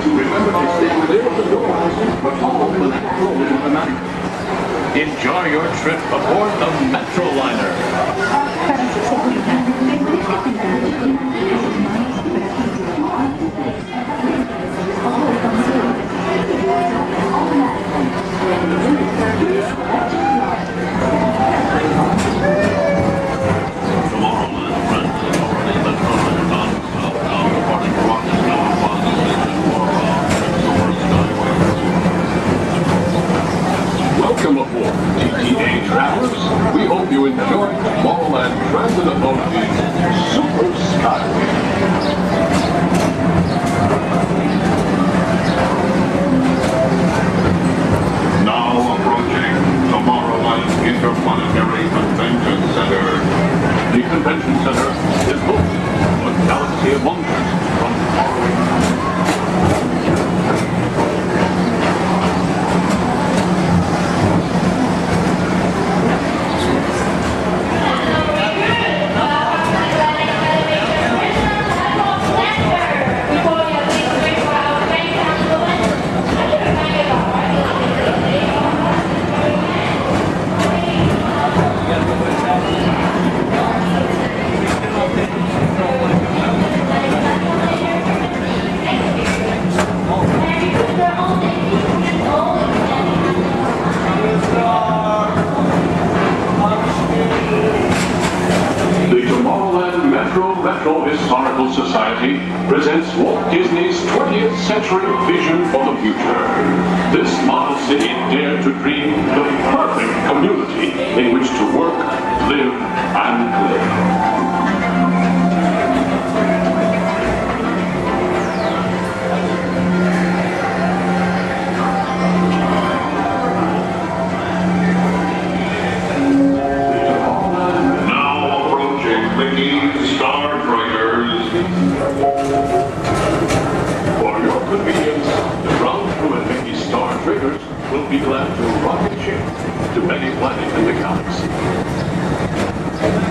Remember to stay clear of the doors, but follow the natural automatic. Enjoy your trip aboard the Metroliner. Welcome aboard, TTA travelers. We hope you enjoy Tomorrowland Transit Authority's Super Skyway. Now approaching Tomorrowland Interplanetary Convention Center. The convention center is home to a galaxy of wonders from faraway. Historical Society presents Walt Disney's 20th century vision for the future. This model city dared to dream the perfect community in which to work, live, and play. For your convenience, the ground crew and Mickey Star Triggers will be glad to rocket ship to any planet in the galaxy.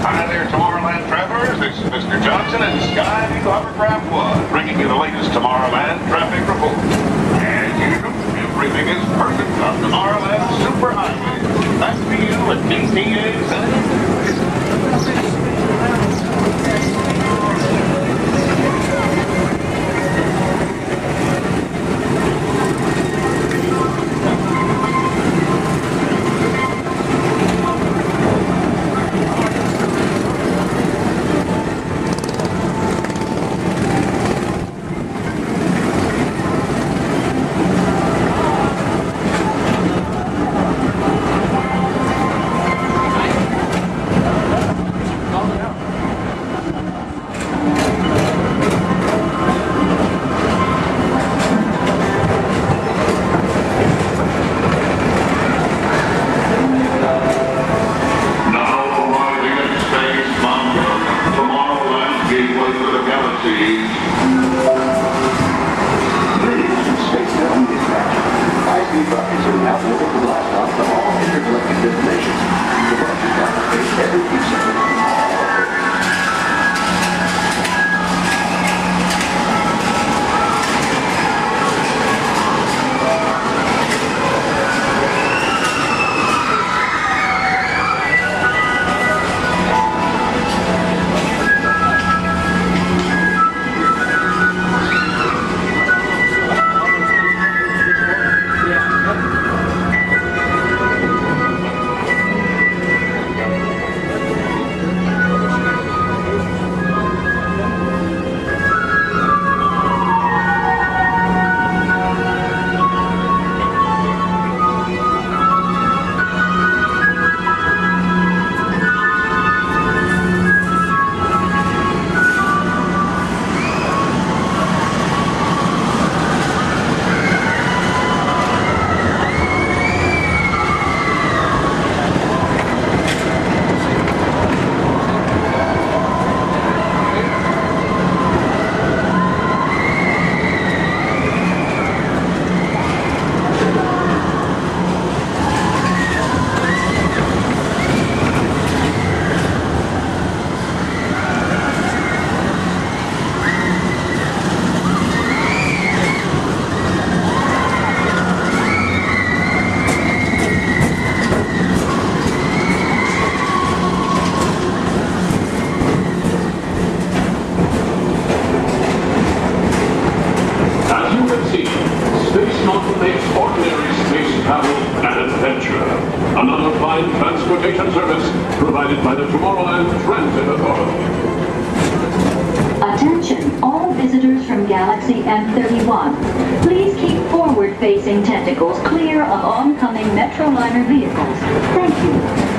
Hi there, Tomorrowland travelers. This is Mr. Johnson and Sky Eagle Hovercraft 1, bringing you the latest Tomorrowland traffic report. As usual, everything is perfect on Tomorrowland Superhighway. Back to you at TTA Center. transportation service provided by the Tomorrowland Transit Authority. Attention, all visitors from Galaxy M31. Please keep forward-facing tentacles clear of oncoming Metroliner vehicles. Thank you.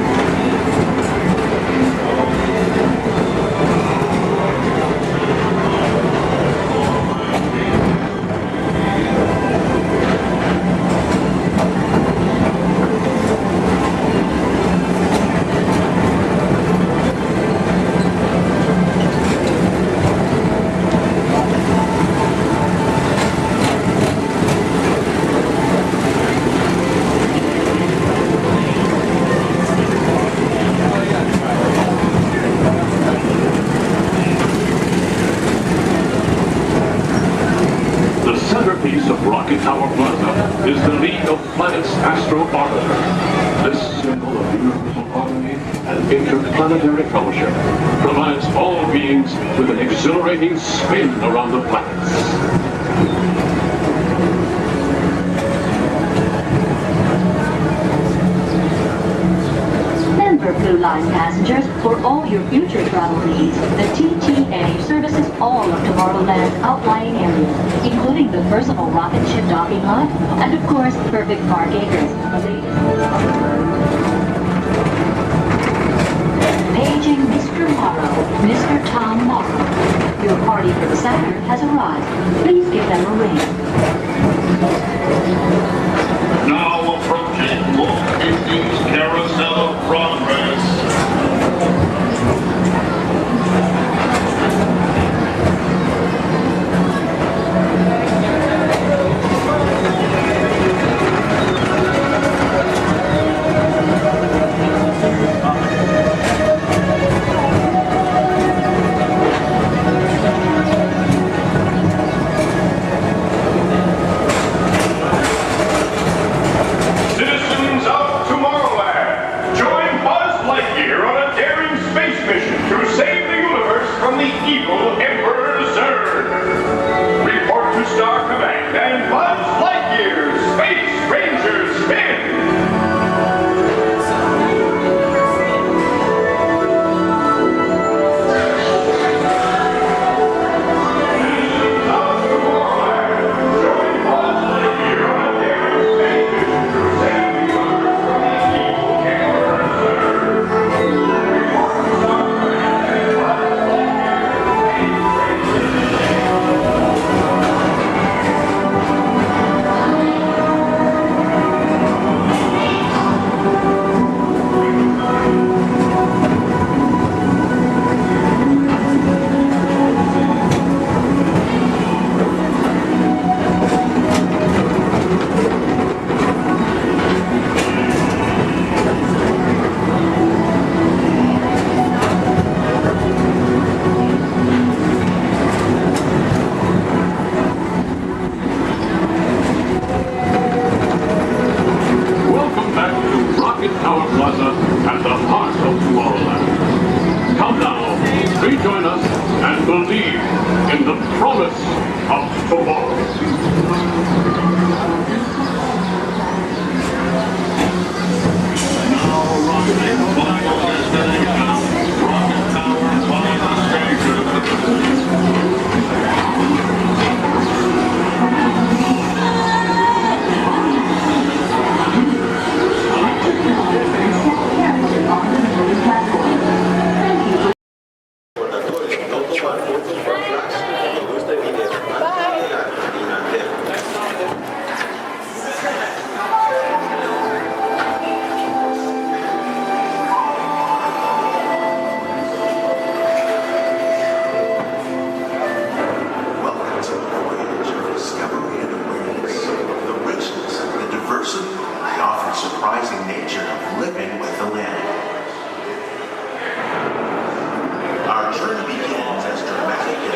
Rocket Tower Plaza is the League of Planets Astro Orbiter. This symbol of universal harmony and interplanetary fellowship provides all beings with an exhilarating spin around the planets. Blue Line passengers, for all your future travel needs, the TTA services all of Tomorrowland's outlying areas, including the personal rocket ship docking lot, and of course, perfect park acres. Paging Mr. Morrow, Mr. Tom Morrow. Your party for the Saturn has arrived. Please give them a ring. Now approaching Walt Disney's Carousel of Progress.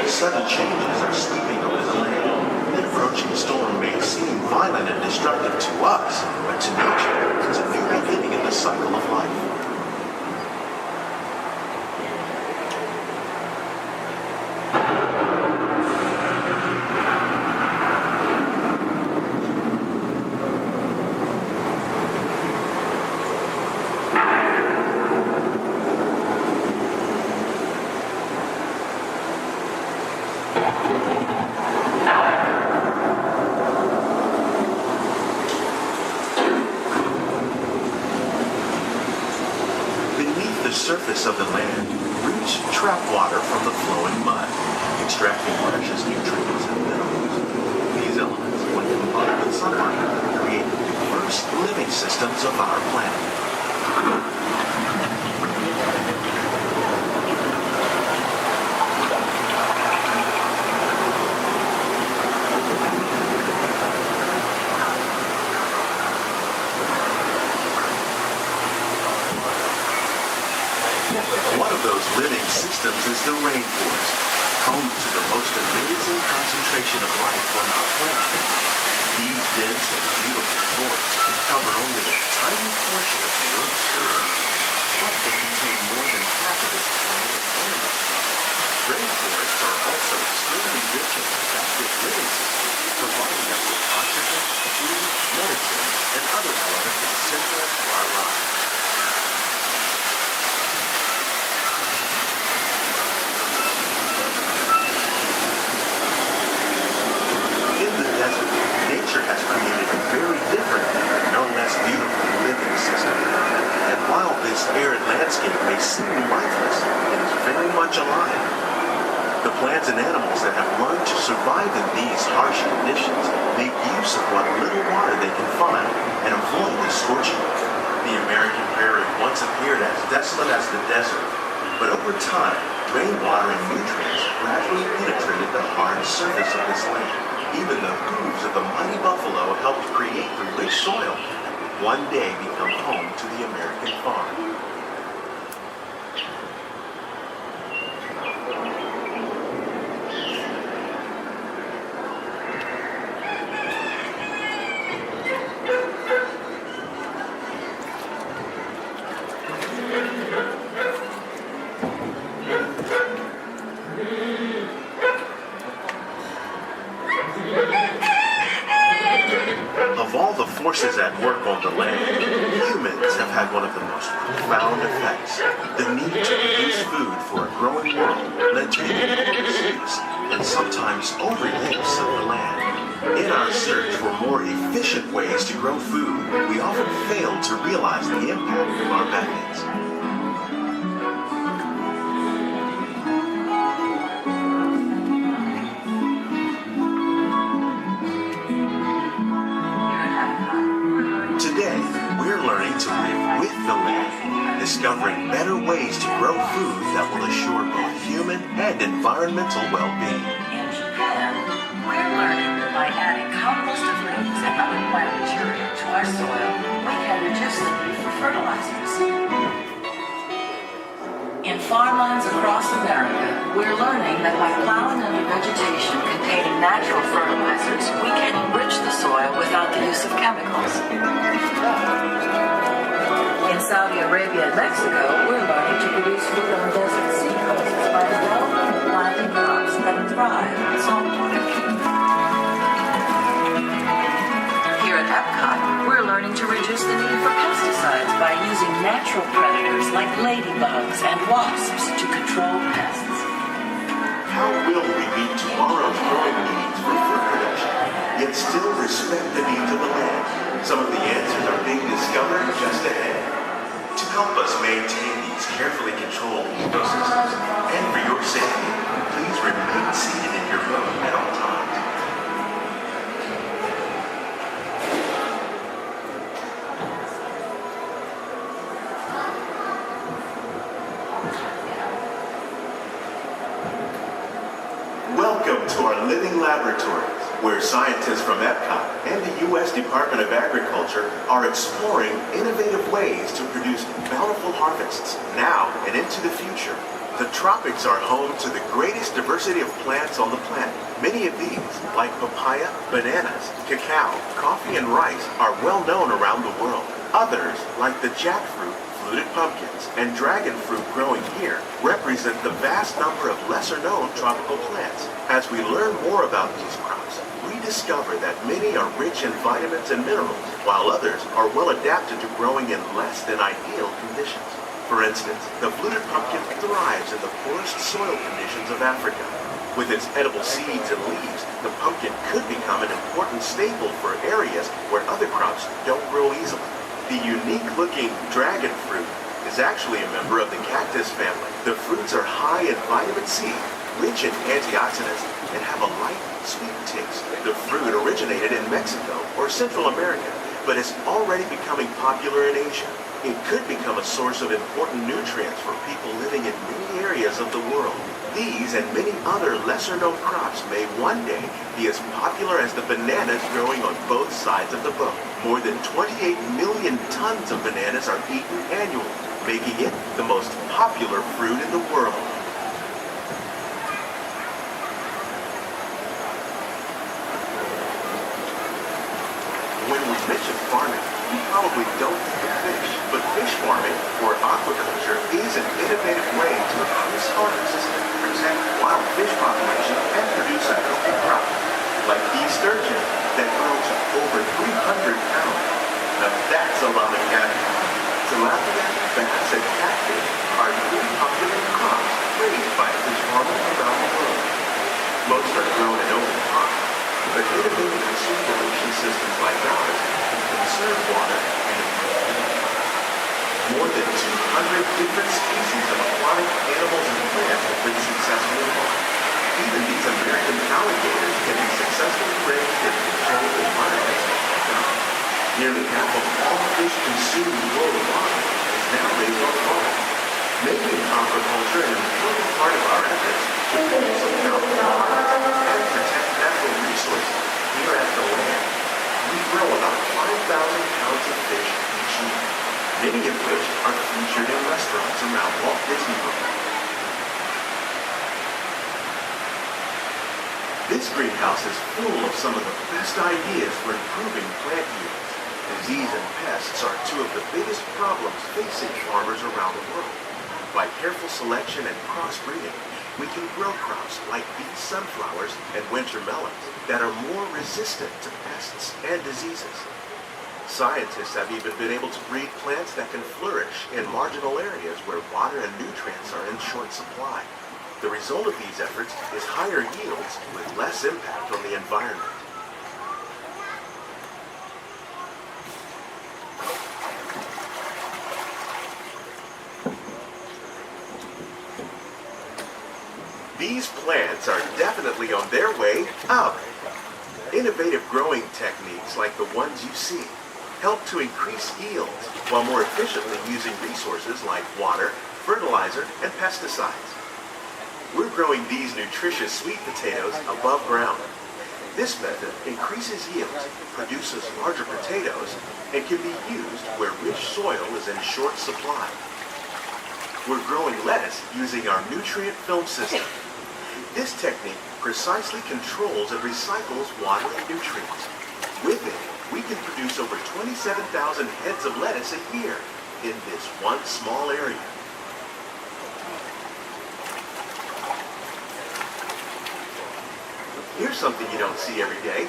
Sudden changes are sweeping over the land. The approaching storm may seem violent and destructive to us, but to nature, it's a new beginning in the cycle of life. depths of the land, roots trap water from the flowing mud, extracting precious nutrients and minerals. These elements, when combined with sunlight, create the first living systems of our planet. One of those living systems is the rainforest, home to the most amazing concentration of life on our planet. These dense and beautiful forests cover only a tiny portion of the Earth's surface, but they contain more than half of its plant and animal life. Rainforests are also extremely rich in productive living systems, providing us with oxygen, food, medicine, and other elements essential to our lives. Nature has created a very different, no less beautiful living system. And while this arid landscape may seem lifeless, it is very much alive. The plants and animals that have learned to survive in these harsh conditions make use of what little water they can find and avoid the scorching. The American prairie once appeared as desolate as the desert, but over time, rainwater and nutrients gradually penetrated the hard surface of this land. Even the hooves of the mighty buffalo helped create the rich soil that would one day become home to the American farm. Of all the forces at work on the land, humans have had one of the most profound effects. The need to produce food for a growing world led to the enormous use and sometimes overuse of the land. In our search for more efficient ways to grow food, we often fail to realize the impact of our methods. Today, we're learning to live with the land, discovering better ways to grow food that will assure both human and environmental well-being. In Japan, we're learning that by adding compost of leaves and other plant material to our soil, we can reduce the need for fertilizers. In farmlands across America, we're learning that by plowing under vegetation containing natural fertilizers, we can enrich the soil without the use of chemicals. In Saudi Arabia and Mexico, we're learning to produce food on desert seacoasts by developing and planting crops that thrive on saltwater. Here at Epcot, we're learning to reduce the need for pesticides by using natural predators like ladybugs and wasps to control pests. How will we meet tomorrow's growing needs for food production, yet still respect the needs of the land? Some of the answers are being discovered just ahead. To help us maintain these carefully controlled ecosystems, and for your safety, please remain seated in your boat at all times. Welcome to our living laboratories, where scientists from Epcot and the U.S. Department of Agriculture are exploring innovative ways to produce bountiful harvests now and into the future. The tropics are home to the greatest diversity of plants on the planet. Many of these, like papaya, bananas, cacao, coffee, and rice, are well known around the world. Others, like the jackfruit, fluted pumpkins, and dragon fruit growing here, represent the vast number of lesser-known tropical plants. As we learn more about these crops, we discover that many are rich in vitamins and minerals, while others are well adapted to growing in less than ideal conditions. For instance, the fluted pumpkin thrives in the poorest soil conditions of Africa. With its edible seeds and leaves, the pumpkin could become an important staple for areas where other crops don't grow easily. The unique-looking dragon fruit is actually a member of the cactus family. The fruits are high in vitamin C, rich in antioxidants, and have a light, sweet taste. The fruit originated in Mexico or Central America, but is already becoming popular in Asia. It could become a source of important nutrients for people living in many areas of the world. These and many other lesser-known crops may one day be as popular as the bananas growing on both sides of the boat. More than 28 million tons of bananas are eaten annually, making it the most popular fruit in the world. When we mention farming, we probably don't think of fish, but fish farming, or aquaculture, is an innovative way to increase harvests, protect wild fish population, and produce a healthy crop, like these sturgeon that grow to over 300 pounds. Now that's a lot of catfish. Tilapia, bass, and catfish are three popular crops raised by fish farmers around the world. Most are grown in open ponds, but innovative recirculation systems like ours can conserve water and improve health. More than 200 different species of aquatic animals and plants have been successfully farmed. Even these American alligators can be successfully raised in controlled environments. Nearly half of all fish consumed worldwide is now raised on farms, making aquaculture an important part of our efforts to produce a healthy environment and protect natural resources here at the land. We grow about 5,000 pounds of fish each year, many of which are featured in restaurants around Walt Disney World. This greenhouse is full of some of the best ideas for improving plant yields. Disease and pests are two of the biggest problems facing farmers around the world. By careful selection and crossbreeding, we can grow crops like these sunflowers and winter melons that are more resistant to pests and diseases. Scientists have even been able to breed plants that can flourish in marginal areas where water and nutrients are in short supply. The result of these efforts is higher yields with less impact on the environment. These plants are definitely on their way up. Innovative growing techniques like the ones you see help to increase yields while more efficiently using resources like water, fertilizer, and pesticides. We're growing these nutritious sweet potatoes above ground. This method increases yields, produces larger potatoes, and can be used where rich soil is in short supply. We're growing lettuce using our nutrient film system. This technique precisely controls and recycles water and nutrients. With it, we can produce over 27,000 heads of lettuce a year in this one small area. Here's something you don't see every day.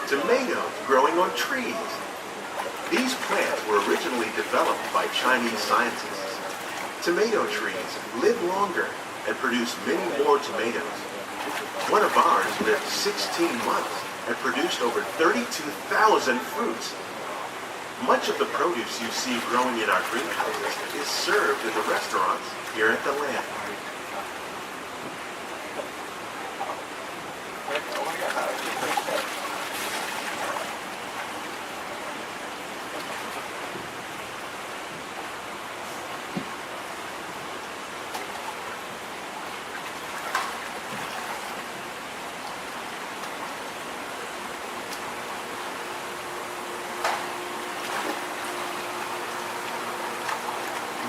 Tomatoes growing on trees. These plants were originally developed by Chinese scientists. Tomato trees live longer and produce many more tomatoes. One of ours lived 16 months and produced over 32,000 fruits. Much of the produce you see growing in our greenhouses is served in the restaurants here at the land.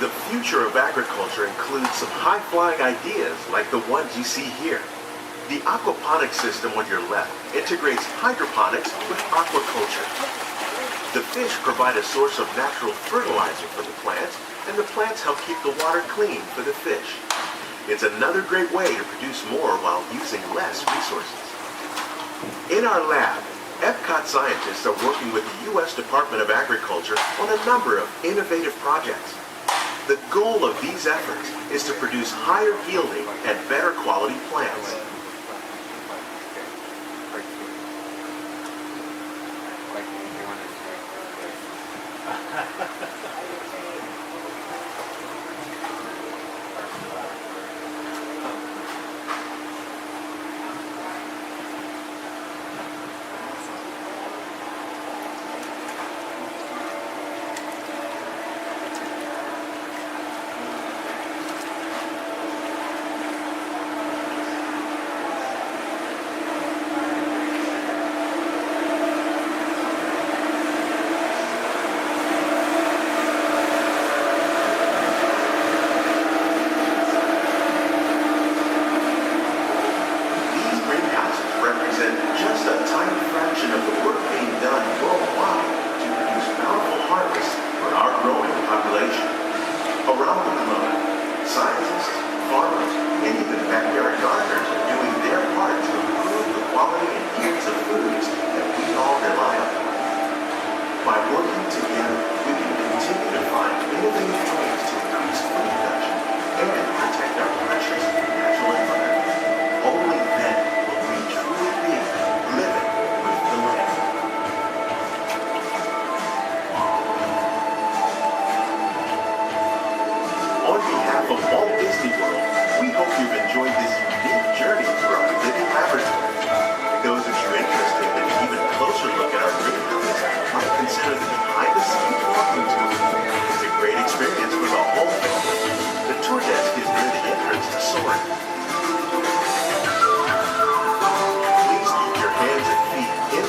The future of agriculture includes some high-flying ideas like the ones you see here. The aquaponics system on your left integrates hydroponics with aquaculture. The fish provide a source of natural fertilizer for the plants, and the plants help keep the water clean for the fish. It's another great way to produce more while using less resources. In our lab, Epcot scientists are working with the U.S. Department of Agriculture on a number of innovative projects. The goal of these efforts is to produce higher yielding and better quality plants.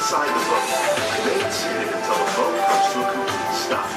inside the boat. Remain seated until the boat comes to a complete stop.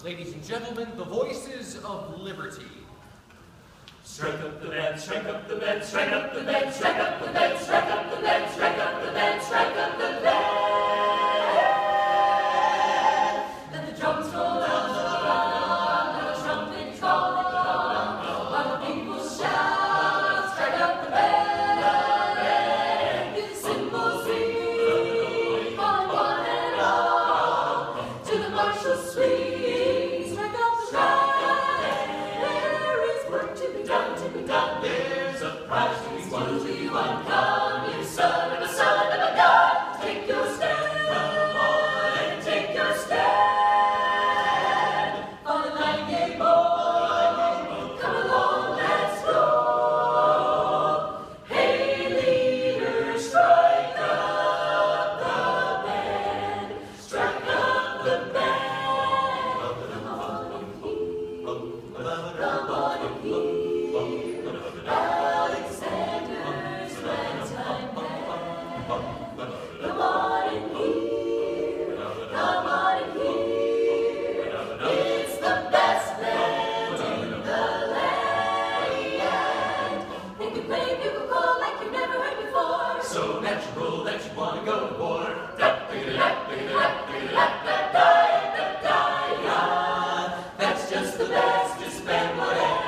Ladies and gentlemen, the voices of liberty. Strike up the band, strike up the band, strike up the band, strike up the band, strike up the band, strike up the band, strike up the band. Let the drums roll on, let the trumpets call, while the people shout, strike up the band. Give the cymbals ring, on one and all, to the martial swing. There's a prize to be won. Come, you son of a God. Take your stand, come on and take your stand. On the nightingale boat, come along, let's go. Hey, leader, strike up the band, strike up the band. Come on and hear, come on and hear. Alexander's ragtime band. Come on and hear, come on and hear. It's the best band in the land. They can play bugle call like you've never heard before. So natural that you want to go to war. That's just the bestest band, whatever.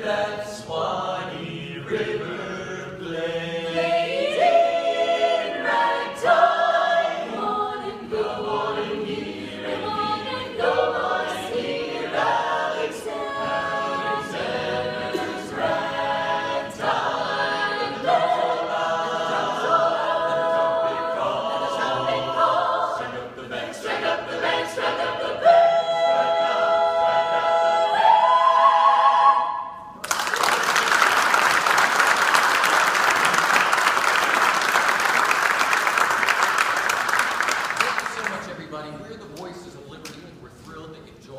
That's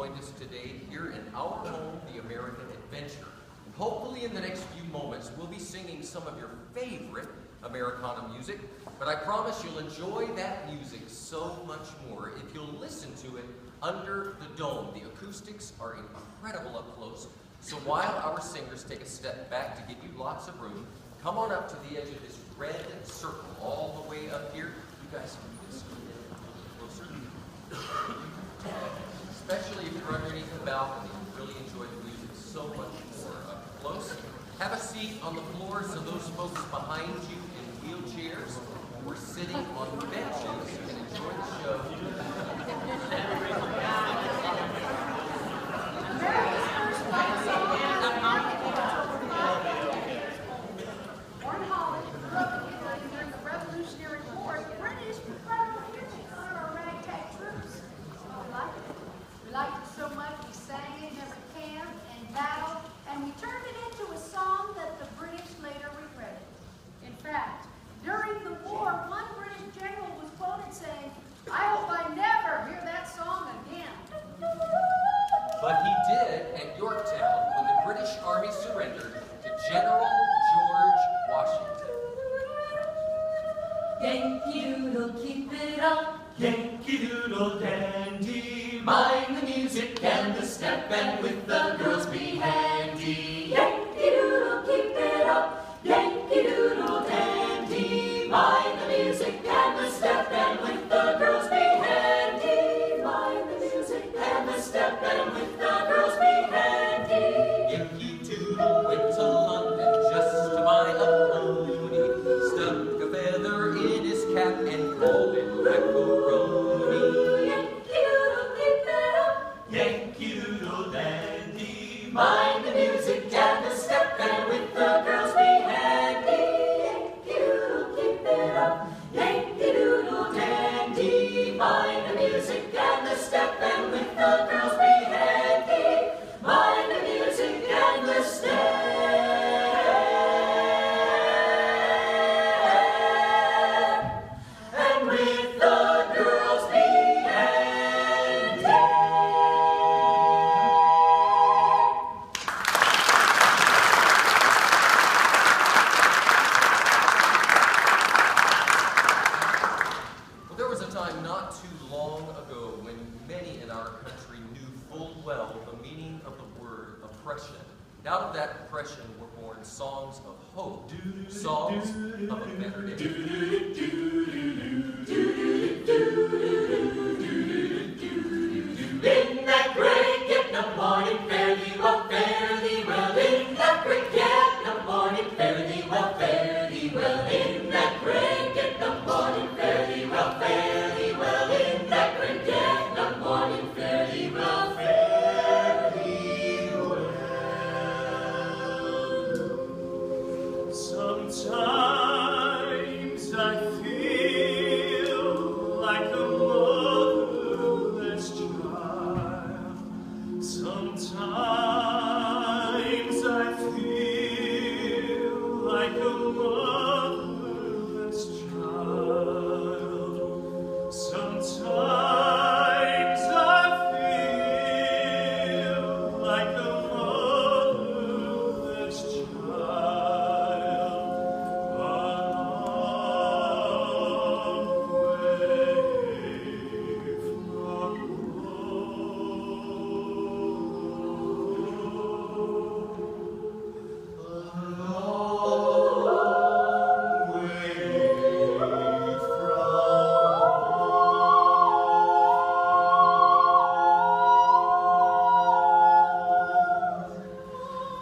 joined us today here in our home, the American Adventure. And hopefully in the next few moments, we'll be singing some of your favorite Americana music, but I promise you'll enjoy that music so much more if you'll listen to it under the dome. The acoustics are incredible up close, so while our singers take a step back to give you lots of room, come on up to the edge of this red circle all the way up here. You guys can just a little closer. Especially if you're underneath the balcony, you really enjoy the music so much more up close. Have a seat on the floor so those folks behind you in wheelchairs or sitting on benches can enjoy the show. Warren Holland grew up in Italy during the Revolutionary War. The British were persecuting our ragtag troops. We liked it. We liked it so much we sang it in every camp and battle, and we turned it into a song that the British later regretted. In fact, during the war, one British general was quoted saying, "I hope I never hear that song again." But he did at Yorktown when the British Army surrendered to General George Washington. Yankee Doodle, keep it up. Yankee Doodle dandy. Mind the music and the step, and with the girls be handy. Yankee Doodle, keep it up. Yankee Doodle dandy. Mind the music and the step, and with the girls be handy. Mind the music and the step, and with the girls be handy. Yankee Doodle went to London just to buy a pony, stuck a feather in his cap and called it macaroni. Yankee Doodle, keep it up. Yankee Doodle dandy. Mind the music and the step, and with the girls be handy. Yankee Doodle, keep it up. Yankee Doodle dandy. Mind the music and the step, and with the girls be handy. Mind the music and the step. And with the girls be handy. Well, there was a time not too long ago when many in our country knew full well the meaning of the word oppression. And out of that oppression were born songs of hope, songs of a better day. In that great get the morning, fare thee well, fare thee well. In that great get the morning, fare thee well, fare thee well. In that great get the morning, fare thee well, fare thee well. In that great get the morning, fare thee well, fare thee well. Sometimes I feel like a motherless child. Sometimes I feel like a motherless child. Sometimes I feel like a motherless child. A long way from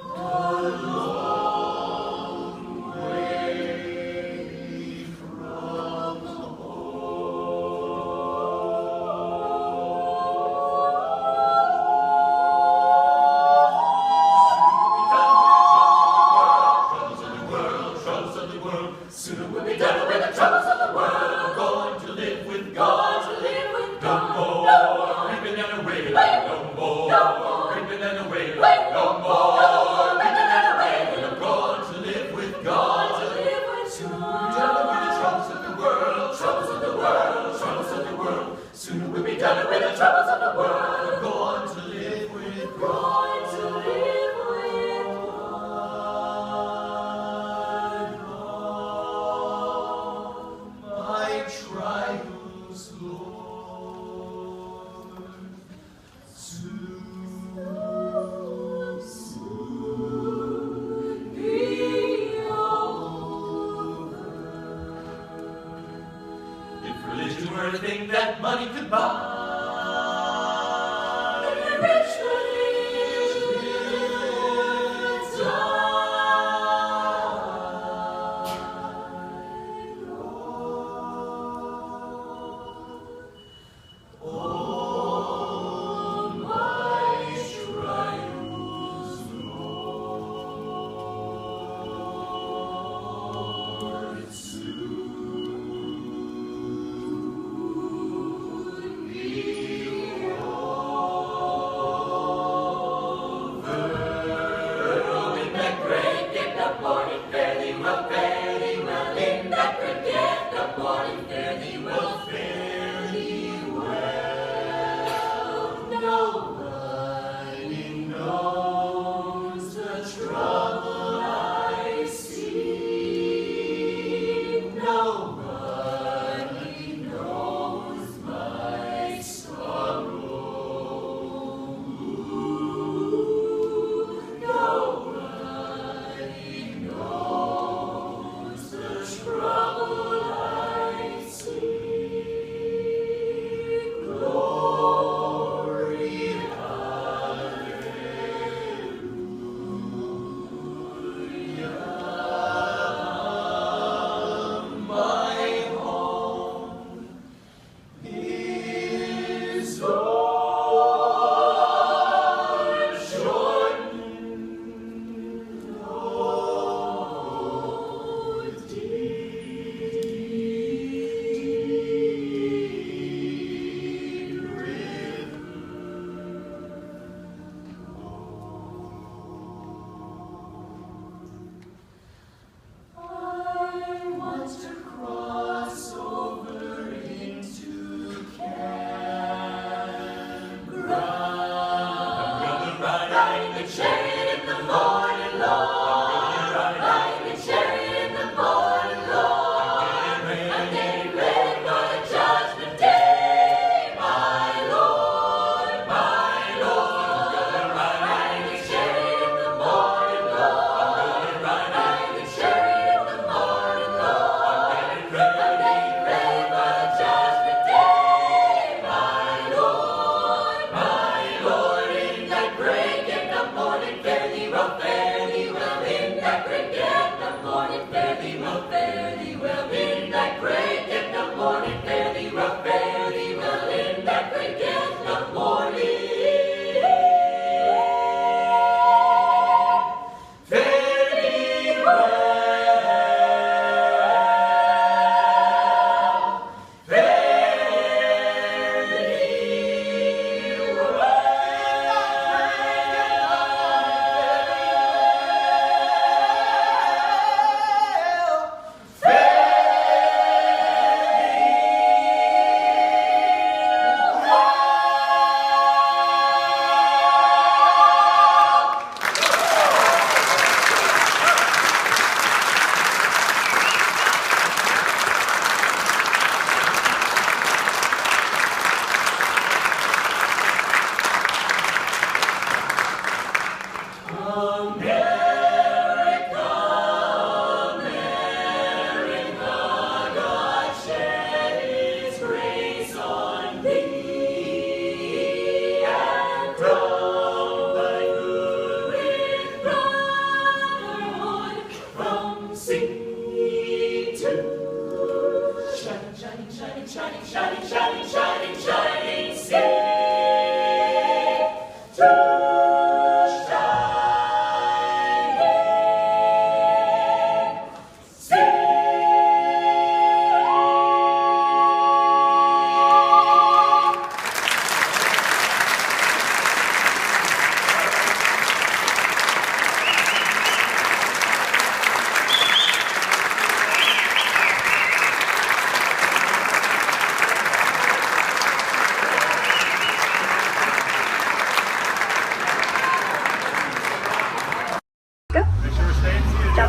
Soon we'll be done with the troubles of the world. Going to live with God. No more creeping and away. No more creeping and away. No more creeping and away. We're going to live with God. Soon we'll be done with the troubles of the world. Troubles of the world. Soon we'll be done with the troubles of the world. We're going to live money could buy. The rich lives on.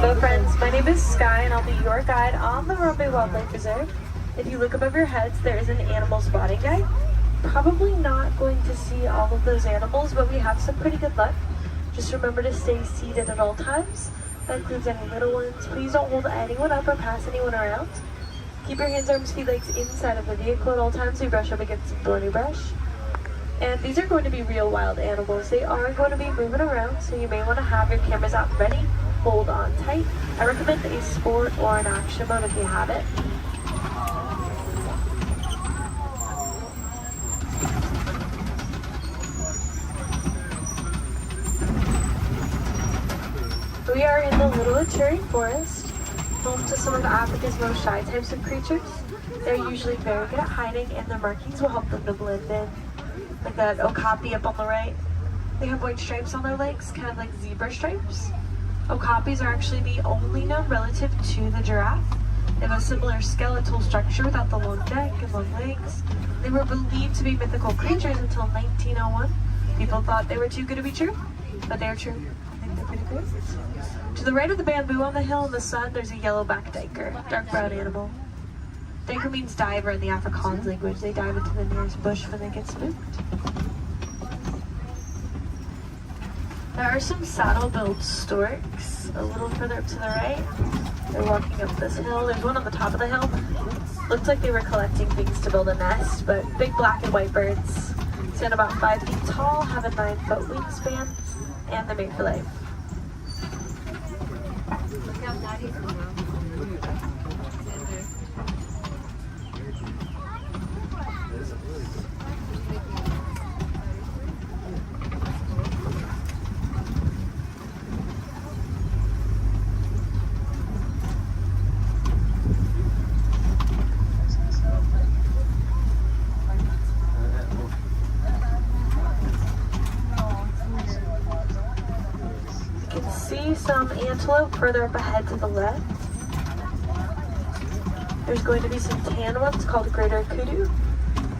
Hello friends, my name is Sky and I'll be your guide on the Robe Wildlife Reserve. If you look above your heads, there is an animal spotting guide. Probably not going to see all of those animals, but we have some pretty good luck. Just remember to stay seated at all times. That includes any little ones. Please don't hold anyone up or pass anyone around. Keep your hands, arms, feet, legs inside of the vehicle at all times so you brush up against some thorny brush. And these are going to be real wild animals. They are going to be moving around, so you may want to have your cameras out ready. Hold on tight. I recommend a sport or an action mode if you have it. We are in the Little Achuri Forest, home to some of Africa's most shy types of creatures. They're usually very good at hiding, and their markings will help them to blend in. Like that okapi up on the right. They have white stripes on their legs, kind of like zebra stripes. Okapis are actually the only known relative to the giraffe. They have a similar skeletal structure without the long neck and long legs. They were believed to be mythical creatures until 1901. People thought they were too good to be true, but they're true. I think they're pretty good. To the right of the bamboo on the hill in the sun, there's a yellow-backed duiker, dark brown animal. Duiker means diver in the Afrikaans language. They dive into the nearest bush when they get spooked. There are some saddle-billed storks a little further up to the right. They're walking up this hill. There's one on the top of the hill. Looked like they were collecting things to build a nest, but big black and white birds. Stand about 5 feet tall, have a 9-foot wingspan, and they're made for life. Some antelope further up ahead to the left. There's going to be some tan ones called greater kudu.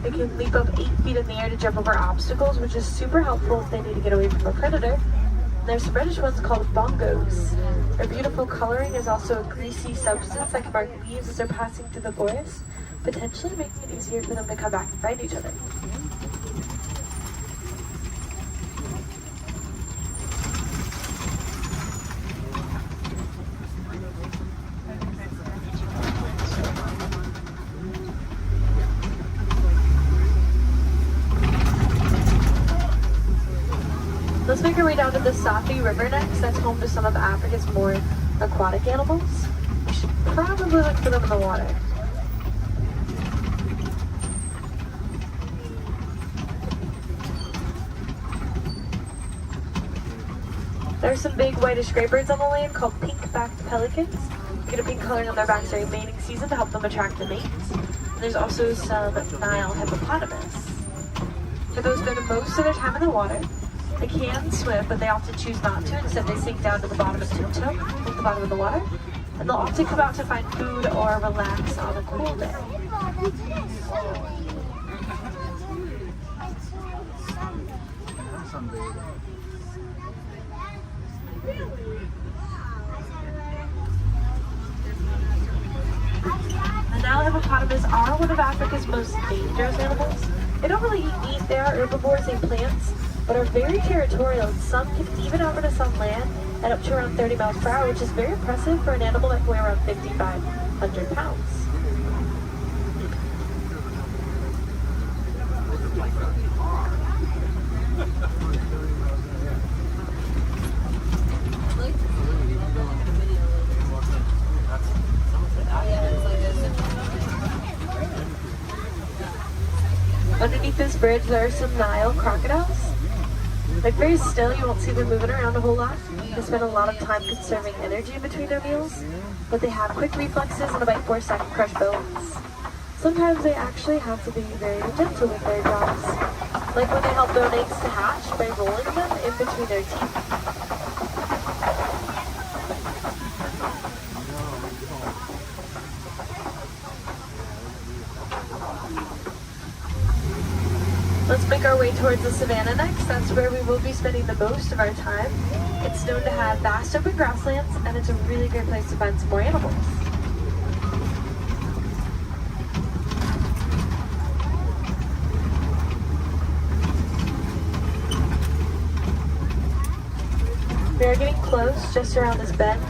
They can leap up 8 feet in the air to jump over obstacles, which is super helpful if they need to get away from a predator. And there's some reddish ones called bongos. Their beautiful coloring is also a greasy substance that can mark leaves as they're passing through the forest, potentially making it easier for them to come back and find each other. Let's make our way down to the Safi River next. That's home to some of Africa's more aquatic animals. You should probably look for them in the water. There are some big whitish gray birds on the land called pink-backed pelicans. Get a pink coloring on their backs during mating season to help them attract the mates. And there's also some Nile hippopotamus. Hippos spend most of their time in the water. They can swim, but they often choose not to. Instead, they sink down to the bottom of tiptoe, at the bottom of the water. And they'll often come out to find food or relax on a cool day. The Nile hippopotamus are one of Africa's most dangerous animals. They don't really eat meat. They are herbivores and plants, but are very territorial, and some can even outrun us on land at up to around 30 miles per hour, which is very impressive for an animal that can weigh around 5,500 pounds. Underneath this bridge, there are some Nile crocodiles. They're very still, you won't see them moving around a whole lot. They spend a lot of time conserving energy in between their meals, but they have quick reflexes and a bite force that can crush bones. Sometimes they actually have to be very gentle with their jaws, like when they help their eggs to hatch by rolling them in between their teeth. Let's make our way towards the savannah next. That's where we will be spending the most of our time. It's known to have vast open grasslands, and it's a really great place to find some more animals. We are getting close, just around this bend.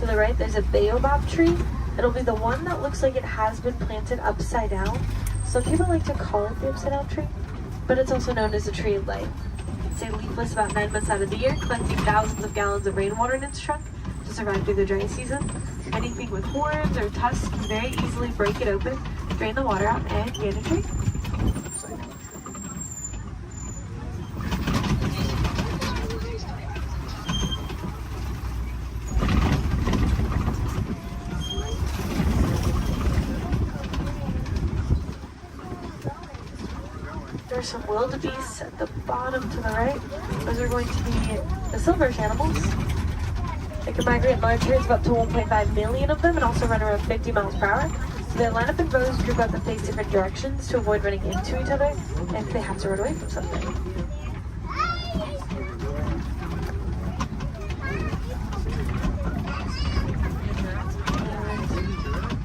To the right, there's a baobab tree. It'll be the one that looks like it has been planted upside down. Some people like to call it the upside down tree, but it's also known as a tree of life. It stays leafless about 9 months out of the year, collecting thousands of gallons of rainwater in its trunk to survive through the dry season. Anything with horns or tusks can very easily break it open, drain the water out, and get a tree. There's some wildebeests at the bottom to the right. Those are going to be the silverish animals. They can migrate in large herds of up to 1.5 million of them and also run around 50 miles per hour. So they line up in rows, group up, and face different directions to avoid running into each other and they have to run away from something.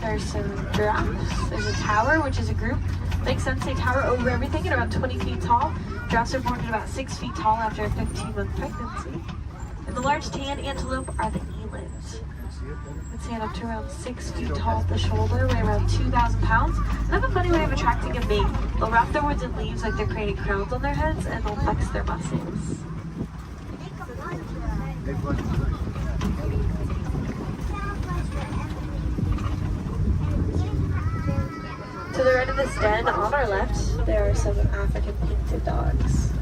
There's some giraffes. There's a tower, which is a group. Makes sense, they tower over everything and around 20 feet tall. Giraffes are born at about 6 feet tall after a 15-month pregnancy. And the large tan antelope are the elands. They stand up to around 6 feet tall at the shoulder, weigh around 2,000 pounds, and have a funny way of attracting a mate. They'll wrap their woods in leaves like they're creating crowns on their heads, and they'll flex their muscles. To the right of this den, on our left, there are some African painted dogs.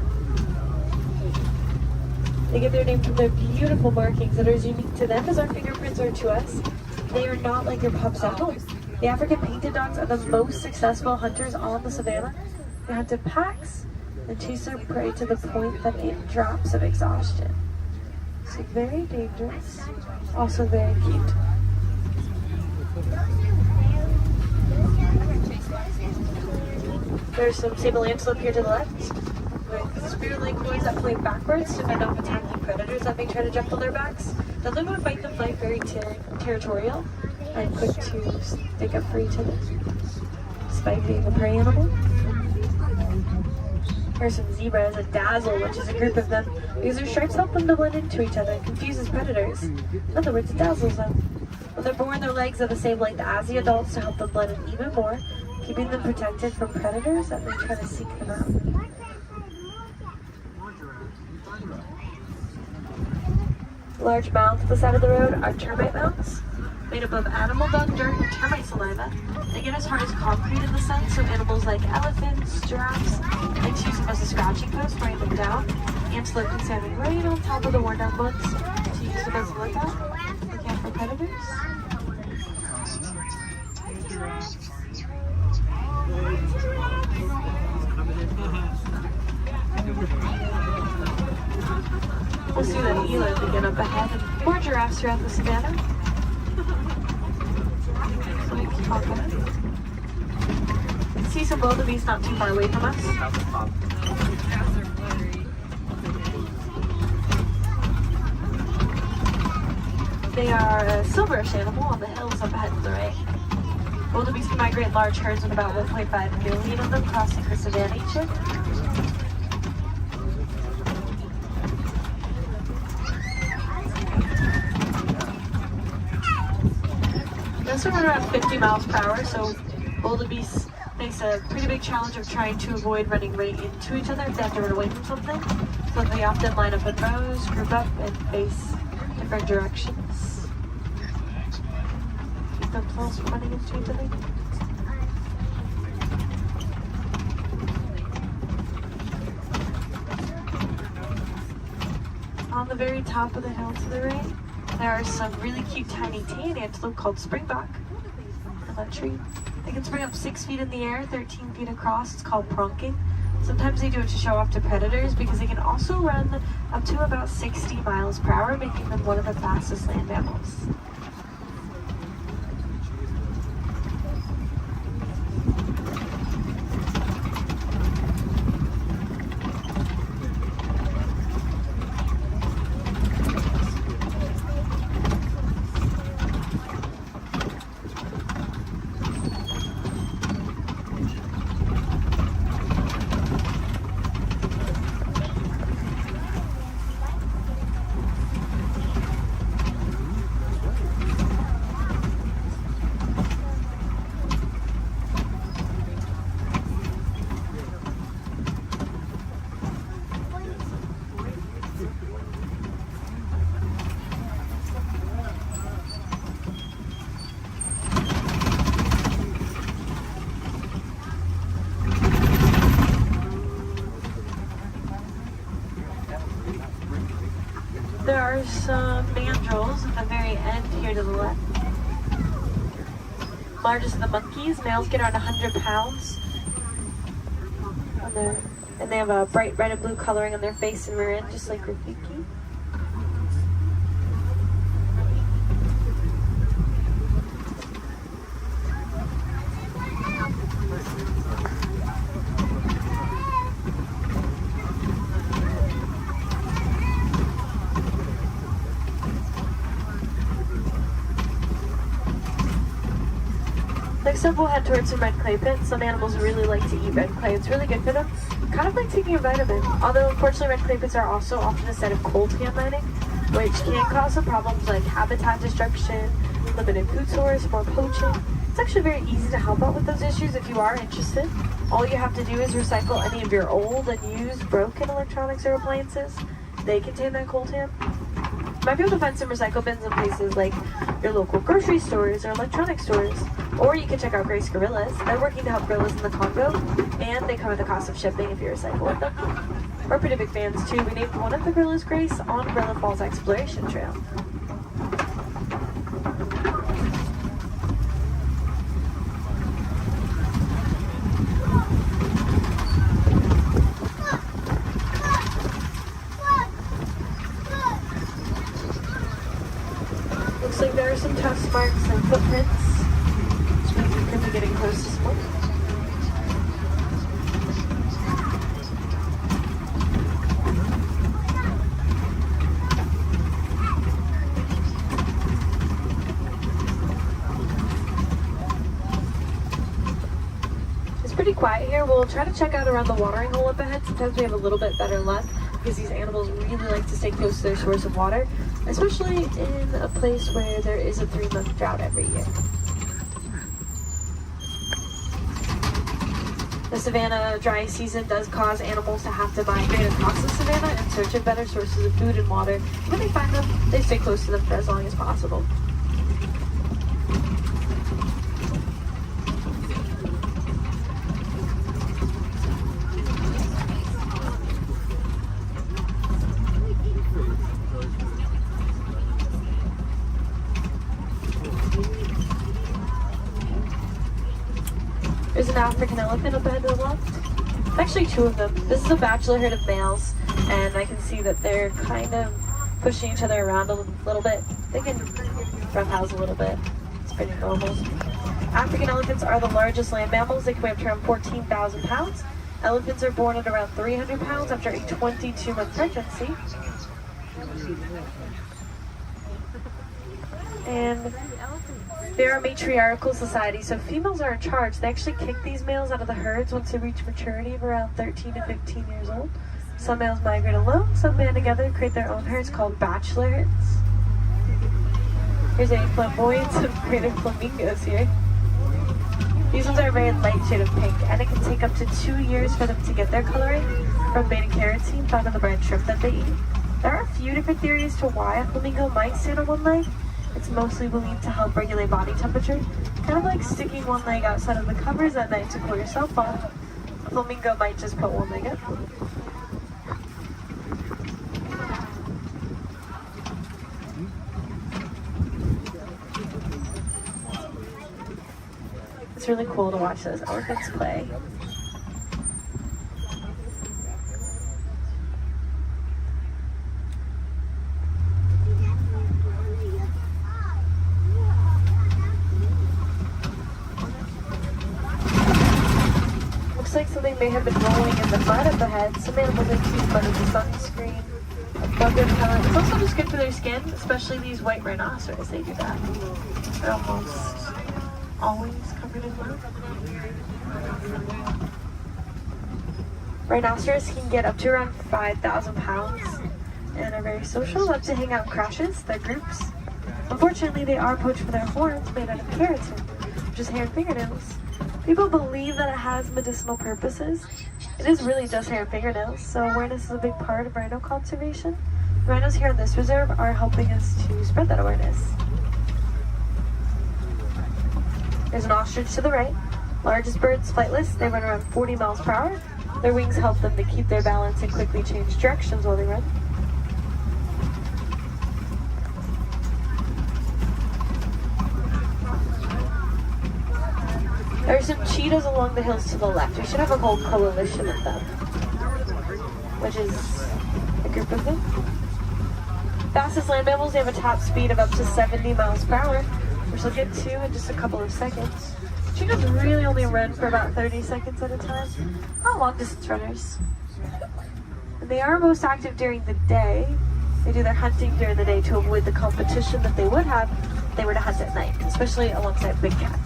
They get their name from their beautiful markings that are as unique to them as our fingerprints are to us. They are not like your pups at home. The African painted dogs are the most successful hunters on the savannah. They hunt in packs and chase their prey to the point that it drops of exhaustion. So very dangerous, also very cute. There's some sable antelope here to the left, with spear-like boys that fly backwards to fend off attacking predators that may try to jump on their backs. Now they would fight the flight very territorial and quick to stick up for each other, despite being a prey animal. Here's some zebras and dazzle, which is a group of them, because their stripes help them to blend into each other and confuses predators. In other words, it dazzles them. When they're born, their legs are the same length as the adults to help them blend in even more, keeping them protected from predators that may try to seek them out. Large mounds at the side of the road are termite mounds, made up of animal dung, dirt, and termite saliva. They get as hard as concrete in the sun, so animals like elephants, giraffes, like to use them as a scratching post, weighing them down. Antelope can stand right on top of the worn down buds to use them as a lookout, look out for predators. We'll see that eland again up ahead and more giraffes throughout the savannah. So we keep on going. See some wildebeest not too far away from us. They are a silverish animal on the hills up ahead to the right. Wildebeest can migrate in large herds with about 1.5 million of them crossing the savannah each year. They also run around 50 miles per hour, so wildebeest face a pretty big challenge of trying to avoid running right into each other if they have to run away from something. So they often line up in rows, group up, and face different directions. Keep themselves from running into each other. On the very top of the hill to the right, there are some really cute tiny tan antelope called springbuck in that tree. They can spring up 6 feet in the air, 13 feet across. It's called pronking. Sometimes they do it to show off to predators because they can also run up to about 60 miles per hour, making them one of the fastest land mammals. There are some mandrills at the very end here to the left. Largest of the monkeys. Males get around 100 pounds. And they have a bright red and blue coloring on their face and rear end, just like Rafiki. Next up, we'll head towards some red clay pits. Some animals really like to eat red clay. It's really good for them. Kind of like taking a vitamin. Although, unfortunately, red clay pits are also often a set of coltan mining, which can cause some problems like habitat destruction, limited food source, more poaching. It's actually very easy to help out with those issues if you are interested. All you have to do is recycle any of your old and used broken electronics or appliances. They contain that coltan. You might be able to find some recycle bins in places like your local grocery stores or electronic stores. Or you can check out Grace Gorillas. They're working to help gorillas in the Congo, and they cover the cost of shipping if you recycle with them. We're pretty big fans too. We named one of the gorillas Grace on Gorilla Falls Exploration Trail. Looks like there are some tusk marks and footprints. Could be getting close to smoke. It's pretty quiet here. We'll try to check out around the watering hole up ahead. Sometimes we have a little bit better luck because these animals really like to stay close to their source of water, especially in a place where there is a 3-month drought every year. The savanna dry season does cause animals to have to migrate across the savanna in search of better sources of food and water. When they find them, they stay close to them for as long as possible. There's an African elephant up ahead to the left. Actually 2 of them. This is a bachelor herd of males, and I can see that they're kind of pushing each other around a little bit. They can roughhouse a little bit. It's pretty normal. African elephants are the largest land mammals. They can weigh up to around 14,000 pounds. Elephants are born at around 300 pounds after a 22-month pregnancy. And they're a matriarchal society, so females are in charge. They actually kick these males out of the herds once they reach maturity of around 13 to 15 years old. Some males migrate alone, some band together and create their own herds called bachelor herds. Here's a flamboyance of greater flamingos here. These ones are a very light shade of pink, and it can take up to 2 years for them to get their coloring from beta-carotene found in the brine shrimp that they eat. There are a few different theories to why a flamingo might stand on one leg. It's mostly believed to help regulate body temperature, kind of like sticking one leg outside of the covers at night to cool yourself off. A flamingo might just put one leg up. It's really cool to watch those elephants play. Looks like something may have been rolling in the mud at the head. Some animals like to use mud as a sunscreen, a bug repellent. It's also just good for their skin, especially these white rhinoceros. They do that. They're almost always covered in mud. Rhinoceros can get up to around 5,000 pounds and are very social, love to hang out in crashes, their groups. Unfortunately, they are poached for their horns made out of keratin, which is hair and fingernails. People believe that it has medicinal purposes. It is really just hair and fingernails, so awareness is a big part of rhino conservation. The rhinos here in this reserve are helping us to spread that awareness. There's an ostrich to the right. Largest birds flightless, they run around 40 miles per hour. Their wings help them to keep their balance and quickly change directions while they run. There are some cheetahs along the hills to the left. We should have a whole coalition of them, which is a group of them. Fastest land mammals, they have a top speed of up to 70 miles per hour, which we'll get to in just a couple of seconds. Cheetahs really only run for about 30 seconds at a time. Not long distance runners. And they are most active during the day. They do their hunting during the day to avoid the competition that they would have if they were to hunt at night, especially alongside big cats.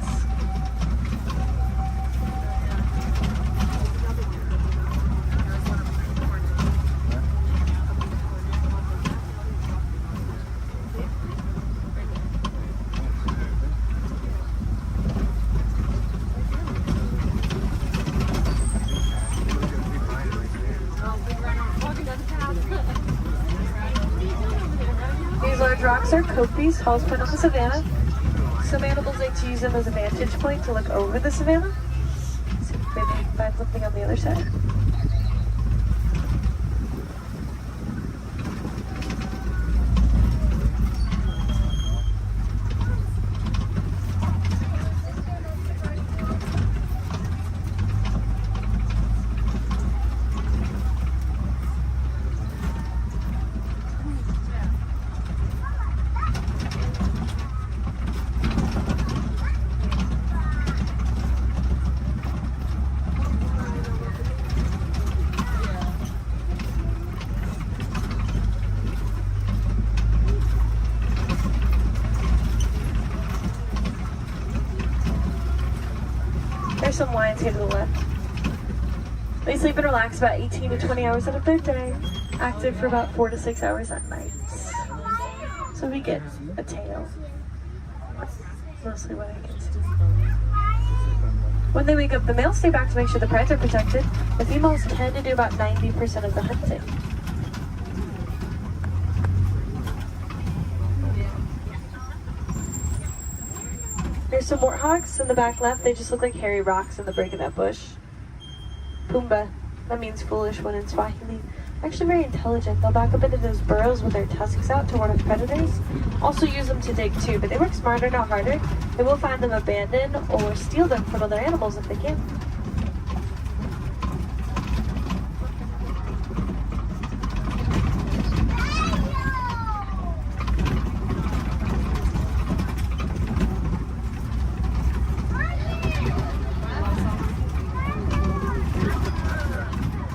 These large rocks are copies, falls put on the savannah. Some animals like to use them as a vantage point to look over the savannah. See if maybe you can find something on the other side. There's some lions here to the left. They sleep and relax about 18 to 20 hours out of their day, active for about 4 to 6 hours at night. So we get a tail. That's mostly what I can see. When they wake up, the males stay back to make sure the prides are protected. The females tend to do about 90% of the hunting. There's some warthogs in the back left. They just look like hairy rocks in the break of that bush. Pumbaa, that means foolish one in Swahili. Actually very intelligent. They'll back up into those burrows with their tusks out to ward off predators. Also use them to dig too, but they work smarter, not harder. They will find them abandoned or steal them from other animals if they can.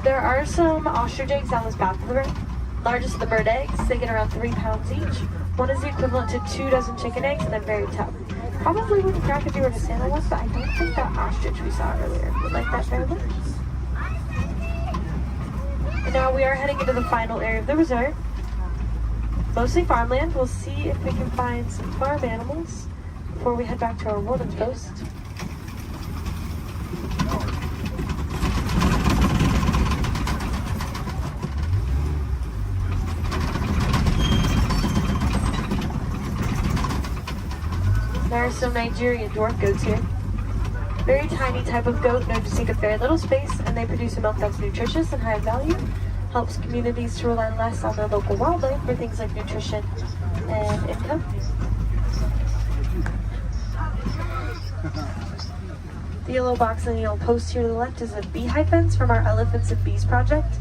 There are some ostrich eggs down this path of the bird. Largest of the bird eggs, they get around 3 pounds each. One is the equivalent to 2 dozen chicken eggs and they're very tough. Probably wouldn't crack if you were to stand on one, but I don't think that ostrich we saw earlier would like that very much. And now we are heading into the final area of the resort. Mostly farmland. We'll see if we can find some farm animals before we head back to our warden's post. There are some Nigerian dwarf goats here. Very tiny type of goat known to take up very little space, and they produce a milk that's nutritious and high value. Helps communities to rely less on their local wildlife for things like nutrition and income. The yellow box and the yellow post here to the left is a beehive fence from our Elephants and Bees project,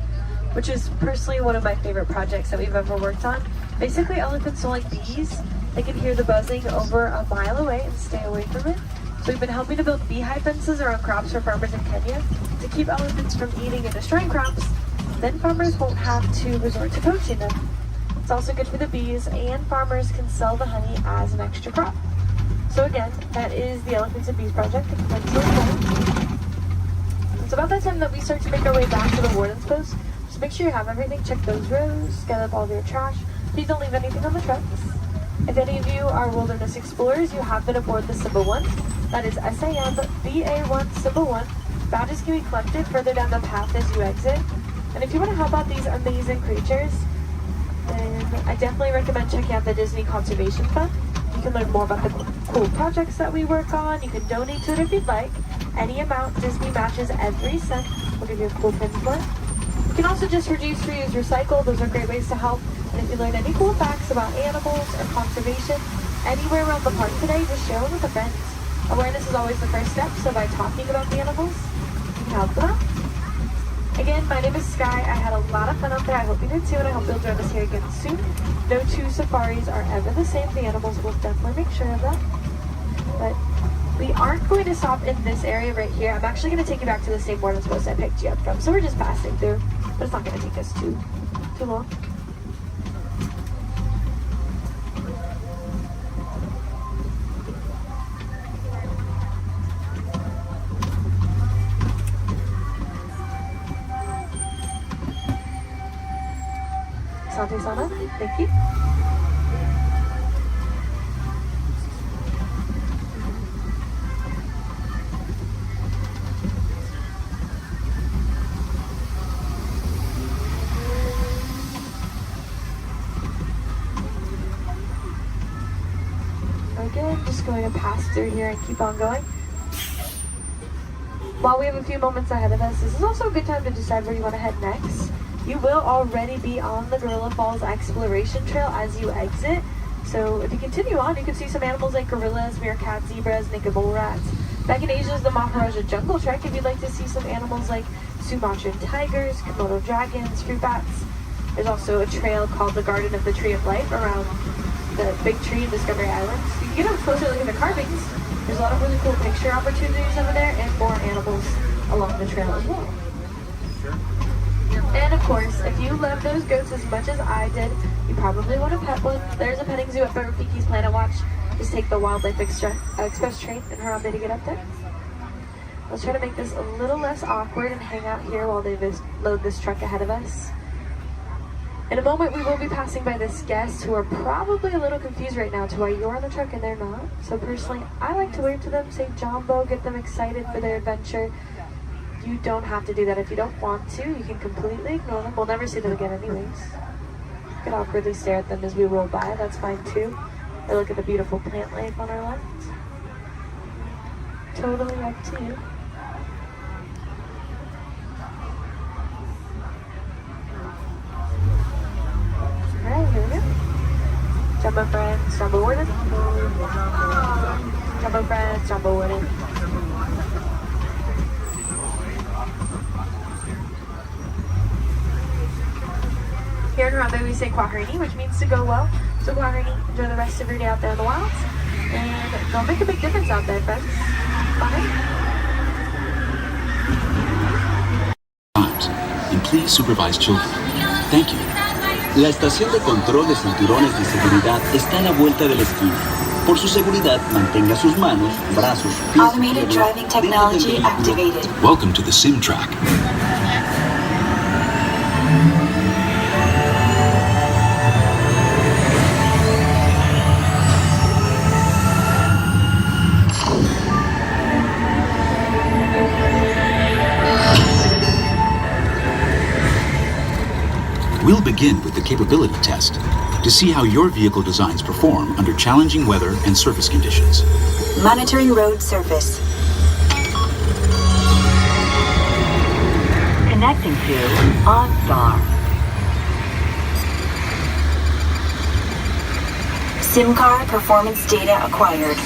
which is personally one of my favorite projects that we've ever worked on. Basically, elephants don't like bees. They can hear the buzzing over a mile away and stay away from it. So we've been helping to build beehive fences around crops for farmers in Kenya to keep elephants from eating and destroying crops. Then farmers won't have to resort to poaching them. It's also good for the bees, and farmers can sell the honey as an extra crop. So again, that is the Elephants and Bees project. It's about that time that we start to make our way back to the warden's post. Just make sure you have everything. Check those rows, gather up all of your trash. Please don't leave anything on the trucks. If any of you are wilderness explorers, you have been aboard the Simba 1. That is SAM BA1 Simba 1. Badges can be collected further down the path as you exit. And if you want to help out these amazing creatures, then I definitely recommend checking out the Disney Conservation Fund. You can learn more about the cool projects that we work on. You can donate to it if you'd like. Any amount Disney matches every cent. We'll give you a cool pin for it. You can also just reduce, reuse, recycle. Those are great ways to help. And if you learn any cool facts about animals or conservation anywhere around the park today, just share them with a friend. Awareness is always the first step, so by talking about the animals, you can help them out. Again, my name is Sky. I had a lot of fun out there. I hope you did too, and I hope you'll join us here again soon. No two safaris are ever the same. The animals will definitely make sure of that. But we aren't going to stop in this area right here. I'm actually going to take you back to the same boarding post I picked you up from. So we're just passing through, but it's not going to take us too long. Asante Sana, thank you. Again, just going to pass through here and keep on going. While we have a few moments ahead of us, this is also a good time to decide where you want to head next. You will already be on the Gorilla Falls Exploration Trail as you exit. So if you continue on, you can see some animals like gorillas, meerkats, zebras, naked mole rats. Back in Asia is the Maharaja Jungle Trek if you'd like to see some animals like Sumatran tigers, Komodo dragons, fruit bats. There's also a trail called the Garden of the Tree of Life around the big tree in Discovery Island. So you can get a closer look at the carvings. There's a lot of really cool picture opportunities over there and more animals along the trail as well. And of course, if you love those goats as much as I did, you probably want to pet one. There's a petting zoo at Rafiki's Planet Watch. Just take the Wildlife Express train in Harambe to get up there. Let's try to make this a little less awkward and hang out here while they load this truck ahead of us. In a moment, we will be passing by this guest who are probably a little confused right now to why you're on the truck and they're not. So personally, I like to wave to them, say Jumbo, get them excited for their adventure. You don't have to do that if you don't want to. You can completely ignore them. We'll never see them again anyways. You can awkwardly stare at them as we roll by. That's fine too. Or look at the beautiful plant life on our left. Totally up to you. Alright, here we go. Jumbo friends, Jumbo warden. Jumbo friends, Jumbo warden. Here in Harambe we say Kwaherini, which means to go well. So Kwaherini, enjoy the rest of your day out there in the wilds. And go make a big difference out there, friends. Bye. And please supervise children. Thank you. La estación de control de cinturones de seguridad está a la vuelta de la esquina. Por su seguridad, mantenga sus manos, brazos, pies. Automated driving technology activated. Welcome to the Sim Track. We'll begin with the capability test to see how your vehicle designs perform under challenging weather and surface conditions. Monitoring road surface. Connecting to OnStar. SIM card performance data acquired.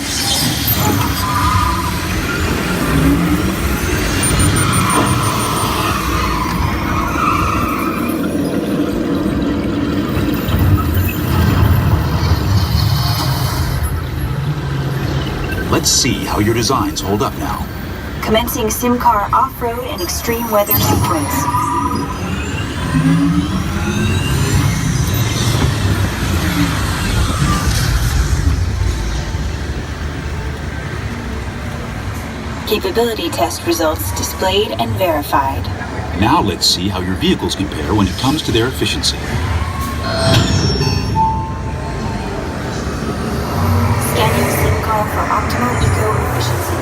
Let's see how your designs hold up now. Commencing SIM car off-road and extreme weather sequence. Capability test results displayed and verified. Now let's see how your vehicles compare when it comes to their efficiency. Scanning SIM car for optimal eco-efficiency.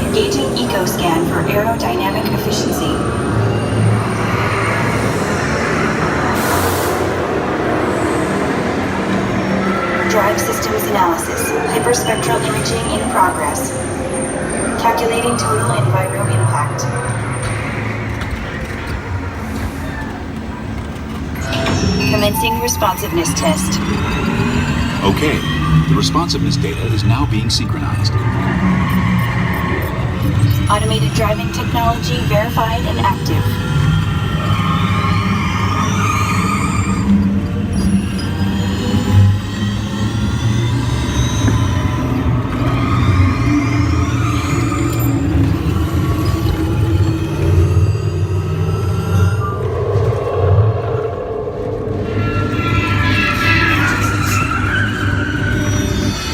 Engaging EcoScan for aerodynamic efficiency. Drive systems analysis. Hyperspectral imaging in progress. Calculating total enviro impact. Commencing Commencing responsiveness test. Okay, the responsiveness data is now being synchronized. Automated driving technology verified and active.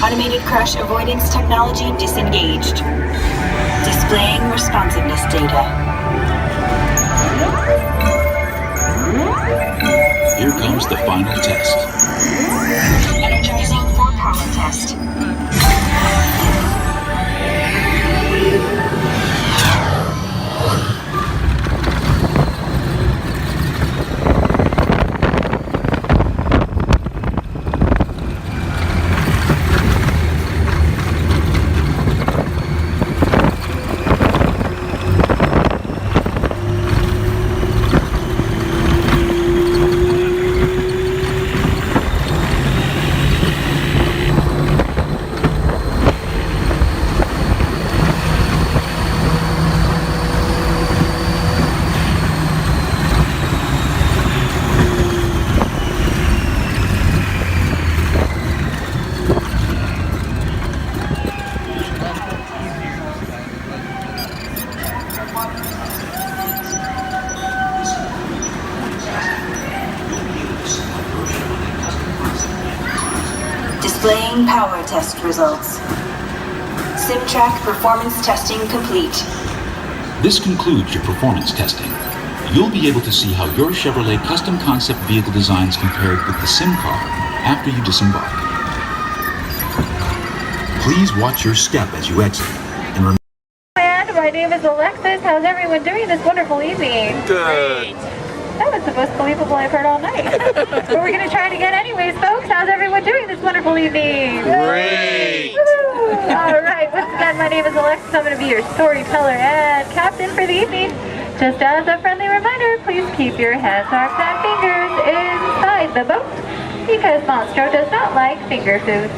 Automated crash avoidance technology disengaged. Displaying responsiveness data. Here comes the final test. Energizing for power test. Displaying power test results. SimTrack performance testing complete. This concludes your performance testing. You'll be able to see how your Chevrolet custom concept vehicle designs compared with the sim car after you disembark. Please watch your step as you exit. And remember. My name is Alexis. How's everyone doing this wonderful evening? Good. That was the most believable I've heard all night. But we're going to try it again anyways, folks. How's everyone doing this wonderful evening? Great. Woo! All right. Once again, my name is Alexis. I'm going to be your storyteller and captain for the evening. Just as a friendly reminder, please keep your hands, arms, and fingers inside the boat because Monstro does not like finger food.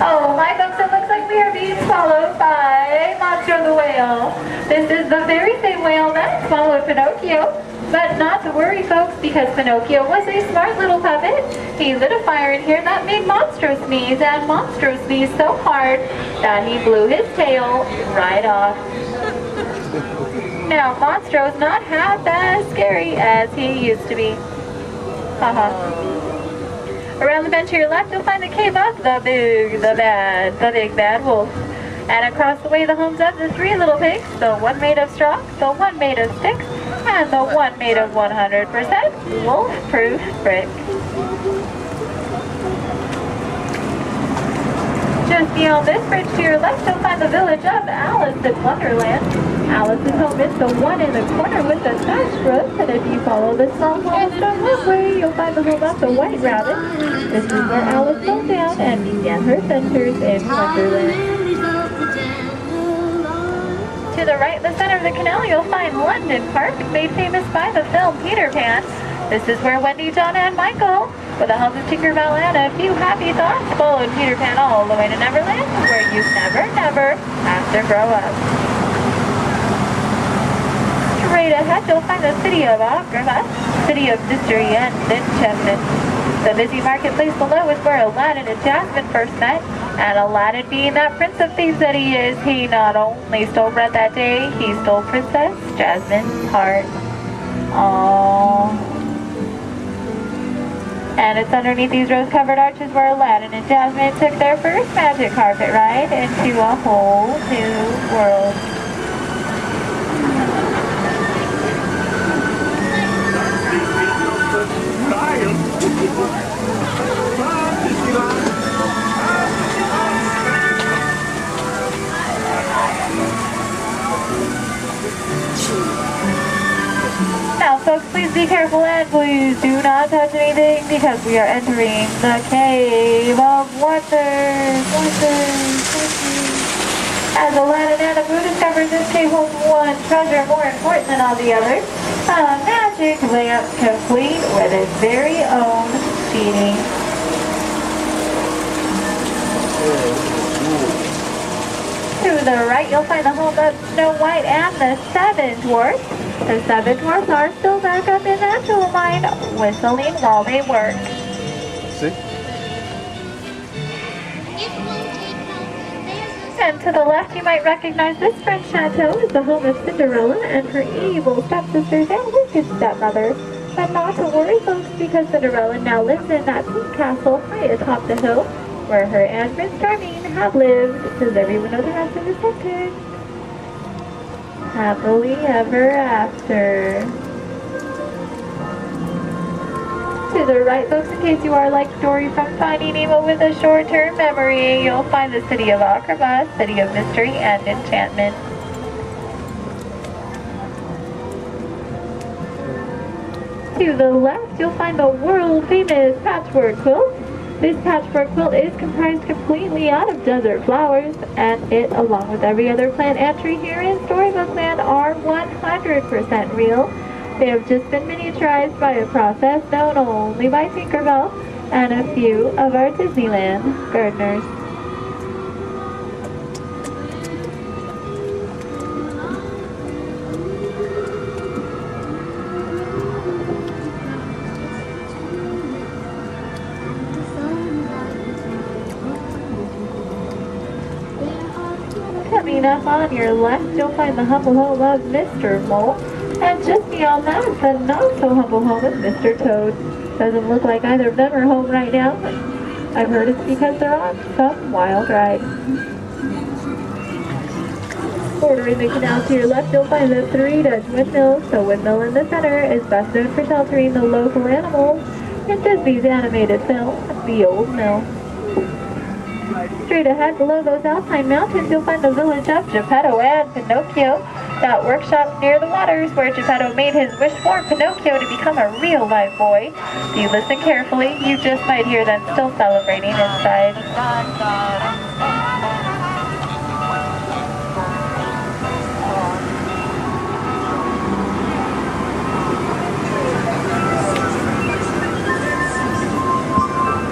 Oh, my folks, it looks like we are being swallowed by Monstro the whale. This is the very same whale that swallowed Pinocchio. But not to worry, folks, because Pinocchio was a smart little puppet. He lit a fire in here that made Monstro sneeze, and Monstro sneezed so hard that he blew his tail right off. Now, Monstro's not half as scary as he used to be. Haha. Around the bench to your left, you'll find the cave of the big bad wolf. And across the way, the homes of the three little pigs, the one made of straw, the one made of sticks, and the one made of 100% wolf-proof brick. Just beyond this bridge to your left, you'll find the village of Alice in Wonderland. Alice's home is the one in the corner with the thatched roof, and if you follow the small cobblestone walkway, you'll find the home of the White Rabbit. This is where Alice fell down and began her adventures in Wonderland. To the right, in the center of the canal, you'll find London Park, made famous by the film Peter Pan. This is where Wendy, Donna, and Michael, with the help of Tinkerbell and a few happy thoughts, followed Peter Pan all the way to Neverland, where you never have to grow up. Straight ahead, you'll find the city of Agrabah, city of mystery and enchantment. The busy marketplace below is where Aladdin and Jasmine first met, and Aladdin, being that prince of thieves that he is, he not only stole bread that day, he stole Princess Jasmine's heart. Aww. And it's underneath these rose-covered arches where Aladdin and Jasmine took their first magic carpet ride into a whole new world. Now, folks, please be careful and please do not touch anything because we are entering the Cave of Wonders. As Aladdin and Abu discovered just take home one treasure more important than all the others. A magic lamp complete with its very own feeding. To the right, you'll find the home of Snow White and the Seven Dwarfs. The Seven Dwarfs are still back up in that jewel mine, whistling while they work. See? And to the left, you might recognize this French chateau is the home of Cinderella and her evil stepsisters and wicked stepmother. But not to worry, folks, because Cinderella now lives in that pink castle high atop the hill, where her and Prince Charming have lived. Does everyone know the rest of the sentence? Happily ever after. To the right, folks, in case you are like Dory from Finding Nemo with a short-term memory, you'll find the city of Agrabah, city of mystery and enchantment. To the left, you'll find the world-famous patchwork quilt. This patchwork quilt is comprised completely out of desert flowers, and it, along with every other plant and tree here in Storybook Land, are 100% real. They have just been miniaturized by a process known only by Tinkerbell and a few of our Disneyland gardeners. Coming up on your left, you'll find the humble home of Mr. Mole. And just beyond that, the not-so-humble home of Mr. Toad. Doesn't look like either of them are home right now. I've heard it's because they're on some wild ride. Bordering the canal to your left, you'll find the three Dutch windmills. The windmill in the center is best known for sheltering the local animals in Disney's animated film, The Old Mill. Straight ahead, below those Alpine mountains, you'll find the village of Geppetto and Pinocchio. That workshop near the waters where Geppetto made his wish for Pinocchio to become a real live boy. If you listen carefully, you just might hear them still celebrating inside.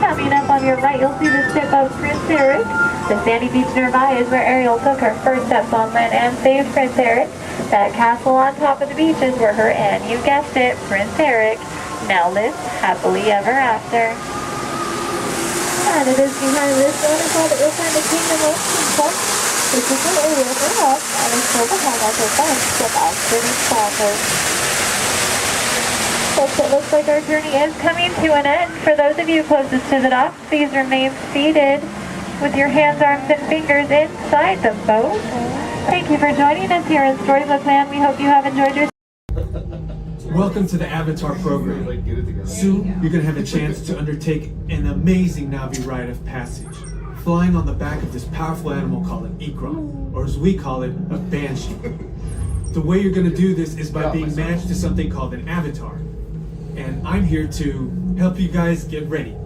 Coming up on your right, you'll see the ship of Prince Eric. The sandy beach nearby is where Ariel took her first steps on land and saved Prince Eric. That castle on top of the beach is where her and, you guessed it, Prince Eric, now lives happily ever after. And it is behind this waterfall that you'll find the Kingdom of Club. This is an area for us and is still the home of a bunch of outstanding sponsors. Folks, it looks like our journey is coming to an end. For those of you closest to the dock, please remain seated with your hands, arms, and fingers inside the boat. Thank you for joining us here in Storybook Land. We hope you have enjoyed your... Welcome to the Avatar program. Soon, you're going to have a chance to undertake an amazing Navi rite of passage, flying on the back of this powerful animal called an Ikron, or as we call it, a Banshee. The way you're going to do this is by being matched to something called an avatar. And I'm here to help you guys get ready.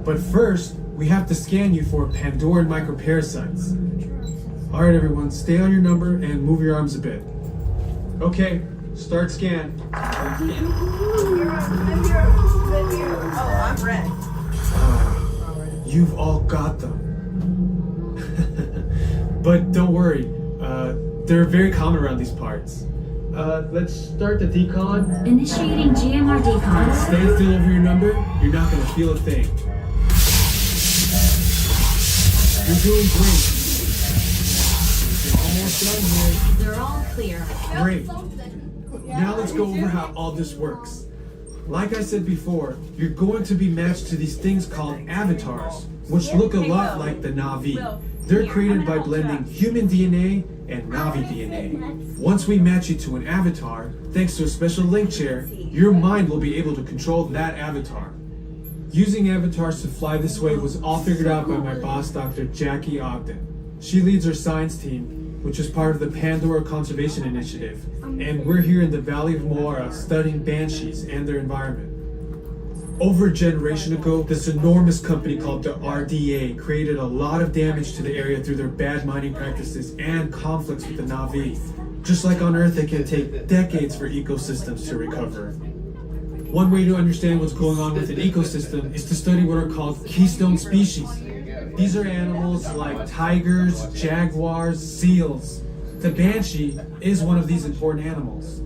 But first, we have to scan you for Pandoran microparasites. Alright everyone, stay on your number and move your arms a bit. Okay, start scan. I'm ready. You've all got them. But don't worry, they're very common around these parts. Let's start the decon. Initiating GMR decon. Stay still over your number, you're not gonna feel a thing. You're doing great. Almost done here. They're all clear. Great. Now let's go over how all this works. Like I said before, you're going to be matched to these things called avatars, which look a lot like the Navi. They're created by blending human DNA and Navi DNA. Once we match you to an avatar, thanks to a special link chair, your mind will be able to control that avatar. Using avatars to fly this way was all figured out by my boss, Dr. Jackie Ogden. She leads our science team, which is part of the Pandora Conservation Initiative, and we're here in the Valley of Moara studying banshees and their environment. Over a generation ago, this enormous company called the RDA created a lot of damage to the area through their bad mining practices and conflicts with the Na'vi. Just like on Earth, it can take decades for ecosystems to recover. One way to understand what's going on with an ecosystem is to study what are called keystone species. These are animals like tigers, jaguars, seals. The banshee is one of these important animals.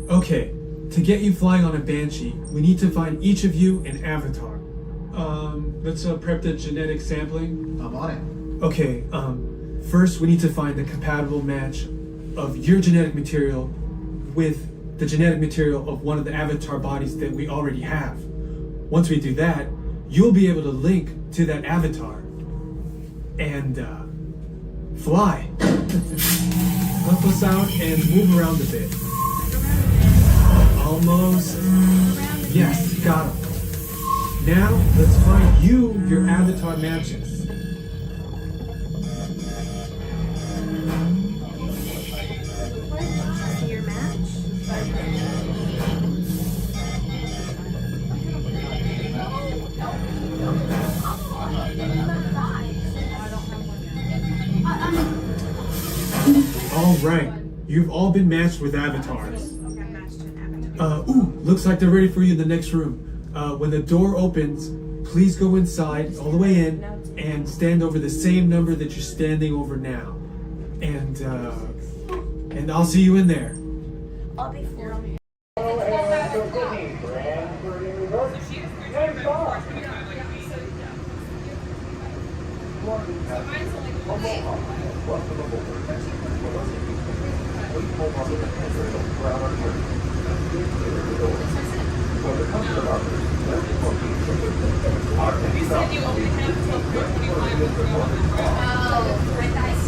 Okay, to get you flying on a banshee, we need to find each of you an avatar. Let's prep the genetic sampling. I'm on it. Okay, first we need to find the compatible match of your genetic material with the genetic material of one of the avatar bodies that we already have. Once we do that, you'll be able to link to that avatar and fly. Help us out and move around a bit. Almost. Yes, got him. Now, let's find you your avatar matches. See your match? All right, you've all been matched with avatars. Looks like they're ready for you in the next room. When the door opens, please go inside all the way in and stand over the same number that you're standing over now. And I'll see you in there. I'll be for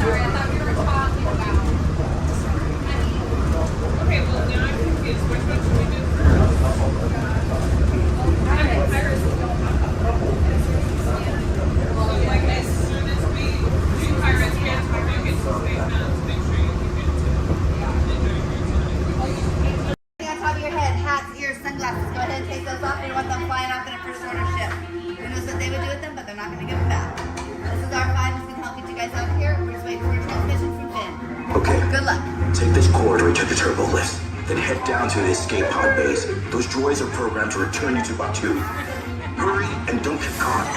Sorry, I thought we were talking about. Okay, well now I'm confused. Which one should we do first? Pirates don't have well, like as soon as we do pirates, we have to make it so they have to make sure you can On top of your head, hats, ears, sunglasses. Go ahead and take those off. You want them flying off in a first order ship. Who knows what they would do with them, but they're not going to give them back. This is R5. It's going to help get you guys out of here. We're just waiting for a transmission from Finn. Okay. Good luck. Take this corridor to the turbo lift, then head down to the escape pod base. Those droids are programmed to return you to Batu. Hurry and don't get caught.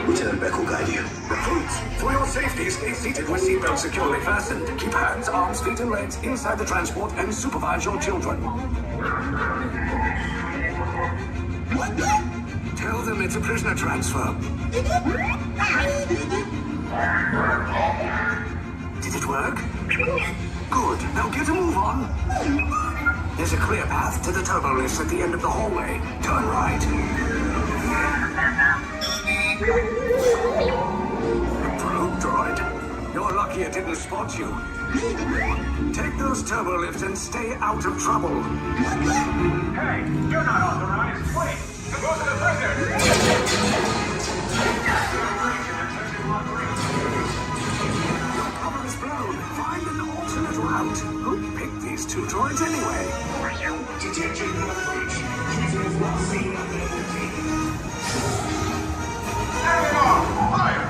Lieutenant Beck will guide you. Recruits, for your safety, stay seated with seatbelts securely fastened. Keep hands, arms, feet, and legs inside the transport and supervise your children. Tell them it's a prisoner transfer. Did it work? Good. Now get a move on. There's a clear path to the turbo lifts at the end of the hallway. Turn right. Probe droid. You're lucky it didn't spot you. Take those turbo lifts and stay out of trouble. Hey, you're not authorized. Wait, go to the prisoner. Cover is blown. Find an alternate route. Who picked these two droids anyway? Detection approach. Users will see ability. Fire!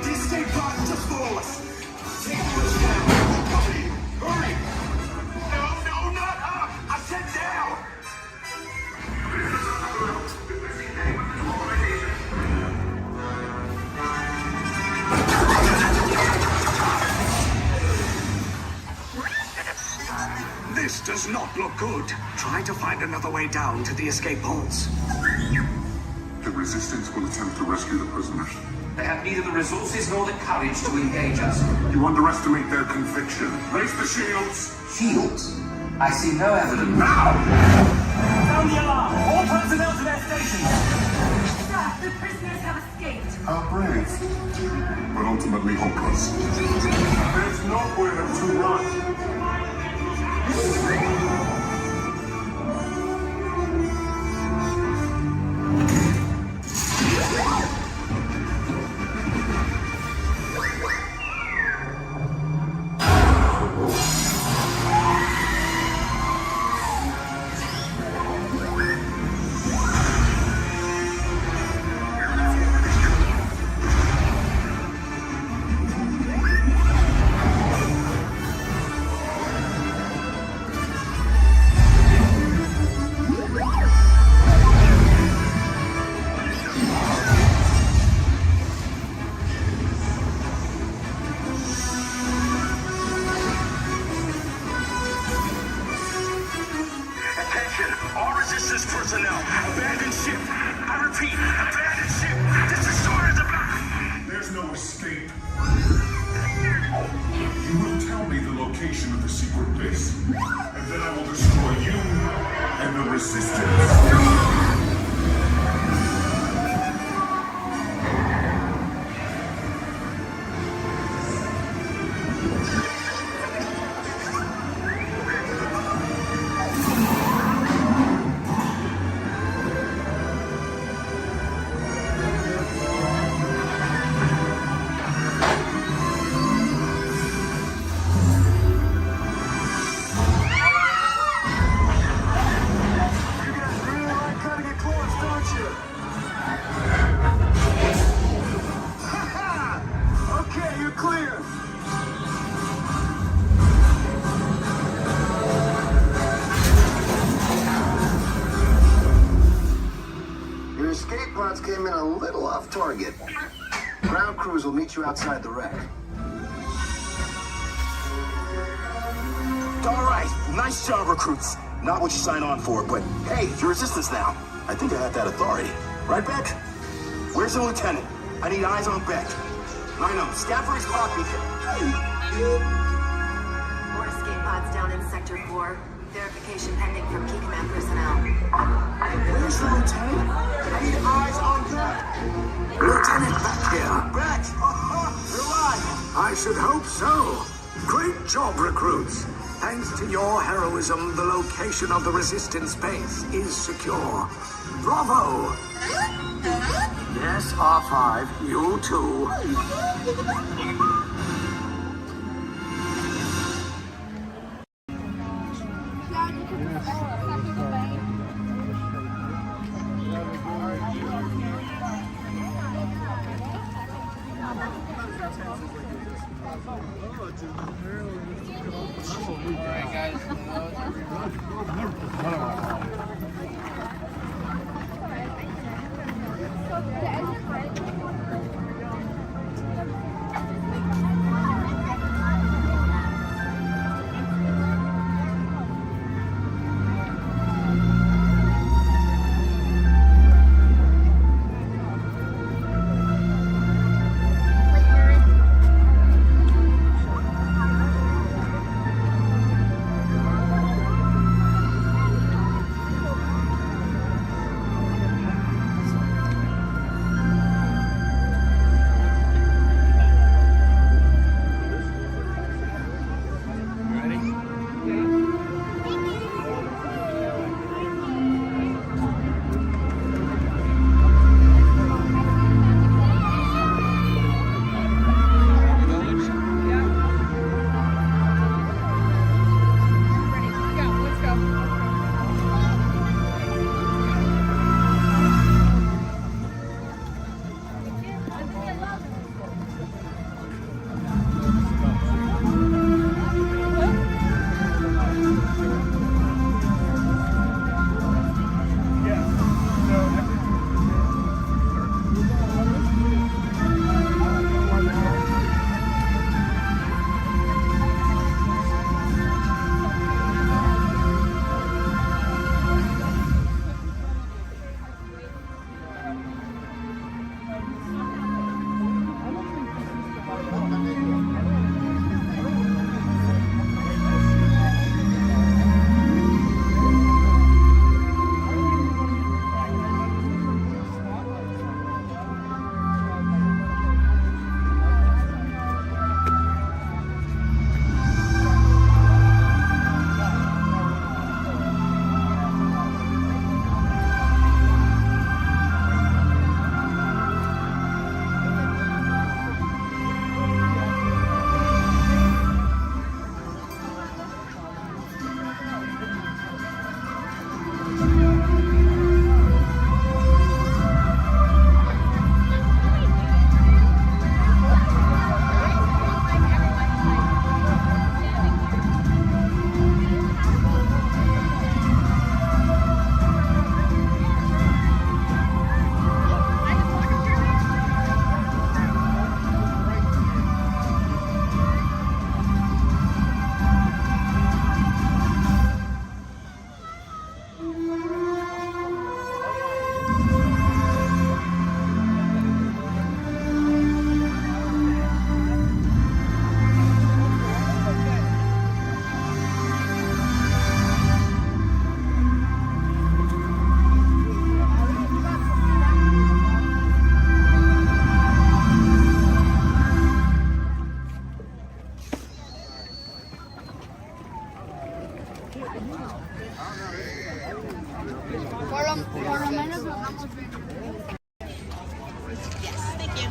The escape pod just below us. Take those down. Copy. Hurry. No, not up! I said down! This does not look good. Try to find another way down to the escape pods. The Resistance will attempt to rescue the prisoners. They have neither the resources nor the courage to engage us. You underestimate their conviction. Raise the shields! Shields? I see no evidence. Now! Sound the alarm. All personnel to their stations. Sir, the prisoners have escaped. How brave, but ultimately hopeless. There's nowhere to run. resistance. Came in a little off target. Ground crews will meet you outside the wreck. All right, nice job, recruits. Not what you signed on for, but hey, you're resistance now. I think I have that authority. Right, Beck? Where's the lieutenant? I need eyes on Beck. Line up, scan for his copy. More escape pods down in Sector 4. Verification pending from Key Command personnel. Where's the lieutenant? I need eyes on Beck. Lieutenant back here. Beck! You're alive! I should hope so. Great job, recruits. Thanks to your heroism, the location of the resistance base is secure. Bravo! Yes, R5, you too. Yes, thank you.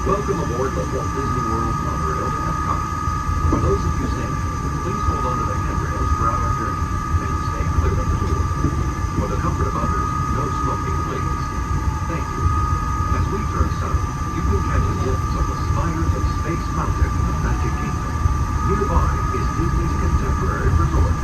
Welcome aboard the Walt Disney World monorail to Epcot. For those of you staying, please hold on to the handrails throughout our journey and stay clear of the door. For the comfort of others, no smoking, please. Thank you. As we turn south, you can catch a glimpse of the spires of Space Mountain in the Magic Kingdom. Nearby is Disney's contemporary resort.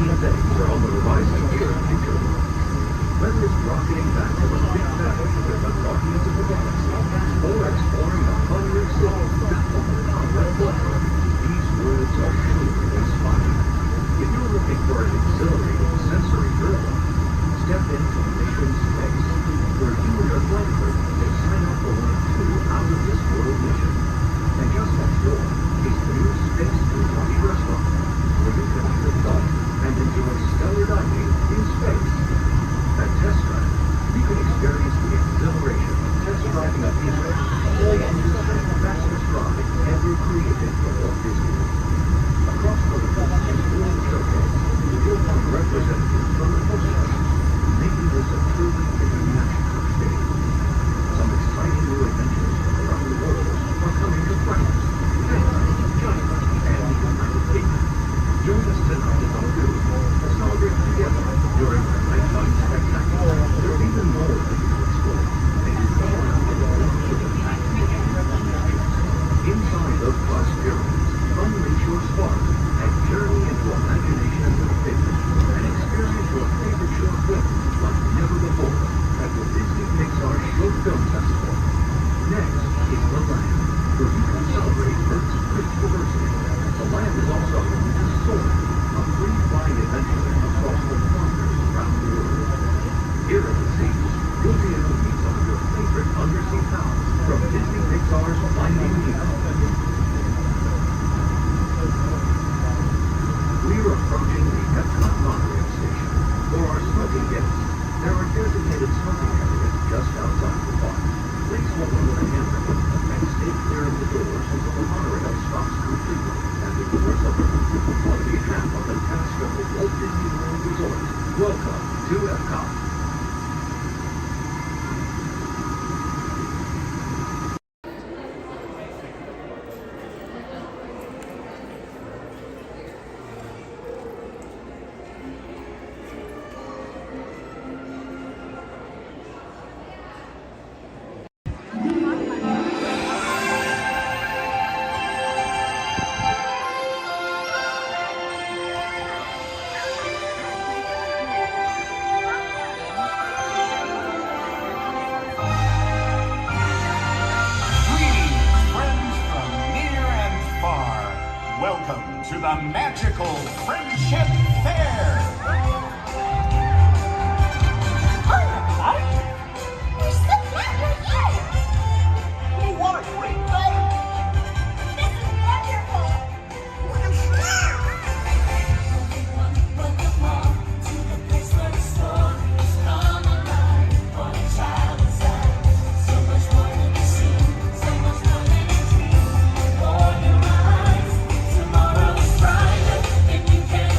exciting days are on the horizon here at Future World. Whether it's rocketing back to a big battle with the Guardians of the Galaxy, or exploring the hundred cities baffled with combat flavor, these worlds are truly inspiring. If you're looking for an exhilarating sensory thrill, step into Mission Space, where you and your flight crew can sign up for one of 2 out-of-this-world missions. And just next door is the new Space Kentucky restaurant, where you can eat the and enjoy stellar dining in space. At Test Drive, you can experience the exhilaration of test driving a vehicle all on the fastest ride ever created for Walt Disney. Across the lagoon is World Showcase, you'll find representatives from the coastline, making this a truly international experience. Some exciting new adventures from around the world are coming to France, Canada, China, and the United Kingdom. Join us tonight at the lagoon to celebrate together during our nighttime spectacular. There's even more that you can explore, and you come around the world with an activity. Inside those glass pyramids, unleash your spark and journey into imagination with pictures and experience your favorite short films like never before at the Disney Pixar Short Film Festival. Next is the Land, where you can celebrate Earth's rich diversity. The Land is also home to Soarin', a free flying adventure across the wonders around the world. Here at the seas, you'll be able to meet some of your favorite undersea pals from Disney Pixar's Finding Nemo. We're approaching the Epcot monorail station. For our smoking guests, there are designated smoking areas just outside the park. Please hold on to the handrail and stay clear of the doors until the monorail stops completely and the doors open. On behalf of the cast of the Walt Disney World Resort, welcome to Epcot. Welcome to the magical Friendship Fair! Hi, everybody! We're so glad you're here! What a great day! This is wonderful! Welcome to the place where the stories come alive for a child inside. So much more than a scene, so much more than a dream. For your eyes, tomorrow is brighter if you can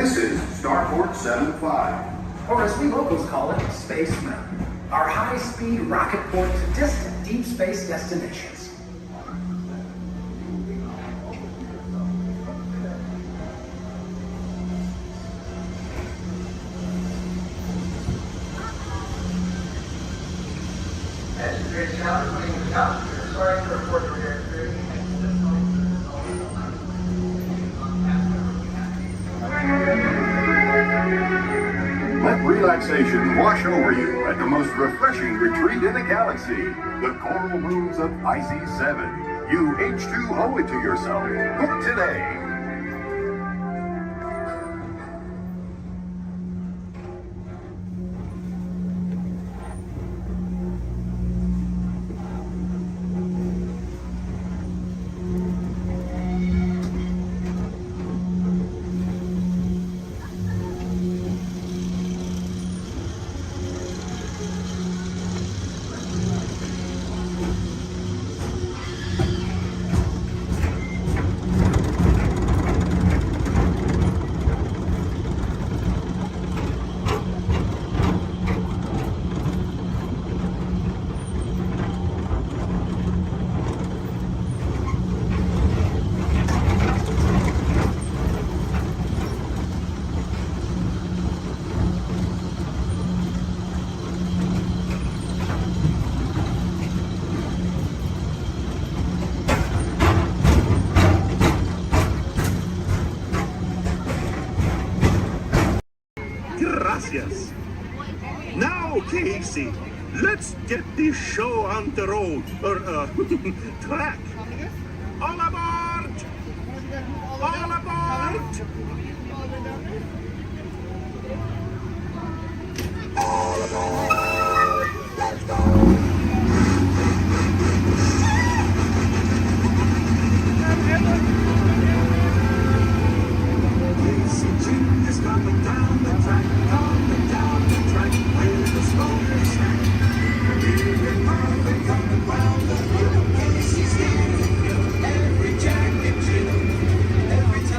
This is Starport 75. Or as we locals call it, Space Mountain. Our high-speed rocket port to distant deep space destinations. Let relaxation wash over you at the most refreshing retreat in the galaxy, the coral moons of Pisces 7. You H2O it to yourself. Book today. Gracias. Now, Casey, let's get this show on the road, or track. All aboard! All aboard! All aboard! Let's go! Is coming down the track, where the smoke is stacked. Feeling perfect, coming round the hill. Casey's here, every jack and Jill, every time.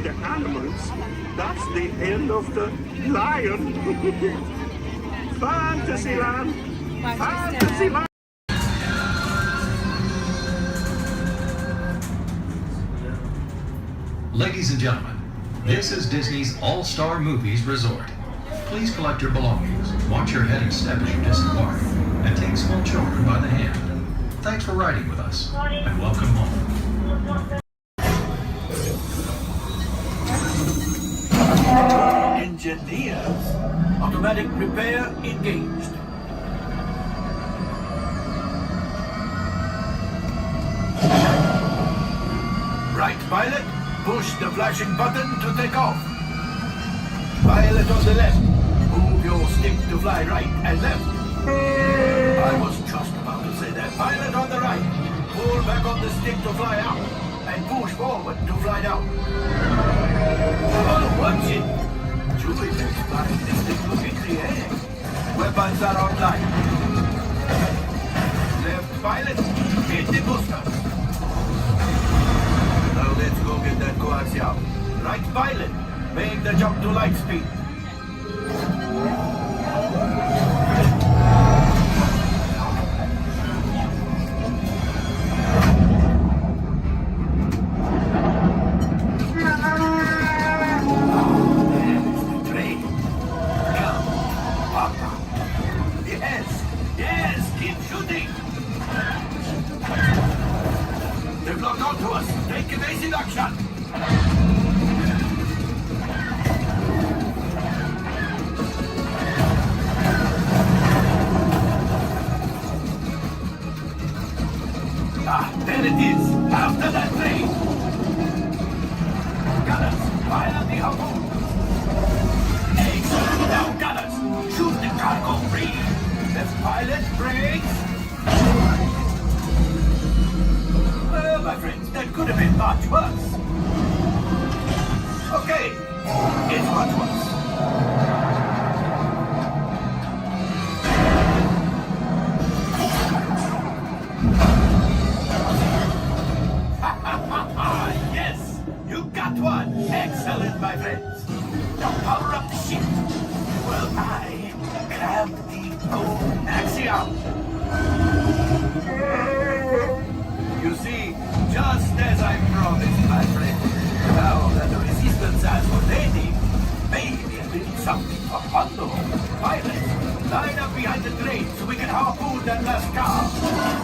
the animals, that's the end of the lion. Fantasyland! Fantasyland! Ladies and gentlemen, this is Disney's All-Star Movies Resort. Please collect your belongings, watch your head and step as you disembark, and take small children by the hand. Thanks for riding with us, and welcome home. Engineers. Automatic repair engaged. Right, pilot. Push the flashing button to take off. Pilot on the left. Move your stick to fly right and left. I was just about to say that. Pilot on the right. Pull back on the stick to fly out. And push forward to fly down. Oh, watch it. Chewie is flying this thing looking in the air. Weapons are online. Left pilot. Hit the booster. Now let's go get that coaxial. Right pilot, make the jump to light speed. Train. Come, Papa. Yes, keep shooting. They've locked onto us. Take evasive action. There it is. After that train. Gunners, fire the harpoon. Excellent. Now, gunners, shoot the cargo free. Left pilot, brakes. Well, my friends, that could have been much worse. Okay, it's much worse. Yes, you got one. Excellent, my friends. Now power up the ship. Well, I grab the axiom. You see, just as I promised, my friend, now that the resistance has what they need, maybe a little something for Hondo. Pilots, line up behind the train so we can harpoon that last car.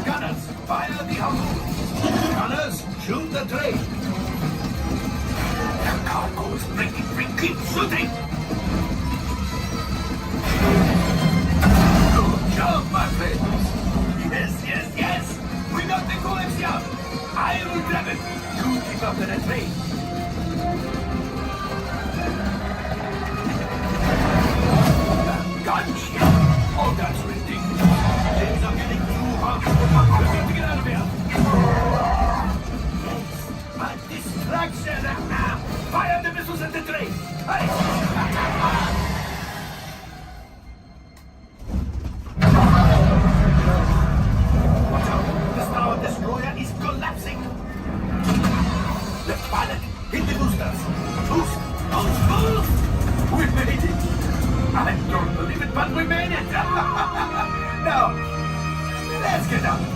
Gunners, fire the harpoon. Gunners, shoot the train. The cargo is breaking free. Keep shooting. Good job, my friends. Yes. We got the coaxium. I will grab it. You keep up to the train. Gunship. Oh, that's ridiculous. Things are getting too hot. We got to get out of here. Yes, a distraction. Fire the missiles at the train. Hey. Watch out. The Star Destroyer is collapsing. Left pilot, hit the boosters. Boost. We made it. I don't believe it, but we made it. Now, let's get out of here.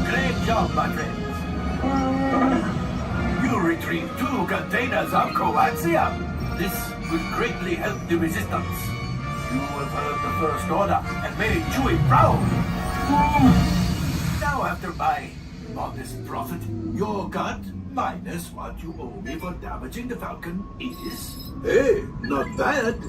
Great job, my friends. You retrieved 2 containers of coaxium. This will greatly help the resistance. You have heard the First Order and made Chewie proud. Now, after my modest profit, your cut minus what you owe me for damaging the Falcon is... Hey, not bad.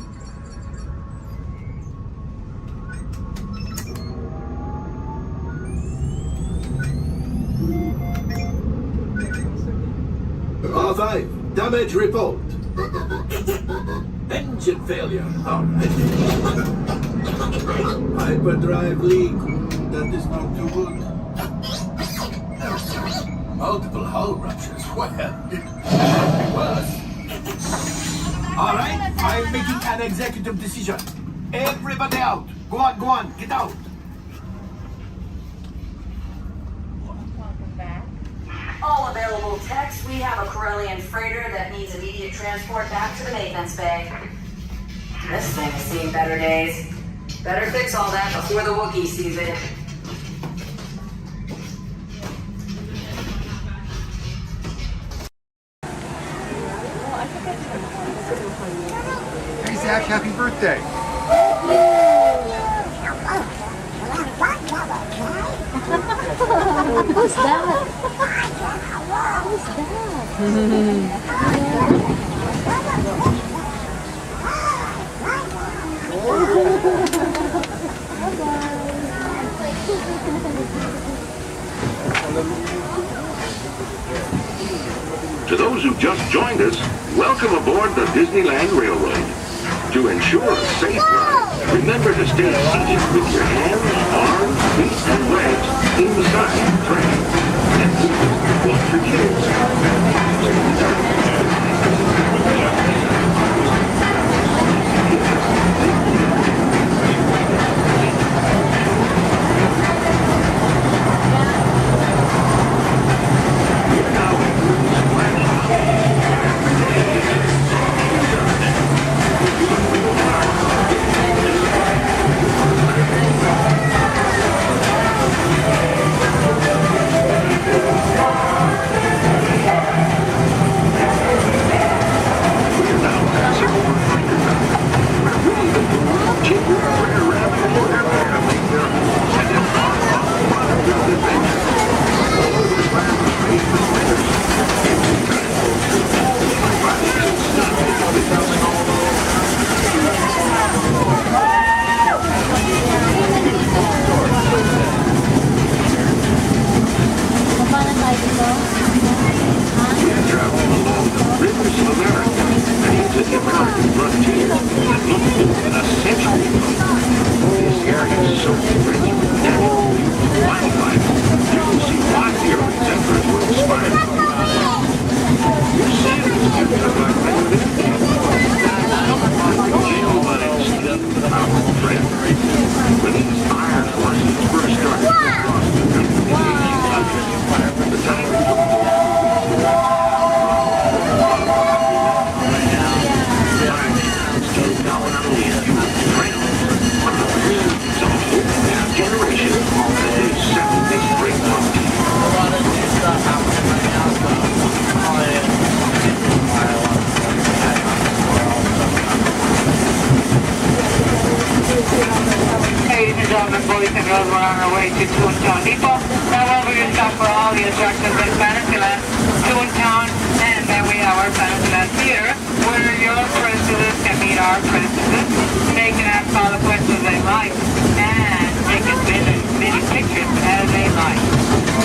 R5, damage report. Engine failure. All right. Hyperdrive leak. That is not too good. Multiple hull ruptures. Well, it could be worse. All right, I'm making an executive decision. Everybody out. Go on, get out. All available techs, we have a Corellian freighter that needs immediate transport back to the maintenance bay. This thing has seen better days. Better fix all that before the Wookiee sees it. Hey Zach, happy birthday. Who's that? To those who just joined us, welcome aboard the Disneyland Railroad. To ensure a safe ride, remember to stay seated with your hands, arms, feet, and legs inside the train. And please watch your boys and girls, we're on our way to Toontown Depot. Now we're going to stop for all the attractions in Fantasyland, Toontown, and then we have our Fantasyland Theater, where your princesses can meet our princesses. They can ask all the questions they like, and they can send as many pictures as they like.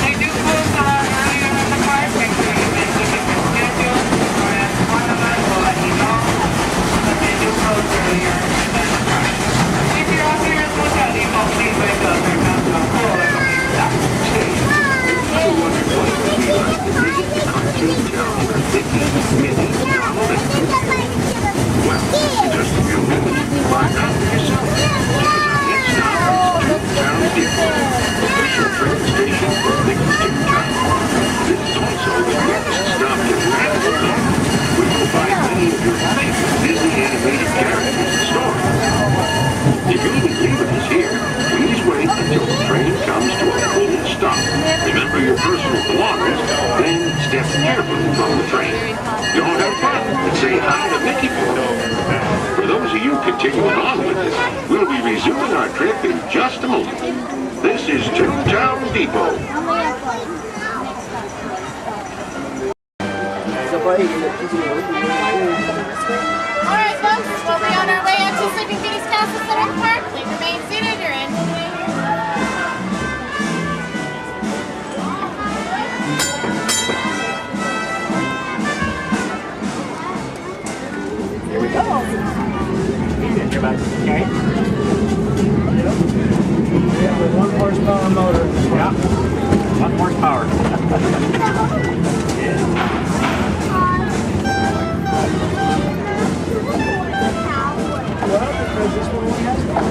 They do close a lot earlier than the park. Make sure you visit the schedule, or ask one of us, we'll let you know. But they do close earlier than the park. If you're up here in Toontown Depot, please wake up. There comes a cool little stop. Well, just a few minutes to find out for yourself. Next stop is Toontown Depot, official train station for Big Toontown. This is also the next stop to Fantasyland, where you'll find many of your favorite Disney animated characters and stories. If you even leave us here, please wait until the train comes to a full stop. Remember your personal belongings, then step carefully from the train. Don't have fun and say hi to Mickey for them. For those of you continuing on with us, we'll be resuming our trip in just a moment. This is Toontown Depot. Alright folks, we'll be on our way out to Sleeping Beauty's Castle Center Park. Please remain seated, you're in. Here we go. Your back, okay? Yeah, with 1 horsepower motor. Yeah, 1 horsepower. Yeah. Well, because this one only has one.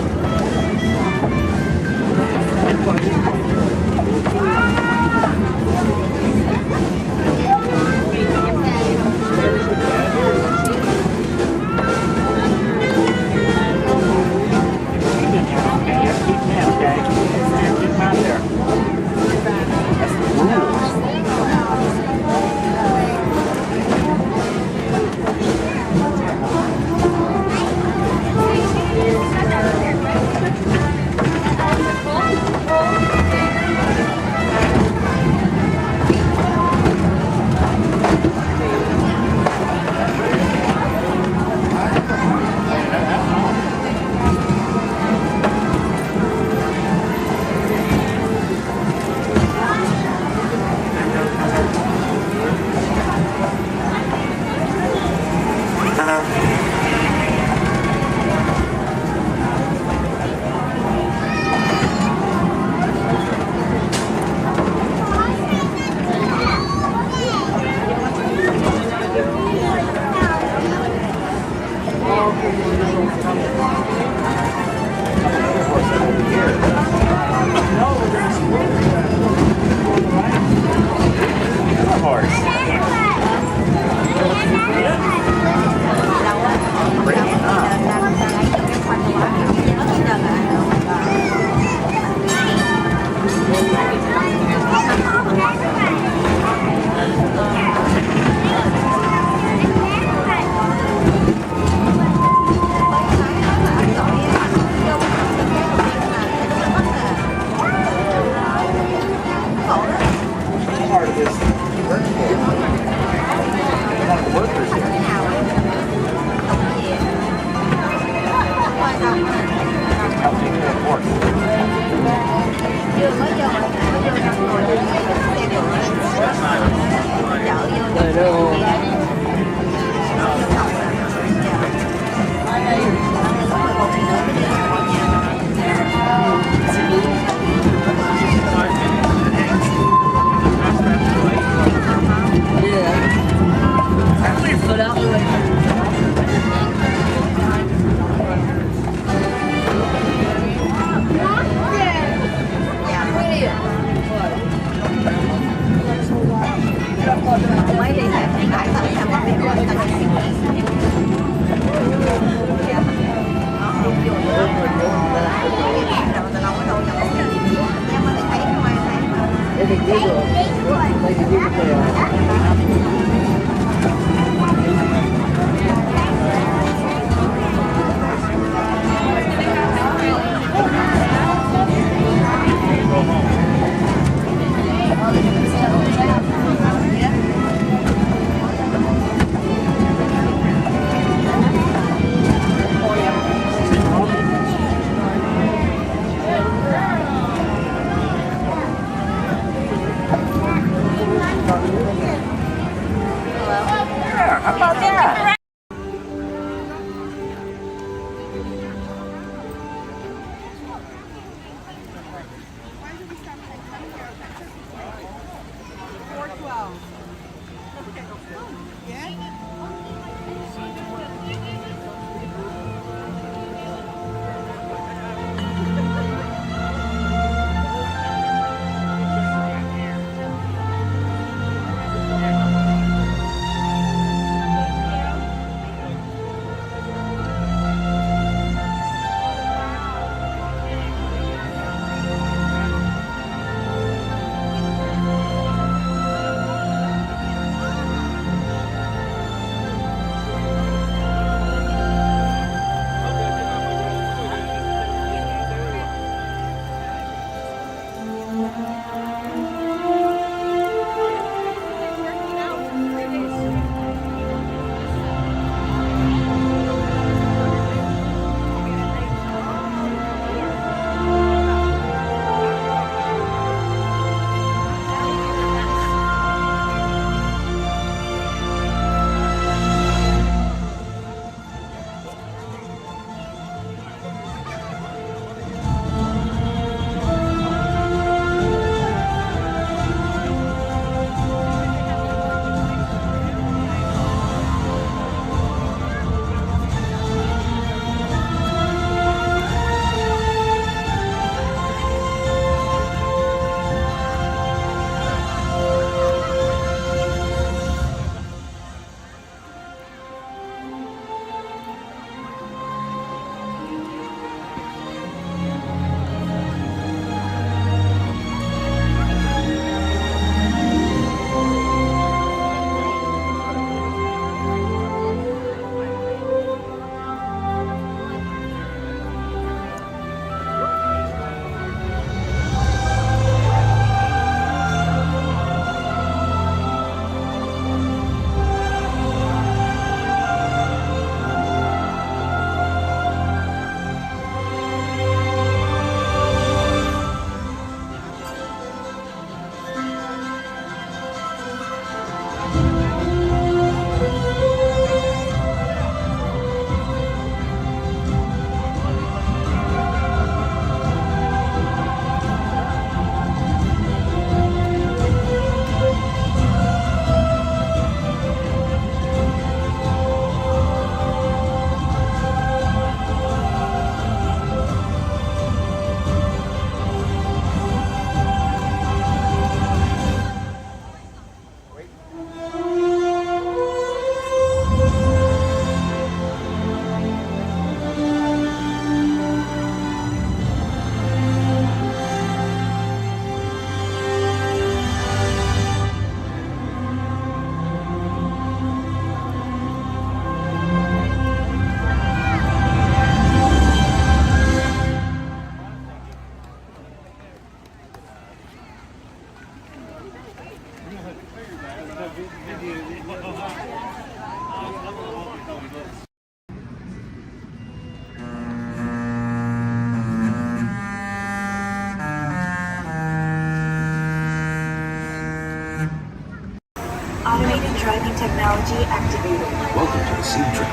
technology activated. Welcome to the sim track.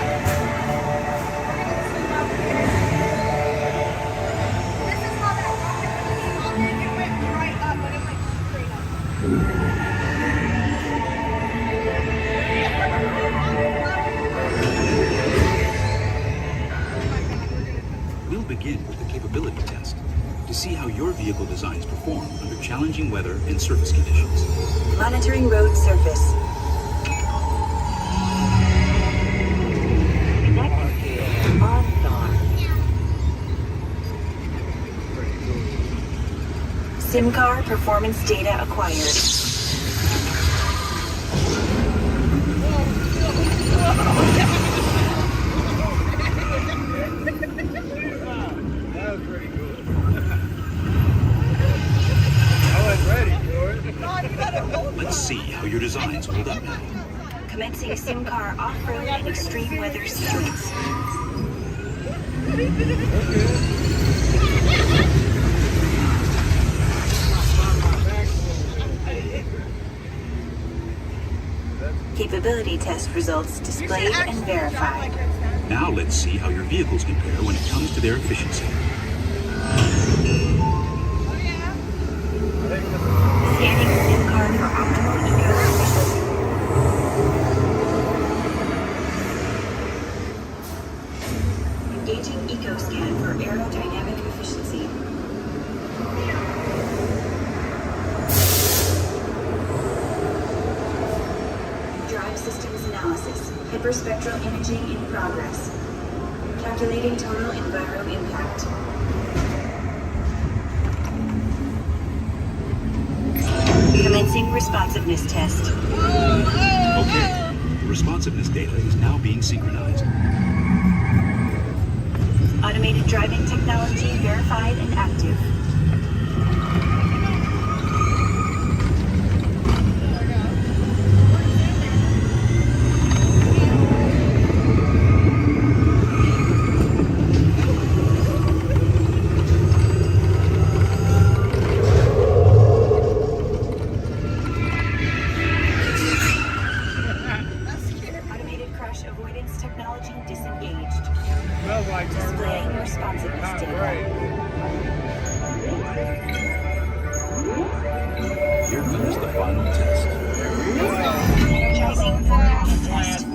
We'll begin with the capability test to see how your vehicle designs perform under challenging weather and surface conditions. Monitoring road surface. SIM car performance data acquired. Let's see how your designs hold up now. Commencing SIM car off-road and extreme weather series. Capability test results displayed and verified. Now let's see how your vehicles compare when it comes to their efficiency. Scanning SIM card for optimal eco efficiency. Engaging eco scan for aerodynamic efficiency. Drive systems analysis. Hyperspectral imaging in progress. Calculating total enviro impact. Commencing responsiveness test. Okay, the responsiveness data is now being synchronized. Automated driving technology verified and active. Automated crash avoidance technology disengaged. Displaying responsiveness data. Here comes the final test. Energizing component test.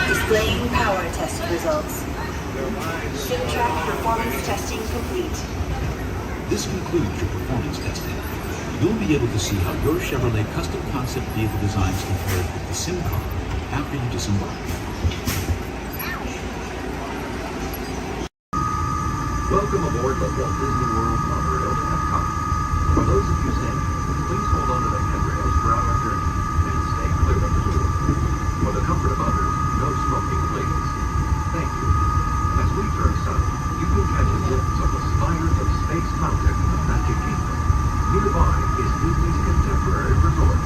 Displaying power test results. SIM track performance testing complete. This concludes your performance testing. You'll be able to see how your Chevrolet custom concept vehicle designs compare with the SIM car after you disembark. Welcome aboard the Walt Disney World monorail to Epcot. For those of you standing, please hold on to the handrails throughout our journey and stay clear of the door. For the comfort of others, no smoking, please. Thank you. As we turn south, you can catch a glimpse of the spires of Space Mountain in the Magic Kingdom. Nearby is Disney's contemporary resort.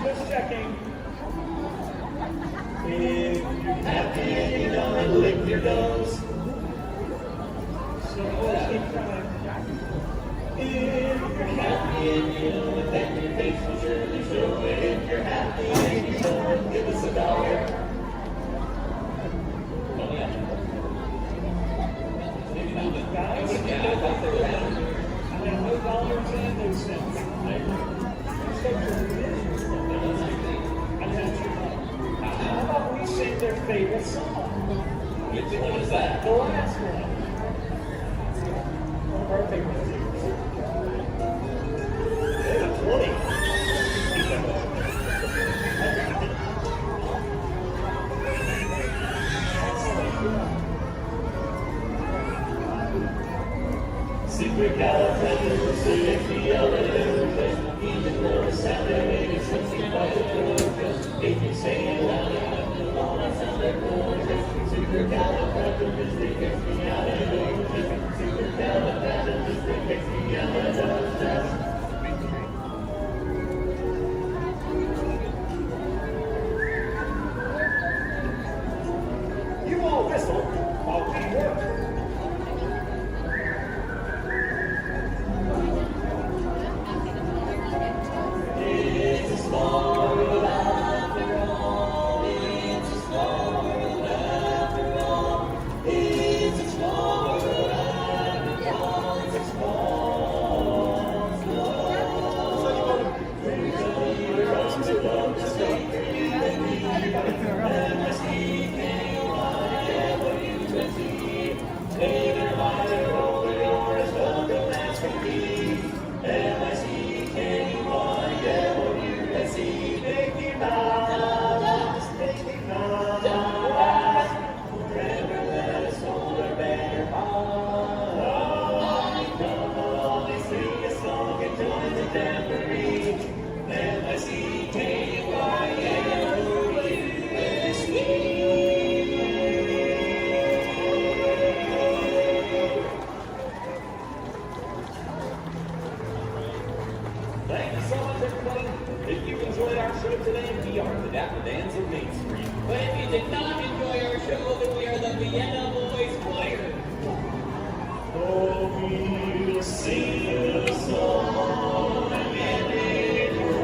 Just checking. If you're happy and you don't lick your nose. So always keep trying. If you're happy and you know it, then your face will surely show it. If you're happy and you know it, give us $1. Guys, I have no dollars and no cents. How about we sing their favorite song? Which one is that? The last one. One of our favorites. You all whistle while we work. It's a small world after all. It's a small world after all. It's a small world after all. It's a small world. Thank you so much, everybody. If you enjoyed our show today, we are the Dapper Dans of Main Street. But if you did not enjoy our show, then we are the Vienna Boys Choir. Oh, we'll sing a song and make your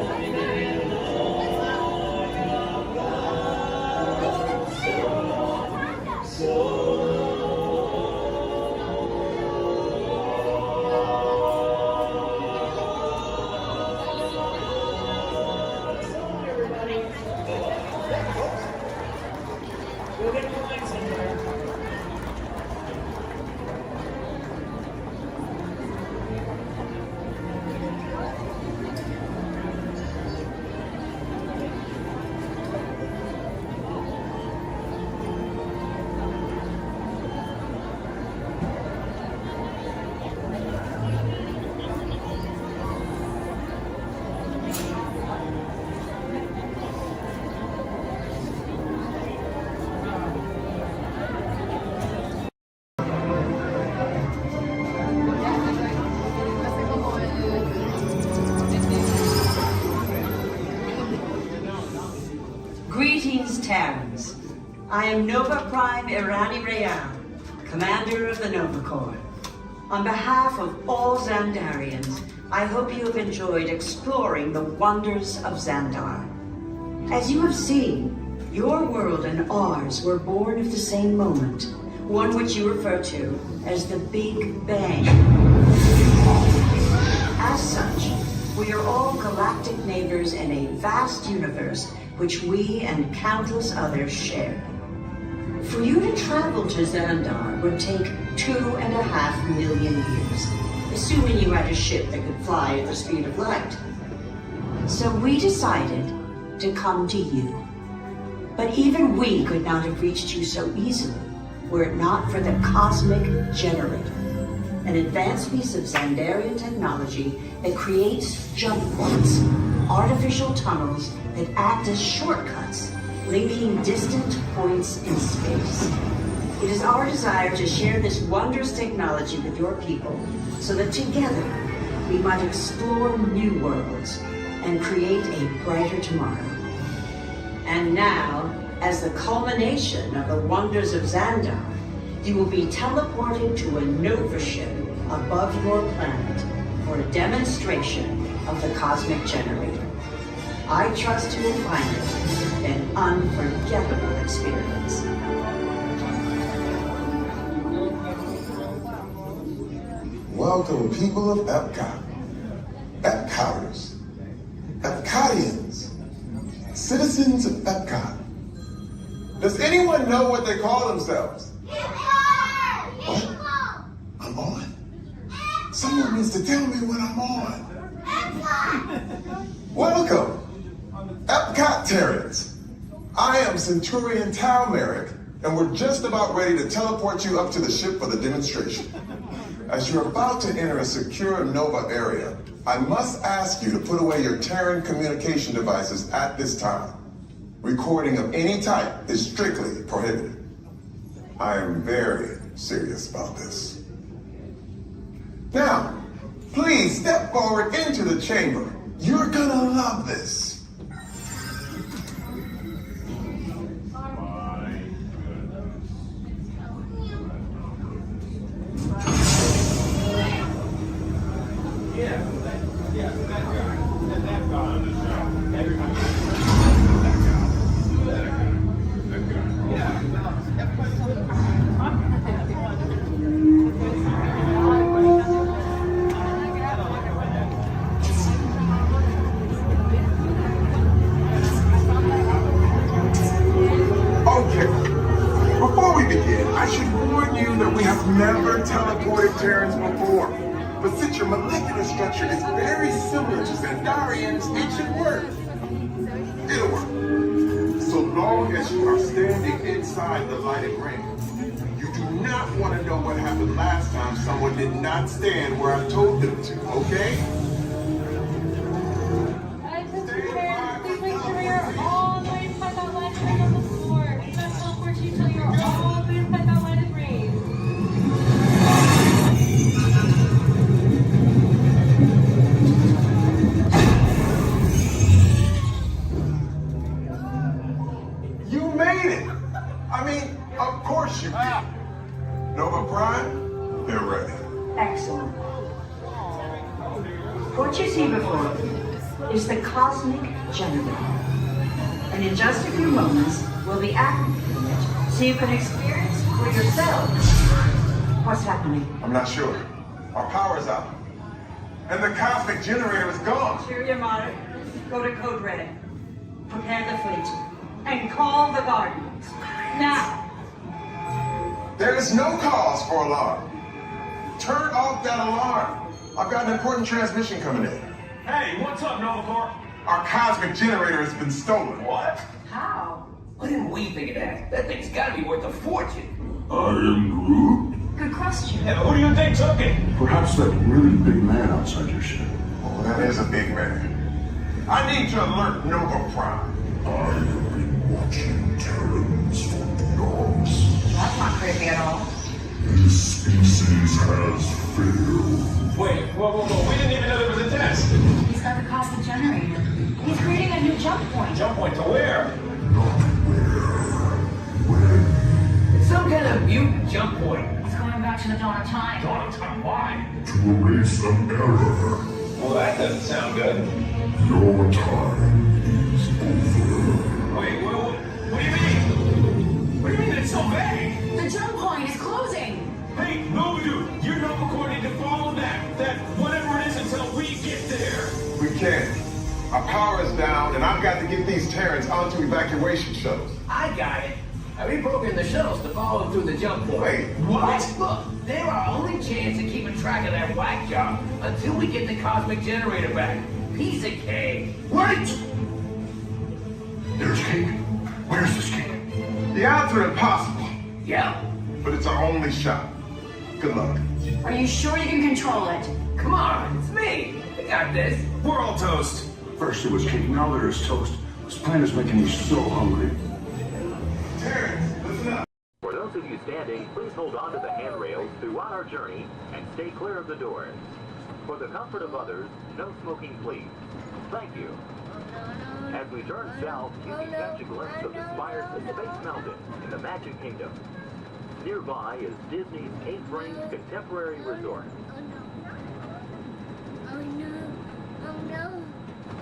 We'll get the line somewhere. Greetings, Terrans. I am Nova Prime Irani Rayan, Commander of the Nova Corps. On behalf of all Xandarians, I hope you have enjoyed exploring the wonders of Xandar. As you have seen, your world and ours were born of the same moment, one which you refer to as the Big Bang. As such, we are all galactic neighbors in a vast universe which we and countless others share. For you to travel to Xandar would take 2.5 million years, assuming you had a ship that could fly at the speed of light. So we decided to come to you. But even we could not have reached you so easily were it not for the Cosmic Generator, an advanced piece of Xandarian technology that creates jump points, artificial tunnels that act as shortcuts, linking distant points in space. It is our desire to share this wondrous technology with your people so that together we might explore new worlds and create a brighter tomorrow. And now, as the culmination of the wonders of Xandar, you will be teleported to a Nova ship above your planet for a demonstration of the cosmic generator. I trust you will find it an unforgettable experience. Welcome, people of Epcot, Epcoters, Epcotians, citizens of Epcot. Does anyone know what they call themselves? What? I'm on? Someone needs to tell me what I'm on. Welcome, Epcot-tarians. I am Centurion Tal Merrick, and we're just about ready to teleport you up to the ship for the demonstration. As you're about to enter a secure Nova area, I must ask you to put away your Terran communication devices at this time. Recording of any type is strictly prohibited. I am very serious about this. Now, please step forward into the chamber. You're gonna love this. Never teleported Terrans before, but since your molecular structure is very similar to Xandarians, it should work. It'll work. So long as you are standing inside the lighted ring. You do not want to know what happened last time someone did not stand where I told them to, okay? Please make sure you're all the way inside that lighted ring on the floor. We must teleport you till you're all the way inside that lighted ring. Of course you did. Nova Prime, they're ready. Excellent. What you see before you is the cosmic generator. And in just a few moments, we'll be activating it so you can experience for yourselves what's happening. I'm not sure. Our power's out. And the cosmic generator is gone. Interior monitor, go to code red. Prepare the fleet. And call the Guardians. Now. There is no cause for alarm. Turn off that alarm. I've got an important transmission coming in. Hey, what's up, Nova Corps? Our cosmic generator has been stolen. What? How? Why didn't we think of that? That thing's gotta be worth a fortune. I am Groot. Good question. Yeah, but who do you think took it? Perhaps that really big man outside your ship. Oh, that is a big man. I need to alert Nova Prime. I have been watching Terrans for eons. That's not creepy at all. This species has failed. Wait, whoa. We didn't even know there was a test. He's got the cosmic generator. He's creating a new jump point. Jump point to where? Not where. When. It's some kind of mutant jump point. He's going back to the dawn of time. Dawn of time, why? To erase an error. Well, that doesn't sound good. Your time is over. Wait, what do you mean? What do you mean it's so vague? The jump point is closing. Hey, Nova Dude, you're Nova Corps need to follow that whatever it is until we get there. We can't. Our power is down, and I've got to get these Terrans onto evacuation shuttles. I got it. I reprogrammed the shuttles to follow through the jump point. Wait, what? Look, they're our only chance of keeping track of that whack job until we get the cosmic generator back. Piece of cake. Wait! There's cake. Where's this cake? The odds are impossible. Yeah. But it's our only shot. Good luck. Are you sure you can control it? Come on, it's me. I got this. We're all toast. First it was cake, now there is toast. This plan is making me so hungry. Terrans, listen up. For those of you standing, please hold on to the handrails throughout our journey and stay clear of the doors. For the comfort of others, no smoking please. Thank you. As we turn south, you can catch a glimpse of the spires of Space Mountain in the Magic Kingdom. Nearby is Disney's 8th-ranked contemporary resort. Oh no. Oh no.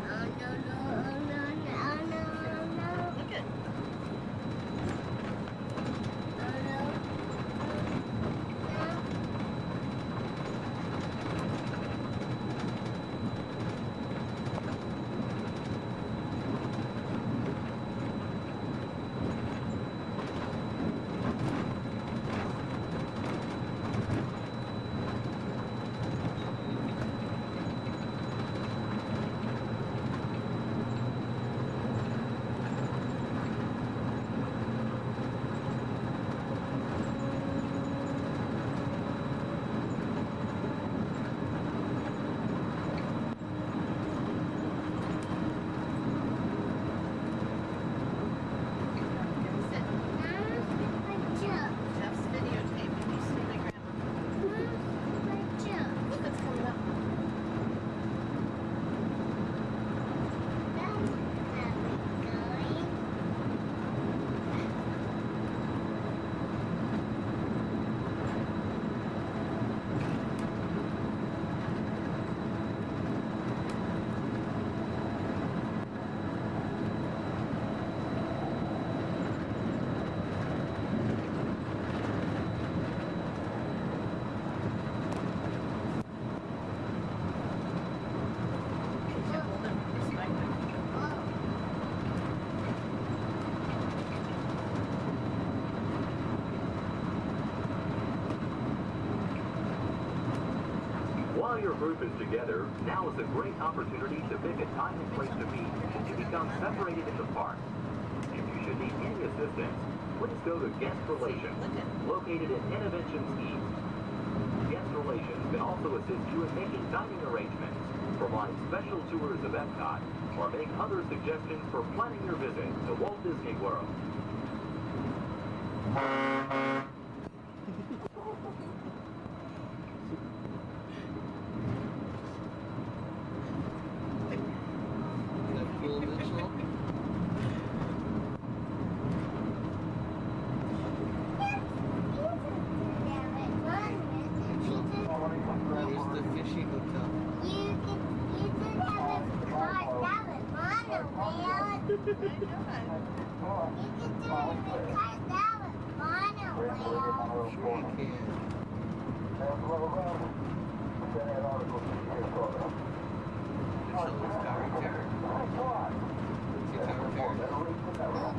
Oh no, no, oh no, no, oh no, oh no. Look at While your group is together, now is a great opportunity to pick a time and place to meet should you become separated in the park. If you should need any assistance, please go to Guest Relations, located in Interventions East. Guest Relations can also assist you in making dining arrangements, provide special tours of Epcot, or make other suggestions for planning your visit to Walt Disney World. Where's the fishy hotel? You could have a car that was monorail. You could do it with cars that was monorail. Sure you can. Show us Tower Terror. See Tower Terror?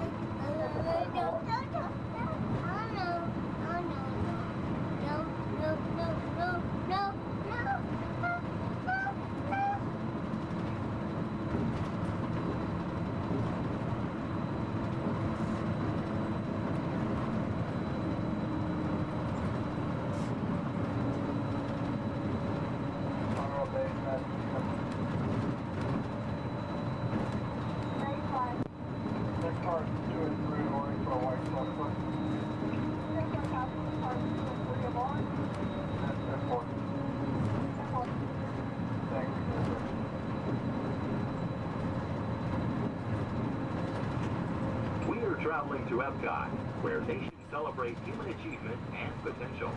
We are traveling to Epcot, where nations celebrate human achievement and potential.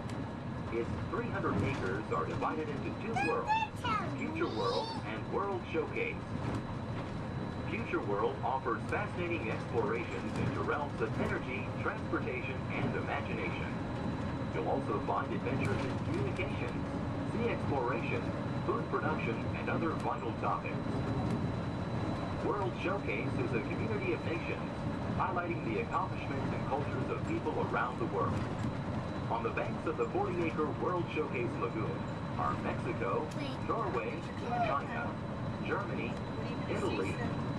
Its 300 acres are divided into two worlds, Future World and World Showcase. Future World offers fascinating explorations into realms of energy, transportation, and imagination. You'll also find adventures in communications, sea exploration, food production, and other vital topics. World Showcase is a community of nations, highlighting the accomplishments and cultures of people around the world. On the banks of the 40-acre World Showcase Lagoon are Mexico, Norway, China, Germany, Italy,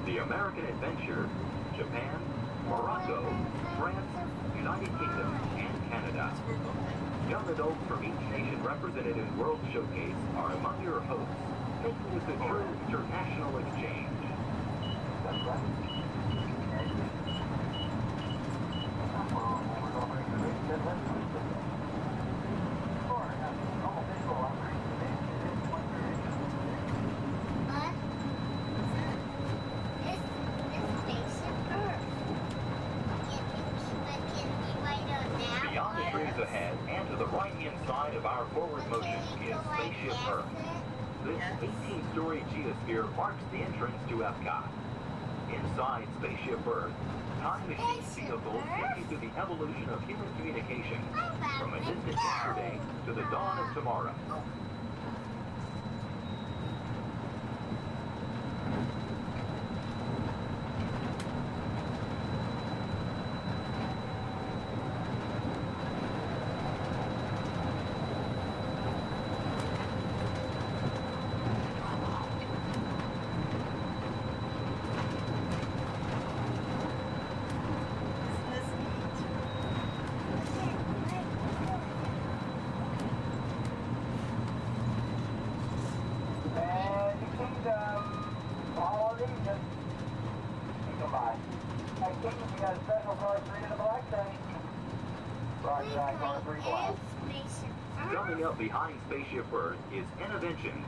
the American Adventure, Japan, Morocco, France, United Kingdom, and Canada. Young adults from each nation represented in World Showcase are among your hosts, making this a true international exchange. This 18-story geosphere marks the entrance to Epcot. Inside Spaceship Earth, time machine vehicles take you through the evolution of human communication, from a distant yesterday to the dawn of tomorrow. Coming up behind Spaceship Earth is Innovations.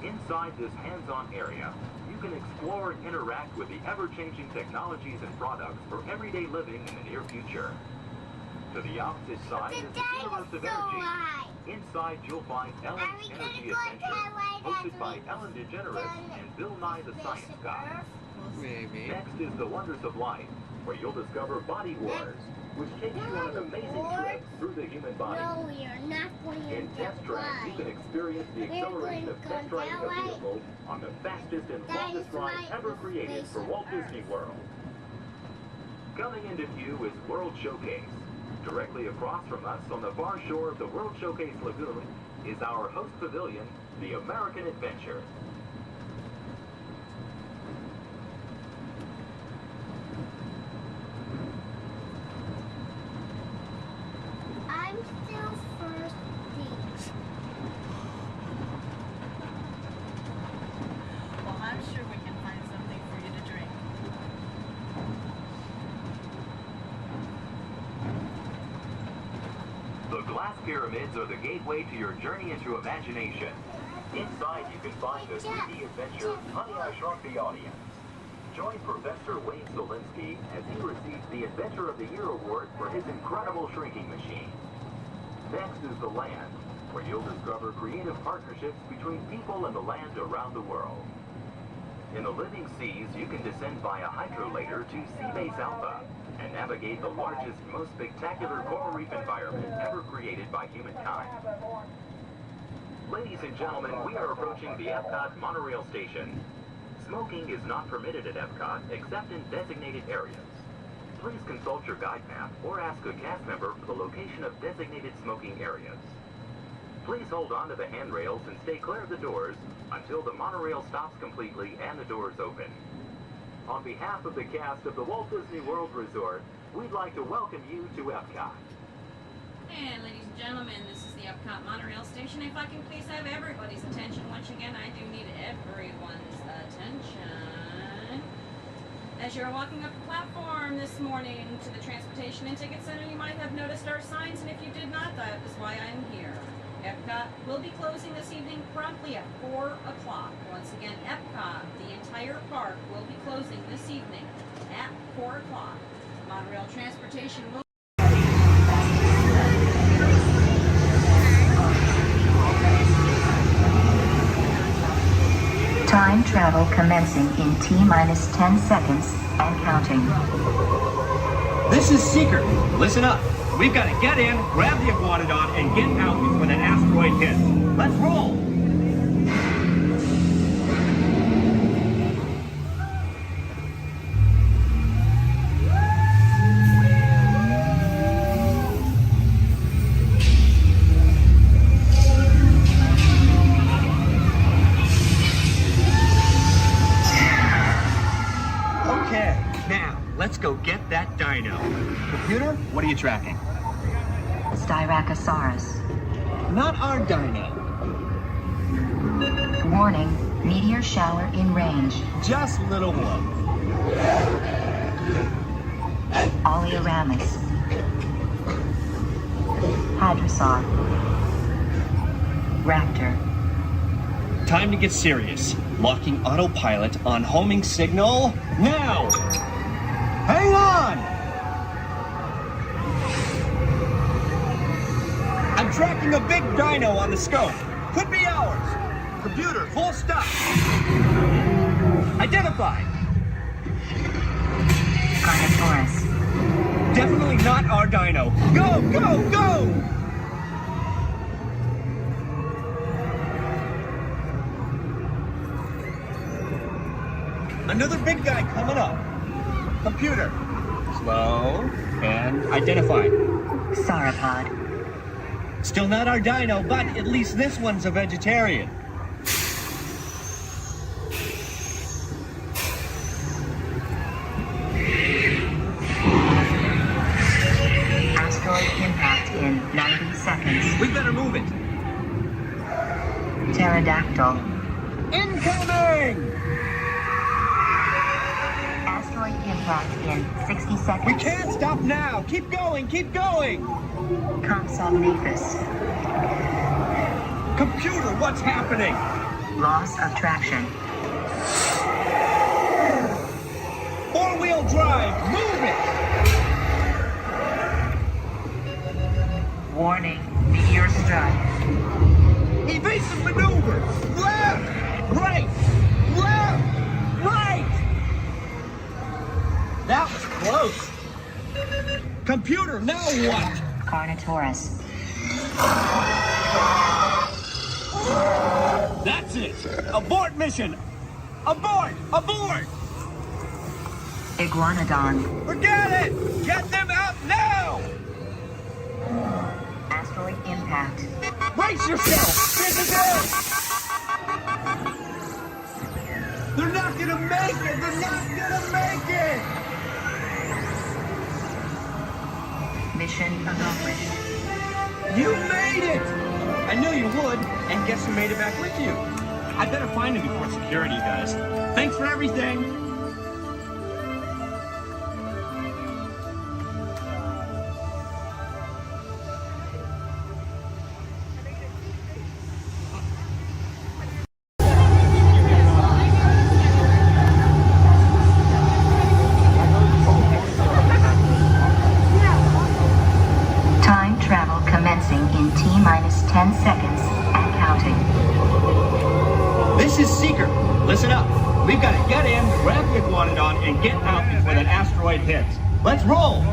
Inside this hands-on area, you can explore and interact with the ever-changing technologies and products for everyday living in the near future. To the opposite side is the Universe of Energy. Inside you'll find Ellen's Energy Adventure, hosted by Ellen DeGeneres and Bill Nye the Science Guy. Maybe. Next is The Wonders of Life, where you'll discover Body Wars, which takes you on an amazing trip through the human body. No, we are not going to In Test Track, you can experience the acceleration of test driving a vehicle on the fastest and longest ride ever created for Walt Disney World. Coming into view is World Showcase. Directly across from us on the far shore of the World Showcase Lagoon is our host pavilion, the American Adventure. I'm still first beach. Well, I'm sure we can find something for you to drink. The glass pyramids are the gateway to your journey into imagination. Inside you can find the 3D adventure, Honey, I Shrunk the Audience. Join Professor Wayne Solinsky as he receives the Adventure of the Year award for his incredible shrinking machine. Next is The Land, where you'll discover creative partnerships between people and the land around the world. In the living seas, you can descend via hydrolator to Seabase Alpha and navigate the largest, most spectacular coral reef environment ever created by humankind. Ladies and gentlemen, we are approaching the Epcot monorail station. Smoking is not permitted at Epcot except in designated areas. Please consult your guide map or ask a cast member for the location of designated smoking areas. Please hold on to the handrails and stay clear of the doors until the monorail stops completely and the doors open. On behalf of the cast of the Walt Disney World Resort, we'd like to welcome you to Epcot. And ladies and gentlemen, this is the Epcot monorail station. If I can please have everybody's attention once again, I do need everyone's attention. As you're walking up the platform this morning to the Transportation and Ticket Center, you might have noticed our signs, and if you did not, that is why I'm here. Epcot will be closing this evening promptly at 4 o'clock. Once again, Epcot, the entire park, will be closing this evening at 4 o'clock. Monorail transportation will... Time travel commencing in T-minus 10 seconds and counting. This is Seeker. Listen up. We've got to get in, grab the Iguanodon, and get out when an asteroid hits. Let's roll! Okay, now, let's go get that dino. Computer, what are you tracking? Styracosaurus. Not our dino. Warning, meteor shower in range. Just little one. Oleoramus. Hadrosaur. Raptor. Time to get serious. Locking autopilot on homing signal now! Hang on! I'm tracking a big dino on the scope. Could be ours. Computer, full stop. Identify. Carnotaurus. Definitely not our dino. Go, go, go! Another big guy coming up. Computer. Slow and identify. Sauropod. Still not our dino, but at least this one's a vegetarian. Asteroid impact in 90 seconds. We better move it. Pterodactyl. Incoming! Asteroid impact in 60 seconds. We can't stop now. Keep going, keep going. Compsognathus. Computer, what's happening? Loss of traction. Four-wheel drive, move it! Warning, meteor strike. Evasive maneuver! Left! Right! Left! Right! That was close. Computer, now what? Carnotaurus. That's it! Abort mission! Abort! Abort! Iguanodon. Forget it! Get them out now! Asteroid impact. Brace yourself! This is it! They're not gonna make it! They're not gonna make it! Mission accomplished. You made it! I knew you would, and guess who made it back with you? I better find him before security does. Thanks for everything! Time travel commencing in T-minus 10 seconds and counting. This is Seeker. Listen up. We've got to get in, grab the iguanodon, and get out before that asteroid hits. Let's roll!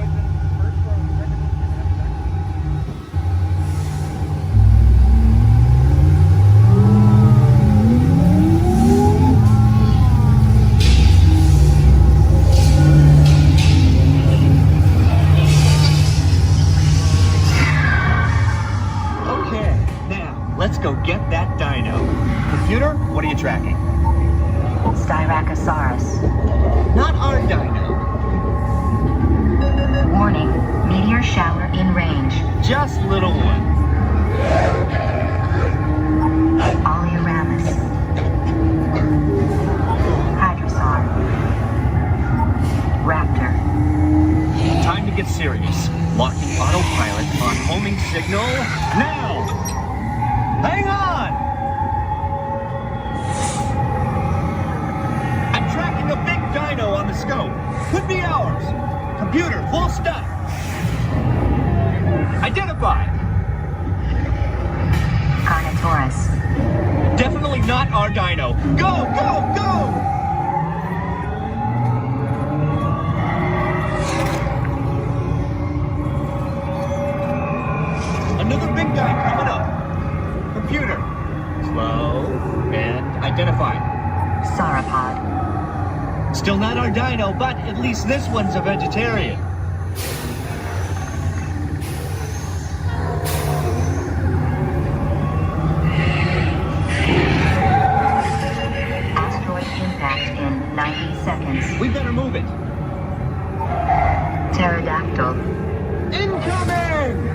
Okay, now, let's go get that dino. Computer, what are you tracking? Styracosaurus. Not our dino. Warning, meteor shower in range. Just little one. Oleoramus. Hadrosaur. Raptor. Time to get serious. Locking autopilot on homing signal now! Hang on! I'm tracking a big dino on the scope. Could be ours. Computer, full stop. Identify. Carnotaurus. Definitely not our dino. Go, go, go! Another big guy coming up. Computer. Slow and identify. Sauropod. Still not our dino, but at least this one's a vegetarian. Asteroid impact in 90 seconds. We better move it. Pterodactyl. Incoming!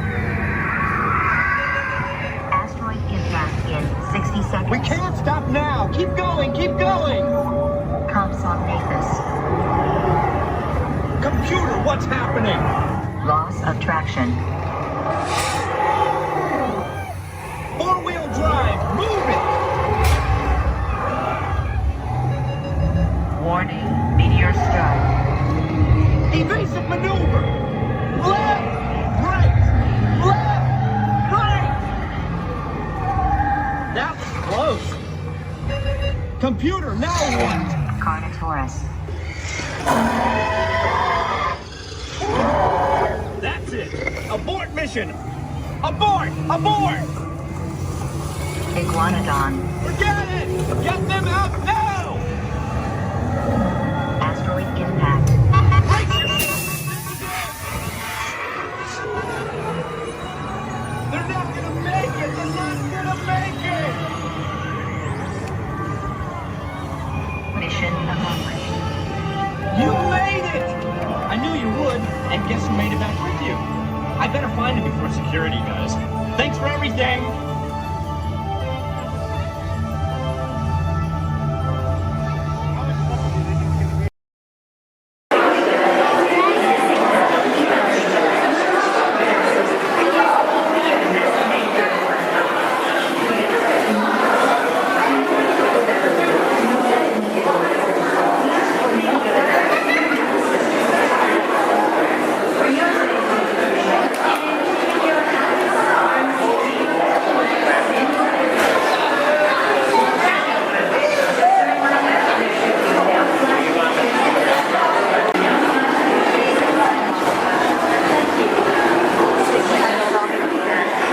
Asteroid impact in 60 seconds. We can't stop now. Keep going, keep going. Compsognathus. Computer, what's happening? Loss of traction. Four-wheel drive, move it! Warning, meteor strike. Evasive maneuver! Left! Right! Left! Right! That was close. Computer, now what? Carnotaurus. That's it! Abort mission! Abort! Abort! Iguanodon. Forget it! Get them out now! Asteroid impact. They're not gonna make it! They're not gonna make it! Mission accomplished. You made it! I knew you would, and guess who made it back with you? I better find him before security does. Thanks for everything!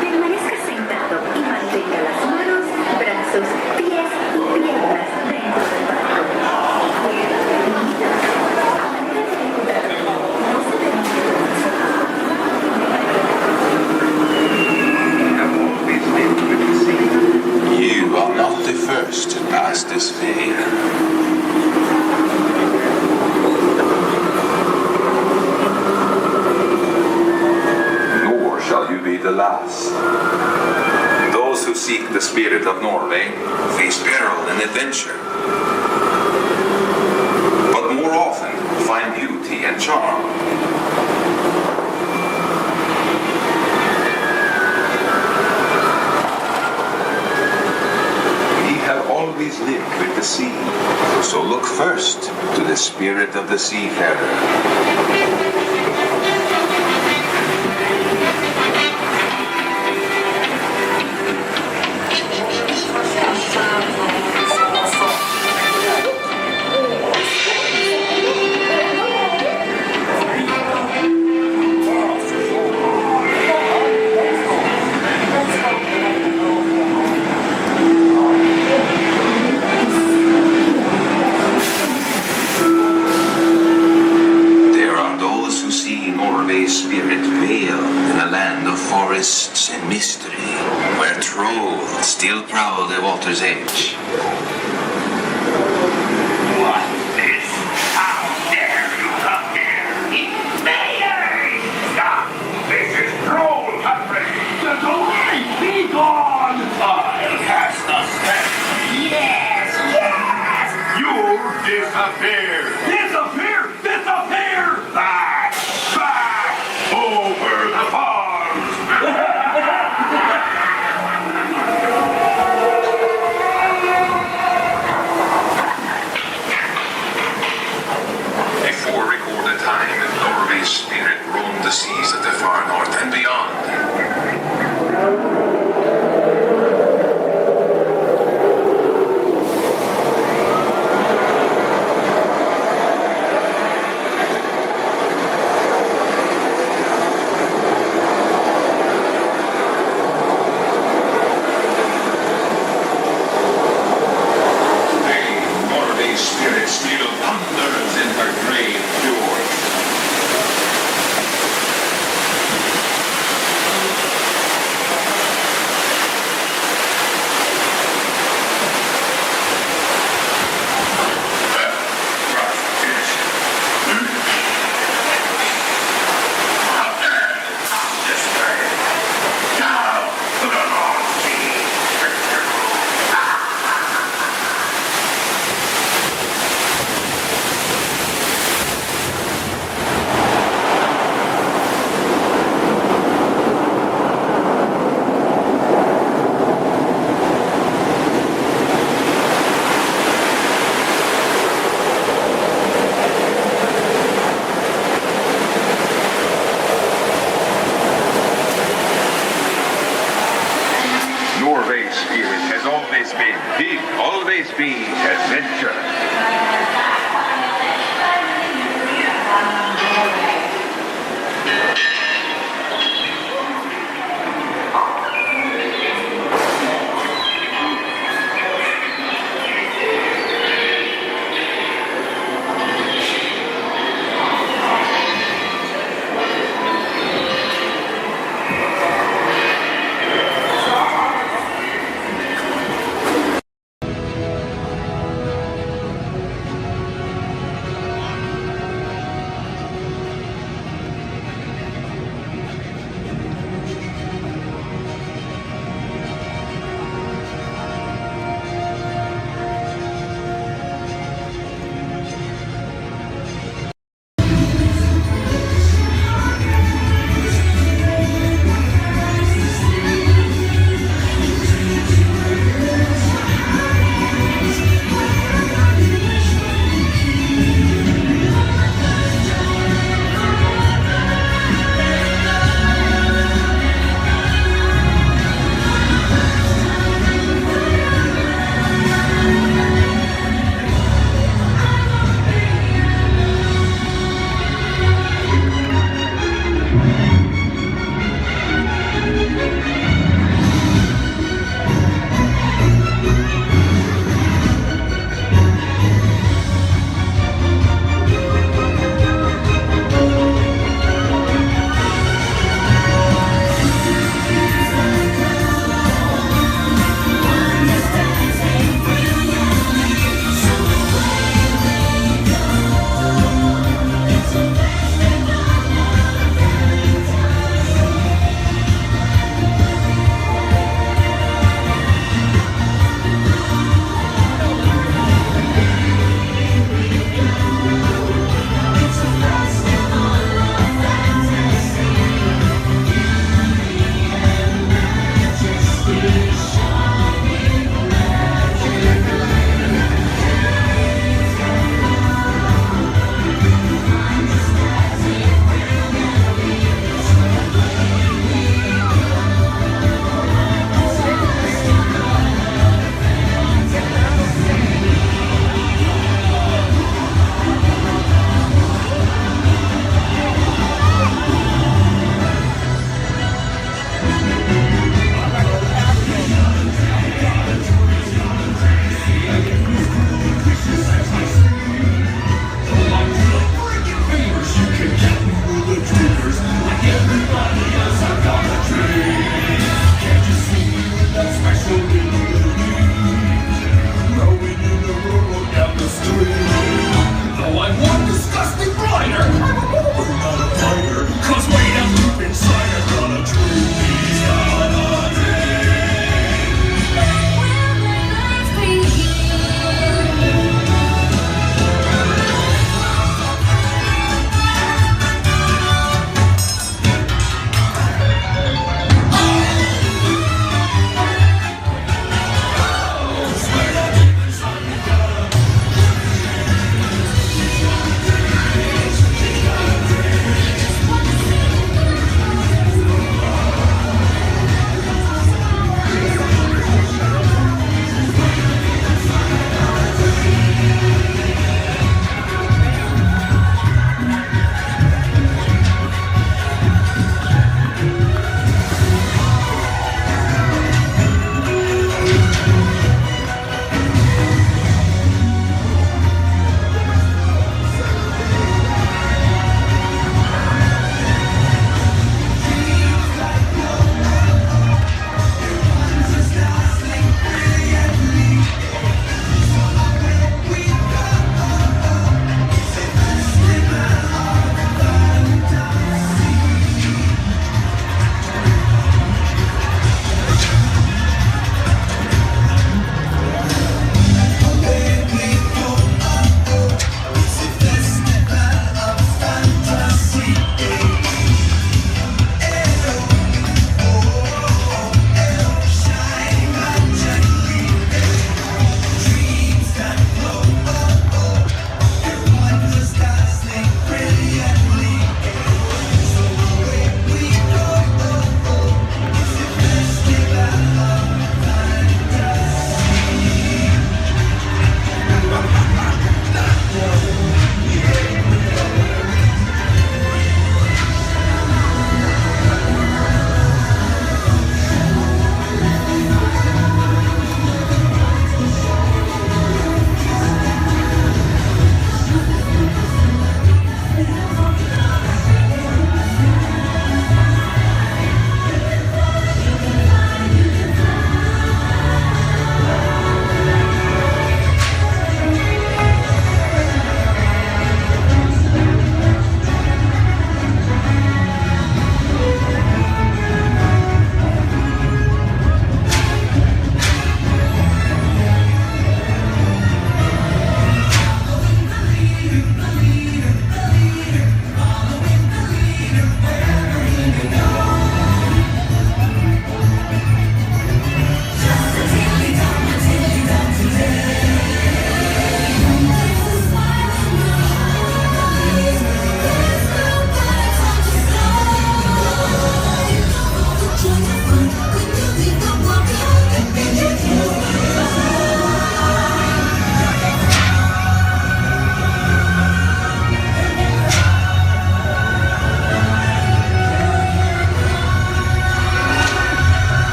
Permanezca sentado y mantenga las manos, brazos, pies y piernas dentro del barco. You are not the first to pass this way. Nor shall you be the last. Those who seek the spirit of Norway face peril and adventure, but more often find beauty and charm. We have always lived with the sea, so look first to the spirit of the seafarer. There are those who see Norway's spirit veiled in a land of forests and mystery, where trolls still prowl the water's edge. What is? How dare you come here? Invaders! Stop! This is troll country! The delay! Be gone! I'll cast the spell! Yes! Yes! You'll disappear! Disappear! Disappear! Back! Back! Over the farms! Before recorded time, Norway's spirit roamed the seas of the far north and beyond. Holiday Speed Adventure.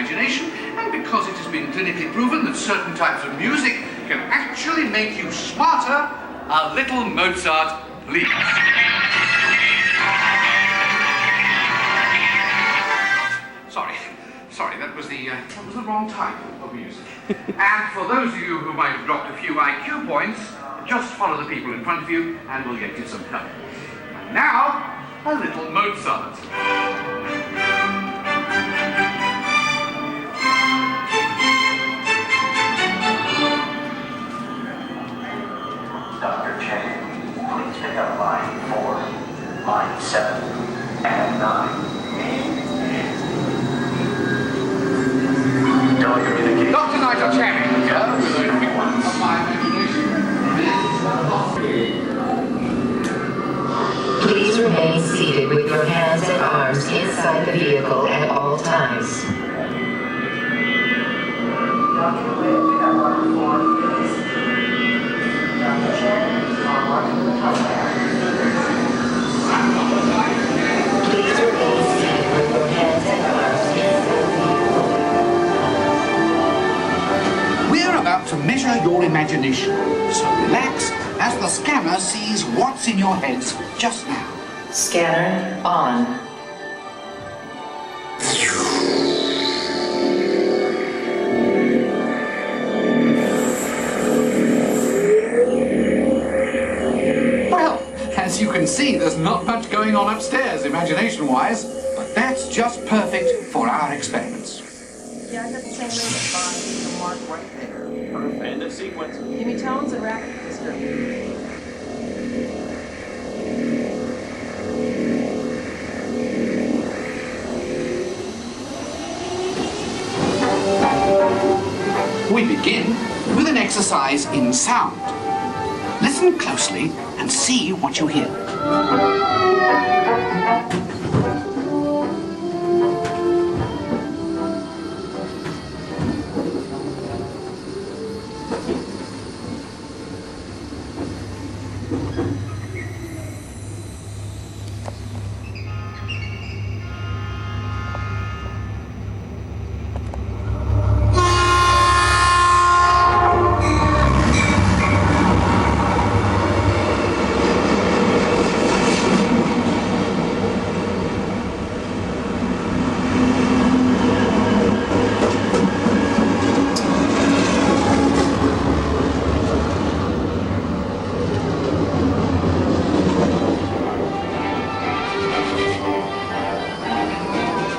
imagination, and because it has been clinically proven that certain types of music can actually make you smarter, a little Mozart, please. Sorry, that was the wrong type of music. And for those of you who might have dropped a few IQ points, just follow the people in front of you and we'll get you some help. And now, a little Mozart. Dr. Chang, please pick up line 4, line 7, and 9. Dr. Nigel Channing, here with a quick one of my imagination. Please remain seated with your hands and arms inside the vehicle at all times. Dr. Witt, pick up line 4, please. Dr. Channing, on marching to the telegram. Please remain seated with your hands and arms inside the vehicle. We're about to measure your imagination, so relax as the scanner sees what's in your heads just now. Scanner on. Well, as you can see, there's not much going on upstairs, imagination-wise, but that's just perfect for our experiments. Yeah, I got the same rate of bond. The mark right there. Perfect. And the sequence. Give me tones and rapid description. We begin with an exercise in sound. Listen closely and see what you hear.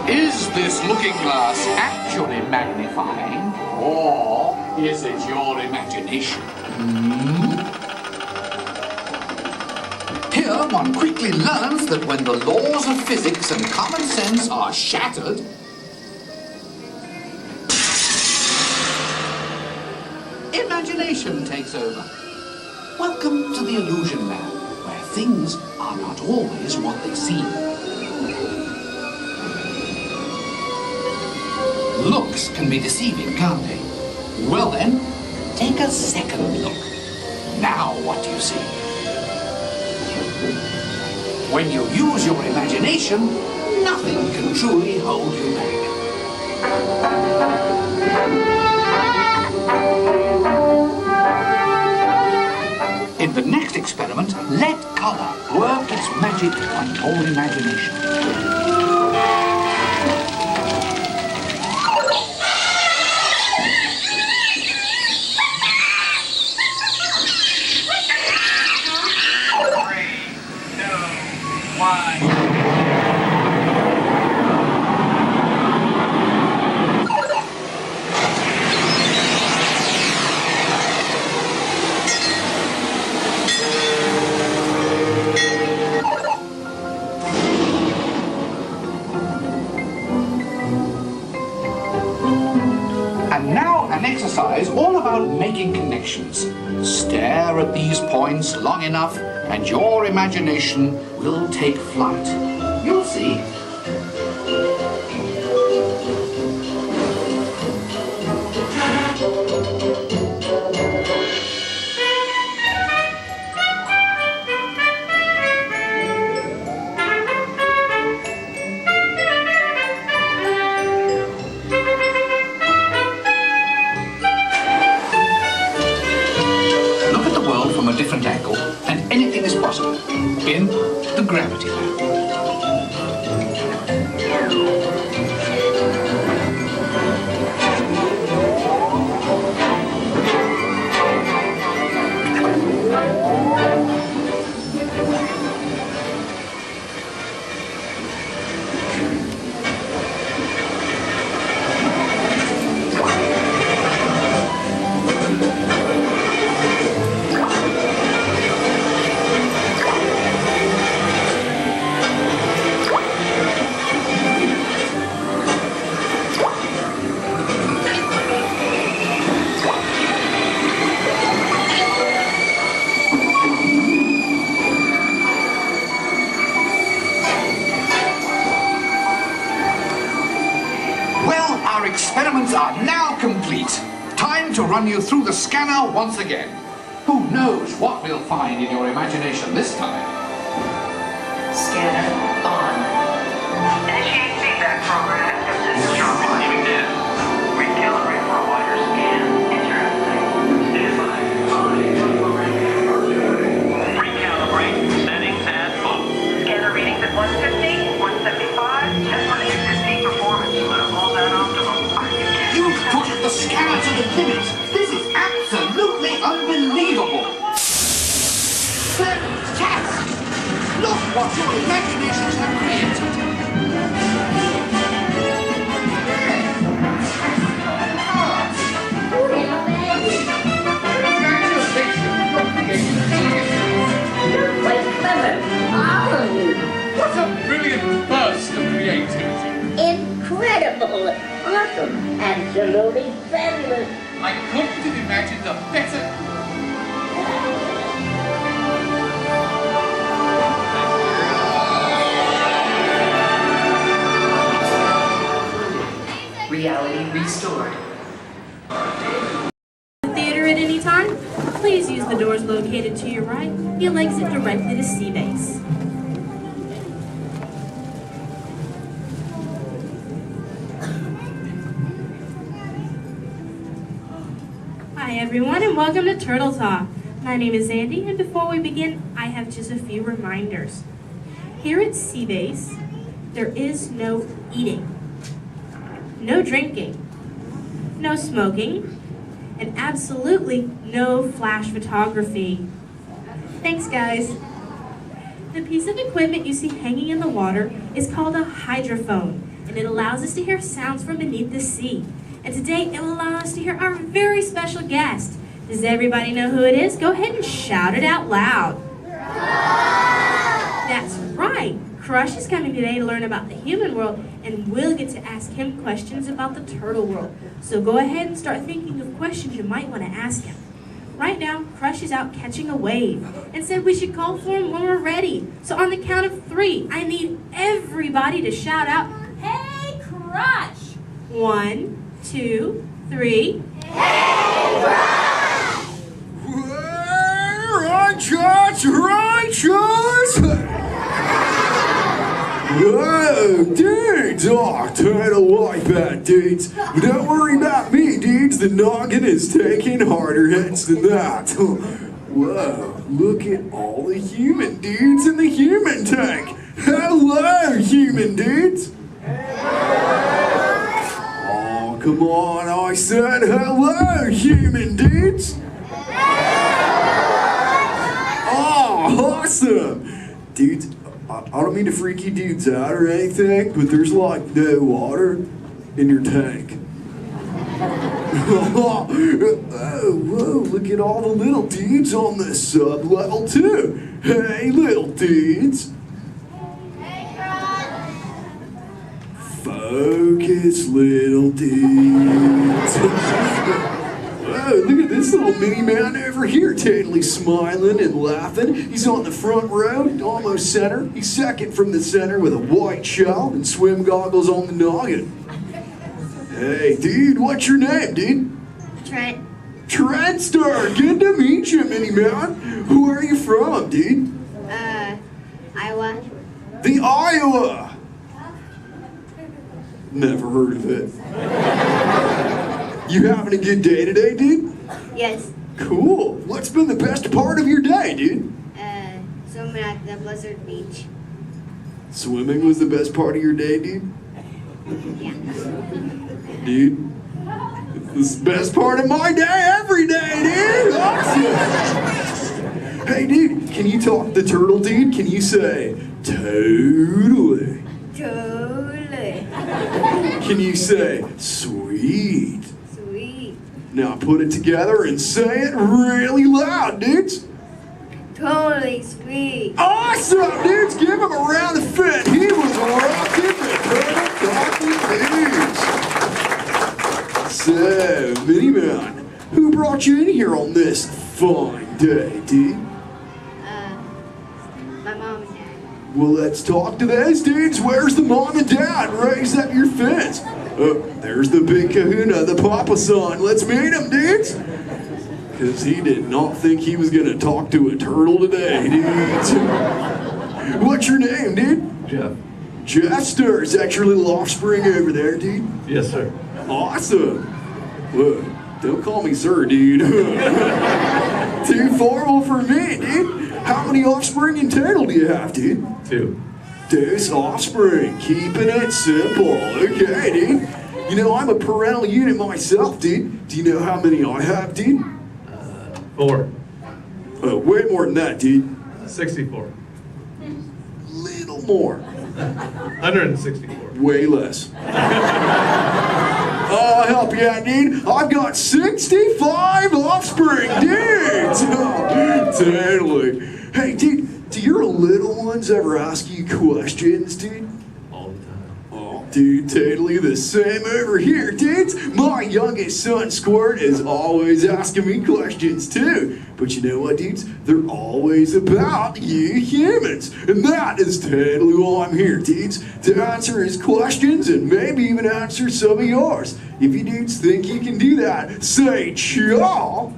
Is this looking glass actually magnifying, or is it your imagination? Here one quickly learns that when the laws of physics and common sense are shattered, imagination takes over. Welcome to the illusion land, where things are not always what they seem. Looks can be deceiving, can't they? Well then, take a second look. Now what do you see? When you use your imagination, nothing can truly hold you back. In the next experiment, let color work its magic on your imagination. Exercise all about making connections. Stare at these points long enough and your imagination will take flight. You'll see. a different angle, and anything is possible in the Gravity Lab. Well, our experiments are now complete. Time to run you through the scanner once again. Who knows what we'll find in your imagination this time? Scanner on. Initiate feedback program. This is John Watching this. Recalibrate for a wider scan. Interesting. Recalibrate. Settings at full. Scanner readings at 150, 175. Just for the existing performance level at optimum. You've pushed the scanner to the limit. This is absolutely unbelievable. Fantastic! Look what your imaginations have created. What a brilliant burst of creativity. Incredible, awesome, absolutely fabulous. I couldn't have imagined a better... Reality restored. Theater at any time? Please use the doors located to your right. You'll exit directly to Sea Base. Hi everyone and welcome to Turtle Talk. My name is Andy and before we begin, I have just a few reminders. Here at Sea Base, there is no eating, no drinking, no smoking, and absolutely no flash photography. Thanks guys. The piece of equipment you see hanging in the water is called a hydrophone, and it allows us to hear sounds from beneath the sea. And today it will allow us to hear our very special guest. Does everybody know who it is? Go ahead and shout it out loud. That's right. Crush is coming today to learn about the human world, and we'll get to ask him questions about the turtle world. So go ahead and start thinking of questions you might want to ask him. Right now, Crush is out catching a wave and said we should call for him when we're ready. So on the count of 3, I need everybody to shout out, "Hey, Crush!" 1, 2, 3. Hey, Crush! Righteous! Whoa, dudes! Oh, title like that, dudes. But don't worry about me, dudes. The noggin is taking harder hits than that. Whoa, look at all the human dudes in the human tank. Hello, human dudes. Oh, come on, I said hello, human dudes. Oh, awesome. Dudes, I don't mean to freak you dudes out or anything, but there's like no water in your tank. Oh, whoa, look at all the little dudes on this sub-level too. Hey, little dudes. Focus, little dudes. Whoa, look at this little mini man over here, totally smiling and laughing. He's on the front row, almost center. He's second from the center with a white shell and swim goggles on the noggin. Hey, dude, what's your name, dude? Trent. Trent Star, good to meet you, mini man. Who are you from, dude? Iowa. The Iowa. Never heard of it. You having a good day today, dude? Yes. Cool. What's been the best part of your day, dude? Swimming at the Blizzard Beach. Swimming was the best part of your day, dude? Yeah. Dude, this is the best part of my day every day, dude! Awesome! Hey, dude, can you talk the turtle, dude? Can you say, totally? Totally. Can you say, sweet? Sweet. Now put it together and say it really loud, dudes. Totally sweet. Awesome, dudes! Give him a round of fit. He was rocking the turtle talking dudes. So, Miniman, who brought you in here on this fine day, dude? My mom and dad. Well, let's talk to those dudes. Where's the mom and dad? Raise up your fence. Oh, there's the big kahuna, the papa son. Let's meet him, dudes. Because he did not think he was going to talk to a turtle today, dudes. What's your name, dude? Jeff. Jeff Stir. Is that your little offspring over there, dude? Yes, sir. Awesome. Whoa, don't call me sir, dude. Too formal for me, dude. How many offspring in total do you have, dude? 2. Deuce offspring, keeping it simple. Okay, dude. You know, I'm a parental unit myself, dude. Do you know how many I have, dude? 4. Way more than that, dude. 64. Little more. 164. Way less. I'll help you out, dude. I've got 65 offspring, dudes. Totally. Hey, dude, do your little ones ever ask you questions, dude? All the time. Oh, dude, totally the same over here, dudes. My youngest son, Squirt, is always asking me questions, too. But you know what, dudes? They're always about you humans. And that is totally why I'm here, dudes. To answer his questions and maybe even answer some of yours. If you dudes think you can do that, say chaw.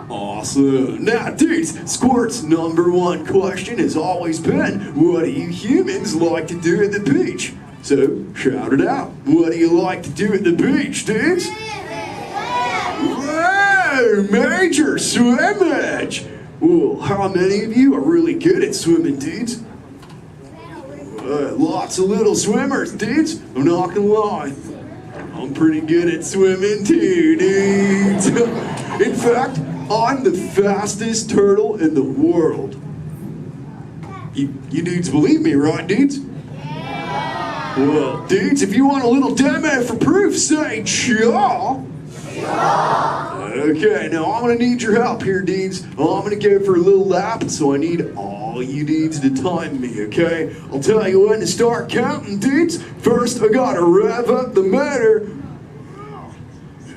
Awesome. Now, dudes, Squirt's #1 question has always been, what do you humans like to do at the beach? So, shout it out. What do you like to do at the beach, dudes? Whoa, major swimmage. Well, how many of you are really good at swimming, dudes? Lots of little swimmers, dudes. I'm not gonna lie. I'm pretty good at swimming too, dudes. In fact, I'm the fastest turtle in the world. You dudes believe me, right, dudes? Well, dudes, if you want a little demo for proof, say chaw. Okay, now I'm gonna need your help here, dudes. I'm gonna go for a little lap, so I need all you dudes to time me, okay? I'll tell you when to start counting, dudes. First, I gotta rev up the motor.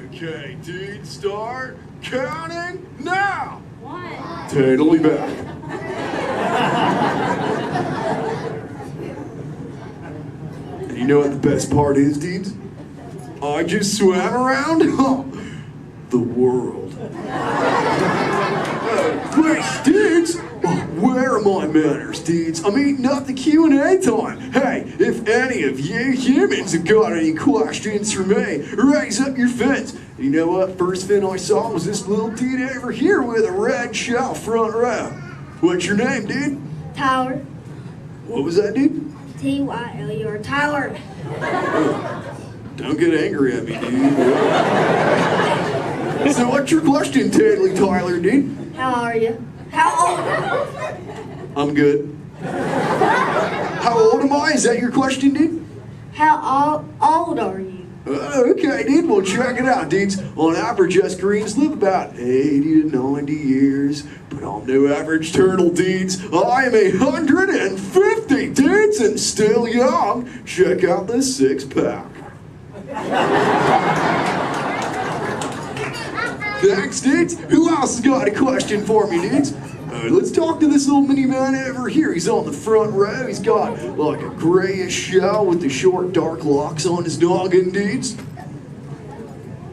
Okay, dudes, start counting now. 1. Totally back. And you know what the best part is, dudes? I just swam around the world. Wait, dudes! Where are my manners, dudes? I'm eating up the Q&A time. Hey, if any of you humans have got any questions for me, raise up your fins. You know what? First fin I saw was this little dude over here with a red shell front row. What's your name, dude? Tyler. What was that, dude? Tyler. Tyler. Don't get angry at me, dude. So what's your question, Tyler, dude? How are you? How old? I'm good. How old am I? Is that your question, dude? How old are you? Okay, dude. Well, check it out, dudes. On average, us Greens live about 80 to 90 years. But I'm no average turtle, dudes. I am 150, dudes, and still young. Check out the 6-pack. Thanks, dudes. Who else has got a question for me, dudes? Let's talk to this little mini man over here. He's on the front row. He's got like a grayish shell with the short, dark locks on his noggin, dudes.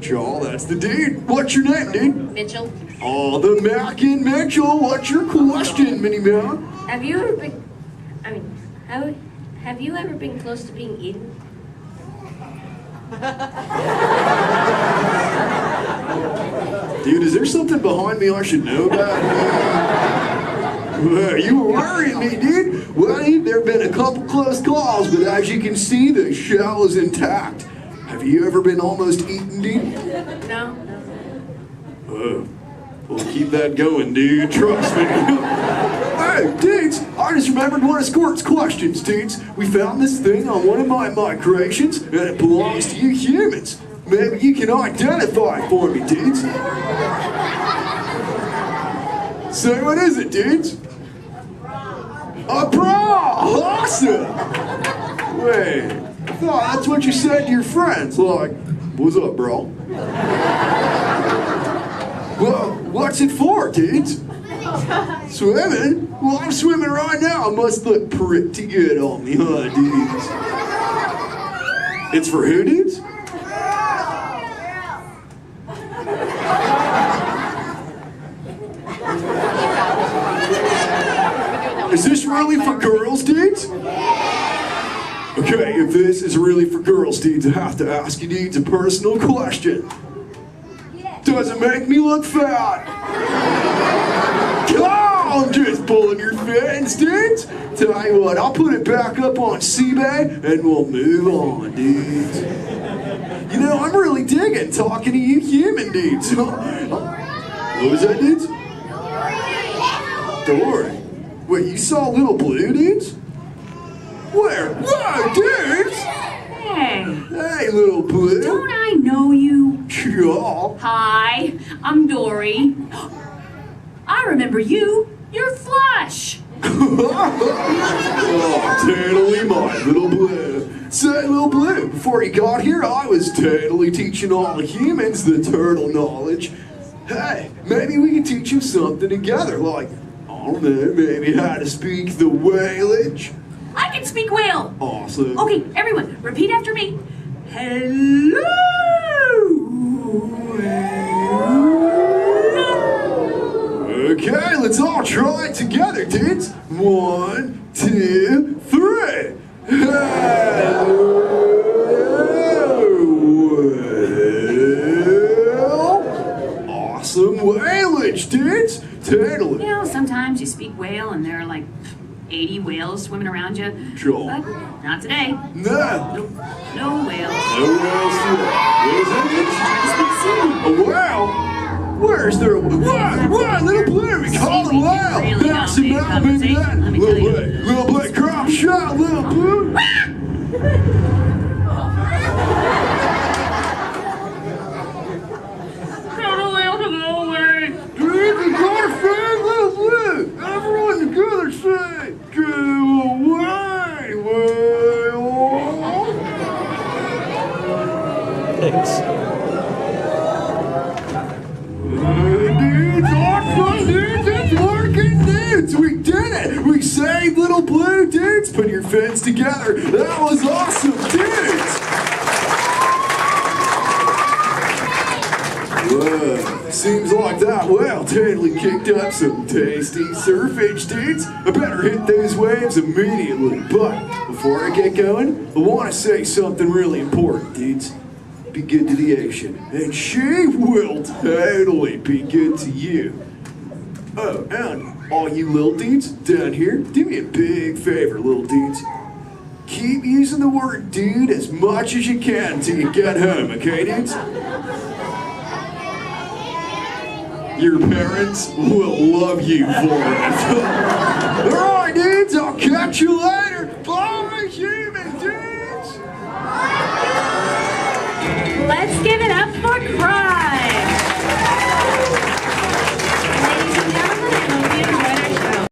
Chaw, that's the dude. What's your name, dude? Mitchell. Oh, the Mackin Mitchell. What's your question, mini man? Have you ever been? Have you ever been close to being eaten? behind me I should know about? Well, you were worrying me, dude. Well, there have been a couple close calls, but as you can see, the shell is intact. Have you ever been almost eaten, dude? No. We'll keep that going, dude. Trust me. Hey, dudes, I just remembered one of Squirt's questions, dudes. We found this thing on one of my migrations, and it belongs to you humans. Maybe you can identify it for me, dudes. Say, what is it, dudes? A bra! Awesome! Wait, I thought that's what you said to your friends. Like, what's up, bro? Well, what's it for, dudes? Swimming? Well, I'm swimming right now. I must look pretty good on me, huh, dudes? It's for who, dudes? Is this really for girls, dudes? Okay, if this is really for girls, dudes, I have to ask you, dudes, a personal question. Does it make me look fat? I'm just pulling your fins, dudes. Tell you what, I'll put it back up on CBay and we'll move on, dudes. You know, I'm really digging talking to you human dudes. What was that, dudes? Dory. Wait, you saw Little Blue, dudes? Where? Whoa, dudes! Hey. Hey, Little Blue. Don't I know you? Yeah. Hi, I'm Dory. I remember you. You're Flush. Oh, totally my Little Blue. Say, Little Blue, before you got here, I was totally teaching all the humans the turtle knowledge. Hey, maybe we can teach them something together, like, I don't know, maybe how to speak the whalage. I can speak whale. Awesome. Okay, everyone, repeat after me. Hello. Okay, let's all try it together, dudes. 1, 2, 3. Hello. Awesome whalage, dudes. Totally. You know, sometimes you speak whale and there are like 80 whales swimming around you. Sure. But not today. No. Nope. No whales. No whales today. A whale? Where's there a whale? What? Little Blue, we call it whale. That's about maybe that. Little Blue, crop shot, Little Blue. Dude, we got a friend, Little Blue. Everyone together say, go away, whale. Thanks. Dudes, awesome, dudes, it's working, dudes. We did it. We saved Little Blue, dudes. Put your fins together. That was awesome, dudes. Whoa, seems like that whale totally kicked up some tasty surfage, dudes. I better hit those waves immediately. But before I get going, I want to say something really important, dudes. Be good to the ocean, and she will totally be good to you. Oh, and all you little dudes down here, do me a big favor, little dudes. Keep using the word dude as much as you can till you get home, okay, dudes? Your parents will love you for it. Alright, dudes, I'll catch you later. Bye, human dudes! Let's give it up for Crime. Ladies and gentlemen, I hope you enjoyed our show.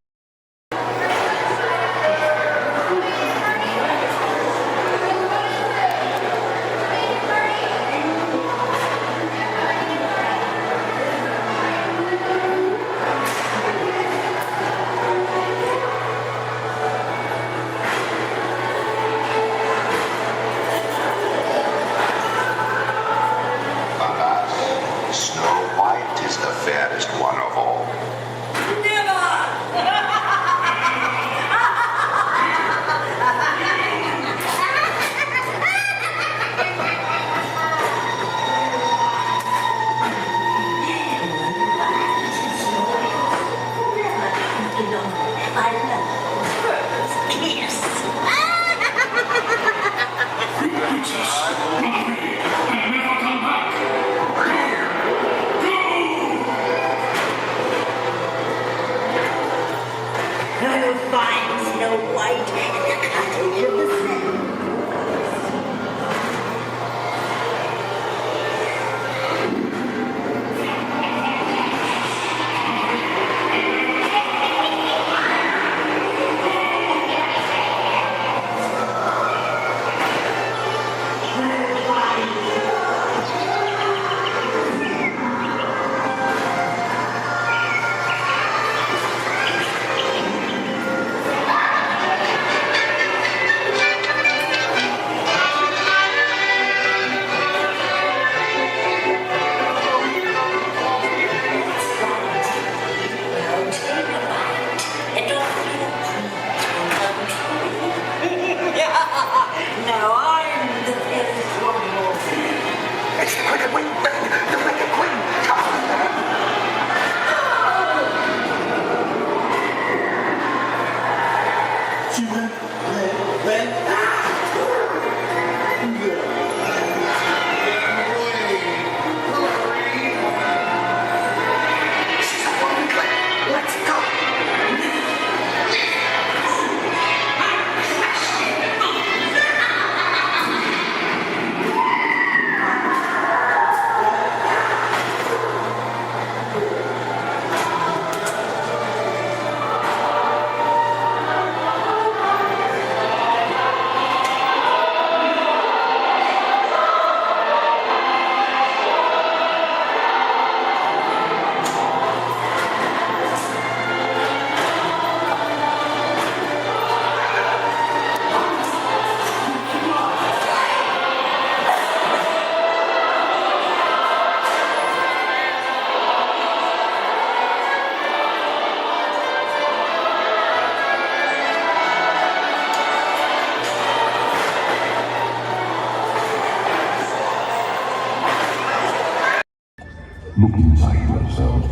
Look inside yourself.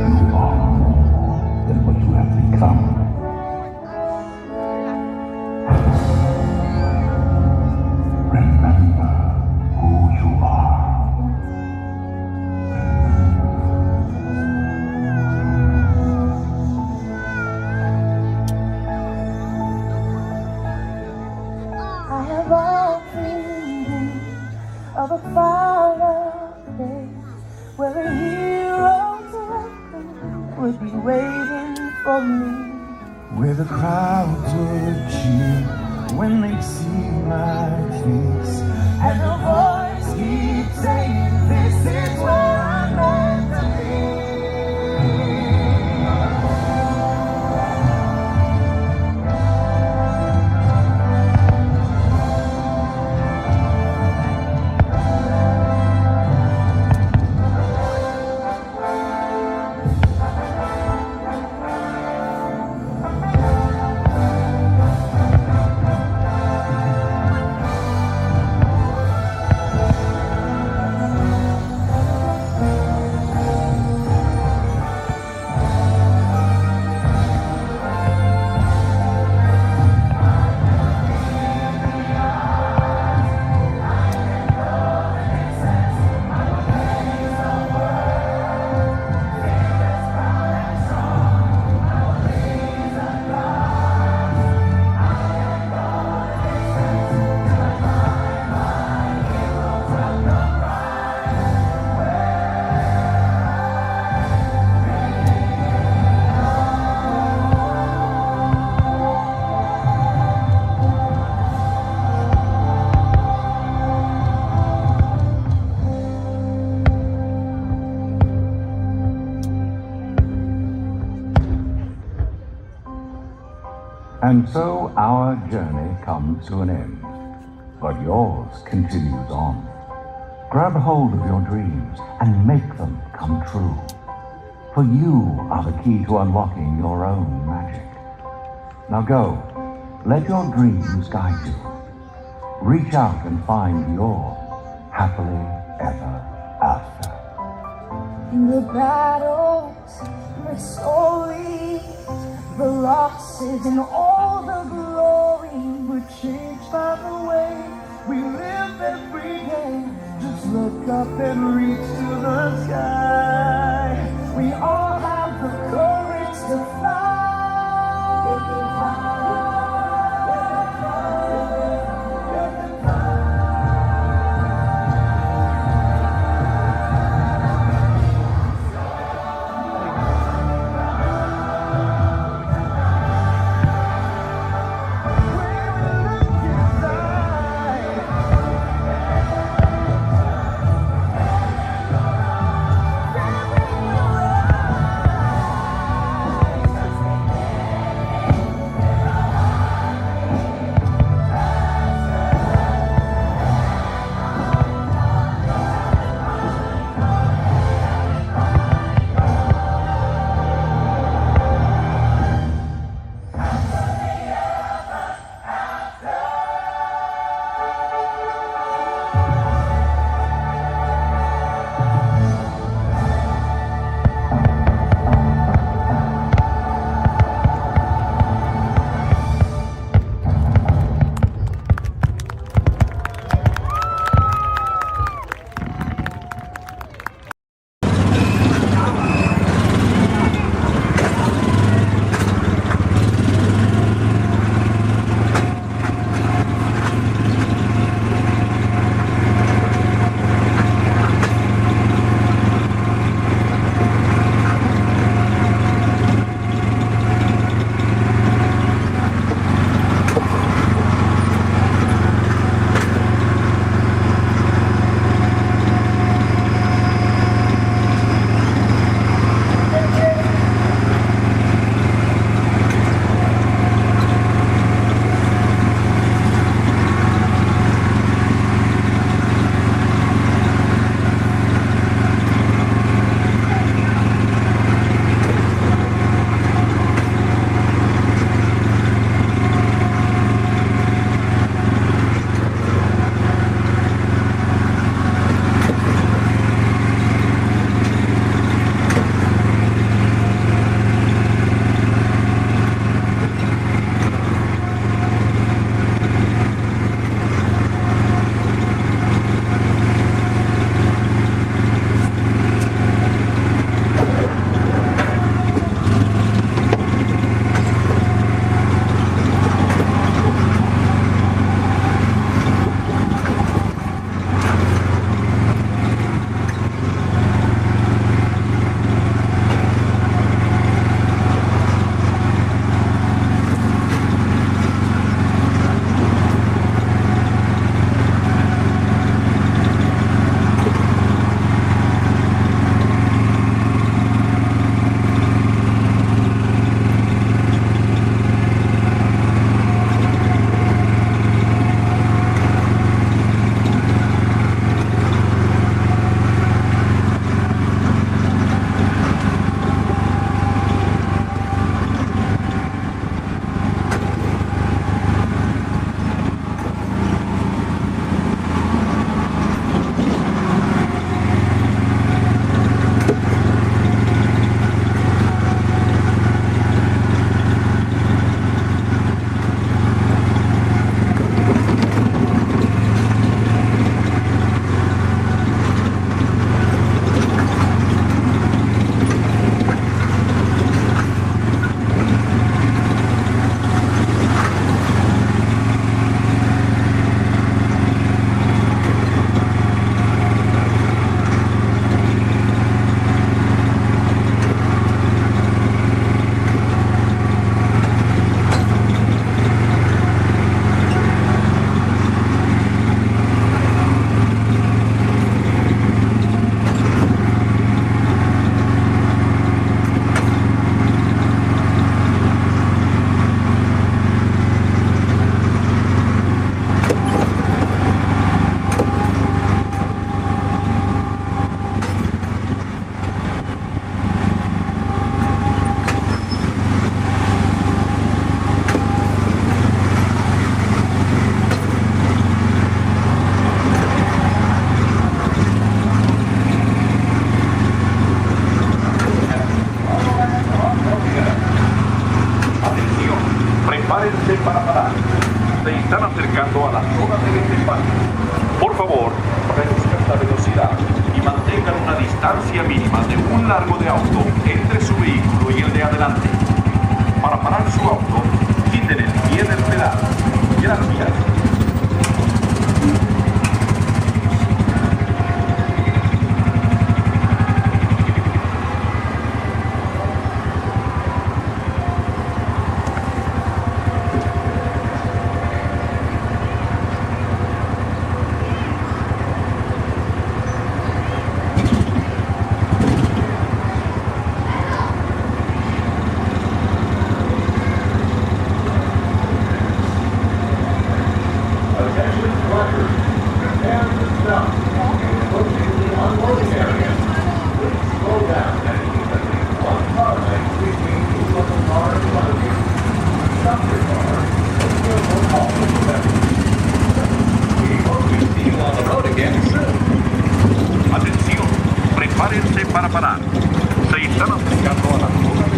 You are more than what you have become. Remember who you are. I have often dreamed of a far place where a hero's welcome would be waiting for me. Where the crowds would cheer when they see my face, And a voice keeps saying, this is where I'm meant to be. And so our journey comes to an end, but yours continues on. Grab hold of your dreams and make them come true. For you are the key to unlocking your own magic. Now go, let your dreams guide you. Reach out and find your happily ever after. In the battles, the stories, the losses, and all the glory were changed by the way we live every day. Just look up and reach to the sky. We all have the courage to fly. We can fly. We're del espacio. Por favor, reduzcan la velocidad y mantengan una distancia mínima de un largo de auto entre su vehículo y el de adelante. Para parar su auto, quiten el pie del pedal. Gracias. Atención, prepárense para parar. Se están acercando a la zona de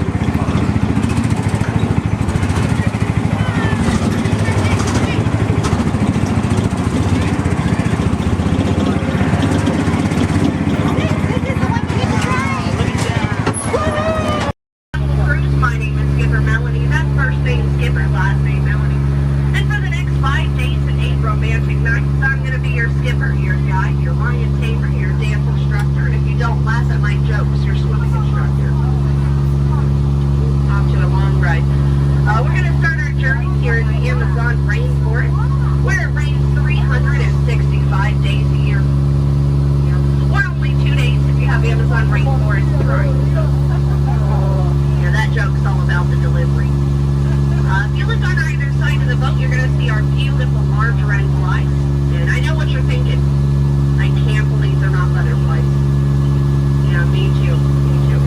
My name is Skipper Melanie. That's first name Skipper, last name Melanie. And for the next 5 days and 8 romantic nights, I'm going to be your skipper, your guide, your lion tamer, your dance instructor, and if you don't laugh at my jokes, your swimming instructor. Off to a long ride. We're going to start our journey here in the Amazon rainforest, where it rains 365 days a year. Or only 2 days if you have Amazon rainforest Prime. That joke's all about the delivery. If you look on either side of the boat, you're going to see our beautiful margarine flies. And I know what you're thinking. I can't believe they're not butterflies. Yeah, me too. Me too.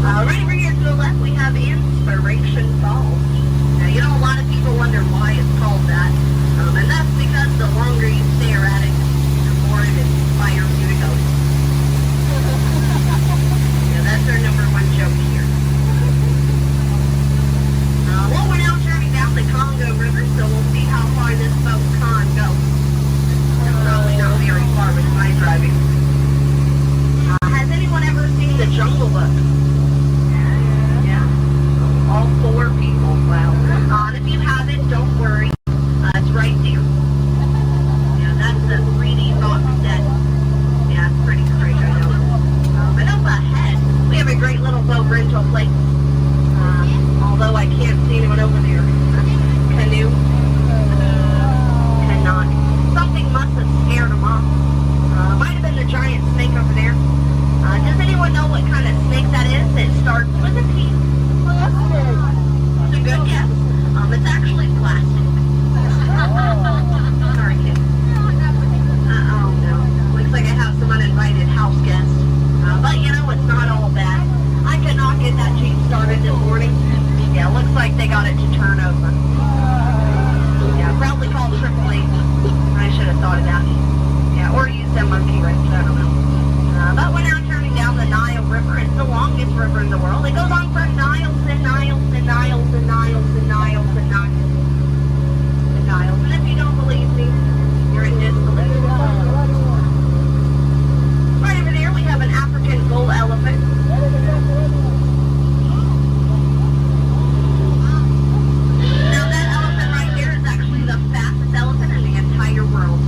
Right over here to the left, we have Inspiration Falls. Now, you know, a lot of people wonder why it's called that. And that's because the longer you stare at it, the more it inspires you to go. Yeah, that's our number one joke here. Well, we're now turning down the Congo River, so we'll see how far this boat can go. Probably not very far with my driving. Has anyone ever seen The Jungle Book? Yeah. All 4 people. Wow. And if you haven't, don't worry. It's right there. Yeah, that's the 3D box set. Yeah, it's pretty great, I know. And up ahead, we have a great little boat rental place. Although I can't see anyone over there. Canoe. Cannot. Something must have scared them off. Might have been the giant snake over there. Does anyone know what kind of snake that is? It starts with a P. It's a good guess. It's actually plastic. Sorry, kid. Oh no. Looks like I have some uninvited house guests. But you know, it's not all bad. I could not get that Jeep started this morning. Yeah, looks like they got it to turn over. Yeah, probably called AAA. I should have thought of that. Yeah, or used a monkey wrench, I don't know. But we're now turning down the Nile River. It's the longest river in the world. It goes on for miles and miles and miles and miles and miles and miles and miles. And if you don't believe me, you're in disbelief. Right over there, we have an African bull elephant. Now that elephant right there is actually the fastest elephant in the entire world.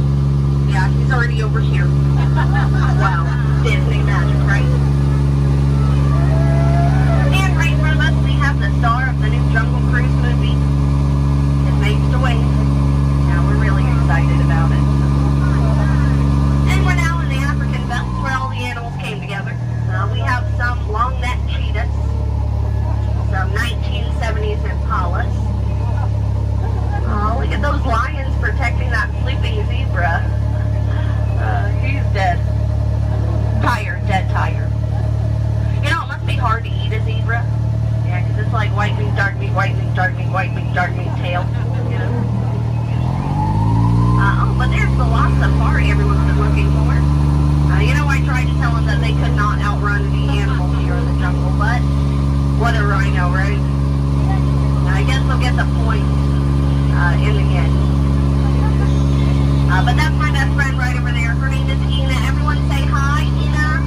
But that's my best friend right over there. Her name is Ina. Everyone say hi, Ina.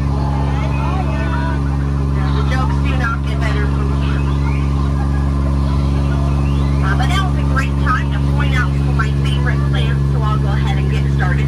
The jokes do not get better from here. But now is a great time to point out some of my favorite plants, so I'll go ahead and get started.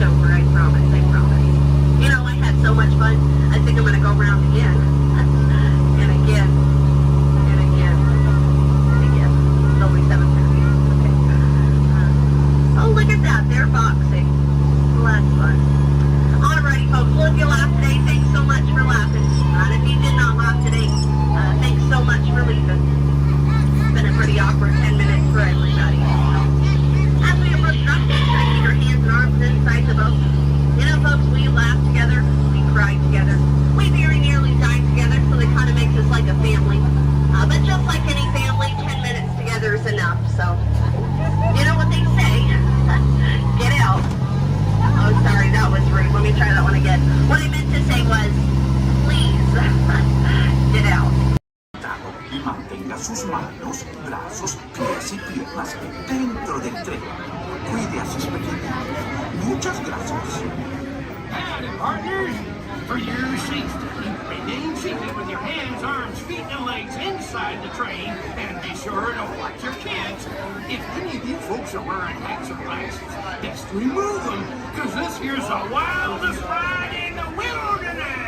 over, I promise, I promise. You know, I had so much fun, I think I'm gonna go around again. And again. And again. And again. It's only 7:30. Okay. Oh, look at that, they're boxing. Well, that's fun. Alrighty, folks, well, if you laughed today, thanks so much for laughing. And if you did not laugh today, thanks so much for leaving. It's been a pretty awkward 10 minutes for everybody. As we approach drop dead, try to keep your hands and arms inside the boat. You know, folks, we laughed together, we cried together, we very nearly died together, so it kind of makes us like a family. But just like any family, 10 minutes together is enough, so you know what they say, get out. Oh, sorry, that was rude. Let me try that one again. What I meant to say was, please, get out. Y mantenga sus manos, brazos, pies y piernas dentro del tren. Cuide a sus pequeños. Muchas gracias. Howdy, partners. For your safety, remain seated with your hands, arms, feet, and legs inside the train, and be sure to watch your kids. If any of you folks are wearing hats or glasses, best remove them, because this here's the wildest ride in the wilderness.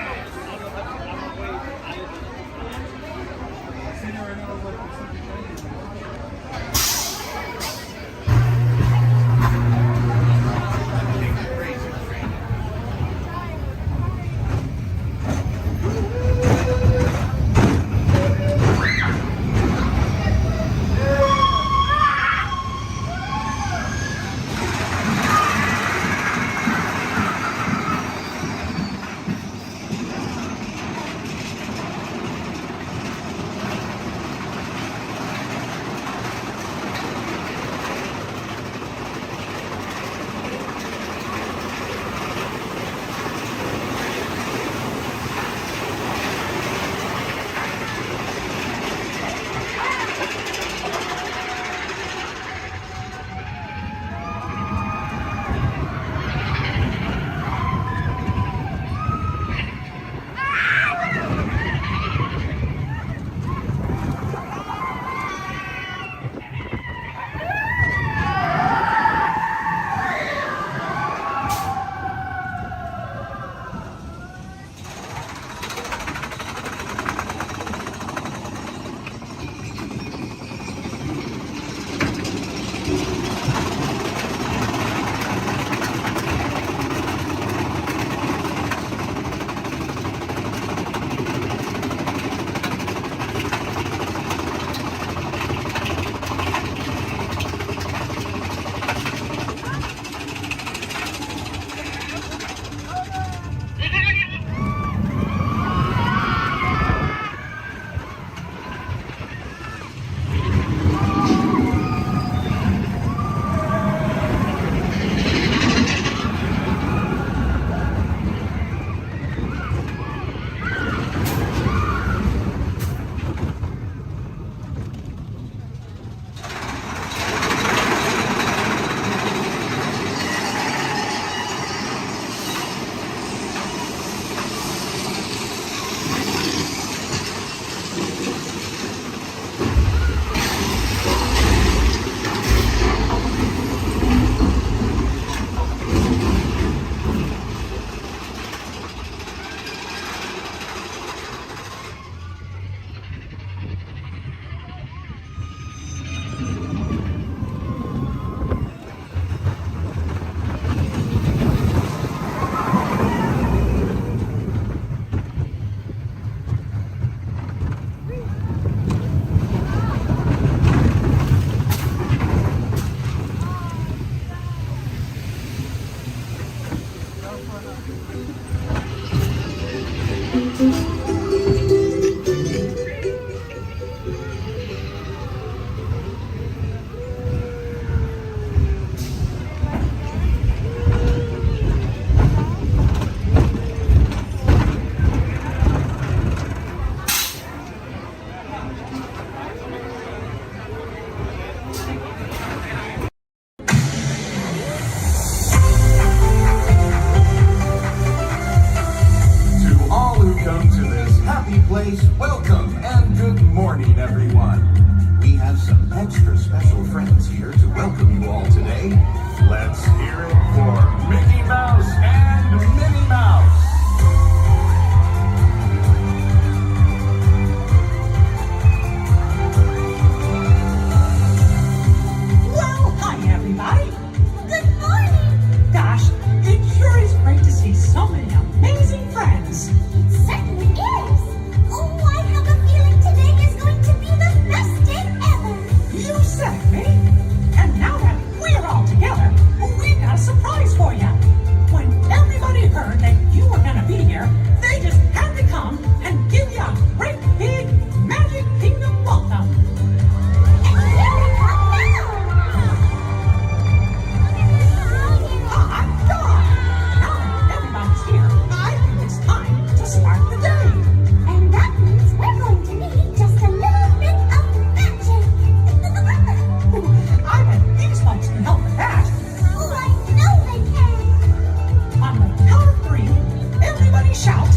shout,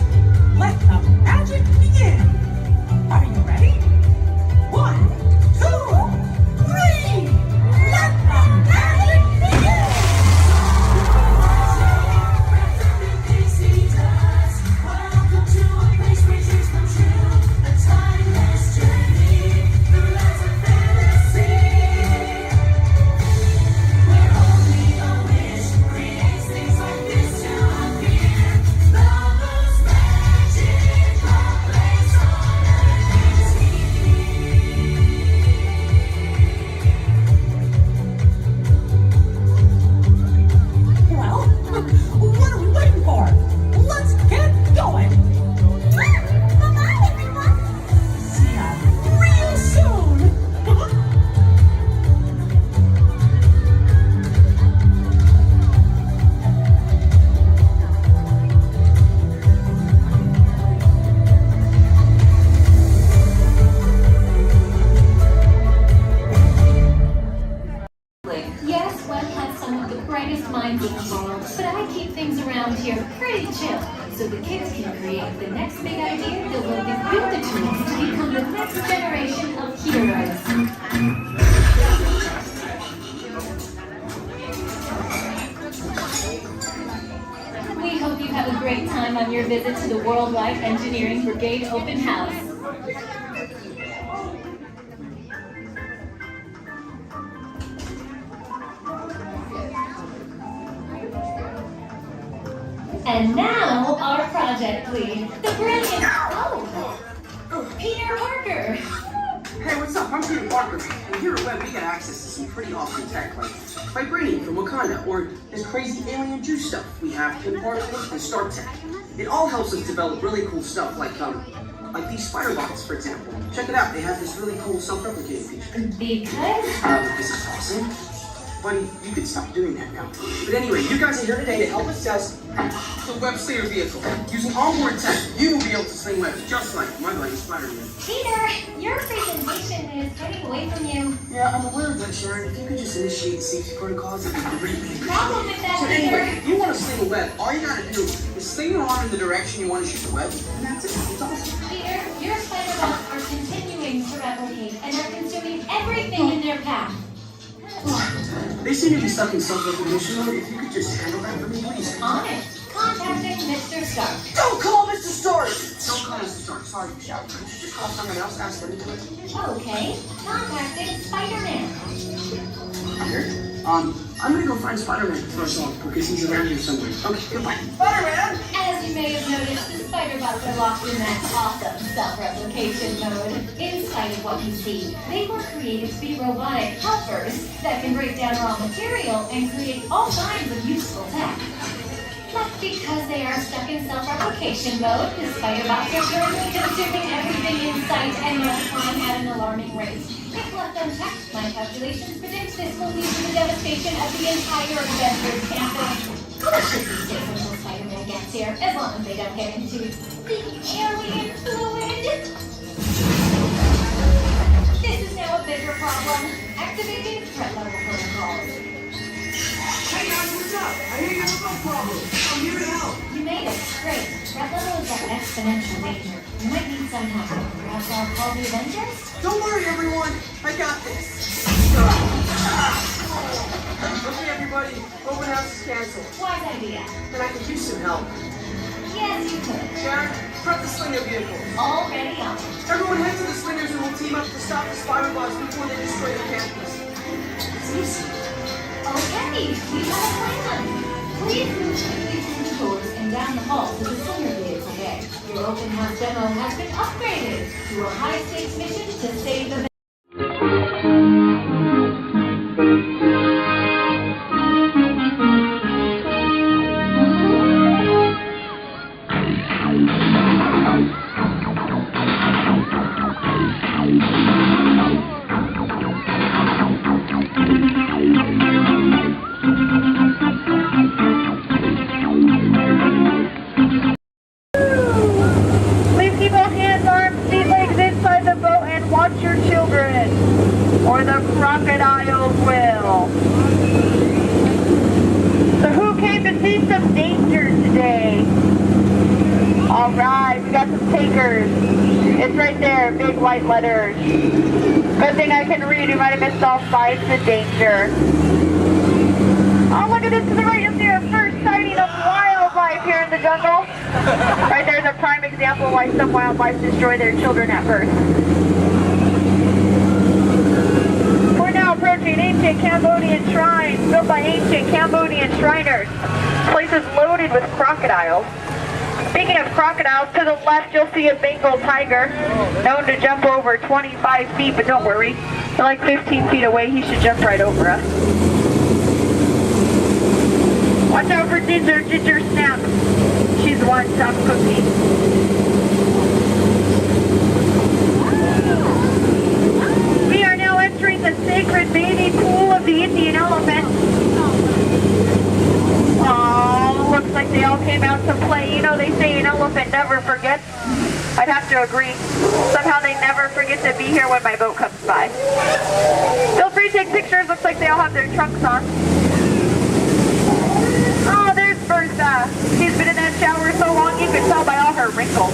let the magic begin. Are you ready? 1, 2, 3. Let the magic begin. Welcome to a place where dreams come true. A timeless journey through lands of fantasy. Where only a wish creates things like this to appear. Lovers magic, a place on earth. Well, what are we waiting for? Let's get going. Bye-bye, everyone. See ya real soon. Yes, Walt has some of the brightest minds in the world, but I keep things around here pretty chill, so the kids can create the next big idea that will give you the tools to become the next generation of heroes. We hope you have a great time on your visit to the Worldwide Engineering Brigade Open House. And now, our project lead, the brilliant, Peter Parker. Hey, what's up? I'm Peter Parker. And here at Web, we get access to some pretty awesome tech, like vibranium from Wakanda, or this crazy alien juice stuff we have in particles and Stark Tech. It all helps us develop really cool stuff, like these spider bots, for example. Check it out. They have this really cool self-replicating feature. Because? This is awesome. Buddy, you can stop doing that now. But anyway, you guys are here today to help us test the Web Slayer vehicle. Using onboard tech, you will be able to sling webs just like my buddy Spider-Man. Peter, your presentation is getting away from you. Yeah, I'm aware of that, Sharon. If you could just initiate safety protocols, it would be really Problem with that, So Peter. anyway, if you want to sling a web, all you gotta do is sling your arm in the direction you want to shoot the web, and that's it. It's awesome. Peter, your spider bots are continuing to replicate and are consuming everything in their path. They seem to be stuck in self-recognition mode. If you could just handle that for me, please. On it. Contacting Mr. Stark. Don't call Mr. Stark! Don't call Mr. Stark. Sorry, Michelle. Could you just call someone else? Ask them to do it. Okay. Contacting Spider-Man. Here. I'm gonna go find Spider-Man first off, because he's around here somewhere. Okay, goodbye. Spider-Man! As you may have noticed, the spider bots are locked in that awesome self-replication mode. In spite of what you see, they were created to be robotic helpers that can break down raw material and create all kinds of useful tech. But because they are stuck in self-replication mode, the spider bots are currently consuming everything in sight and multiplying at an alarming rate. If left unchecked, my calculations predict this will lead to the devastation of the entire Avengers campus. But should be safe until Spider-Man gets here, as long as they don't get into the alien fluid. This is now a bigger problem. Activating threat level protocols. Hey guys, what's up? I hear you have a problem. I'm here to help. You made it. Great. Threat level is at exponential danger. You might need some help. Perhaps I'll call the Avengers? Don't worry, everyone. I got this. Okay, everybody. Open house is canceled. Wise idea. And I could use some help. Yes, you could. Sharon, prep the Slinger vehicle. Already on. Everyone head to the Slingers and we'll team up to stop the spider bots before they destroy the campus. It's easy. Okay, we have a plan. Please move quickly through the doors and down the hall to the Slinger vehicle bay. Your open house demo has been upgraded to a high-stakes mission to save the Please keep all hands, arms, feet, legs inside the boat and watch your children. All right, we got some takers. It's right there, big white letters. Good thing I can read. You might have missed all signs of danger. Oh, look at this to the right. You'll see our first sighting of wildlife here in the jungle. Right there's a prime example of why some wildlife destroy their children at birth. We're now approaching ancient Cambodian shrines built by ancient Cambodian Shriners. This place is loaded with crocodiles. Speaking of crocodiles, to the left you'll see a Bengal tiger, known to jump over 25 feet, but don't worry, they're like 15 feet away, he should jump right over us. Watch out for Ginger Snap. She's the one stop cookie. We are now entering the sacred bathing pool of the Indian elephant. Oh, looks like they all came out to play. You know, they say an elephant never forgets. I'd have to agree. Somehow they never forget to be here when my boat comes by. Feel free to take pictures. Looks like they all have their trunks on. Oh, there's Bertha. She's been in that shower so long you can tell by all her wrinkles.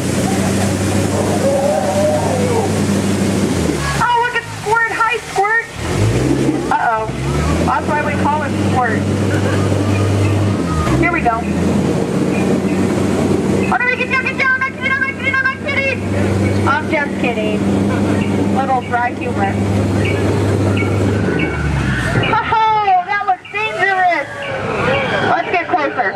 Oh, look at Squirt. Hi, Squirt. Uh-oh. That's why we call him Squirt. Here we go. Oh no, get down, I'm not kidding. I'm just kidding. Little dry humor. Oh, that looks dangerous. Let's get closer.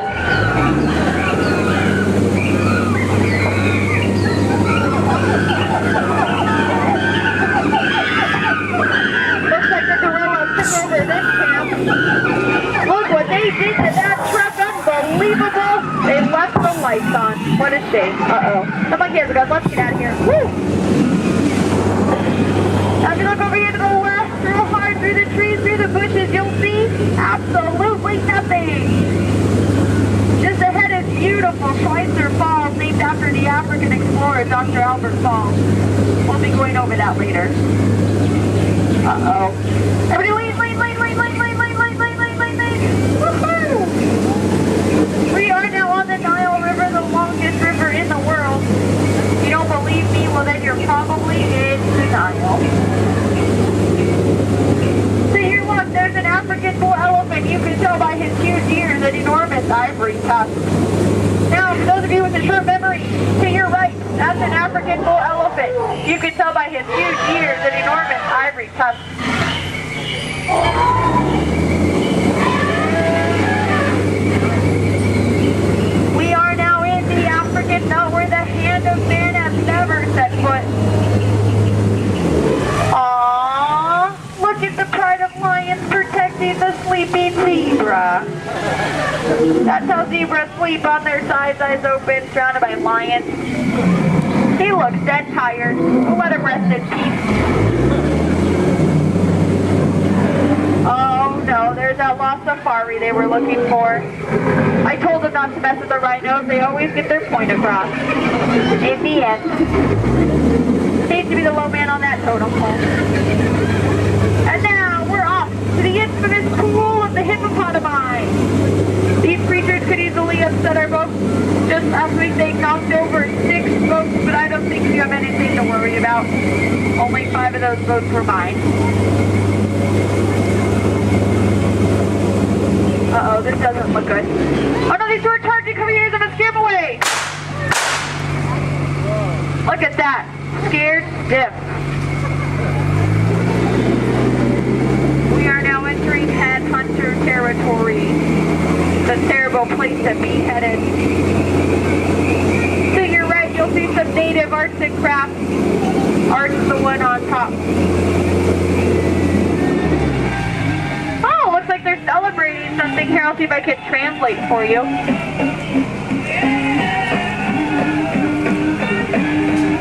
Looks like the gorillas took over this camp. Look what they did to that truck. Unbelievable. They left the lights on. What a shame. Uh-oh. Come on, kids. Let's get out of here. Woo! Now if you look over here to the left, real hard through the trees, through the bushes, you'll see absolutely nothing. Just ahead is beautiful Schweitzer Falls, named after the African explorer, Dr. Albert Falls. We'll be going over that later. Uh-oh. Everybody lean. Woohoo! We are now on the Nile River, the longest river in the world. If you don't believe me, well then you're probably in denial. To your left, there's an African bull elephant. You can tell by his huge ears and enormous ivory tusks. Now, for those of you with a short memory, to your right, that's an African bull elephant. You can tell by his huge ears and enormous ivory tusks. We are now in the African belt where the hand of man has never set foot. Aww, look at the pride of lions protecting the sleeping zebra. That's how zebras sleep, on their sides, eyes open, surrounded by lions. He looks dead tired. We'll let him rest in peace. Oh no, there's that lost safari they were looking for. I told them not to mess with the rhinos. They always get their point across. In the end. Seems to be the low man on that totem pole. And now we're off to the infamous pool of the hippopotami. These creatures could easily upset our boat. Just last week they knocked over 6 boats, but I don't think you have anything to worry about. Only 5 of those boats were mine. Uh-oh, this doesn't look good. Oh no, these two are charging. Come here, I'm gonna scare them away. Look at that. Scared stiff. We are now entering headhunter territory. It's a terrible place to be headed. To your right, you'll see some native arts and crafts. Art's the one on top. Oh, looks like they're celebrating something here. I'll see if I can translate for you.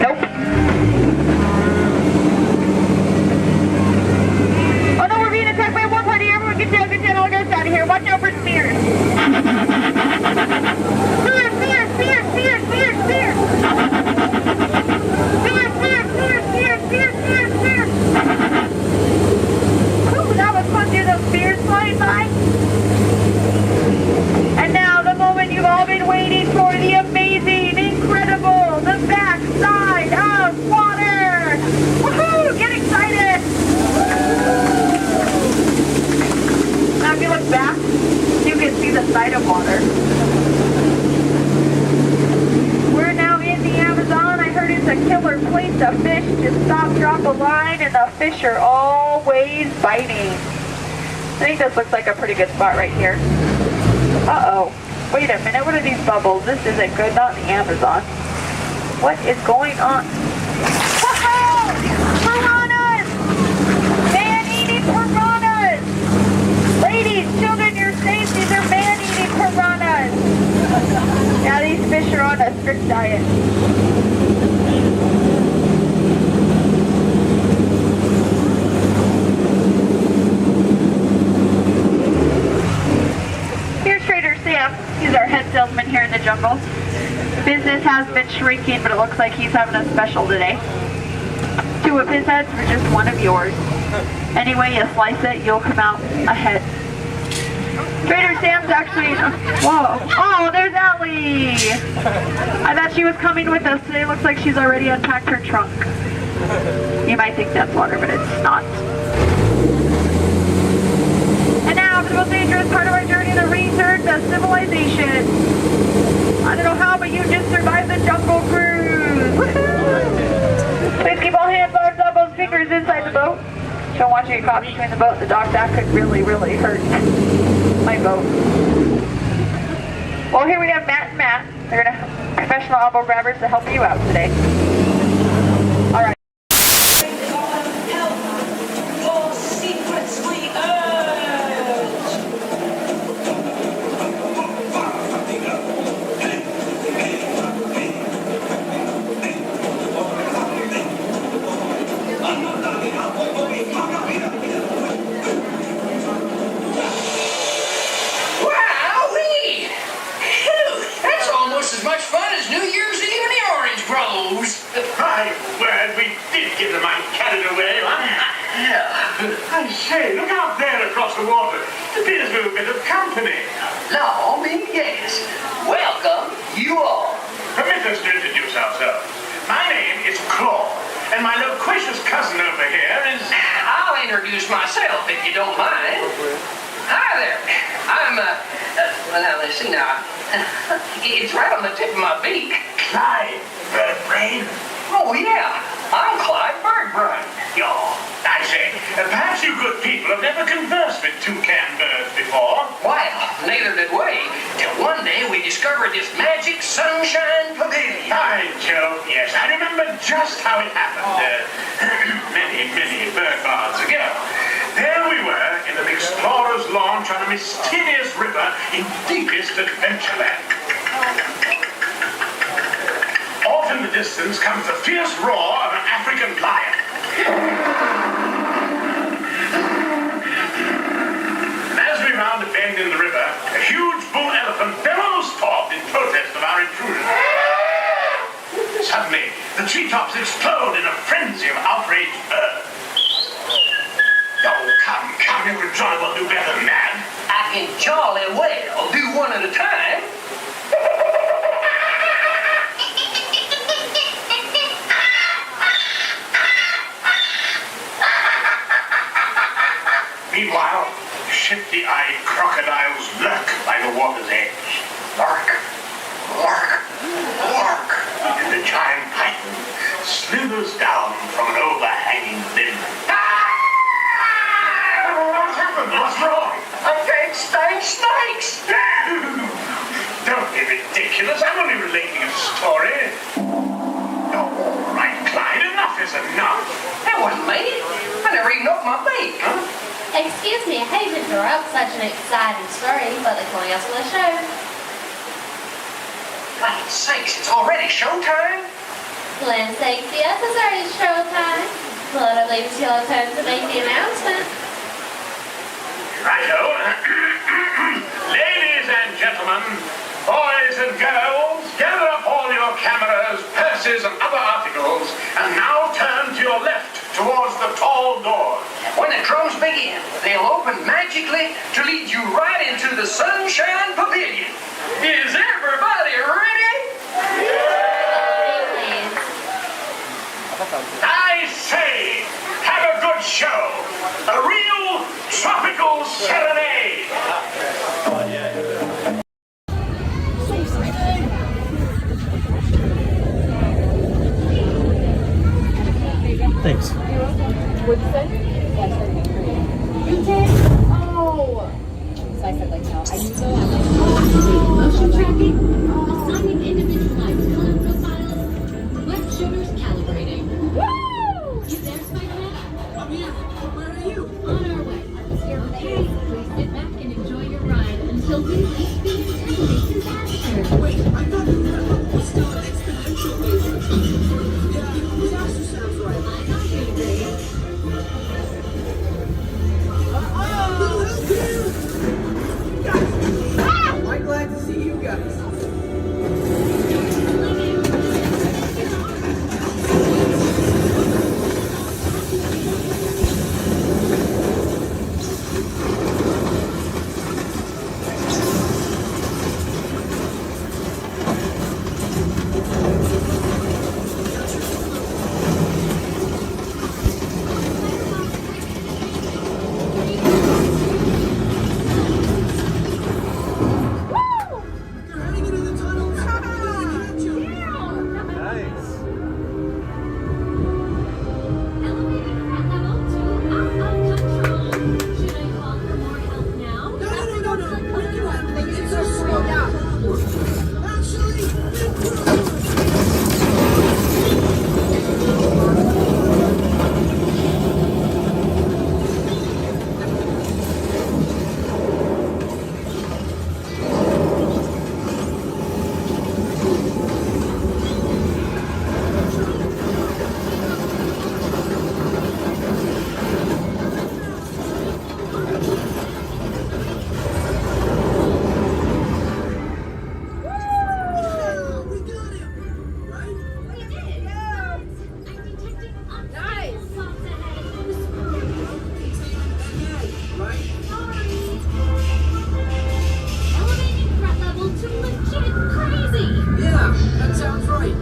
Nope. Oh no, we're being attacked by a war party. Everyone get down, all goes out of here. Watch out for spears. Spears. Ooh, that was fun. See those spears flying by? And now the moment you've all been waiting of water. We're now in the Amazon. I heard it's a killer place to fish. Just stop, drop a line, and the fish are always biting. I think this looks like a pretty good spot right here. Uh-oh. Wait a minute, what are these bubbles? This isn't good, not in the Amazon. What is going on? Whoa! Piranhas! Man-eating piranhas! Ladies, children, you're safe. These are man-eating piranhas. Now these fish are on a strict diet. Here's Trader Sam. He's our head salesman here in the jungle. Business has been shrinking, but it looks like he's having a special today. 2 of his heads for just 1 of yours. Anyway, you slice it, you'll come out ahead. Trader Sam's actually... Whoa. Oh, there's Ellie! I thought she was coming with us today. Looks like she's already unpacked her trunk. You might think that's water, but it's not. And now for the most dangerous part of our journey, the return to civilization. I don't know how, but you just survived the jungle cruise. Woohoo! Please keep all hands, arms, elbows, fingers inside the boat. Don't want you to get caught between the boat and the dock. That could really, really hurt my boat. Well, here we have Matt and Matt. They're gonna have professional elbow grabbers to help you out today. All right. Wowee! Phew, that's almost as much fun as New Year's Eve in the orange groves. Right, well, we did get the mic carried away. Yeah. I say, look out there across the water. There's a bit of company. Law, me, yes. Welcome, you all. Permit us to introduce ourselves. My name is Claude, and my loquacious cousin over here is... I'll introduce myself if you don't mind. Hi there. I'm, well, now, let's see now. It's right on the tip of my beak. Clyde Birdbrain. Oh, yeah. I'm Clyde Birdbrain. Oh, I say, perhaps you good people have never conversed with toucan birds before. Well, neither did we, till one day we discovered this magic sunshine pavilion. By Jove, yes, I remember just how it happened. Many, many bird baths ago. There we were in an explorer's launch on a mysterious river in deepest Adventureland. Off in the distance comes the fierce roar of an African lion. And as we round a bend in the river, a huge bull elephant bellows forth in protest of our intrusion. Suddenly, the treetops explode in a frenzy of outraged birds. Oh, come, you John will do better than that. I can jolly well do one at a time. Meanwhile, shifty-eyed crocodiles lurk by the water's edge. Lurk, lurk, lurk, and the giant python slithers down from an overhanging limb. What's happened? What's wrong? I can't stand snakes. Don't be ridiculous. I'm only relating a story. Oh, all right, Clyde, enough is enough. That wasn't me. I never even opened my beak. Huh? Excuse me, I hate to interrupt such an exciting story, but they're calling us for the show. Land sakes, it's already showtime? Land sakes, yes, it's already showtime. Well, I believe it's your turn to make the announcement. Righto. Ladies and gentlemen, boys and girls, gather up all your cameras, purses, and other articles, and now turn to your left towards the tall door. When the drums begin, they'll open magically to lead you right into the Sunshine Pavilion. Is everybody ready? I say, have a good show. A real tropical serenade. tracking, assigning individualized color profiles, web shooters calibrating. Woo! You there, Spider-Man? I'm here. Where are you? On our way. Okay, please sit back and enjoy your ride until we reach the intended disaster. Wait, I thought the level was still an exponential wave. Yeah, disaster sounds right. I'm not here to grade. I'm glad to see you guys. You're heading into the tunnels. We're going to get you. Nice. Elevating threat level to out of control. Should I call for more help now? No. We can handle it. It's our slow down. Actually, we got him. Right? We did! I'm detecting unstable spots ahead. Right? Sorry. Elevating threat level to legit crazy. Yeah, that sounds right.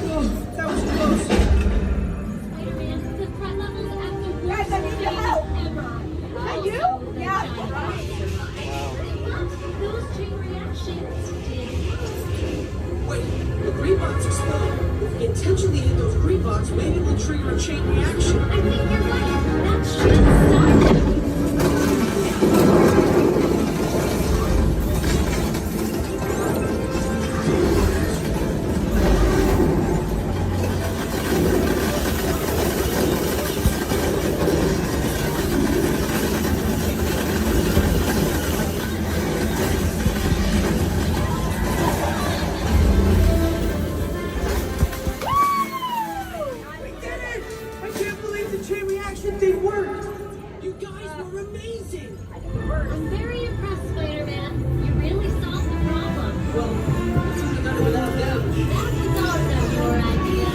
Whoa, that was close. Spider-Man, the threat level's at the worst stage ever. you? Yeah. But those chain reactions did. Wait, the green box exploded. If we intentionally hit those green box, maybe we'll trigger a chain reaction. I think you're right. That should stop it. We did it! I can't believe the chain reaction thing worked. You guys were amazing. I'm very impressed, Spider-Man. You really solved the problem. Well, we couldn't have done it without them. That was also your idea.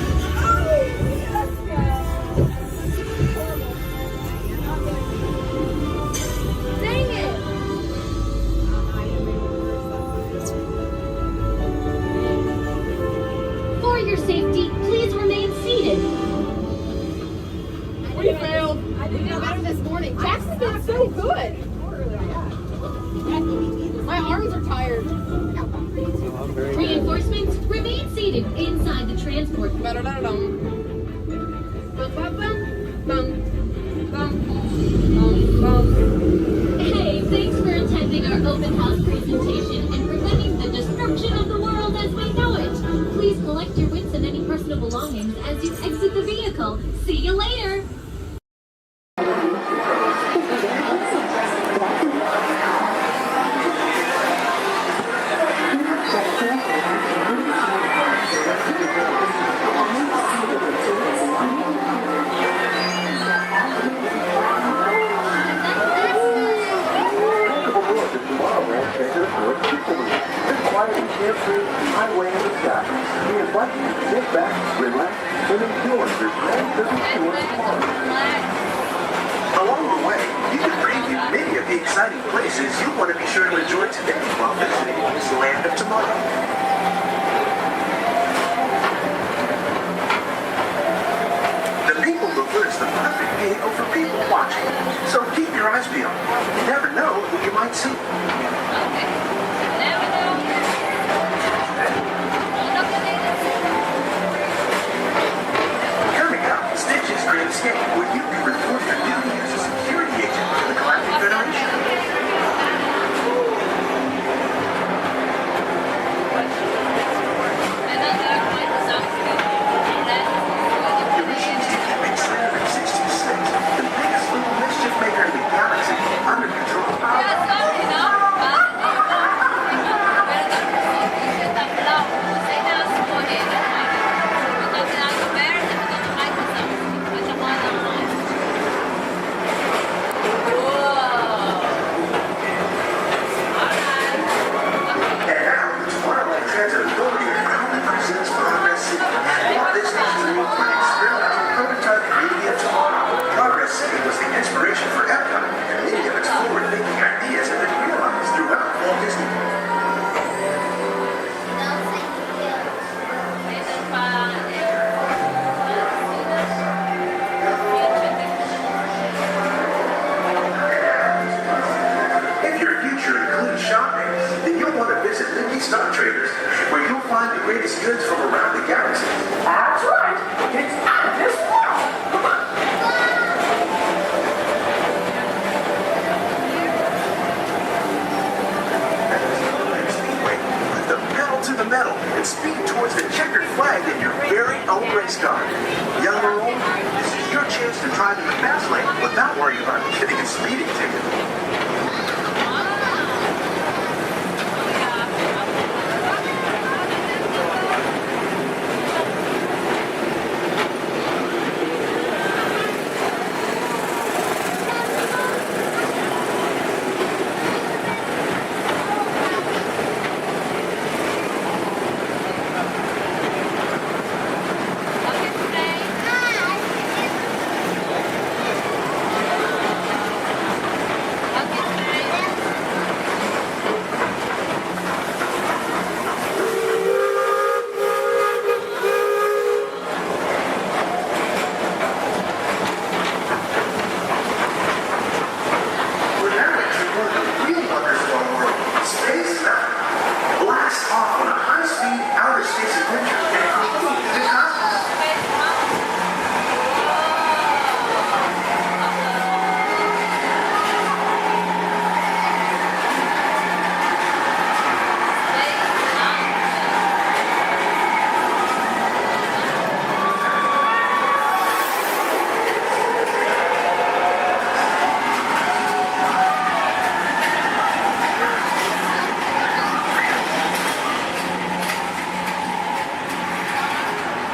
Dang it! For your safety, please remain seated. We failed. I didn't know better this morning. Jackson did so good. My arms are tired. Reinforcements, remain seated inside the transport. Hey, thanks for attending our open house presentation and preventing the destruction of the world as we know it. Please collect your wits and any personal belongings as you exit the vehicle. See you later. Highway in the sky. We invite you to sit back, relax, and enjoy your grand tour tomorrow. Along the way, you can preview many of the exciting places you want to be sure to enjoy today while visiting Disneyland of tomorrow. greatest goods from around the galaxy. That's right. It's out of this world. Come on. Speedway, put the pedal to the metal and speed towards the checkered flag in your very own race car. Young or old, this is your chance to drive in the fast lane without worrying about getting a speeding ticket.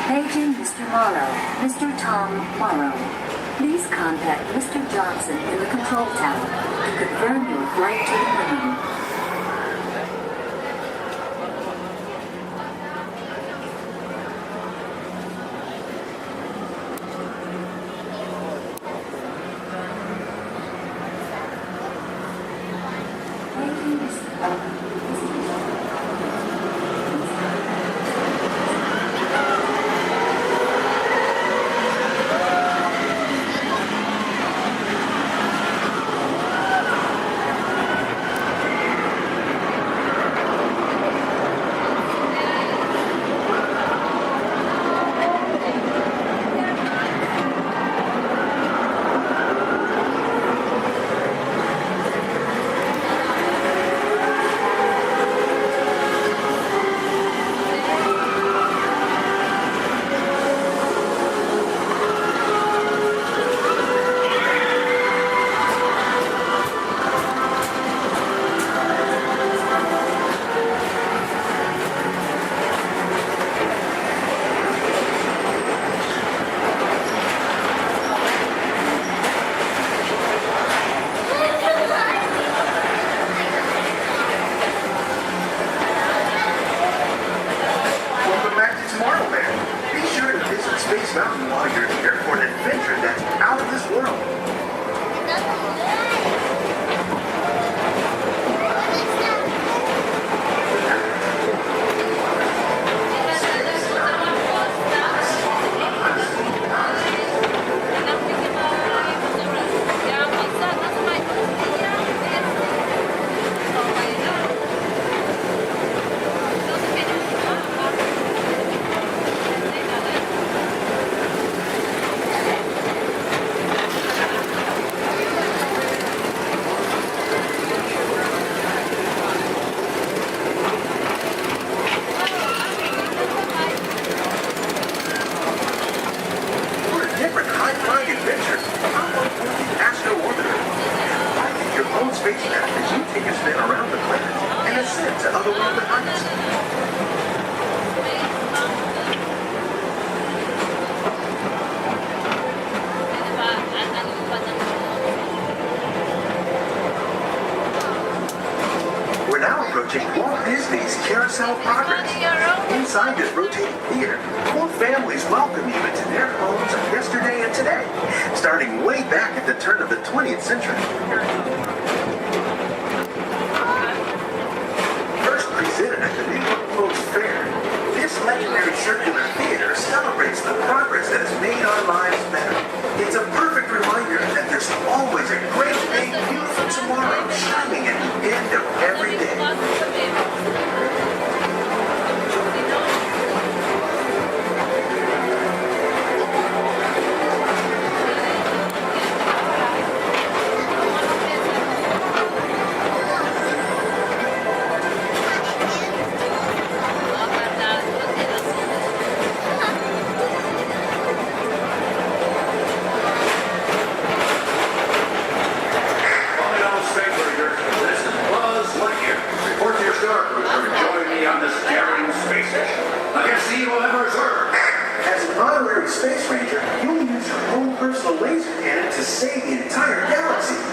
Paging Mr. Morrow, Mr. Tom Morrow. Please contact Mr. Johnson in the control tower to confirm your flight to the moon. Walt Disney's Carousel Progress. Inside this rotating theater, 4 families welcome you into their homes of yesterday and today, starting way back at the turn of the 20th century. First presented at the New York Folks Fair, this legendary circular theater celebrates the progress that has made our lives better. It's a perfect reminder that there's always a great, big, beautiful tomorrow shining at the end of every day. to save the entire galaxy.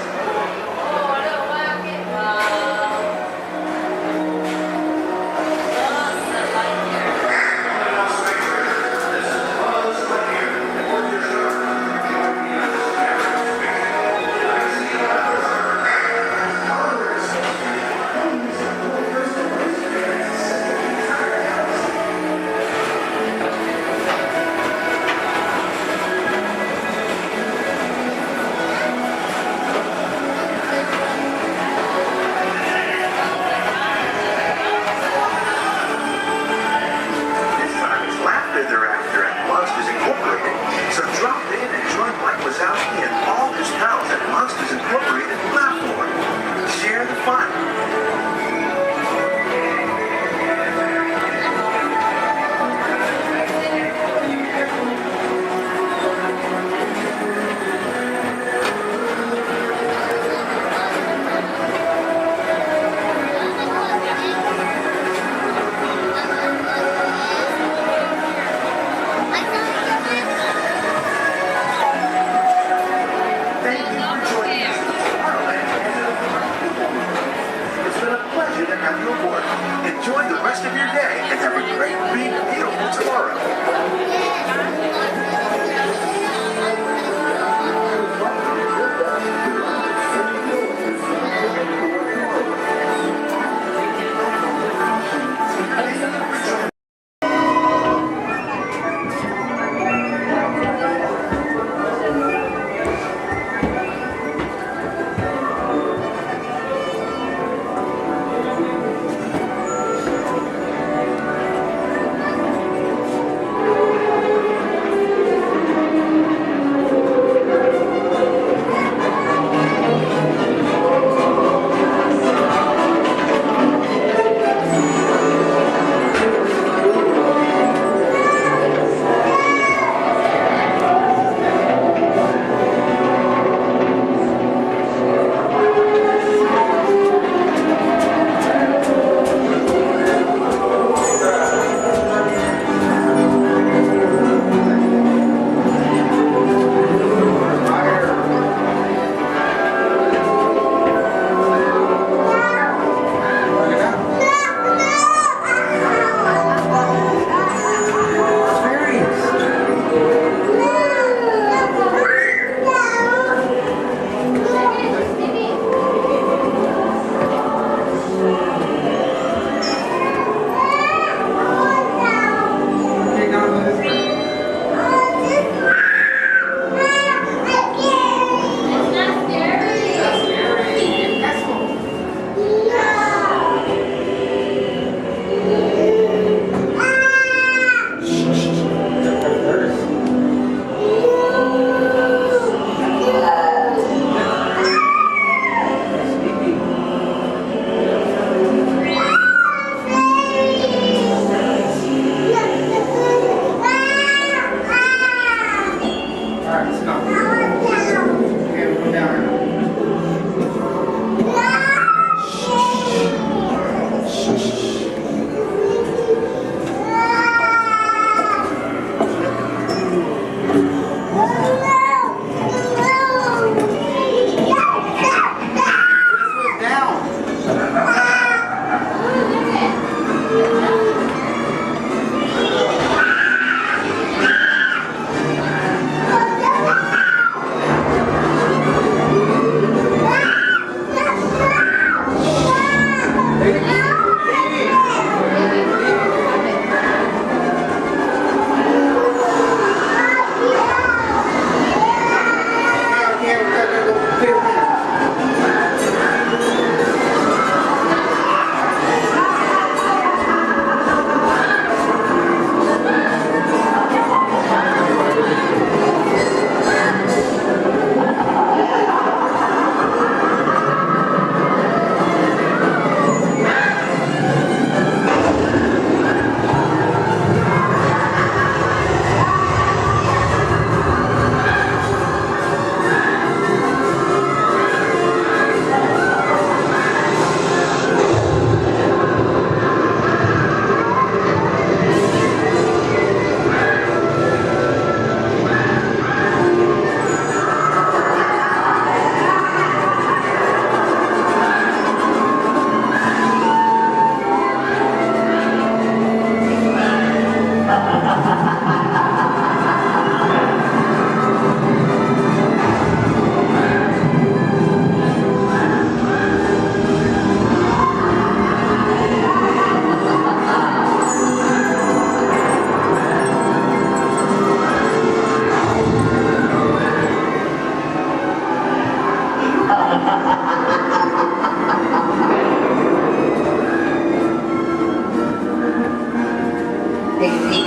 Take a seat.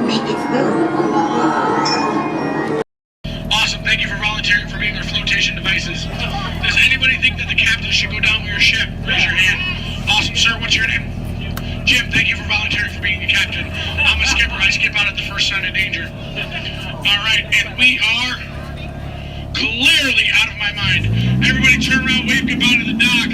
Make it smooth. Awesome, thank you for volunteering for being our flotation devices. Does anybody think that the captain should go down with your ship? Raise your hand. Awesome, sir, what's your name? Jim, thank you for volunteering for being the captain. I'm a skipper, I skip out at the first sign of danger. Alright, and we are clearly out of my mind. Everybody turn around, wave goodbye to the dock.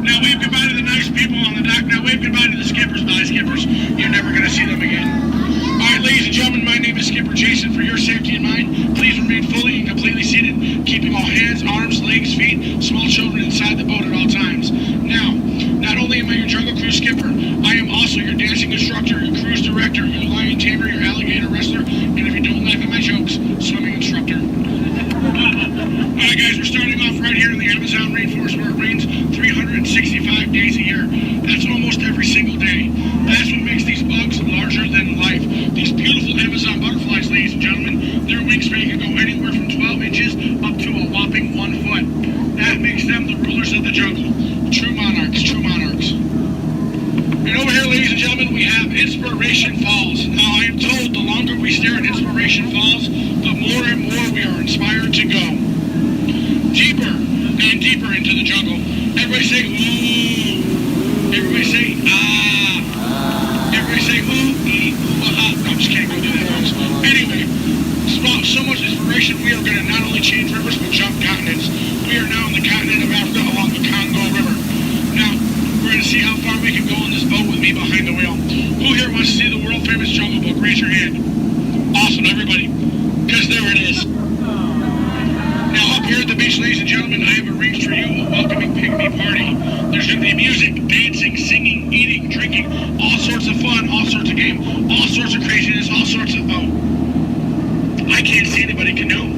Now wave goodbye to the nice people on the dock. Now wave goodbye to the skippers. Bye, skippers. You're never going to see them again. Alright, ladies and gentlemen, my name is Skipper Jason. For your safety and mine, please remain fully and completely seated, keeping all hands, arms, legs, feet, small children inside the boat at all times. Now, not only am I your jungle cruise skipper, I am also your dancing instructor, your cruise director, your lion tamer, your alligator wrestler, and if you don't laugh at my jokes, swimming instructor. Alright guys, we're starting off right here in the Amazon rainforest where it rains 365 days a year. That's almost every single day. That's what makes these bugs larger than life. These beautiful Amazon butterflies, ladies and gentlemen, their wingspan can go anywhere from 12 inches up to a whopping 1 foot. That makes them the rulers of the jungle. True monarchs, true monarchs. And over here, ladies and gentlemen, we have Inspiration Falls. Now, I am told the longer we stare at Inspiration Falls, the more and more we are inspired to go deeper and deeper into the jungle. Everybody say, ooh. Everybody say, ah. Everybody say, ooh, ee, ooh, ah. No, I'm just kidding. Don't do that, folks. Anyway, so much inspiration, we are going to not only change rivers, but jump continents. We are now in the continent of Africa along the Congo River. Now, we're going to see how far we can go in this boat with me behind the wheel. Who here wants to see the world-famous Jungle Book? Raise your hand. Awesome, everybody. Because there it is. Now, up here at the beach, ladies and gentlemen, I have arranged for you a welcoming pygmy party. There's going to be music, dancing, singing, eating, drinking, all sorts of fun, all sorts of game, all sorts of craziness, all sorts of... Oh, I can't see anybody canoe.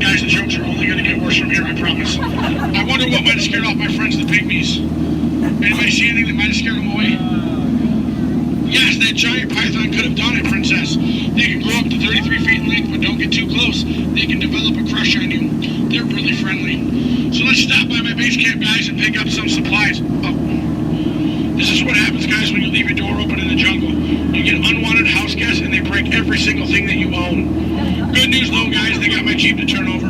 Guys, the jokes are only going to get worse from here, I promise. I wonder what might have scared off my friends, the pygmies. Anybody see anything that might have scared them away? Yes, that giant python could have done it, princess. They can grow up to 33 feet in length, but don't get too close. They can develop a crush on you. They're really friendly. So let's stop by my base camp, guys, and pick up some supplies. Oh. This is what happens, guys, when you leave your door open in the jungle. You get unwanted house guests, and they break every single thing that you own. Good news, though, guys, they got my Jeep to turn over.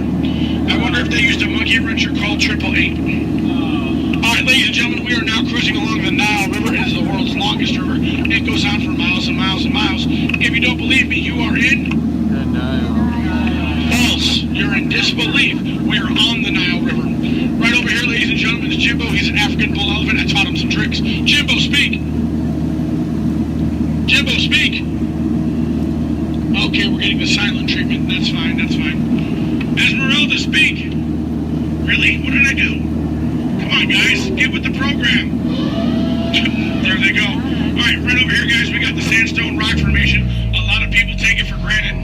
I wonder if they used a monkey wrencher called 888. Alright, ladies and gentlemen, we are now cruising along the Nile River. It is the world's longest river. It goes on for miles and miles and miles. If you don't believe me, you are in... the Nile. False. You're in disbelief. We are on the Nile River. Right over here, ladies and gentlemen, is Jimbo. He's an African bull elephant. I taught him some tricks. Jimbo, speak. Jimbo, speak. Okay, we're getting the silent treatment. That's fine, that's fine. Esmeralda, speak. Really? What did I do? Come on, guys. Get with the program. There they go. All right, right over here, guys, we got the sandstone rock formation. A lot of people take it for granted,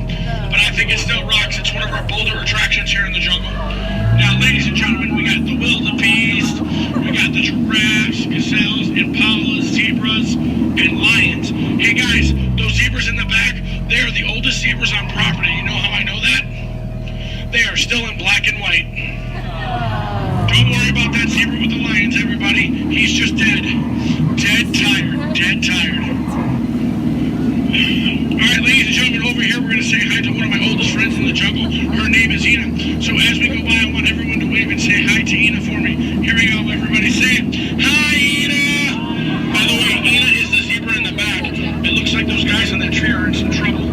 but I think it still rocks. It's one of our bolder attractions here in the jungle. Now, ladies and gentlemen, we got the wildebeest, we got the giraffes, gazelles, impalas, zebras, and lions. Hey, guys, those zebras in the back, they are the oldest zebras on property. You know how I know that? They are still in black and white. Don't worry about that zebra with the lions, everybody. He's just dead. Dead tired. Dead tired. Alright, ladies and gentlemen, over here we're going to say hi to one of my oldest friends in the jungle. Her name is Ina. So as we go by, I want everyone to wave and say hi to Ina for me. Here we go, everybody. Say it. Hi, Ina! By the way, Ina is the zebra in the back. It looks like those guys on that tree are in some trouble.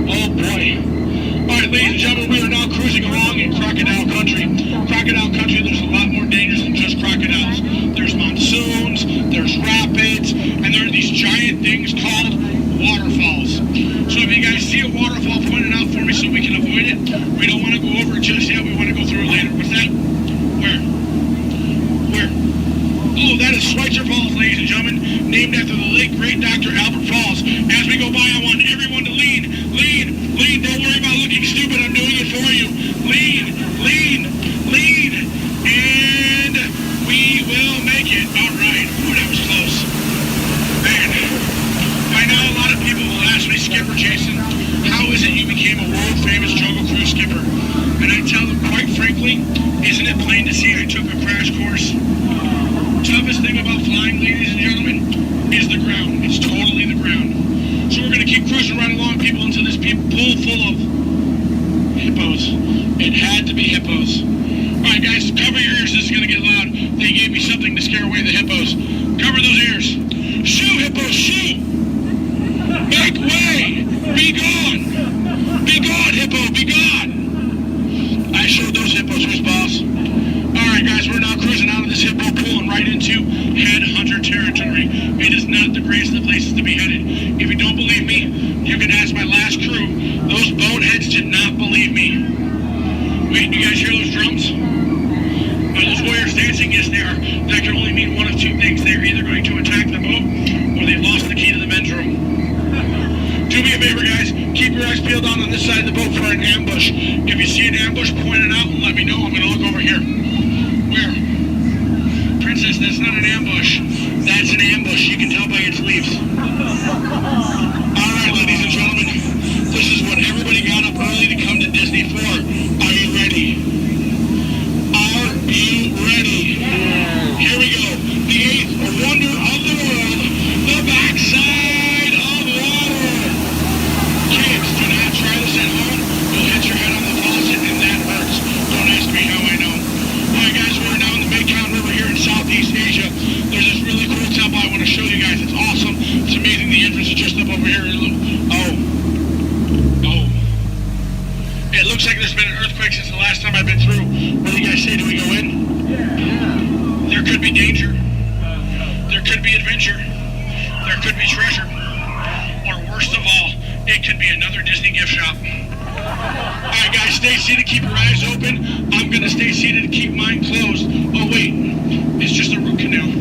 Oh, boy. Alright, ladies and gentlemen, we are now cruising along in crocodile country. Crocodile country, there's a lot more dangers than just crocodiles. There's monsoons, there's rapids, and there are these giant things called waterfalls. So if you guys see a waterfall, point it out for me so we can avoid it. We don't want to go over it just yet, we want to go through it later. What's that? Where? Where? Oh, that is Schweitzer Falls, ladies and gentlemen, named after the late great Dr. Albert Falls. As we go by, I want everyone to lean. Lean, lean, don't worry about looking stupid, I'm doing it for you. Lean, lean, lean, and we will make it. All right, ooh, that was close. Man, by now a lot of people will ask me, Skipper Jason, how is it you became a world-famous jungle cruise skipper? And I tell them, quite frankly, isn't it plain to see I took a crash course? Toughest thing about line, ladies and gentlemen, is the ground. It's totally the ground. So we're going to keep cruising right along, people, until this pool full of hippos. It had to be hippos. All right, guys, cover your ears. This is going to get loud. They gave me something to scare away the hippos. Cover those ears. Shoo, hippos, shoo! Make way! Be gone! Be gone, hippo, be gone! I showed those hippos who's boss. Alright guys, we're now cruising out of this hippo pool and right into headhunter territory. It is not the greatest of places to be headed. If you don't believe me, you can ask my last crew. Those boneheads did not believe me. Wait, you guys hear those drums? Are those warriors dancing? Yes, they are. That can only mean one of two things. They're either going to attack the boat or they've lost the key to the men's room. Do me a favor, guys. Keep your eyes peeled on this side of the boat for an ambush. If you see an ambush, point it out and let me know. I'm going to look over here. Where? Princess, that's not an ambush. That's an ambush. You can tell by its leaves. All right, ladies and gentlemen. This is what everybody got up early to come to Disney for. Are you ready? Are you ready? Here we go. The eighth wonder of the world. The backside of water. Kids, do not try this at home. You'll hit your head on the faucet and that hurts. Don't ask me how I know. Alright guys, we're now in the Mekong River here in Southeast Asia. There's this really cool temple I want to show you guys. It's awesome. It's amazing. The entrance is just up over here. Oh. It looks like there's been an earthquake since the last time I've been through. What do you guys say? Do we go in? Yeah. There could be danger. There could be adventure. There could be treasure. Or worst of all, it could be another Disney gift shop. Alright guys, stay seated, keep your eyes open. I'm gonna stay seated and keep mine closed. Oh wait, it's just a root canal.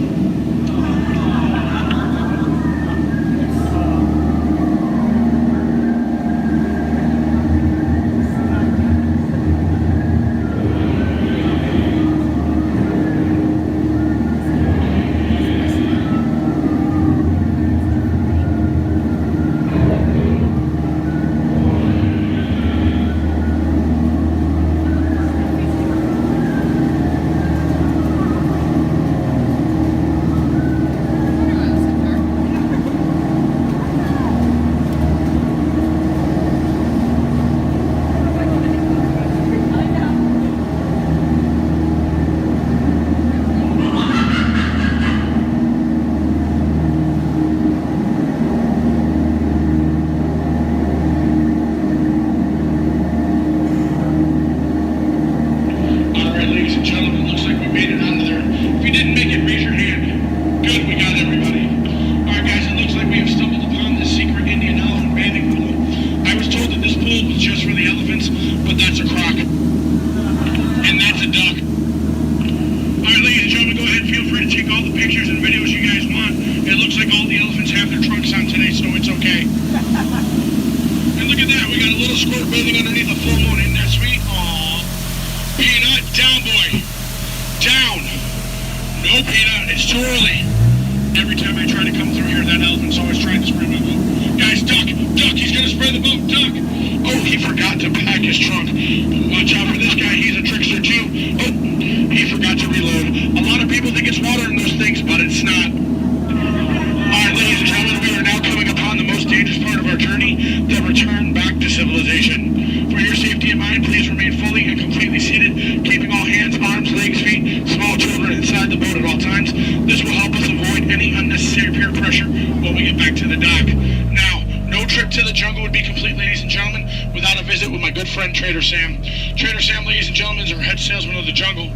Trader Sam, ladies and gentlemen, is our head salesman of the jungle.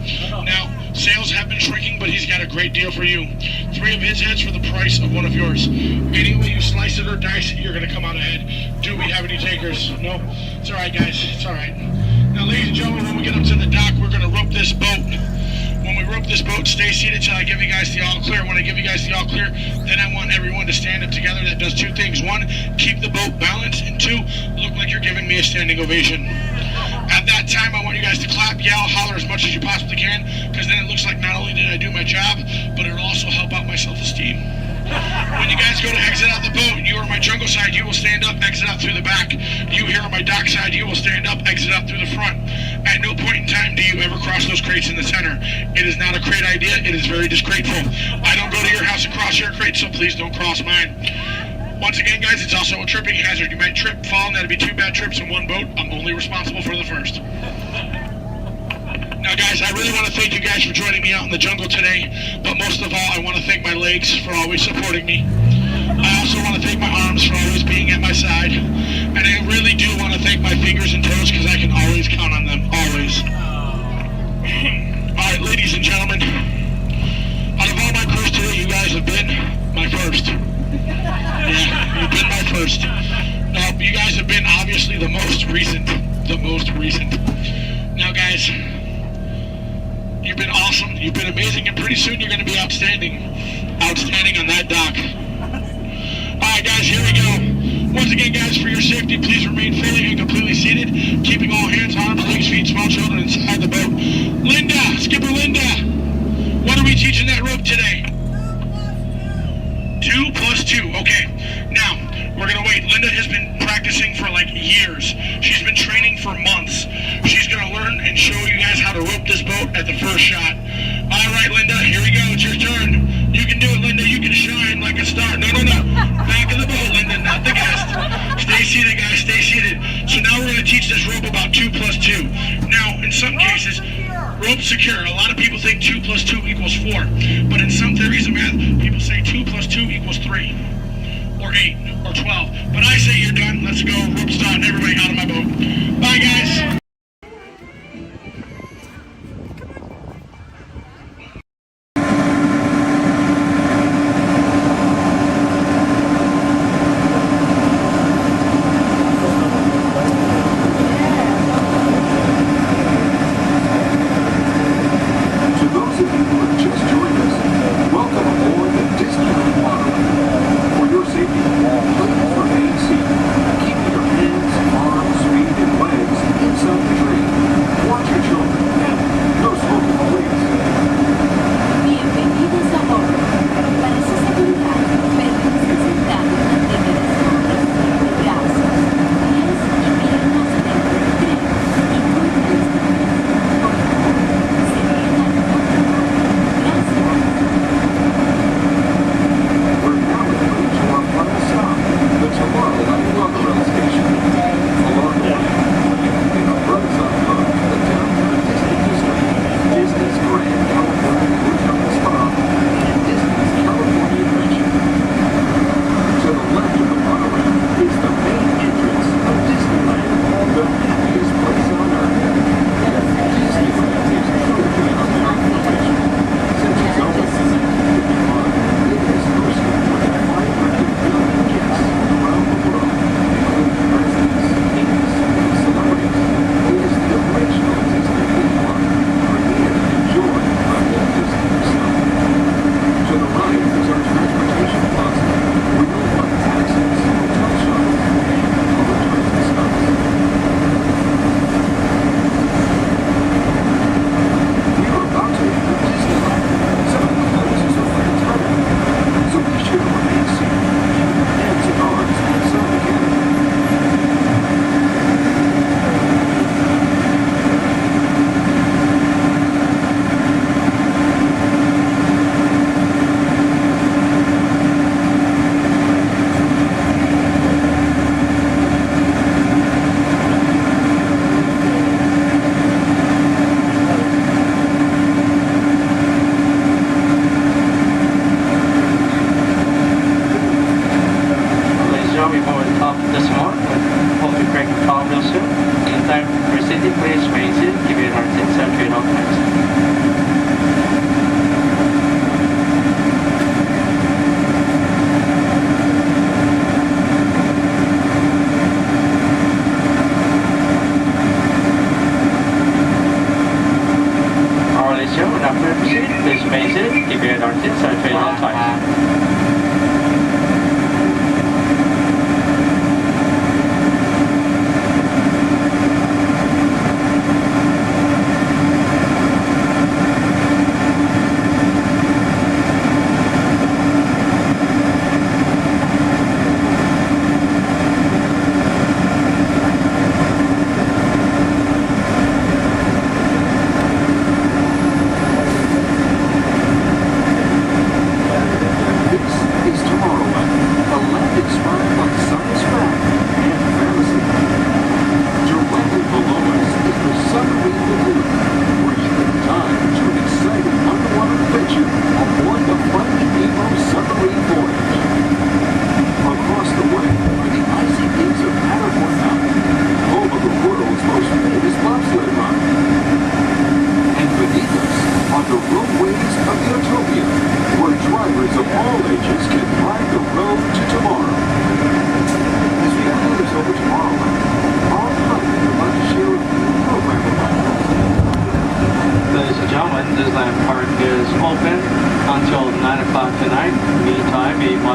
Now, sales have been shrinking, but he's got a great deal for you. 3 of his heads for the price of 1 of yours. Any way you slice it or dice it, you're going to come out ahead. Do we have any takers? No? It's all right, guys. It's all right. Now, ladies and gentlemen, when we get up to the dock, we're going to rope this boat. When we rope this boat, stay seated till I give you guys the all clear. When I give you guys the all clear, then I want everyone to stand up together. That does 2 things. 1, keep the boat balanced, and 2, look like you're giving me a standing ovation. At that time, I want you guys to clap, yell, holler as much as you possibly can, because then it looks like not only did I do my job, but it'll also help out my self-esteem. When you guys go to exit out the boat, you are on my jungle side, you will stand up, exit out through the back. You here on my dock side, you will stand up, exit out through the front. At no point in time do you ever cross those crates in the center. It is not a crate idea, it is very disgraceful. I don't go to your house and cross your crate, so please don't cross mine. Once again, guys, it's also a tripping hazard. You might trip, fall, and that'd be 2 bad trips in one boat. I'm only responsible for the first. Now, guys, I really want to thank you guys for joining me out in the jungle today, but most of all, I want to thank my legs for always supporting me. I also want to thank my arms for always being at my side, and I really do want to thank my fingers and toes because I can always count on them, always. All right, ladies and gentlemen, out of all my crews today, you guys have been my first. Yeah, you've been my first. You guys have been obviously the most recent. Now, guys, you've been awesome, you've been amazing, and pretty soon you're going to be outstanding on that dock. Alright guys, here we go. Once again, guys, for your safety, please remain fully and completely seated, keeping all hands, arms, legs, feet, small children inside the boat. Linda, Skipper Linda, what are we teaching that rope today? 2 plus 2, okay. Now, we're gonna wait. Linda has been practicing for like years. She's been training for months. She's gonna learn and show you guys how to rope this boat at the first shot. All right, Linda, here we go. It's your turn. You can do it, Linda. You can shine like a star. No. Back of the boat, Linda, not the guest. Stay seated, guys. Stay seated. So now we're gonna teach this rope about 2 plus 2. Now, in some cases, rope secure. A lot of people think 2 plus 2 equals 4. But in some theories of math, people say 2 plus 2 equals 3. Or 8, or 12. But I say you're done. Let's go. Rope start. Everybody out of my boat. Bye, guys. To those of you who have just joined us, welcome aboard the Disneyland Waterway. For your safety, please remain seated, keeping your hands, arms, feet, and legs inside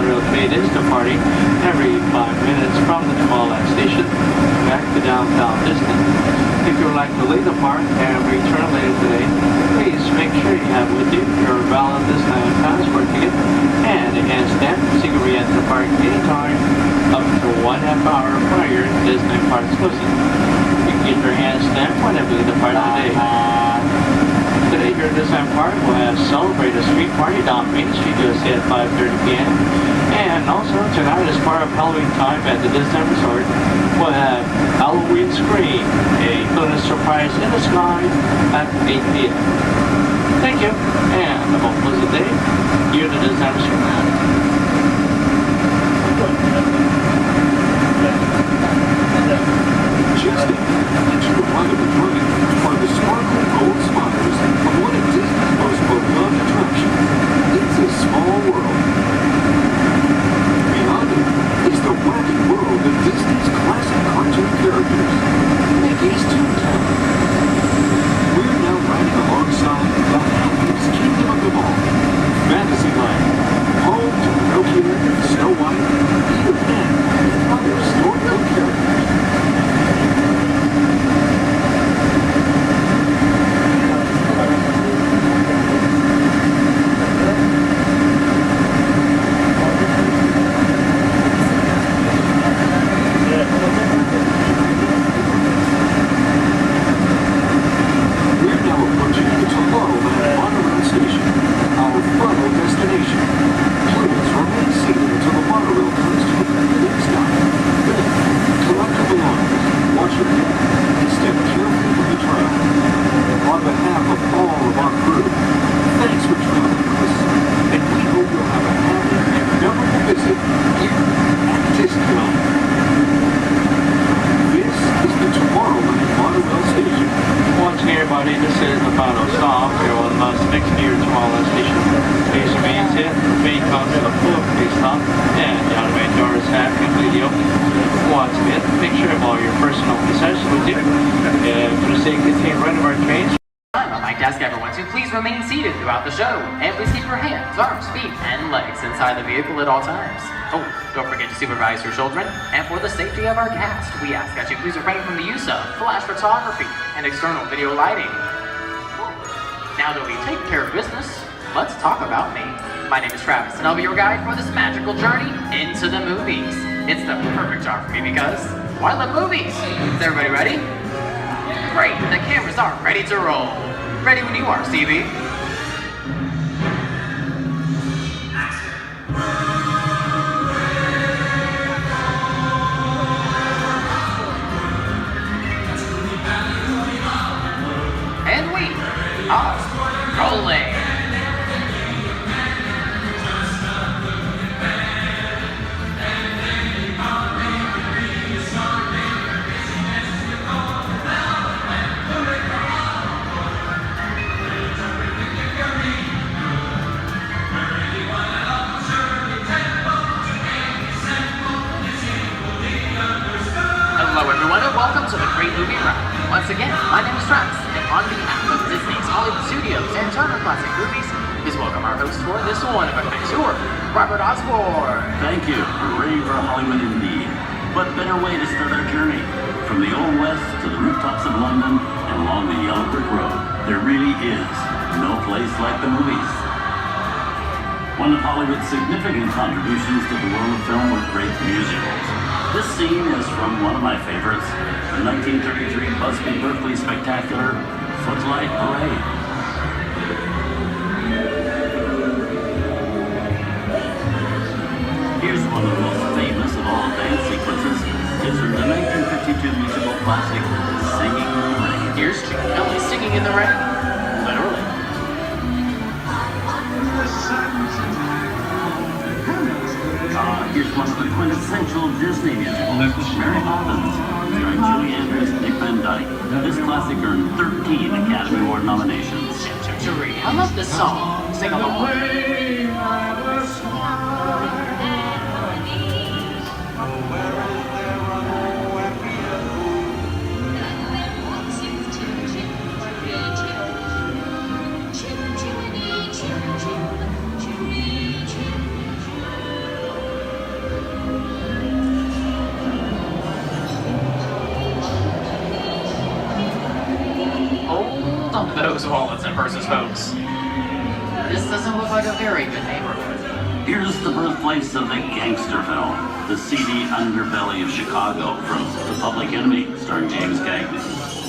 monorail train is departing every 5 minutes from the Tomorrowland station back to downtown Disneyland. If you would like to leave the park and return later today, please make sure you have with you your valid Disneyland passport ticket and a hand stamp so you can re-enter the park anytime up to 1/2 hour prior to Disney Park's closing. You can get your hand stamp whenever you depart today. Today here at Disneyland Park, we'll have Celebrate a Street Party down Main Street USA at 5:30 p.m. And also tonight, as part of Halloween time at the Disney Resort, we'll have Halloween Scream, a bonus surprise in the sky at 8 p.m. Thank you, and have a pleasant day here at the Disney Resort. Tuesday, it's your ride of the journey are the sparkling gold spires of one of Disney's most beloved attractions. It's a small world. Beyond it is the wacky world of Disney's classic cartoon characters, Mickey's Toontown. We're now riding alongside the happiest kingdom of them all, Fantasyland, home to Pinocchio, Snow White, Peter Pan, and other storybook characters. Inside the vehicle at all times. Oh, don't forget to supervise your children. And for the safety of our cast, we ask that you please refrain from the use of flash photography and external video lighting. Now that we've taken care of business, let's talk about me. My name is Travis, and I'll be your guide for this magical journey into the movies. It's the perfect job for me because, well, I love movies. Is everybody ready? Great, the cameras are ready to roll. Ready when you are, Stevie. Rolling. Hello everyone and welcome to the Great Movie Ride. Once again, my name is Travis, and on behalf of Disney's Hollywood Studios and Turner Classic Movies, please welcome our host for this one-of-a-kind tour, Robert Osborne. Thank you. Hooray for Hollywood indeed. What better way to start our journey? From the Old West to the rooftops of London and along the yellow brick road, there really is no place like the movies. One of Hollywood's significant contributions to the world of film were great musicals. This scene is from one of my favorites, the 1933 Busby Berkeley spectacular, Footlight Parade. Here's one of the most famous of all dance sequences. It's from the 1952 musical classic, Singing in the Rain. Here's Chick Kelly singing in the rain. Literally. Here's one of the quintessential Disney musicals, Mary Poppins, starring Julie Andrews and Dick Van Dyke. This classic earned 13 Academy Award nominations. I love this song. Sing along. those wallets versus folks. This doesn't look like a very good neighborhood. Here's the birthplace of the gangster film, the seedy underbelly of Chicago, from The Public Enemy, starring James Cagney.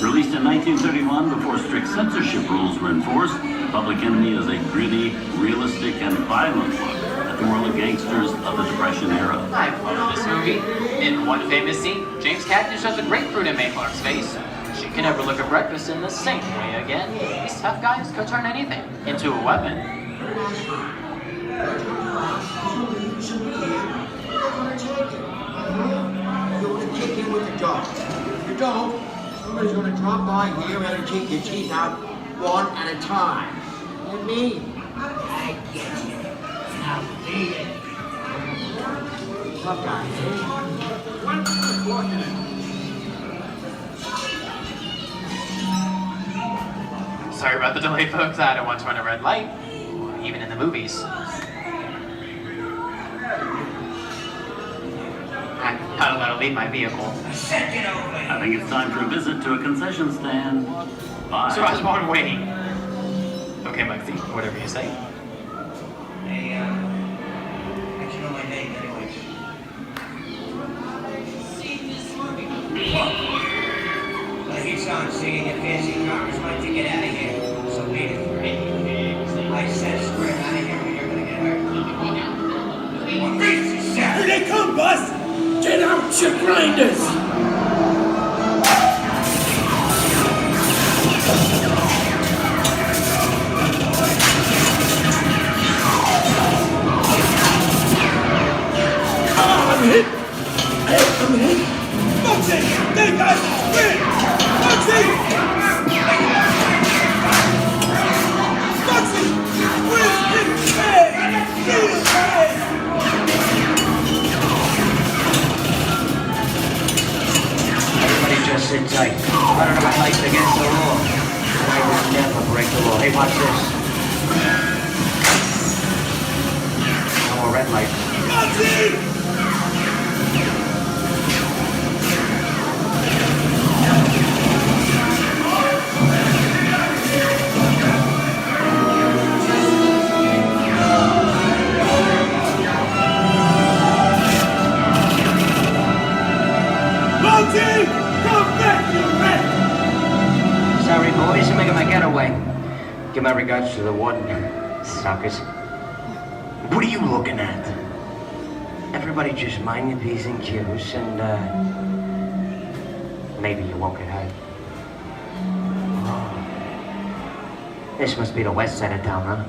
Released in 1931 before strict censorship rules were enforced, The Public Enemy is a gritty, realistic, and violent look at the world of gangsters of the Depression era. I love this movie. In one famous scene, James Cagney shoves a grapefruit in Mae Clark's face. She can never look at breakfast in the same way again. These tough guys could turn anything into a weapon. You want to kick in with the dog. If you don't, somebody's going to drop by here and kick your teeth out one at a time. And me, I get you. Now beat it. Tough guy, Sorry about the delay, folks. I don't want to run a red light, even in the movies. I don't let her leave my vehicle. I think it's time for a visit to a concession stand. Bye. So I was born waiting. Okay, Muggsy, whatever you say. Hey, I should know my name anyways. I keep on singing your fancy cars like to get out of here. So wait it. I said square out of here or you're gonna get hurt. Here they come, Bus! Get out your grinders! I'm hit! I'm hit! Foxy! There guys! Win! Foxy! Foxy! Where's hit? Hey! Hey! Everybody just sit tight. Running my lights against the law. I will never break the law. Hey, watch this. No more red light. Foxy! Come back, you rat! Sorry, boys, I'm making my getaway. Give my regards to the warden. Suckers. What are you looking at? Everybody just mind your P's and Q's and, maybe you won't get hurt. Oh. This must be the west side of town, huh?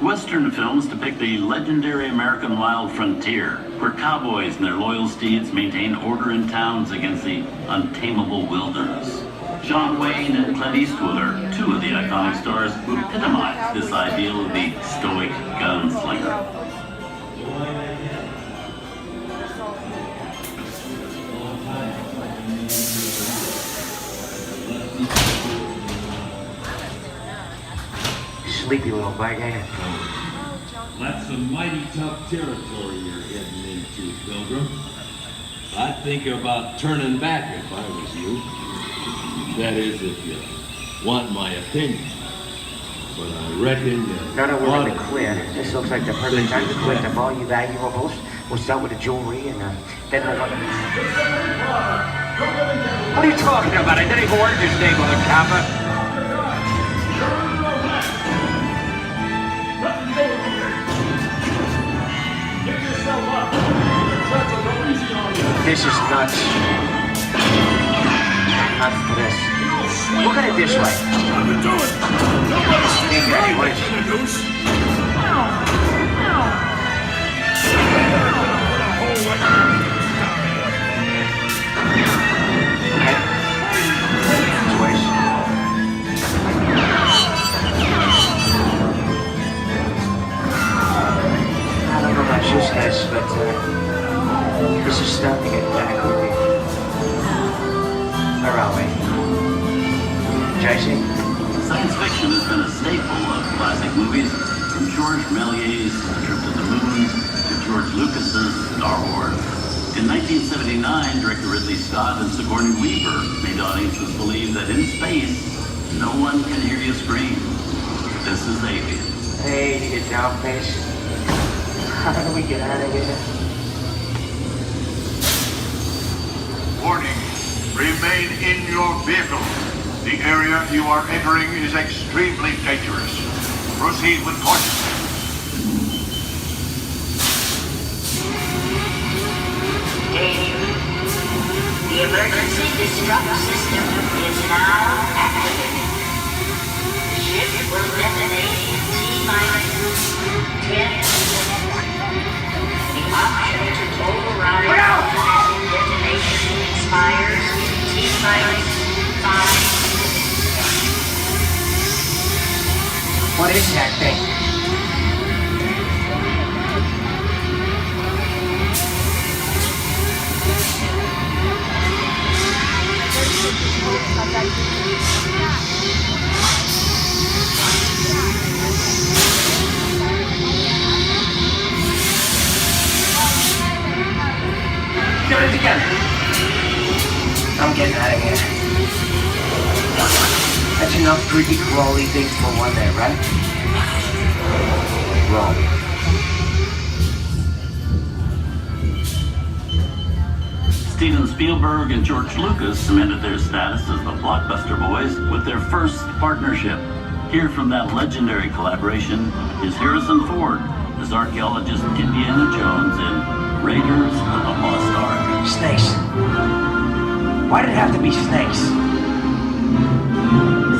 Western films depict the legendary American wild frontier, where cowboys and their loyal steeds maintain order in towns against the untamable wilderness. John Wayne and Clint Eastwood are two of the iconic stars who epitomize this ideal of the stoic gunslinger. Sleepy little bag, ain't it? That's some mighty tough territory you're heading into, Pilgrim. I'd think about turning back if I was you. That is, if you want my opinion. But I reckon No, we're in the clear. This looks like the perfect time to collect up all your valuables. We'll start with the jewelry and then we'll... What are you talking about? I didn't even order this neighborhood, copper. This is nuts. Nuts for this. Look at it this way. I don't know about you guys, but this is starting to get kind of creepy. Where are we? JC? Science fiction has been a staple of classic movies, from George Méliès's Trip to the Moon to George Lucas's Star Wars. In 1979, director Ridley Scott and Sigourney Weaver made audiences believe that in space, No one can hear you scream. This is Alien. Hey, you down face. How do we get out of here? Warning, remain in your vehicle. The area you are entering is extremely dangerous. Proceed with caution. Danger. The emergency disrupt system is now activated. The ship will detonate in T-minus 10 minutes. The option to override automatic detonation expires in T-minus 5 minutes. What is that thing? Get it together. I'm getting out of here. That's enough creepy crawly things for one day, right? Wrong. Steven Spielberg and George Lucas cemented their status as the blockbuster boys with their first partnership. Here from that legendary collaboration is Harrison Ford as archaeologist Indiana Jones in Raiders of the Lost Ark. Snakes. Why did it have to be snakes?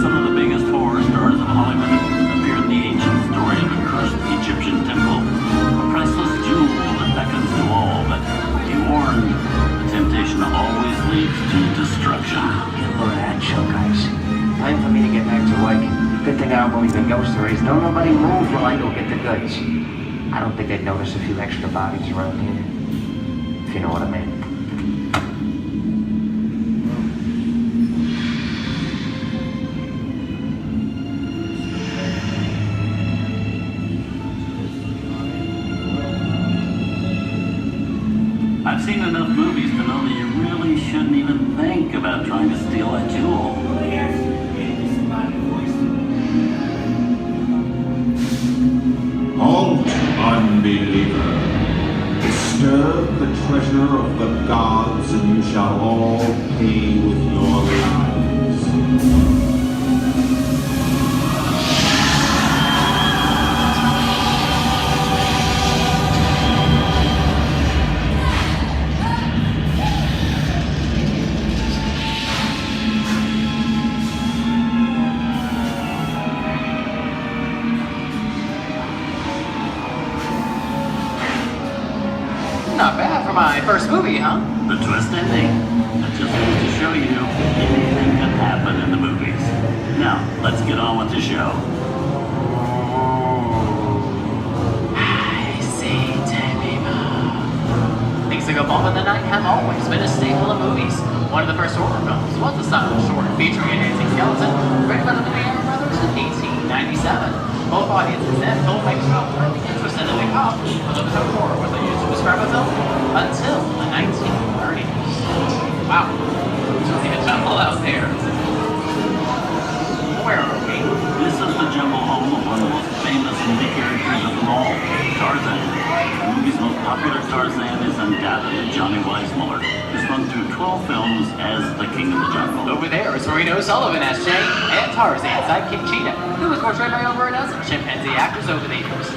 Some of the biggest horror stars of Hollywood appear in the ancient story of a cursed Egyptian temple, a priceless jewel that beckons to all, but be warned, the temptation always leads to destruction. Get a load of that show, guys. Time for me to get back to work. Good thing I don't believe in ghost stories. Don't nobody move while I go get the goods. I don't think they'd notice a few extra bodies around here. If you know what I mean. I've seen enough movies to know that you really shouldn't even think about trying to steal a jewel. Halt, unbeliever. Disturb the treasure of the gods, and you shall all pay with your lives. Not bad for my first movie, huh? The twist ending. That just goes to show you anything can happen in the movies. Now, let's get on with the show. I see, things that go bump in the night have always been a staple of movies. One of the first horror films was the silent short featuring a dancing skeleton, written by the Lumiere brothers in 1897. Both audiences and filmmakers were really interested in the cop, but the term horror was used to describe a film until the 1930s. Wow, it's really a jungle out there. Where are we? This is the jungle home of one of the most famous movie characters of them all, Tarzan. The movie's most popular Tarzan is undoubtedly Johnny Weissmuller, who's run through 12 films as the King of the Jungle. Over there is Reno Sullivan as Jay, and Tarzan sidekick Cheetah, who was portrayed by over a dozen chimpanzee actors over the years.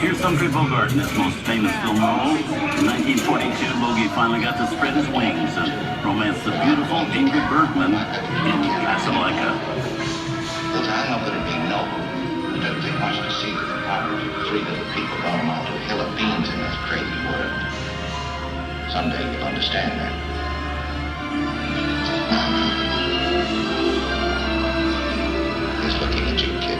Here's Humphrey Bogart in his most famous film role. In 1942, Bogey finally got to spread his wings and romance the beautiful Ingrid Bergman in Casablanca. Look, I know that it'd be noble. It doesn't take much to see that the power of three little people don't amount to a hill of beans in this crazy world. Someday you'll understand that. He's looking at you, kid.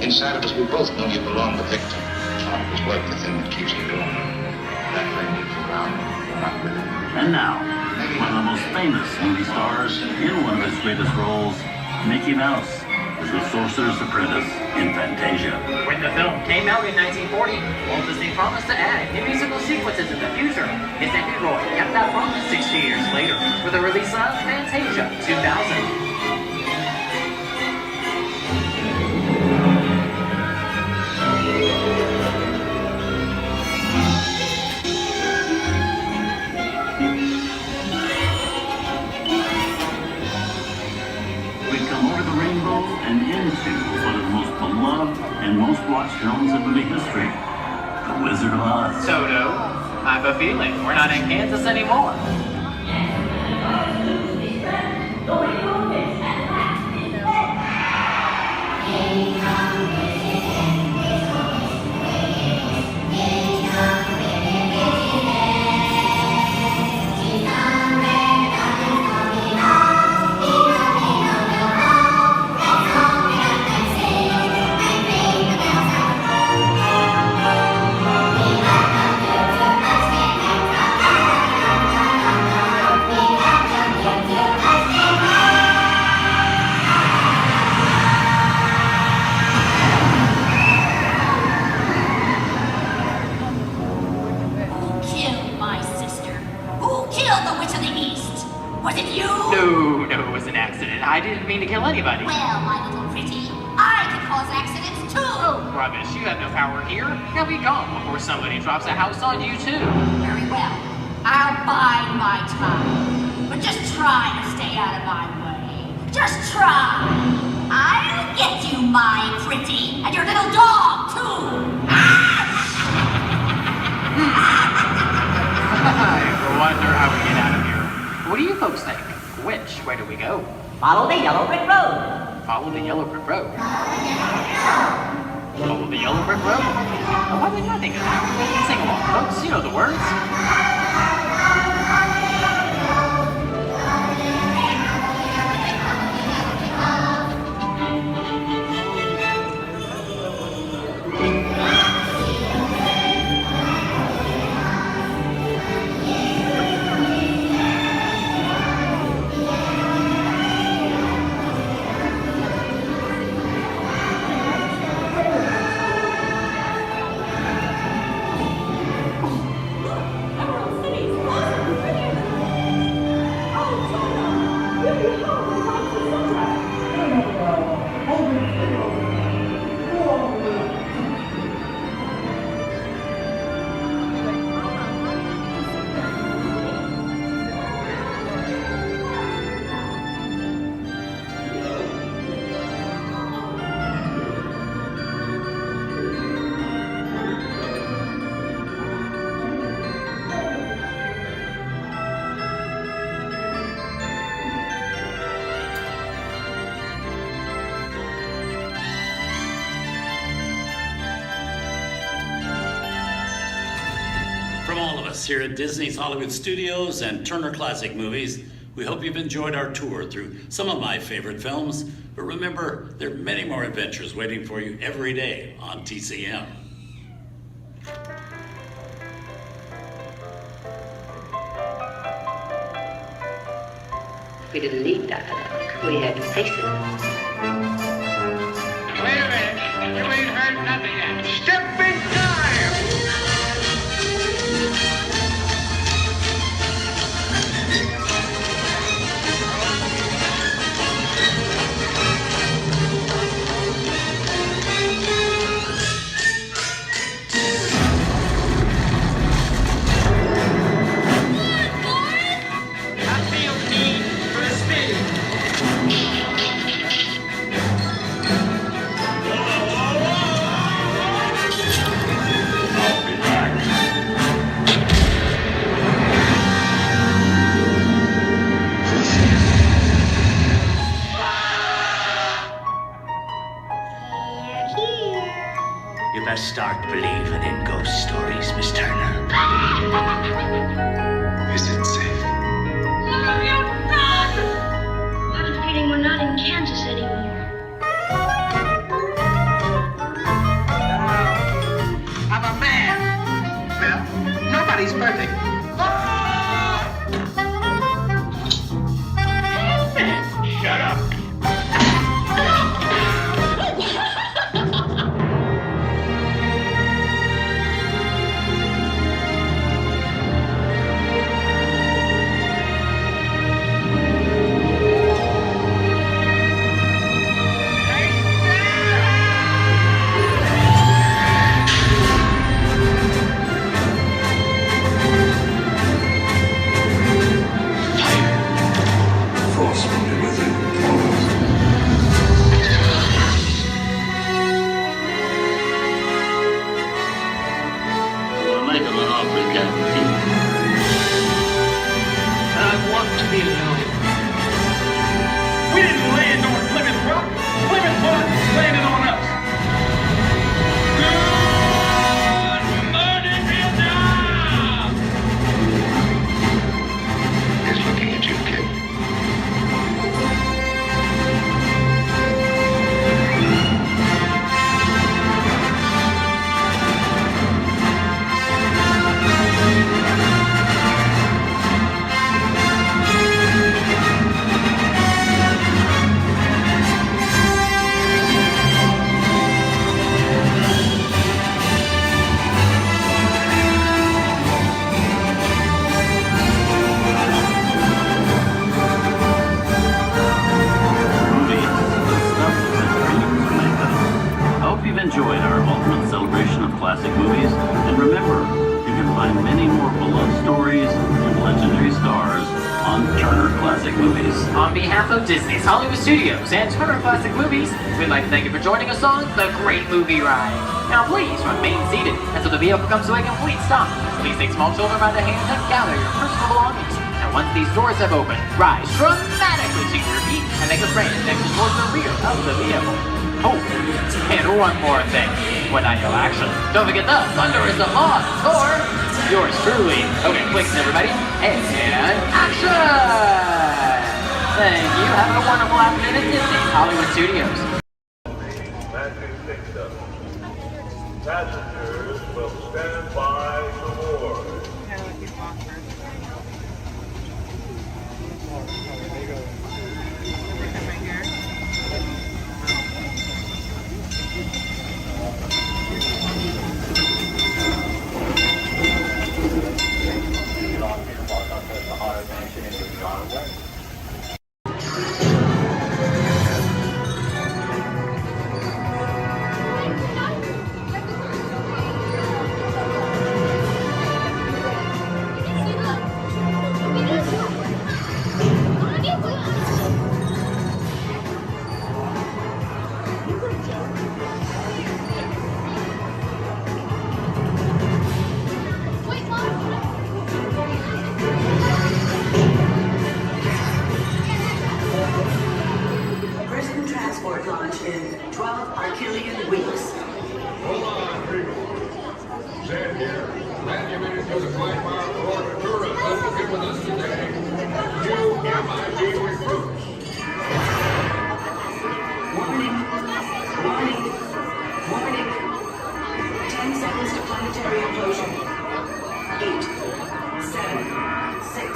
Inside of us, we both know you belong to Victor. It was work, the thing that keeps you going. That thing is around, not with it. And now, one of the most famous movie stars in one of his greatest roles, Mickey Mouse, as the Sorcerer's Apprentice in Fantasia. When the film came out in 1940, Walt Disney promised to add new musical sequences in the future. His nephew Roy kept that promise 60 years later with the release of Fantasia 2000. And into one of the most beloved and most watched films in movie history, The Wizard of Oz. Toto, I have a feeling we're not in Kansas anymore. I didn't mean to kill anybody. Well, my little pretty, I can cause accidents too. Oh, rubbish. You have no power here. You'll be gone before somebody drops a house on you, too. Very well. I'll bide my time. But just try to stay out of my way. Just try. I'll get you, my pretty, and your little dog, too. I wonder how we get out of here. What do you folks think? Which way do we go? Follow the yellow brick road. Follow the yellow brick road. Follow the yellow brick road? Why didn't I think of that? Sing along, folks. You know the words. Here at Disney's Hollywood Studios and Turner Classic Movies, we hope you've enjoyed our tour through some of my favorite films, but remember, there are many more adventures waiting for you every day on TCM. We didn't need dialogue. We had faces. Wait a minute. You ain't heard nothing yet. Step in time! believing in ghost stories, Miss Turner? Is it safe? No, you're not! I have a feeling we're not in Kansas anymore. I'm a man. Well, nobody's perfect. Shut up! Force from within. We'll make him an offer he can't refuse. I want to be alone. We didn't land on Plymouth Rock. Plymouth Rock landed on us. Good morning, Vietnam! He's looking at you, kid. I hope you've enjoyed our ultimate celebration of classic movies. And remember, you can find many more beloved stories and legendary stars on Turner Classic Movies. On behalf of Disney's Hollywood Studios and Turner Classic Movies, we'd like to thank you for joining us on The Great Movie Ride. Now please remain seated until the vehicle comes to a complete stop. Please take small children by the hand and gather your personal belongings. And once these doors have opened, rise dramatically to your feet and make a straight exit towards the rear of the vehicle. Oh, and one more thing. When I yell action, don't forget the thunder is the law or yours truly. Okay, clicks everybody, and action! Thank you. Have a wonderful afternoon at Disney's Hollywood Studios. Passengers will stand by the board. Prison transport launch in 12 Archelian weeks. Hold on, people. Stand here. Glad you made it through the quagmire of Order to get with us today. You MIB recruits. Warning. Warning. Warning. 10 seconds to planetary implosion. 8, 7, 6,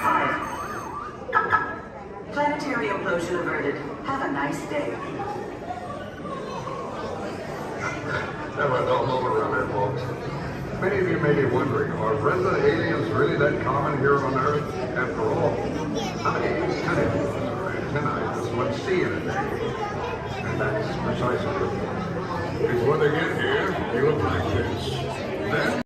5. Planetary implosion averted. Have a nice day. Never a dull moment around here, folks. Many of you may be wondering, are resident aliens really that common here on Earth? After all, how many antennae or antennae does one see in a day? And that's precisely the point. Because when they get here, they look like this. Then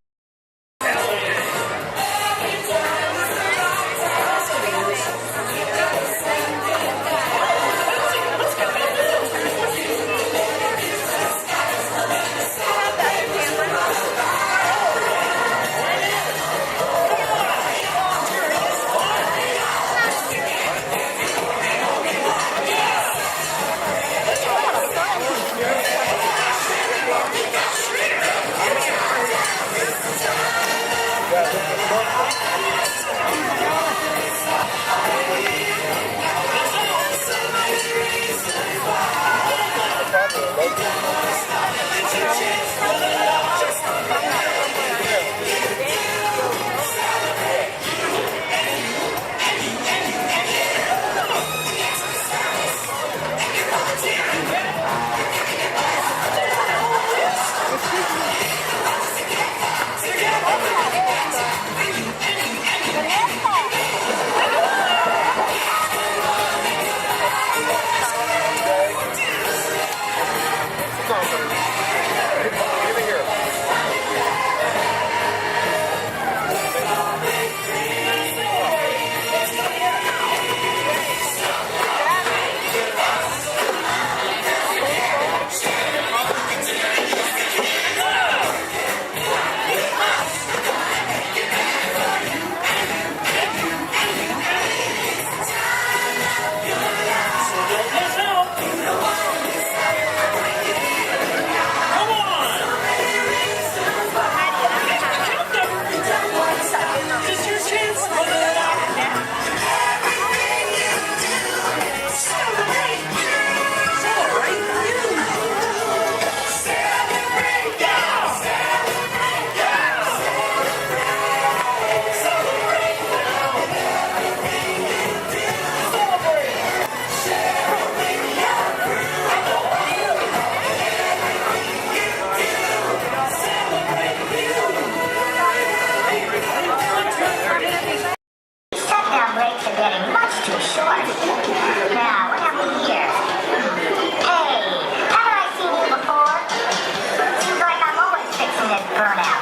burnout.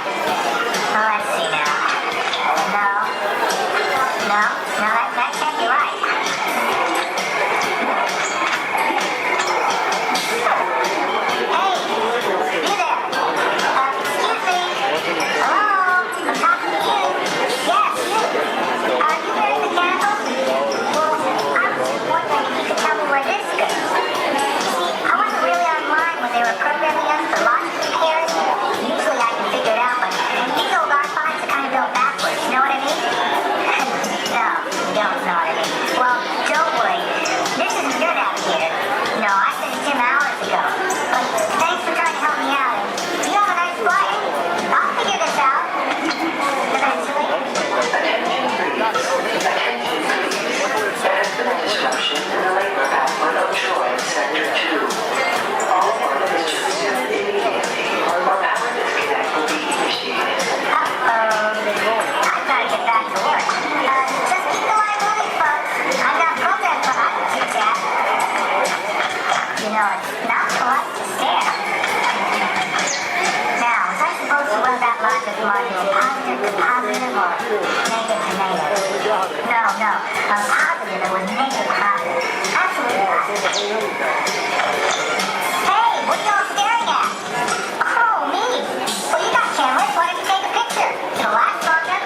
Well, let's see now. No, that can't be right. Hey, you there. Excuse me. Hello, I'm talking to you. Yes, you. Are you wearing the candle? Well, I was wondering if you could tell me where this goes. See, I wasn't really online when they were programming us for launch repairs. Usually I can figure it out, but these old archives are kind of built backwards, you know what I mean? No, you don't know what I mean. Well, don't worry. This isn't your navigator. No, I finished him hours ago. But thanks for trying to help me out. You have a nice flight. I'll figure this out. Eventually. Disruption in the labor output of Troy, Sector 2. All workers should resume immediately, or power disconnect will be initiated. I've got to get back to work. Just keep the line moving, folks. I've got programs for us to chit chat. You know, it's not polite to stare. Now, was I supposed to wear that logic module positive to positive or negative to negative? No. Positive, it was negative positive. Absolutely positive. Hey, what are you all staring at? Oh, me. Well, you got cameras. Why don't you take a picture? It'll last longer.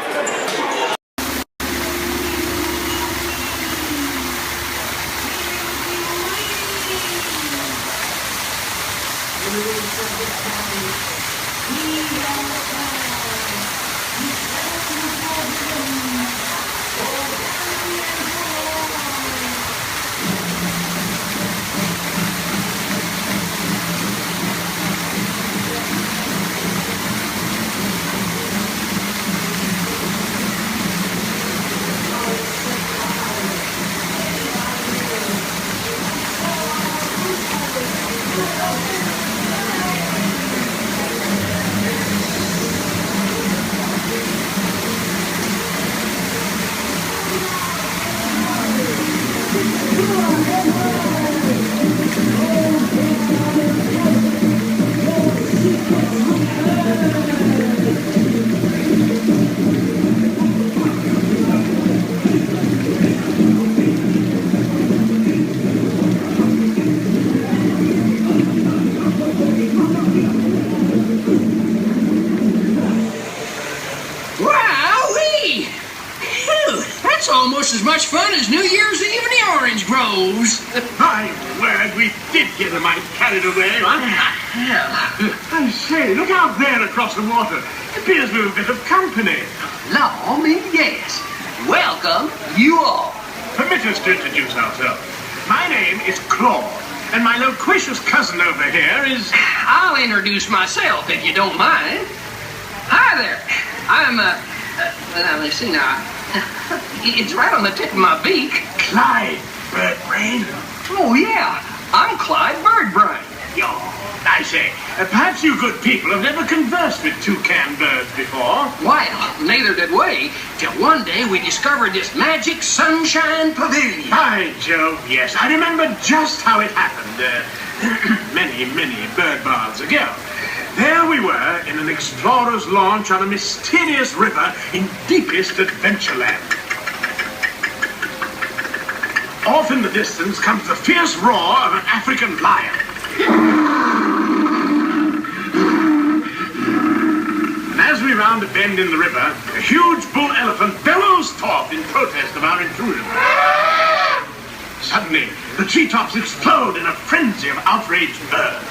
Wowee! Phew, that's almost as much fun as New Year's Eve in the orange groves. My word, we did get a mite carried away, huh? I say, look out there across the water. It appears we're a bit of company. Law, me, yes. Welcome, you all. Permit us to introduce ourselves. My name is Claude, and my loquacious cousin over here is... I'll introduce myself, if you don't mind. Hi there. I'm, now, let's see now. It's right on the tip of my beak. Clyde Birdbrain. Oh, yeah. I'm Clyde Birdbrain. Yo, I say, perhaps you good people have never conversed with toucan birds before. Well, neither did we, till one day we discovered this magic sunshine pavilion. By Jove, yes. I remember just how it happened, many bird baths ago. There we were in an explorer's launch on a mysterious river in deepest Adventureland. Off in the distance comes the fierce roar of an African lion. And as we round a bend in the river, a huge bull elephant bellows forth in protest of our intrusion. Suddenly, the treetops explode in a frenzy of outraged birds.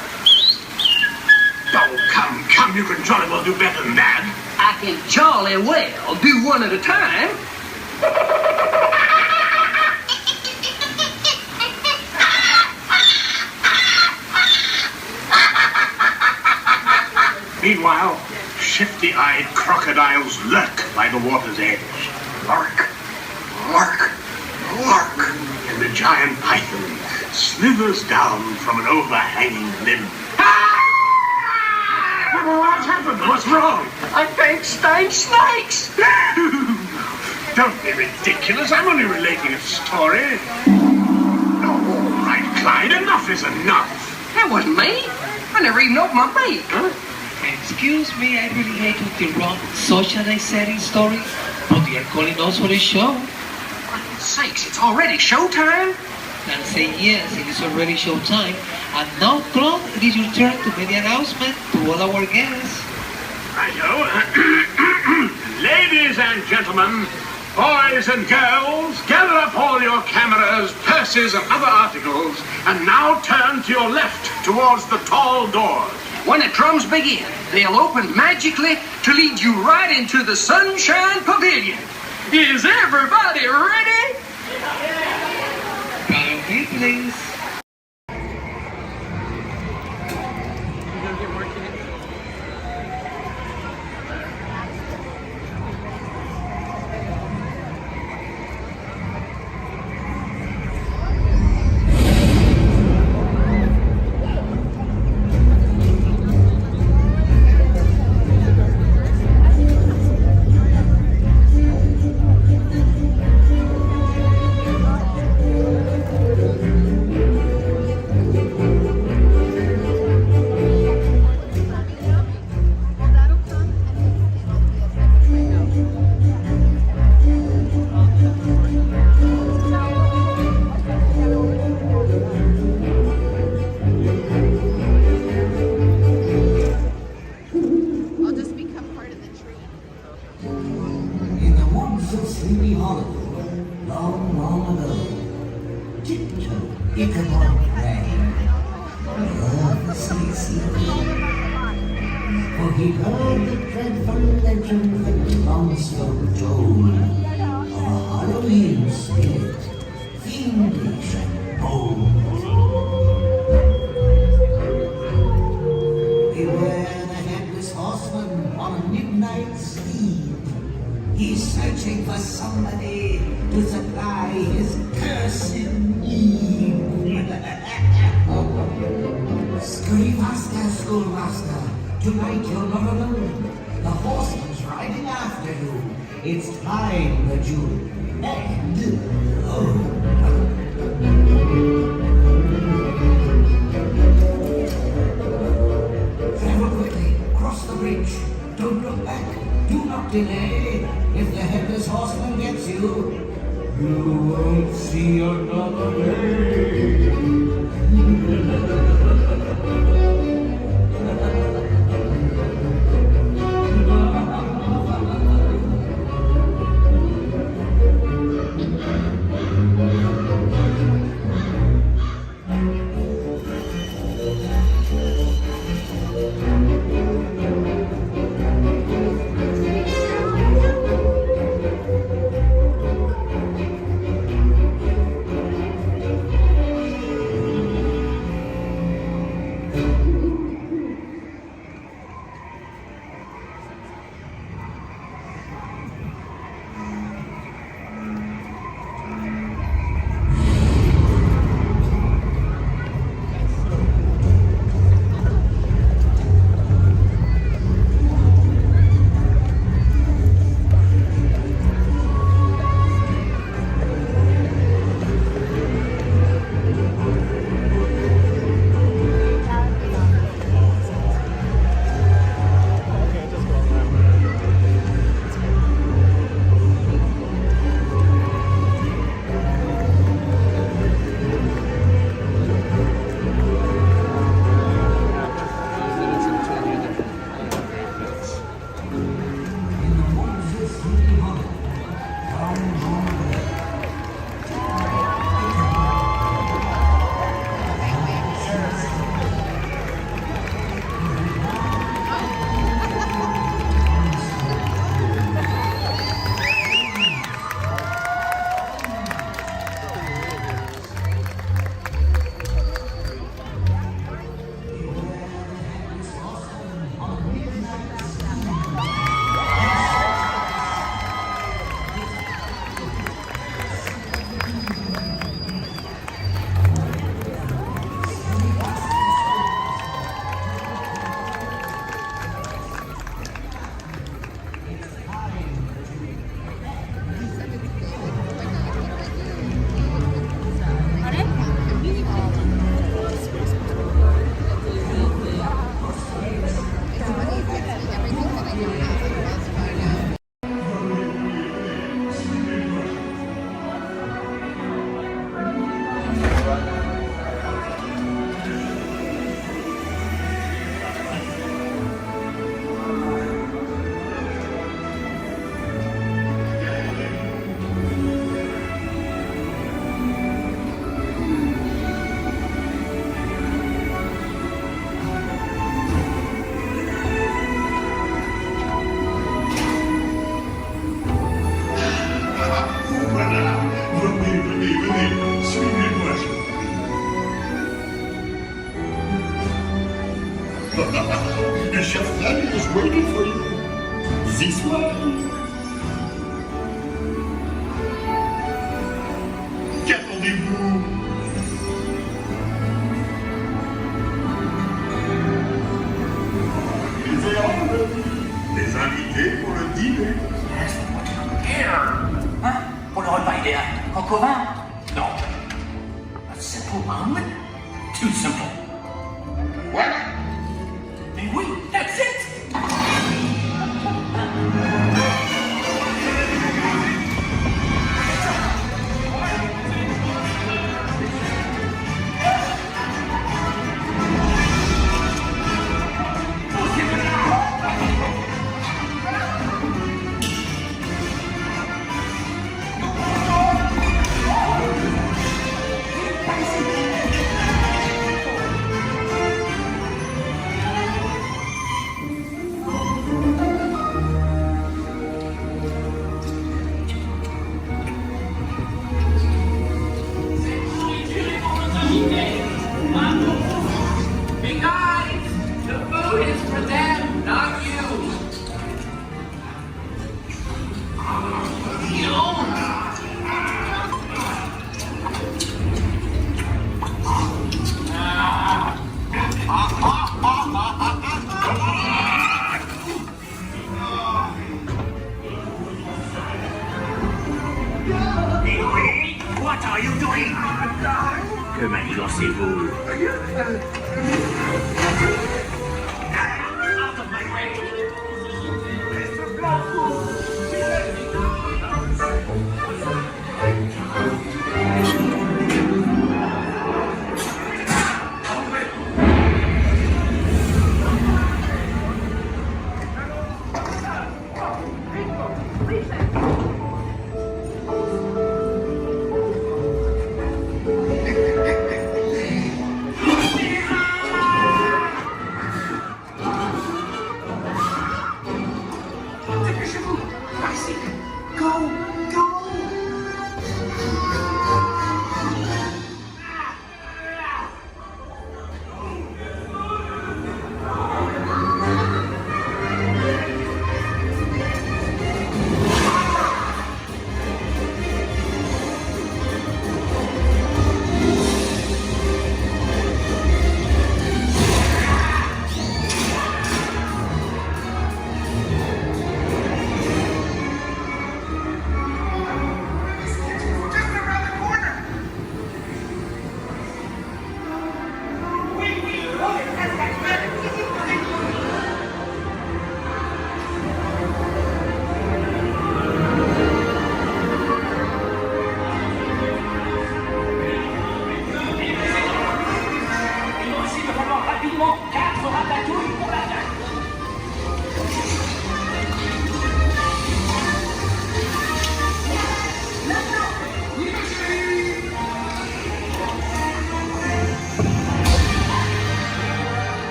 Oh, come, you can jolly well do better than that. I can jolly well do one at a time. Meanwhile, shifty-eyed crocodiles lurk by the water's edge. Lurk, lurk, lurk, and the giant python slithers down from an overhanging limb. What's happened? What's wrong? I think snakes. Don't be ridiculous. I'm only relating a story. Oh, all right, Clyde. Enough is enough. That wasn't me. I never even opened my beak. Huh? Excuse me, I really hate to interrupt such an exciting story, but they are calling us for a show. For goodness sakes, it's already showtime? And say yes, it is already showtime. And now, Claude, it is your turn to make the announcement to all our guests. Righto. Ladies and gentlemen, boys and girls, gather up all your cameras, purses, and other articles, and now turn to your left towards the tall doors. When the drums begin, they'll open magically to lead you right into the Sunshine Pavilion. Is everybody ready? Follow me, please. is waiting for you. This way. Qu'attendez-vous? Les invités pour le dîner. Hein? Pour le repas idéal. Coq au vin? Non. A simple omelet? Too simple. Voilà. Mais oui, that's it! Hey guys, the food is for them, not you. What are you doing? Que manigancez-vous? Out of my way!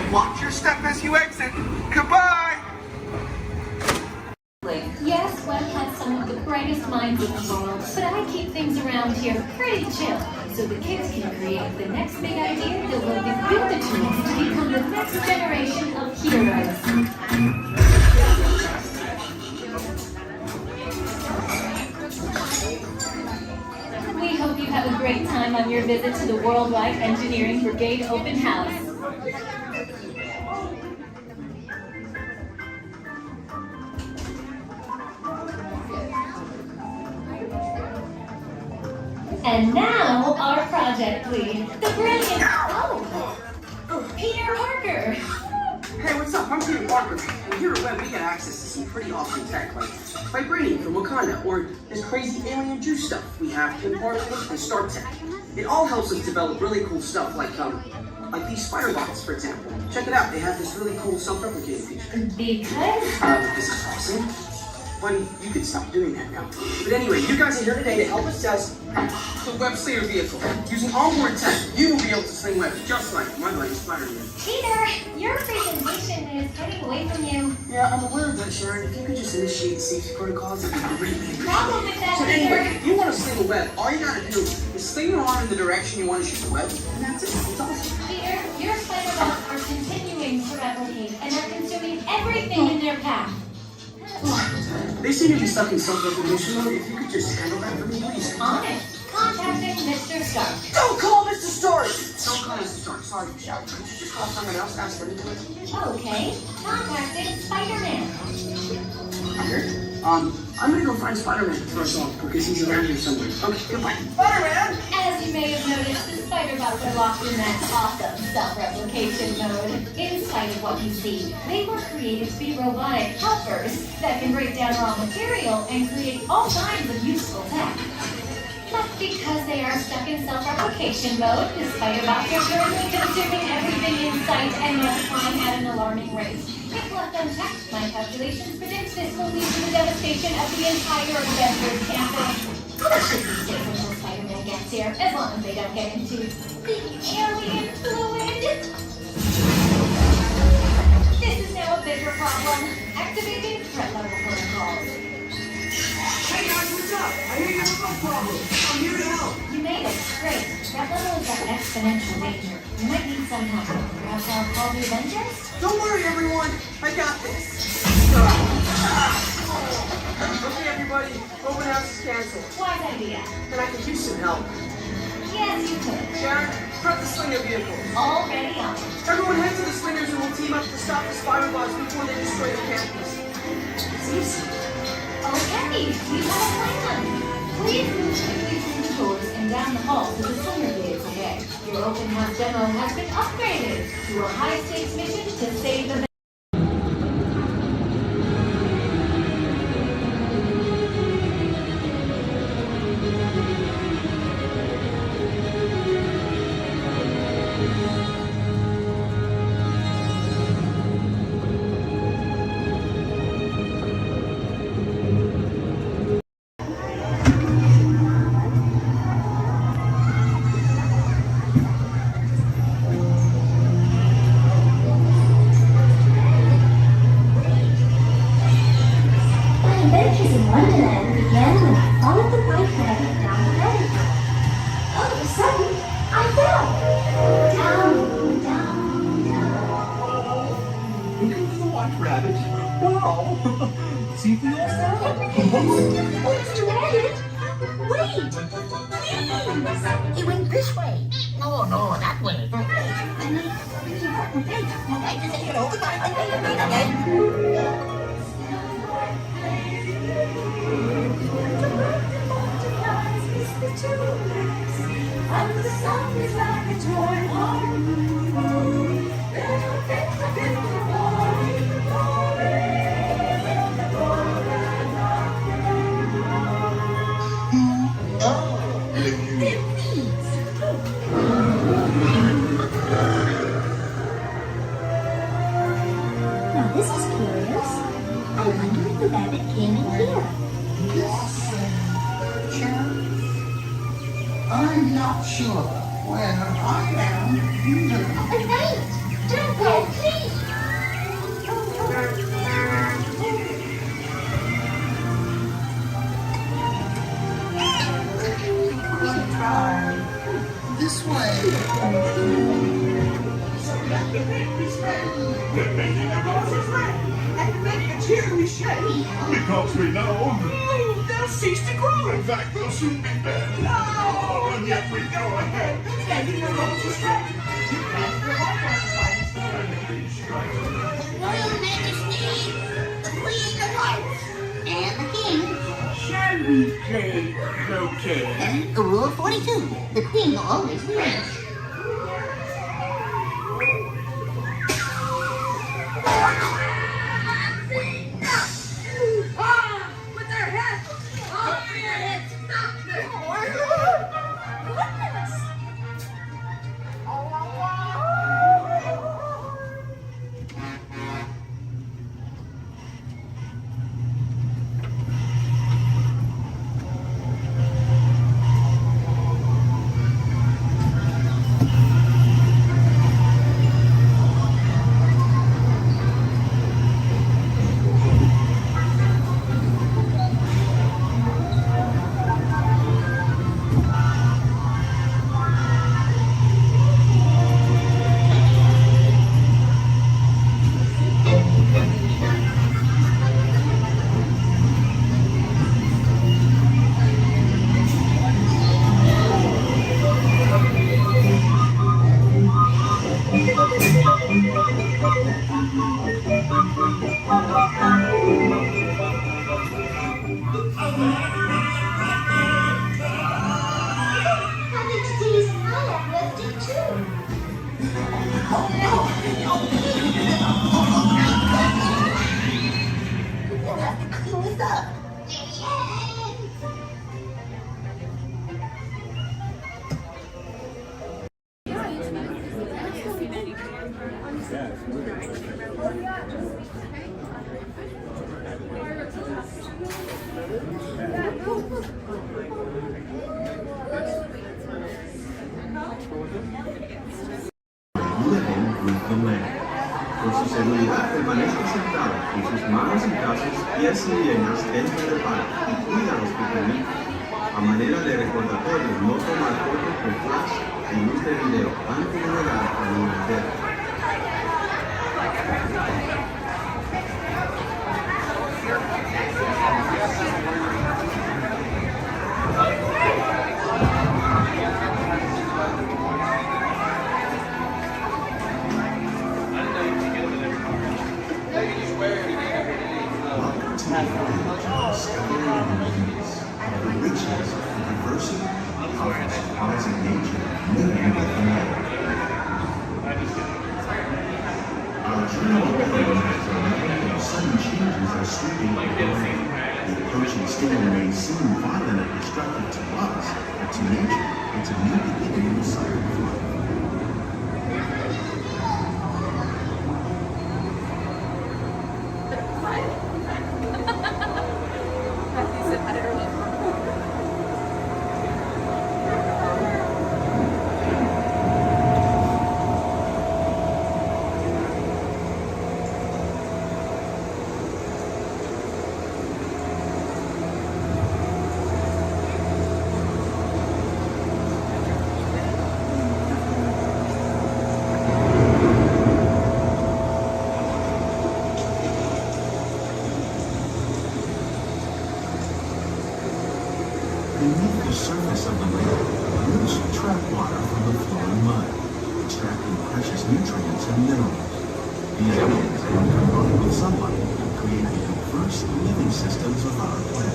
Watch your step as you exit. Goodbye! Yes, Walt has some of the brightest minds in the world, but I keep things around here pretty chill, so the kids can create the next big idea that will give you the tools to become the next generation of heroes. We hope you have a great time on your visit to the Worldwide Engineering Brigade Open House. And now, our project lead, the brilliant... Peter Parker. Hey, what's up? I'm Peter Parker. And here at Web, we get access to some pretty awesome tech, like vibranium from Wakanda, or this crazy alien juice stuff. We have Pin Particles and Star Tech. It all helps us develop really cool stuff, like these spider bots, for example. Check it out. They have this really cool self-replicating feature. Because? This is awesome. Buddy, you can stop doing that now. But anyway, you guys are here today to help us test the Web Slinger vehicle. Using onboard tech, you will be able to sling webs just like my buddy Spider-Man. Peter, your presentation is getting away from you. Yeah, I'm aware of that, Sharon. If you could just initiate the safety protocols, it'd be great. Problem with that, So Peter. anyway, if you want to sling a web, all you gotta do is sling your arm in the direction you want to shoot the web, and that's it. It's awesome. Peter, your spider bots are continuing to replicate and are consuming everything in their path. They seem to be stuck in self-replication mode. If you could just handle that for me, please. On it. Contacting Mr. Stark. Don't call Mr. Stark! Don't call Mr. Stark. Sorry for shouting. Could you just call someone else? Ask them to do it. Okay. Contacting Spider-Man. Here. I'm gonna go find Spider-Man first off, because he's around here somewhere. Okay, goodbye. Spider-Man! As you may have noticed, the spider bots are locked in that awesome self-replication mode. In spite of what you see, they were created to be robotic helpers that can break down raw material and create all kinds of useful tech. But because they are stuck in self-replication mode, the spider bots are currently consuming everything in sight and multiplying at an alarming rate. If left unchecked, my calculations predict this will lead to the devastation of the entire Avengers campus. That should be safe until Spider-Man gets here, as long as they don't get into the alien fluid. This is now a bigger problem. Activating threat level protocols. Hey guys, what's up? I hear you have a problem. I'm here to help. You made it. Great. Threat level is at exponential danger. You might need some help. Perhaps I'll call the Avengers? Don't worry, everyone. I got this. Okay, everybody. Open house is canceled. Wise idea. And I could use some help. Yes, you could. Sharon, prep the Slinger vehicle. Already on. Everyone head to the Slingers and we'll team up to stop the spider bots before they destroy the campus. It's easy. Okay, we have a plan. Please move quickly through the doors and down the hall to the Slinger vehicle bay. Your open house demo has been upgraded to a high-stakes mission to save the adventures in Wonderland began when I followed the white rabbit down the rabbit hole. All of a sudden, I fell. Down, down, down. Looking for the white rabbit? Wow! See for yourself. Mr. Rabbit, wait! Please! He went this way. No, that way. And the sun is like a toy Now this is curious. I wonder if the rabbit came in here. I'm not sure. Where I am, you do. Wait! Don't go, please! Try this way. So let the babies ready. We're making a roses red and making a cherry shade. Because we know They'll cease to grow. in fact we'll soon be dead. No, and yet we go ahead, making the roses red. You can't provide us Royal Majesty, the Queen of Hearts. and the king. Shall we play croquet? Rule 42. The queen always wins. With their heads! Oh, their heads! Living with the land. Por su seguridad, permanezca sentado con sus manos en brazos, pies y piernas dentro del parque y cuida a los pequeñitos. A manera de recordatorio, no tomar fotos con flash y luz de video antes de llegar a un hotel. The richness, the diversity, how it's nature, living with the land. Our journey has remembered that sudden changes are sweeping over the land. The approaching storm may seem violent and destructive to us, but to nature, it's a new beginning in the cycle of life. Beneath the surface of the lake, roots trap water from the flowing mud, extracting precious nutrients and minerals. These elements, when combined with sunlight, create the diverse living systems of our planet.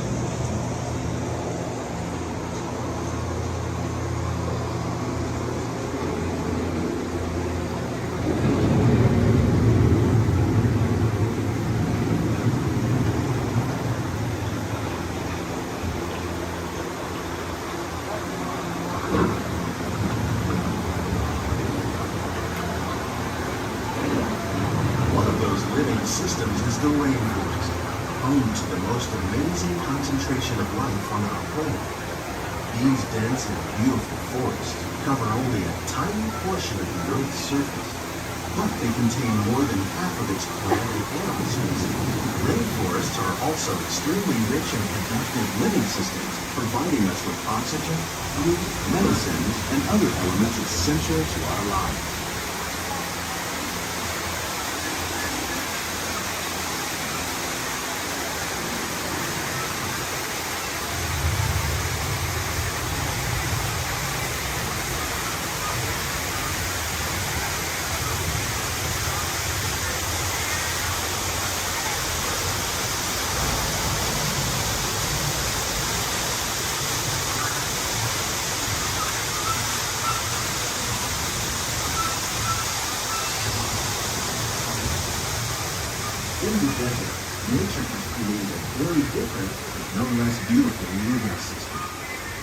Systems is the rainforest, home to the most amazing concentration of life on our planet. These dense and beautiful forests cover only a tiny portion of the Earth's surface, but they contain more than half of its plant and animal species. Rainforests are also extremely rich and productive living systems, providing us with oxygen, food, medicines, and other elements essential to our lives. In the desert, nature has created a very different, but no less beautiful living system.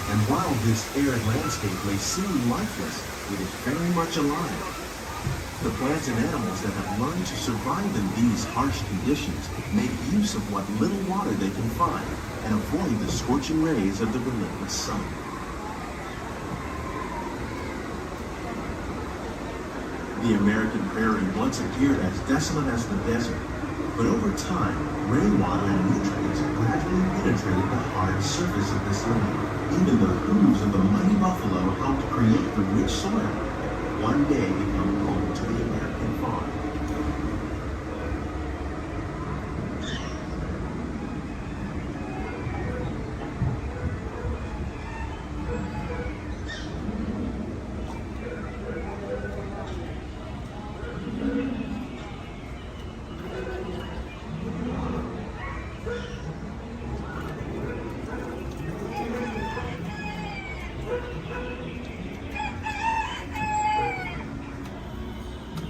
And while this arid landscape may seem lifeless, it is very much alive. The plants and animals that have learned to survive in these harsh conditions make use of what little water they can find and avoid the scorching rays of the relentless sun. The American prairie once appeared as desolate as the desert, but over time, rainwater and nutrients gradually penetrated the hard surface of this land. Even the hooves of the mighty buffalo helped create the rich soil that one day become home to the American farm.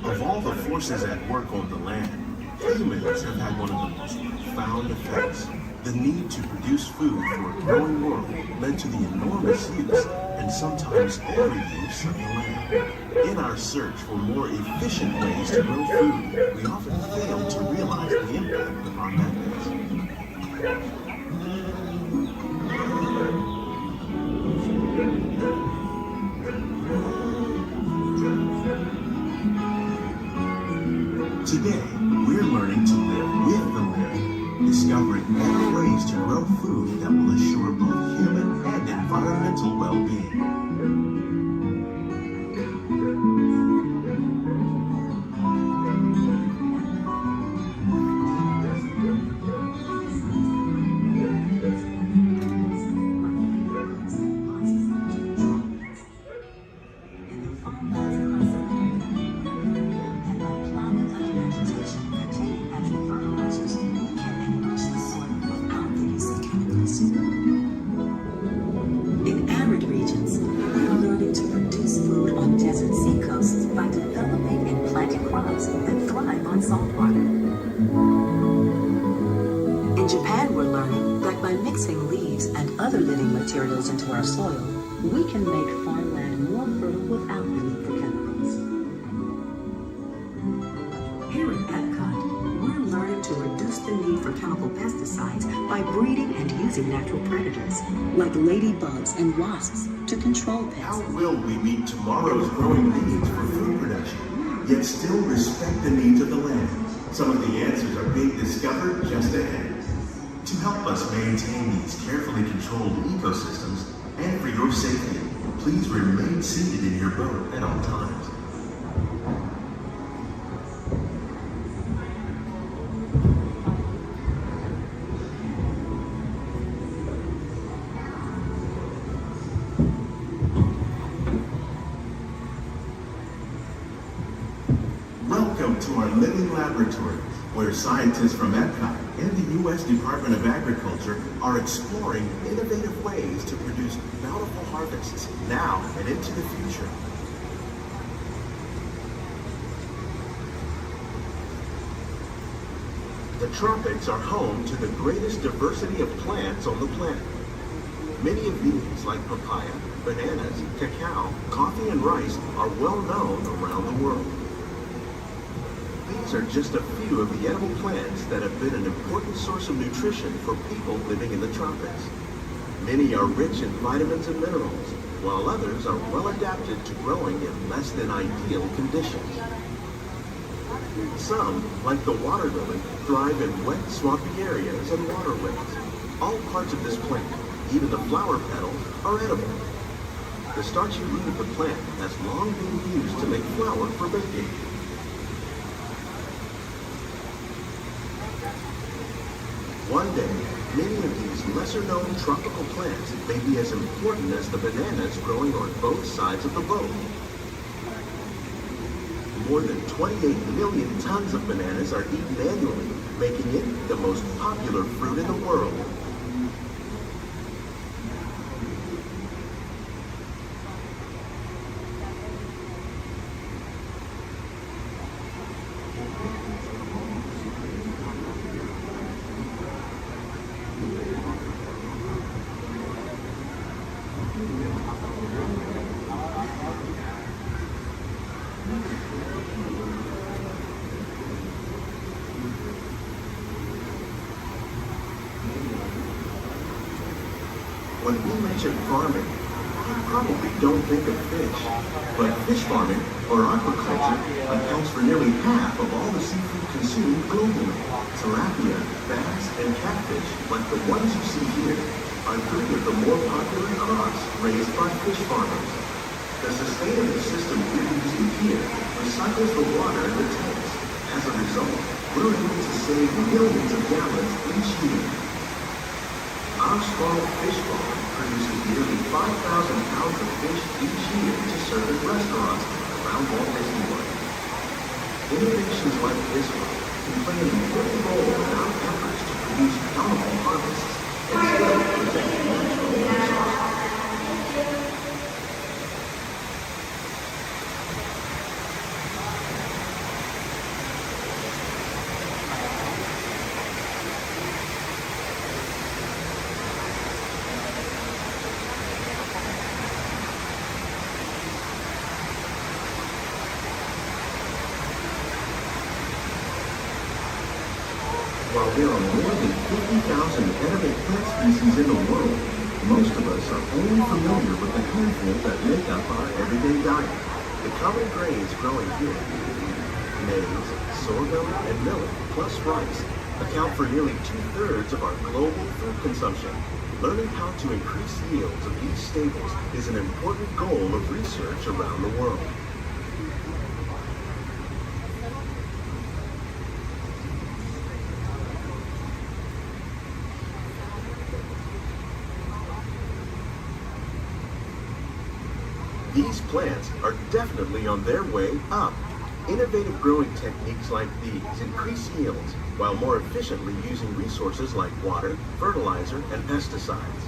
Of all the forces at work on the land, humans have had one of the most profound effects. The need to produce food for a growing world led to the enormous use and sometimes overuse of the land. In our search for more efficient ways to grow food, we often fail to realize the impact of our methods. Today, we're learning to live with the land, discovering better ways to grow food that will assure both human and environmental well-being. In arid regions, we are learning to produce food on desert seacoasts by developing and planting crops that thrive on salt water. In Japan, we're learning that by mixing leaves and other living materials into our soil, we can make farmland more fertile without the need for chemicals. Here in Epcot, we're learning to reduce the need for chemical pesticides by breeding and using natural predators, like ladybugs and wasps, to control pests. How will we meet tomorrow's growing needs for food production, yet still respect the needs of the land? Some of the answers are being discovered just ahead. To help us maintain these carefully controlled ecosystems, and for your safety, please remain seated in your boat at all times. Welcome to our living laboratory, where scientists from Epcot and the U.S. Department of Agriculture are exploring innovative ways to produce bountiful harvests now and into the future. The tropics are home to the greatest diversity of plants on the planet. Many of these, like papaya, bananas, cacao, coffee, and rice, are well known around the world. These are just a few of the edible plants that have been an important source of nutrition for people living in the tropics. Many are rich in vitamins and minerals, while others are well adapted to growing in less than ideal conditions. Some, like the water lily, thrive in wet, swampy areas and waterways. All parts of this plant, even the flower petals, are edible. The starchy root of the plant has long been used to make flour for baking. One day, many of these lesser-known tropical plants may be as important as the bananas growing on both sides of the boat. More than 28 million tons of bananas are eaten annually, making it the most popular fruit in the world. When we mention farming, you probably don't think of fish. But fish farming, or aquaculture, accounts for nearly half of all the seafood consumed globally. Tilapia, bass, and catfish, like the ones you see here, are 3 of the more popular crops raised by fish farmers. The sustainable system we're using here recycles the water in the tanks. As a result, we're able to save millions of gallons each year. Our small fish farm produces nearly 5,000 pounds of fish each year to serve in restaurants around Walt Disney World. Innovations like this one can play an important role in our efforts to produce bountiful harvests and still protect natural resources. While there are more than 50,000 edible plant species in the world, most of us are only familiar with the handful that make up our everyday diet. The common grains growing here, maize, sorghum, and millet, plus rice, account for nearly 2/3 of our global food consumption. Learning how to increase yields of these staples is an important goal of research around the world. These plants are definitely on their way up. Innovative growing techniques like these increase yields while more efficiently using resources like water, fertilizer, and pesticides.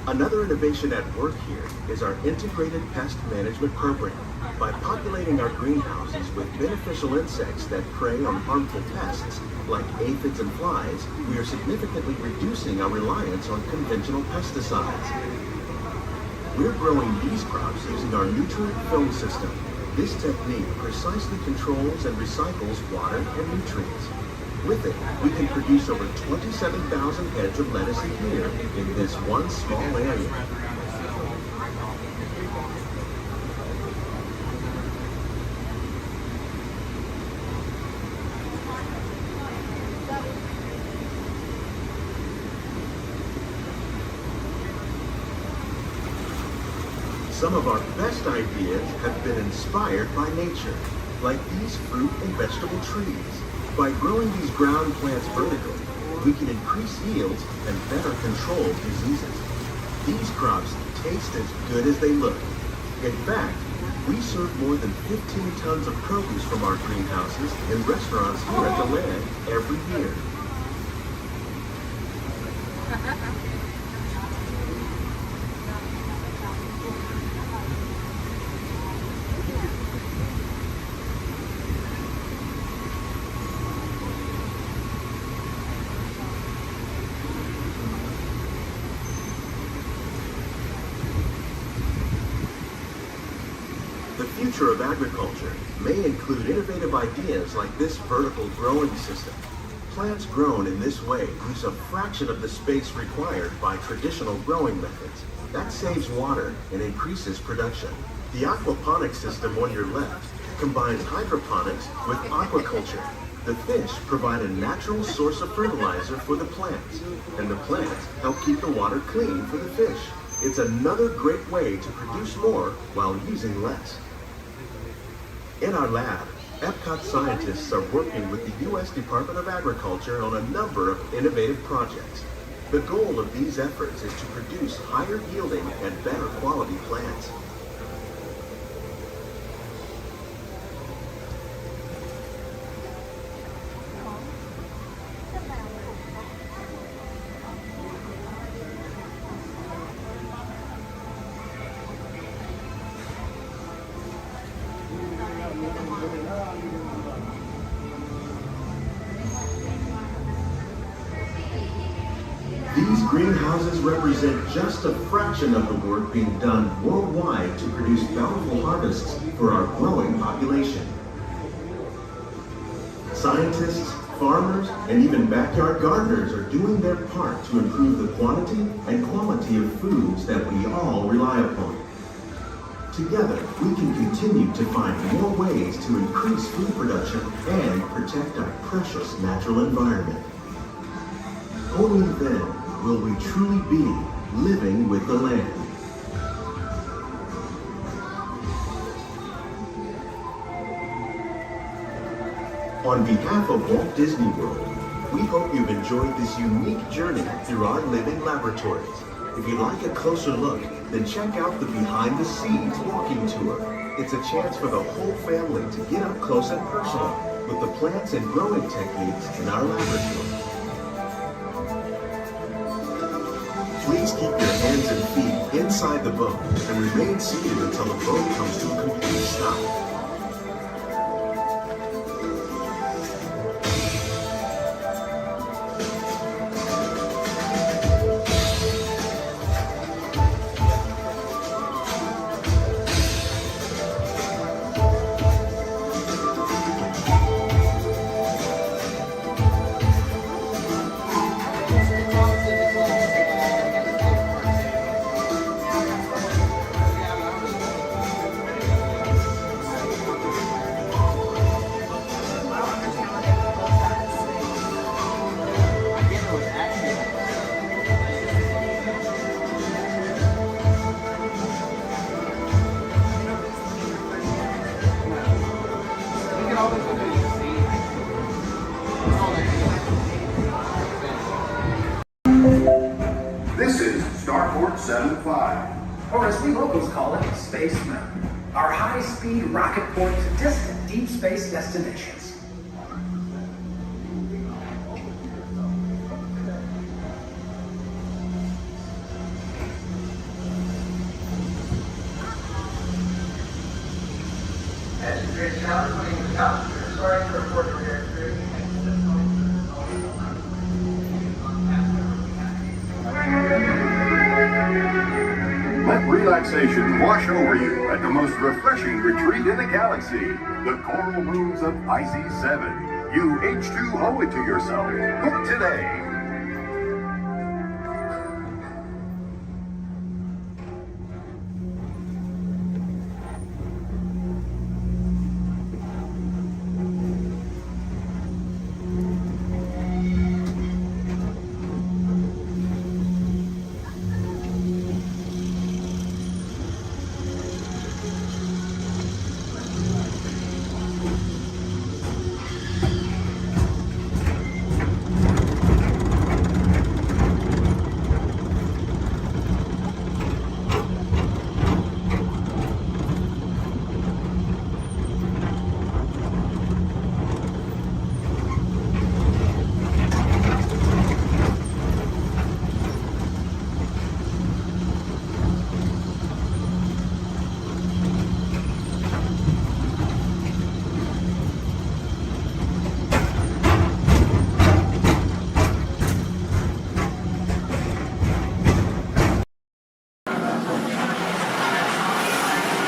Another innovation at work here is our integrated pest management program. By populating our greenhouses with beneficial insects that prey on harmful pests like aphids and flies, we are significantly reducing our reliance on conventional pesticides. We're growing these crops using our nutrient film system. This technique precisely controls and recycles water and nutrients. With it, we can produce over 27,000 heads of lettuce a year in this one small area. Some of our best ideas have been inspired by nature, like these fruit and vegetable trees. By growing these ground plants vertically, we can increase yields and better control diseases. These crops taste as good as they look. In fact, we serve more than 15 tons of produce from our greenhouses in restaurants here at the land every year. The future of agriculture may include innovative ideas like this vertical growing system. Plants grown in this way use a fraction of the space required by traditional growing methods. That saves water and increases production. The aquaponics system on your left combines hydroponics with aquaculture. The fish provide a natural source of fertilizer for the plants, and the plants help keep the water clean for the fish. It's another great way to produce more while using less. In our lab, Epcot scientists are working with the U.S. Department of Agriculture on a number of innovative projects. The goal of these efforts is to produce higher yielding and better quality plants. These greenhouses represent just a fraction of the work being done worldwide to produce bountiful harvests for our growing population. Scientists, farmers, and even backyard gardeners are doing their part to improve the quantity and quality of foods that we all rely upon. Together, we can continue to find more ways to increase food production and protect our precious natural environment. Only then will we truly be living with the land. On behalf of Walt Disney World, we hope you've enjoyed this unique journey through our living laboratories. If you'd like a closer look, then check out the Behind the Scenes walking tour. It's a chance for the whole family to get up close and personal with the plants and growing techniques in our laboratory. Please keep your hands and feet inside the boat and remain seated until the boat comes to a complete stop. This is Starport 75. Or as we locals call it, Space Mountain. Our high-speed rocket port to distant deep space destinations. Let relaxation wash over you at the most refreshing retreat in the galaxy, the coral rooms of Pisces 7. You H2O it to yourself. Book today.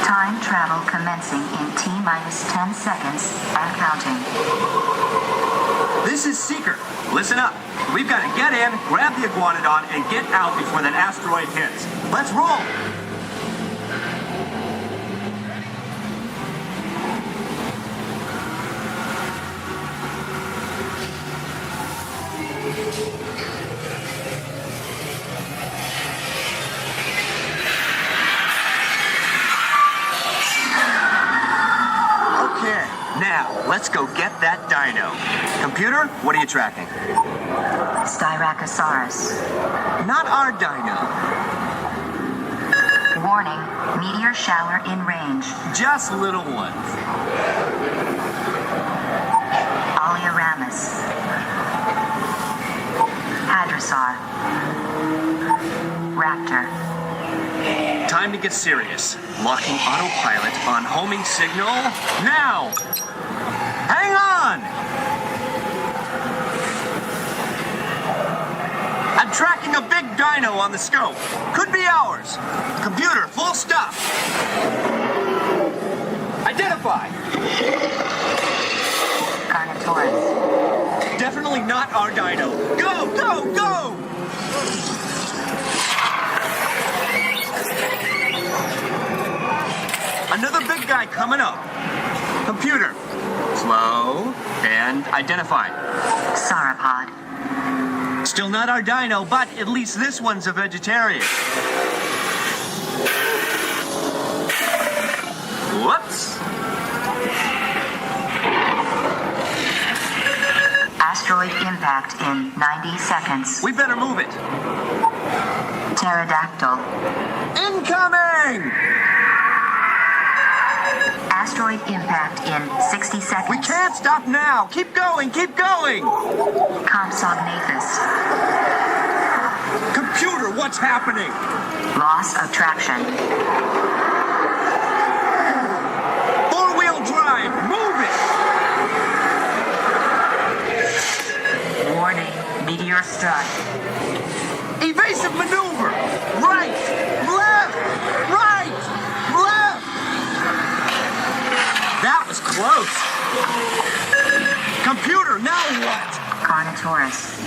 Time travel commencing in T-minus 10 seconds and counting. This is Seeker. Listen up. We've got to get in, grab the iguanodon, and get out before that asteroid hits. Let's roll! Okay, now let's go get that dino. Computer, what are you tracking? Styracosaurus. Not our dino. Warning, meteor shower in range. Just little ones. Oleoramus. Hadrosaur. Raptor. Time to get serious. Locking autopilot on homing signal now. Hang on! I'm tracking a big dino on the scope. Could be ours. Computer, full stop. Identify. Carnotaurus. not our dino. Go, go, go! Another big guy coming up. Computer, slow and identify. Sauropod. Still not our dino, but at least this one's a vegetarian. Whoops. Asteroid impact in 90 seconds. We better move it. Pterodactyl. Incoming! Asteroid impact in 60 seconds. We can't stop now. Keep going, keep going. Compsognathus. Computer, what's happening? Loss of traction. Four-wheel drive, move it. Warning, meteor strike. Evasive maneuver. Right, left, right, left. That was close. Computer, now what? Carnotaurus.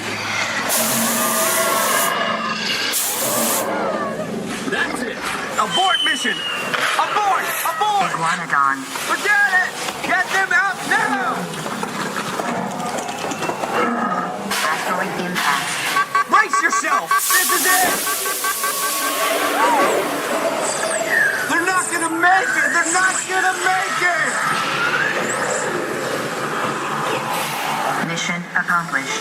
That's it. Abort mission. Abort, abort. Iguanodon. Forget it. Get them out now. Asteroid impact. Brace yourself. This is it. They're not gonna make it. They're not gonna make it. Mission accomplished.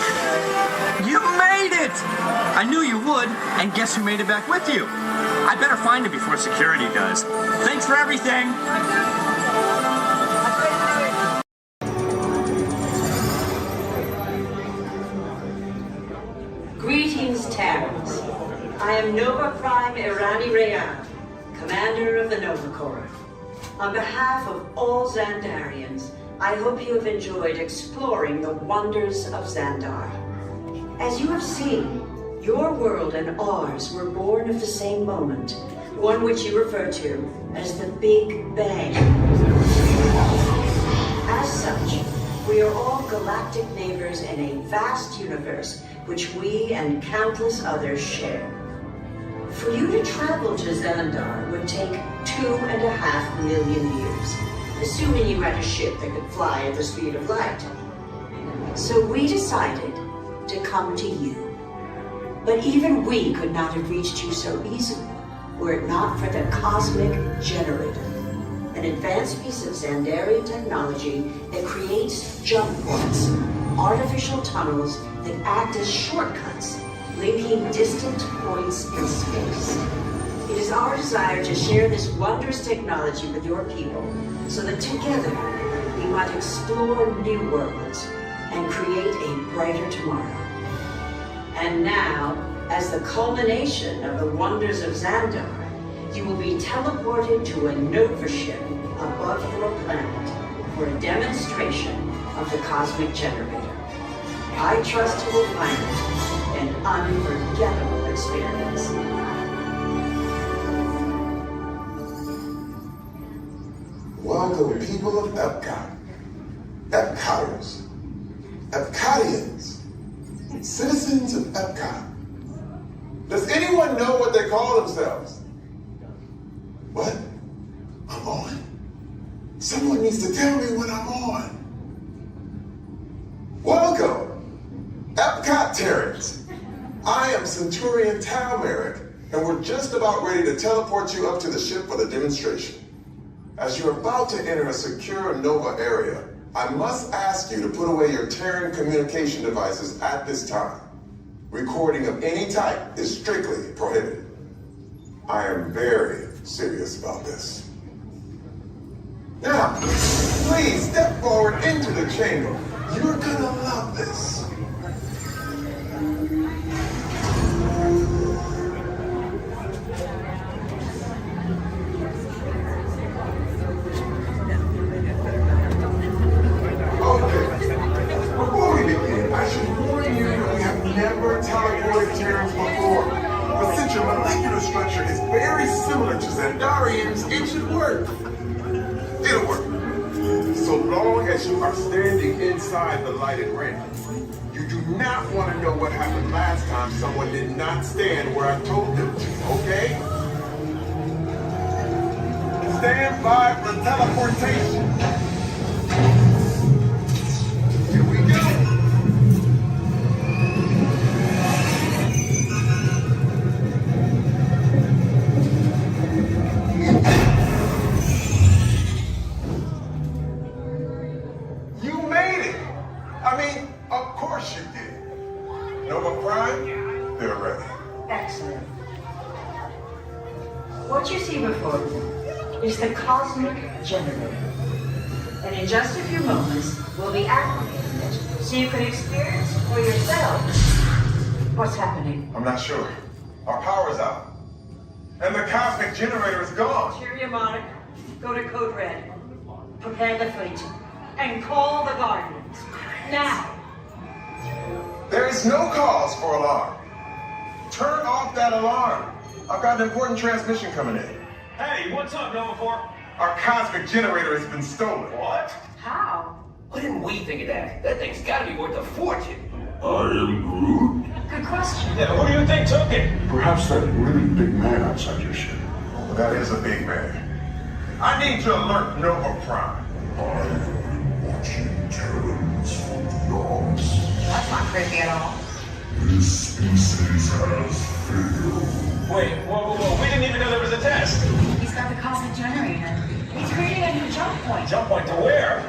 You made it! I knew you would, and guess who made it back with you? I better find him before security does. Thanks for everything! Greetings, Terrans. I am Nova Prime Irani Rayan, Commander of the Nova Corps. On behalf of all Xandarians, I hope you have enjoyed exploring the wonders of Xandar. As you have seen, your world and ours were born of the same moment, one which you refer to as the Big Bang. As such, we are all galactic neighbors in a vast universe which we and countless others share. For you to travel to Xandar would take 2.5 million years, assuming you had a ship that could fly at the speed of light. So we decided to come to you. But even we could not have reached you so easily were it not for the Cosmic Generator, an advanced piece of Xandarian technology that creates jump ports, artificial tunnels that act as shortcuts, linking distant points in space. It is our desire to share this wondrous technology with your people so that together we might explore new worlds and create a brighter tomorrow. And now, as the culmination of the wonders of Xandar, you will be teleported to a Nova ship above your planet for a demonstration of the Cosmic Generator. I trust you will find it an unforgettable experience. Welcome, people of Epcot, Epcoters, Epcotians, citizens of Epcot. Does anyone know what they call themselves? What? I'm on? Someone needs to tell me what I'm on. Welcome, Epcot Terrans. I am Centurion Tal Merrick, and we're just about ready to teleport you up to the ship for the demonstration. As you're about to enter a secure Nova area, I must ask you to put away your Terran communication devices at this time. Recording of any type is strictly prohibited. I am very serious about this. Now, please step forward into the chamber. You're gonna love this. Before we begin, I should warn you that we have never teleported Terrans before. But since your molecular structure is very similar to Xandarians, it should work. It'll work. So long as as you are standing inside the lighted ramp. You do not want to know what happened last time someone did not stand where I told them to, okay? Stand by for teleportation. Here we go. You made it. I mean, of course you did. Nova Prime, they're ready. Excellent. What you see before you is the cosmic generator. And in just a few moments, we'll be activating it so you can experience for yourself what's happening. I'm not sure. Our power's out. And the cosmic generator is gone. Cheerio, Monarch. Go to Code Red. Prepare the fleet. And call the Guardians. Now. There is no cause for alarm. Turn off that alarm. I've got an important transmission coming in. Hey, what's up, Nova Corps? Our cosmic generator has been stolen. What? How? What didn't we think of that? That thing's gotta be worth a fortune. I am Groot? Good question. Yeah, who do you think took it? Perhaps that really big man outside your ship. That is a big man. I need to alert Nova Prime. I'm watching Terrans from the dogs. That's not creepy at all. This species has failed. Wait, whoa. We didn't even know there was a test. He's got the cosmic generator. He's creating a new jump point. Jump point to where?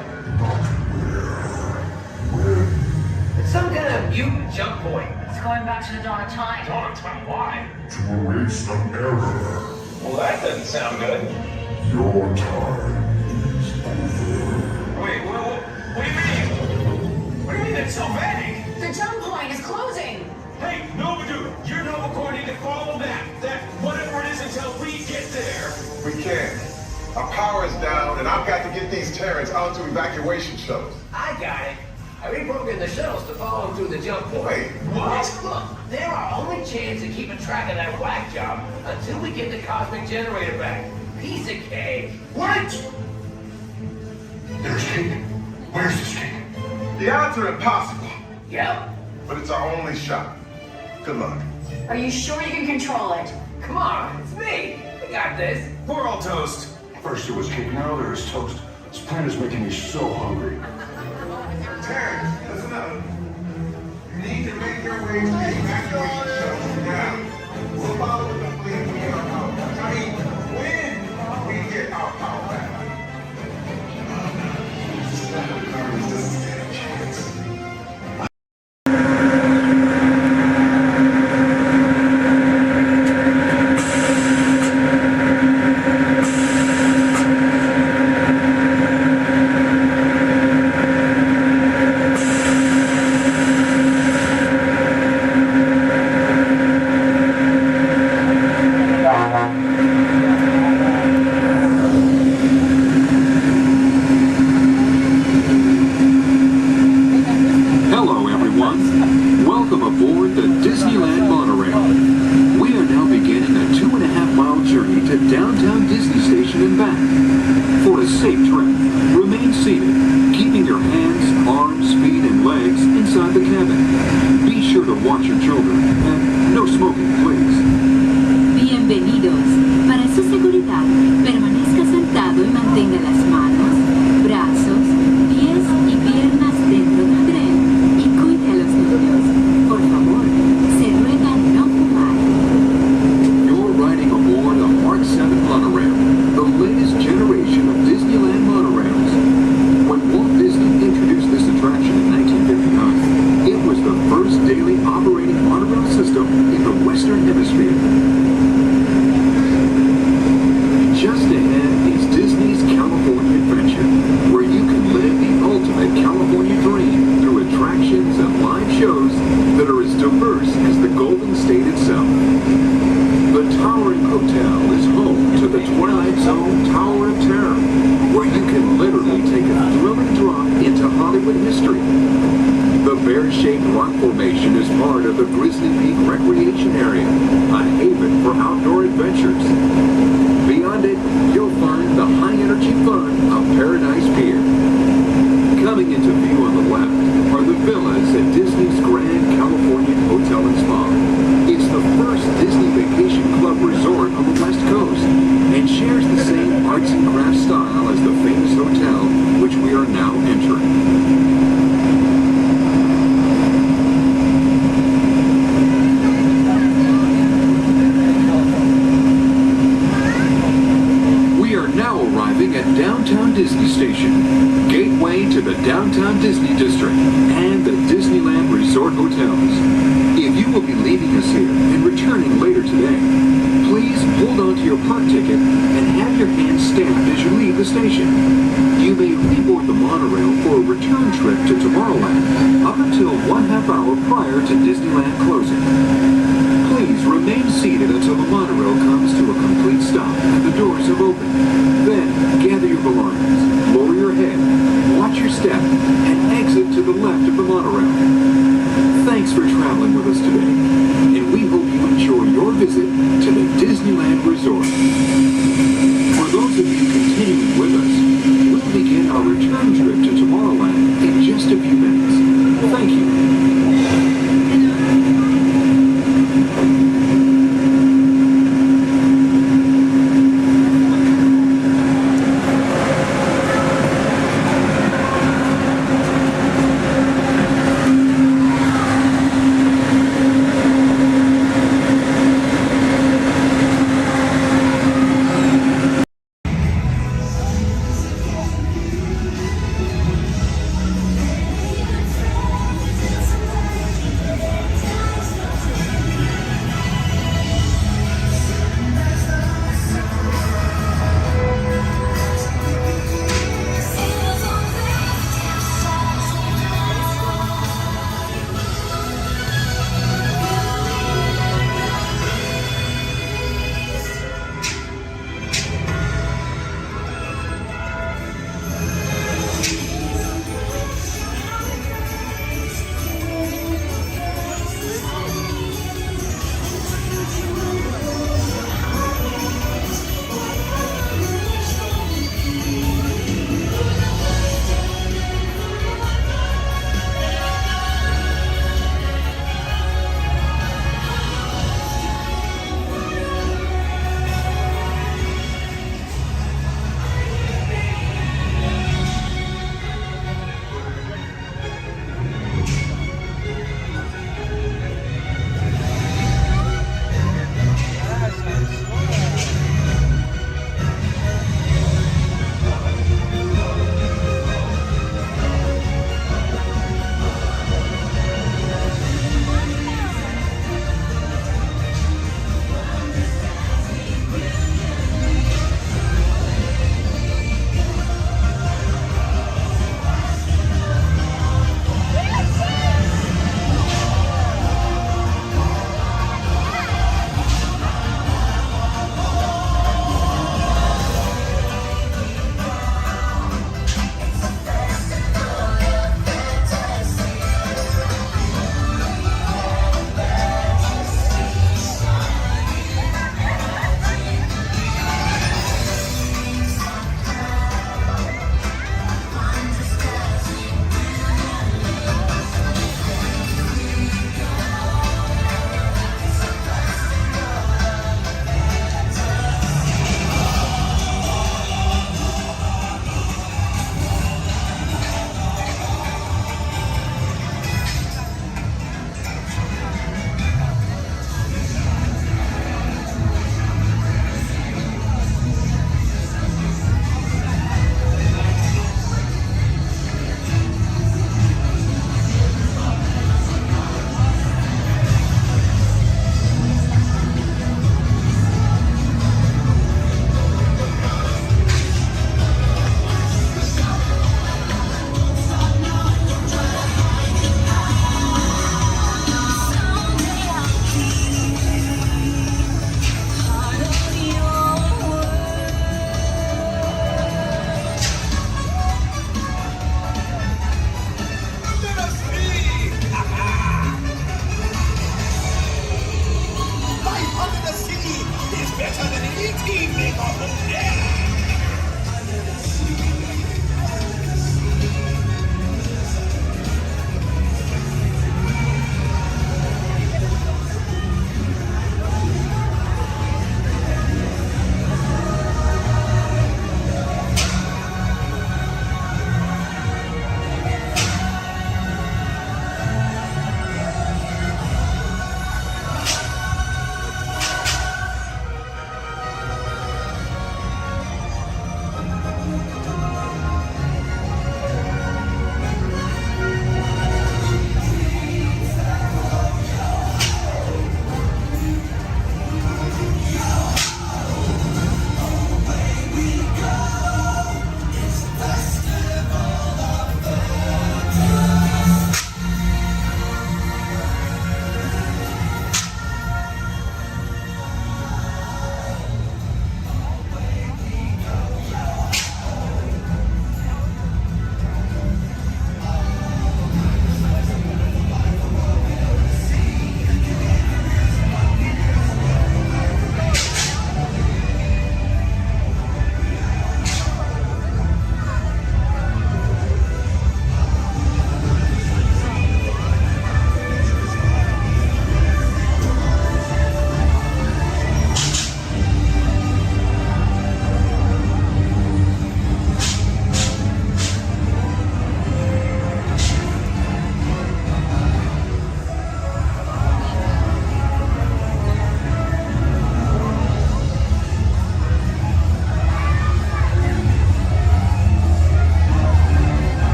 It's some kind of mutant jump point. It's going back to the dawn of time. Dawn of time? Why? To erase an error. Well, that doesn't sound good. Your time is over. Wait, what do you mean? What do you mean it's so vague? The jump point is closing. Hey, Nova Dude, you're Nova Corps need to follow that whatever it is until we get there. We can't. Our power is down, and I've got to get these Terrans onto evacuation shuttles. I got it. I reprogrammed the shuttles to follow them through the jump point. Wait, what? Look, they're our only chance of keeping track of that whack job until we get the cosmic generator back. Piece of cake. Wait! There's cake. Where's this cake? The odds are impossible. Yep. But it's our only shot. Good luck. Are you sure you can control it? Come on, it's me. I got this. We're all toast. First it was cake, now there is toast. This plan is making me so hungry. Terrence, listen up. You need to make your way to the evacuation shuttles now. We'll follow the fleet when we get our power back. I mean, when we get our power back. This doesn't stand a chance. Hello, everyone. Welcome aboard the Disneyland monorail. We are now beginning a 2.5-mile journey to downtown Disney Station and back. For a safe trip, remain seated, keeping your hands, arms, feet, and legs inside the cabin. Be sure to watch your children, and no smoking, please. Bienvenidos. Para su seguridad, permanezca sentado y mantenga las manos, brazos, pies y piernas dentro del tren y cuide a los niños. Por favor, se ruega no fumar. You're riding aboard the Mark 7 monorail, the latest generation of Disneyland monorails. When Walt Disney introduced this attraction in 1959, it was the first daily operating monorail system in the Western Hemisphere. Just ahead is Disney's California Adventure, where you can live the ultimate California dream through attractions and live shows that are as diverse as the Golden State itself. The Towering Hotel is home to the Twilight Zone Tower of Terror, where you can literally take a thrilling drop into Hollywood history. The bear-shaped rock formation is part of the Grizzly Peak Recreation Area, a haven for outdoor adventures. Beyond it, you'll find the high-energy fun of Paradise Pier. Disney Station, gateway to the downtown Disney District and the Disneyland Resort Hotels. If you will be leaving us here and returning later today, please hold on to your park ticket and have your hands stamped as you leave the station. You may reboard the monorail for a return trip to Tomorrowland up until 1/2 hour prior to Disneyland closing. Please remain seated until the monorail comes to a complete stop and the doors have opened. Then, gather your belongings, lower your head, watch your step, and exit to the left of the monorail. Thanks for traveling with us today, and we hope you enjoy your visit to the Disneyland Resort. For those of you continuing with us, we'll begin our return trip to Tomorrowland in just a few minutes. Thank you.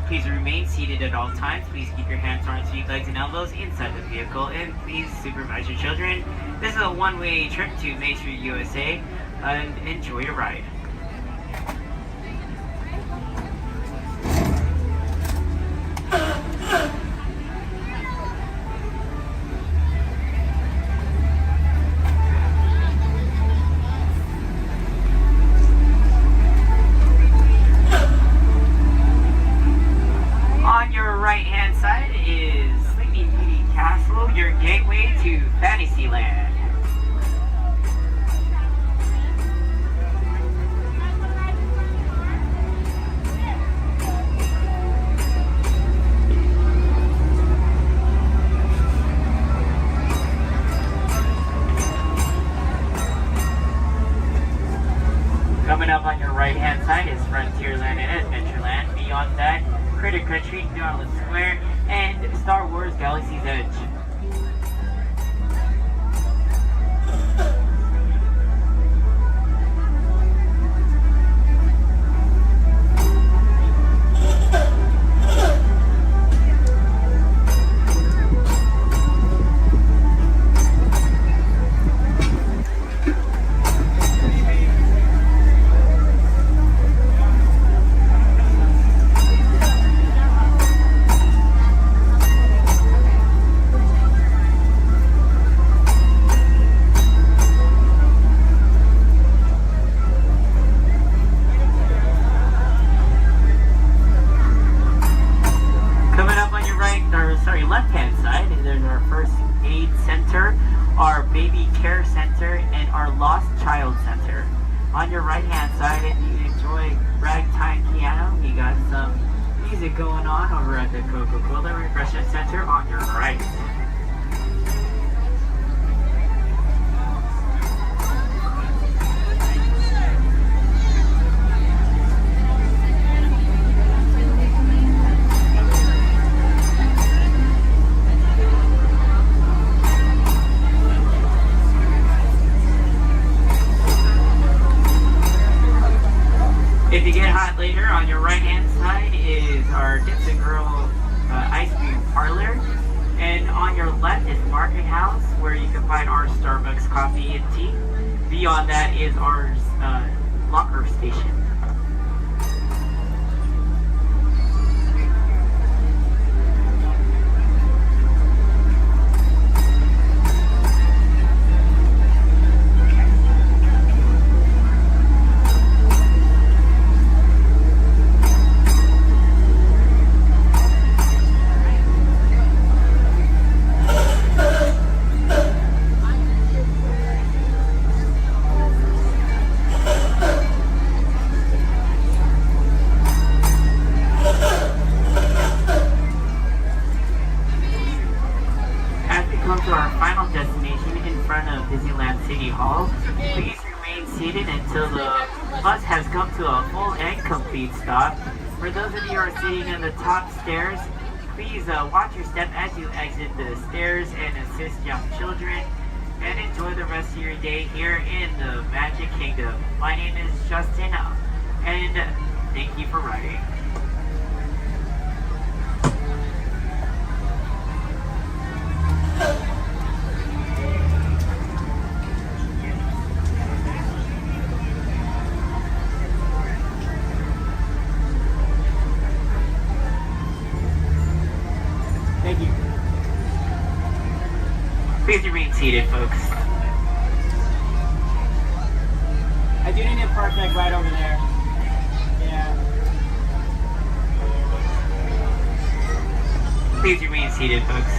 Please remain seated at all times. Please keep your hands, arms, feet, legs, and elbows inside the vehicle, and please supervise your children. This is a one-way trip to Main Street, USA, and enjoy your ride. On your right-hand side is Sleeping Beauty Castle, your gateway to Fantasyland. Coming up on your right-hand side is Frontierland and Adventureland. Beyond that, Critter Country, Darling Square, and Star Wars Galaxy's Edge. Left-hand side, there's our first aid center, our baby care center, and our lost child center. On your right-hand side, if you enjoy ragtime piano, you got some music going on over at the Coca-Cola Refreshment Center on your right. If you get hot later, on your right-hand side is our Dips and Grill ice cream parlor. And on your left is Market House, where you can find our Starbucks coffee and tea. Beyond that is our locker station. come to our final destination in front of Disneyland City Hall. Please remain seated until the bus has come to a full and complete stop. For those of you who are sitting in the top stairs, please watch your step as you exit the stairs and assist young children. And enjoy the rest of your day here in the Magic Kingdom. My name is Justin, and thank you for riding. Thank you. Please remain seated, folks. I do need to park like right over there. Yeah. Please remain seated, folks.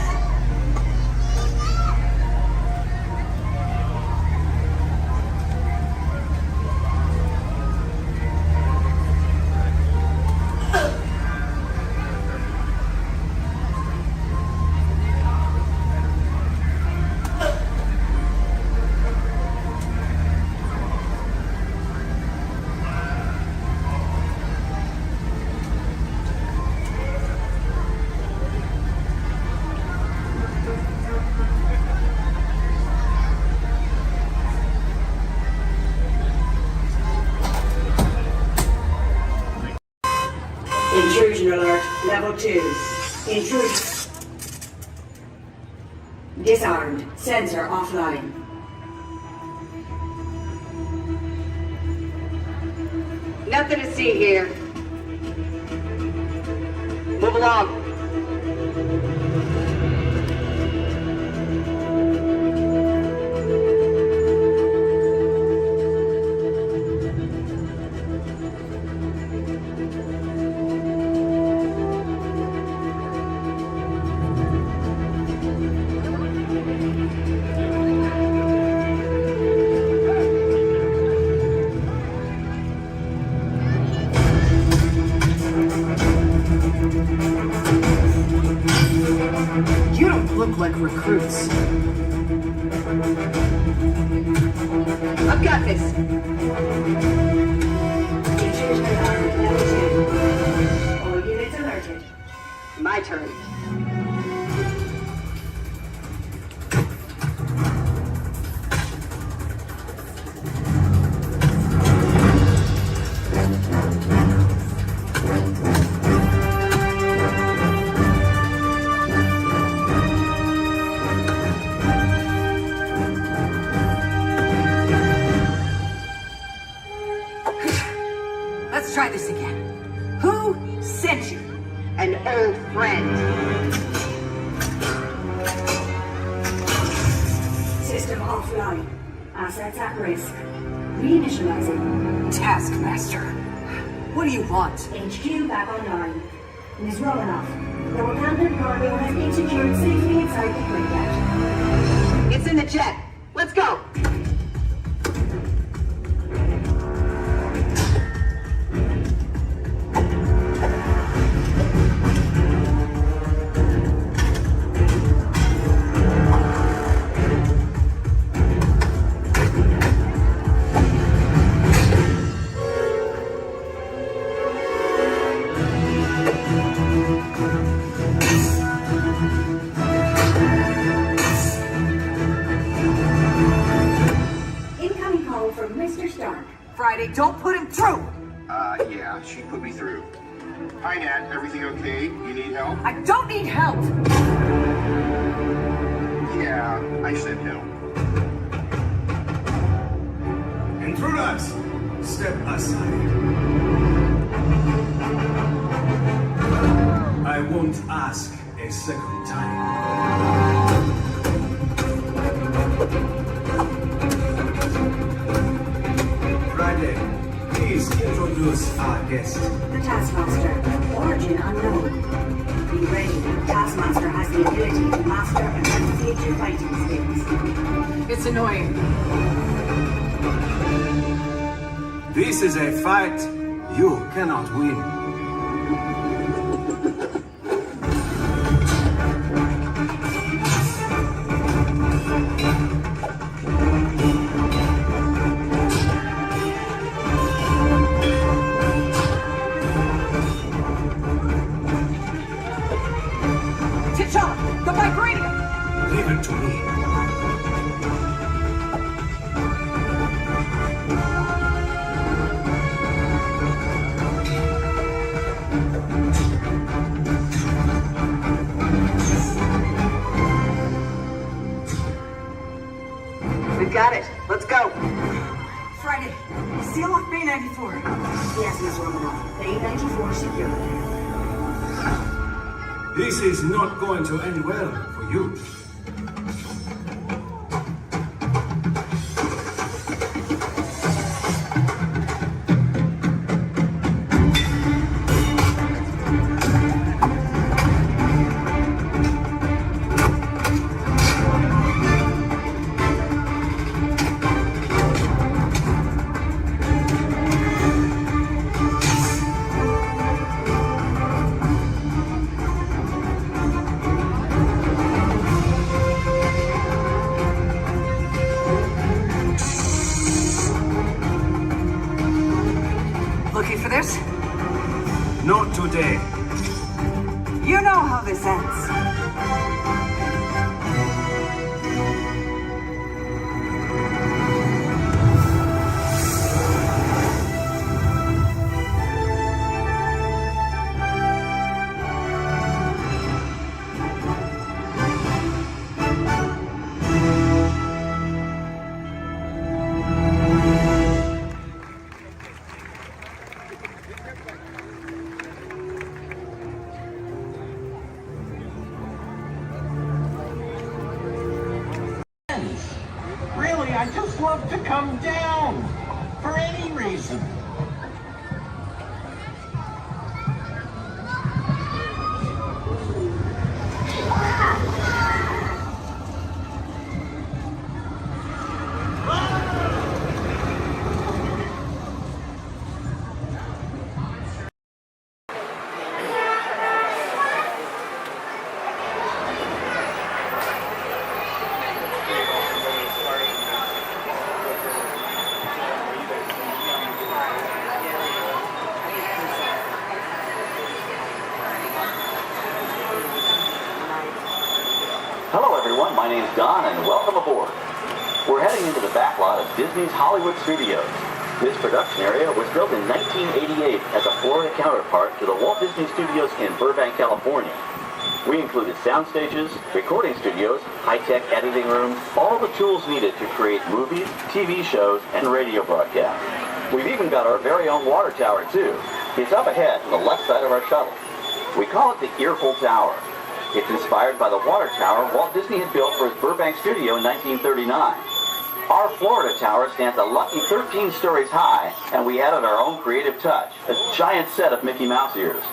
Intrusion alert, level 2. Intrusion. Disarmed. Sensor offline. Nothing to see here. Move along. You don't look like recruits. I've got this. Intrusion alert, level 2. All units alerted. My turn. Let's try this again. Who sent you? An old friend. System offline. Assets at risk. Reinitializing. Taskmaster. What do you want? HQ back online. Ms. Romanoff, the Wakandan cargo has been secured safely inside the grid. It's in the jet. Let's go. Incoming call from Mr. Stark. Friday, don't put him through. Yeah, she put me through. Hi, Nat. Everything okay? You need help? I don't need help. Yeah, I said help. Intruders, step aside. I won't ask a second time. Friday, please introduce our guest. The Taskmaster. Origin unknown. Be ready. Taskmaster has the ability to master and replicate your fighting skills. It's annoying. This is a fight you cannot win. We've got it. Let's go. Friday, seal off Bay 94. Yes, Miss Romanoff. Bay 94 secure. This is not going to end well for you. Looking for this? Not today. You know how this ends. Really, I just love to come down. For any reason. Hello everyone, my name's Don and welcome aboard. We're heading into the backlot of Disney's Hollywood Studios. This production area was built in 1988 as a Florida counterpart to the Walt Disney Studios in Burbank, California. We included sound stages, recording studios, high-tech editing rooms, all the tools needed to create movies, TV shows, and radio broadcasts. We've even got our very own water tower too. It's up ahead on the left side of our shuttle. We call it the Earful Tower. It's inspired by the water tower Walt Disney had built for his Burbank studio in 1939. Our Florida tower stands a lucky 13 stories high, and we added our own creative touch, a giant set of Mickey Mouse ears.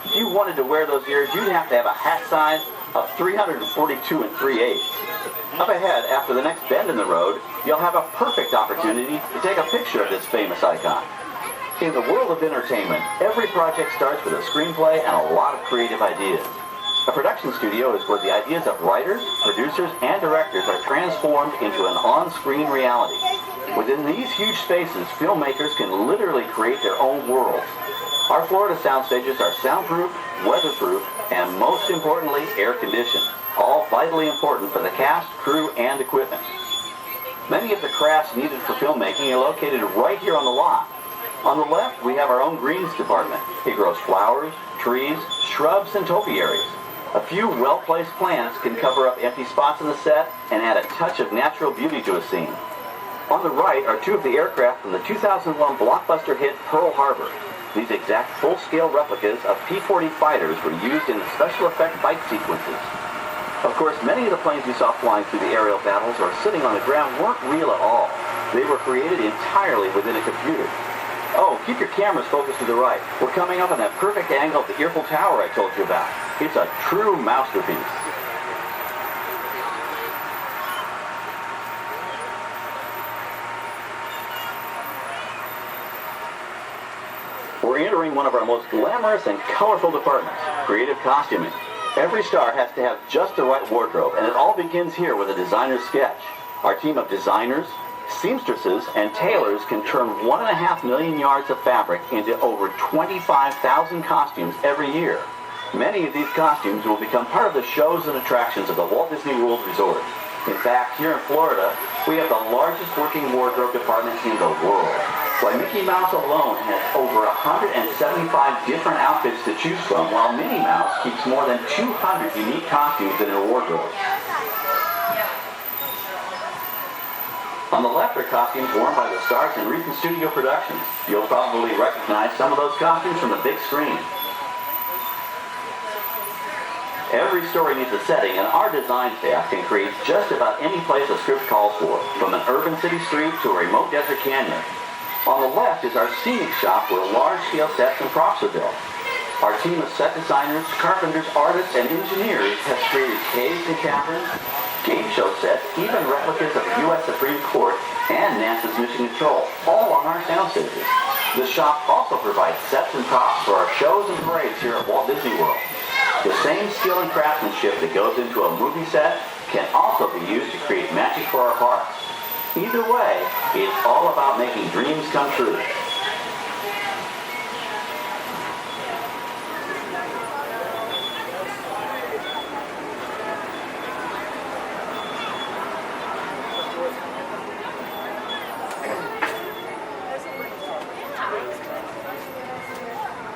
If you wanted to wear those ears, you'd have to have a hat size of 342 3/8. Up ahead, after the next bend in the road, you'll have a perfect opportunity to take a picture of this famous icon. In the world of entertainment, every project starts with a screenplay and a lot of creative ideas. A production studio is where the ideas of writers, producers, and directors are transformed into an on-screen reality. Within these huge spaces, filmmakers can literally create their own worlds. Our Florida sound stages are soundproof, weatherproof, and most importantly, air-conditioned. All vitally important for the cast, crew, and equipment. Many of the crafts needed for filmmaking are located right here on the lot. On the left, we have our own greens department. It grows flowers, trees, shrubs, and topiaries. A few well-placed plants can cover up empty spots in the set and add a touch of natural beauty to a scene. On the right are two of the aircraft from the 2001 blockbuster hit Pearl Harbor. These exact full-scale replicas of P-40 fighters were used in the special effect fight sequences. Of course, many of the planes you saw flying through the aerial battles or sitting on the ground weren't real at all. They were created entirely within a computer. Oh, keep your cameras focused to the right. We're coming up on that perfect angle of the Earful Tower I told you about. It's a true masterpiece. We're entering one of our most glamorous and colorful departments, creative costuming. Every star has to have just the right wardrobe, and it all begins here with a designer's sketch. Our team of designers, seamstresses, and tailors can turn 1.5 million yards of fabric into over 25,000 costumes every year. Many of these costumes will become part of the shows and attractions of the Walt Disney World Resort. In fact, here in Florida, we have the largest working wardrobe department in the world. Why, Mickey Mouse alone has over 175 different outfits to choose from, while Minnie Mouse keeps more than 200 unique costumes in her wardrobe. On the left are costumes worn by the stars in recent studio productions. You'll probably recognize some of those costumes from the big screen. Every story needs a setting, and our design staff can create just about any place a script calls for, from an urban city street to a remote desert canyon. On the left is our scenic shop where large-scale sets and props are built. Our team of set designers, carpenters, artists, and engineers has created caves and caverns, game show sets, even replicas of the U.S. Supreme Court and NASA's Mission Control, all on our sound stages. The shop also provides sets and props for our shows and parades here at Walt Disney World. The same skill and craftsmanship that goes into a movie set can also be used to create magic for our parks. Either way, it's all about making dreams come true.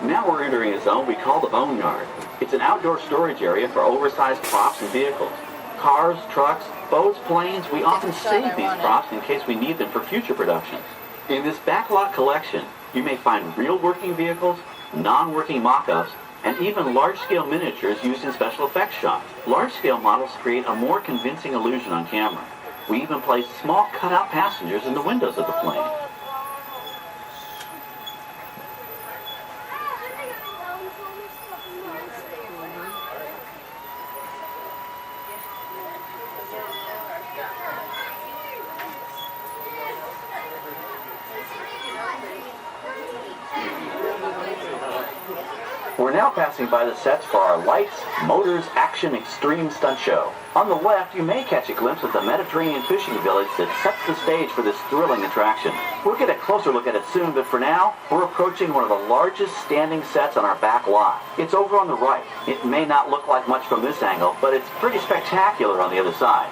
Now we're entering a zone we call the Boneyard. It's an outdoor storage area for oversized props and vehicles. Cars, trucks, boats, planes, we often save these props in case we need them for future productions. In this backlot collection, you may find real working vehicles, non-working mock-ups, and even large-scale miniatures used in special effects shots. Large-scale models create a more convincing illusion on camera. We even place small cutout passengers in the windows of the plane. We're now passing by the sets for our Lights, Motors, Action, Extreme Stunt Show. On the left, you may catch a glimpse of the Mediterranean fishing village that sets the stage for this thrilling attraction. We'll get a closer look at it soon, but for now, we're approaching one of the largest standing sets on our back lot. It's over on the right. It may not look like much from this angle, but it's pretty spectacular on the other side.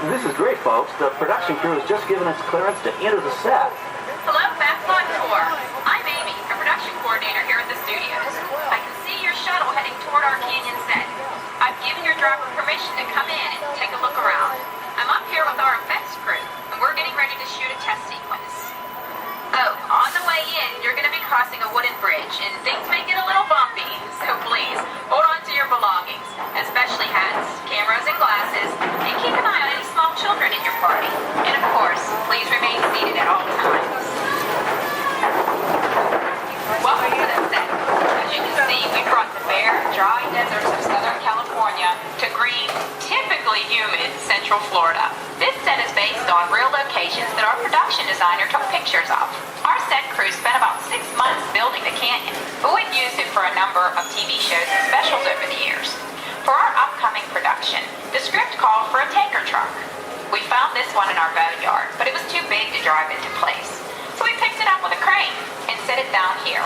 This is great, folks. The production crew has just given us clearance to enter the set. Hello, Backlot Tour. I'm Amy, a production coordinator here at the studios. I can see your shuttle heading toward our canyon set. I've given your driver permission to come in and take a look around. I'm up here with our effects crew, and we're getting ready to shoot a test sequence. Oh, on the way in, you're going to be crossing a wooden bridge, and things may get a little bumpy, so please, hold on to your belongings, especially hats, cameras, and glasses, and keep an eye on any small children in your party. And of course, please remain seated at all times. Welcome to the set. As you can see, we brought the bare, dry deserts of Southern California to green, typically humid Central Florida. This set is based on real locations that our production designer took pictures of. Our set crew spent about 6 months building the canyon, but we've used it for a number of TV shows and specials over the years. For our upcoming production, the script called for a tanker truck. We found this one in our boneyard, but it was too big to drive into place. So we picked it up with a crane and set it down here.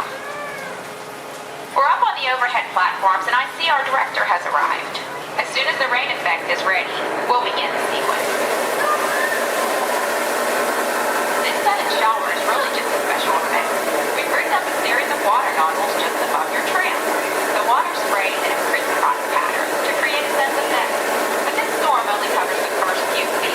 We're up on the overhead platforms, and I see our director has arrived. As soon as the rain effect is ready, we'll begin the sequence. This set and shower is really just a special effect. We've rigged up a series of water nozzles just above your tram. The water sprays in a crisscross pattern to create a sense of depth. But this storm only covers the first few feet.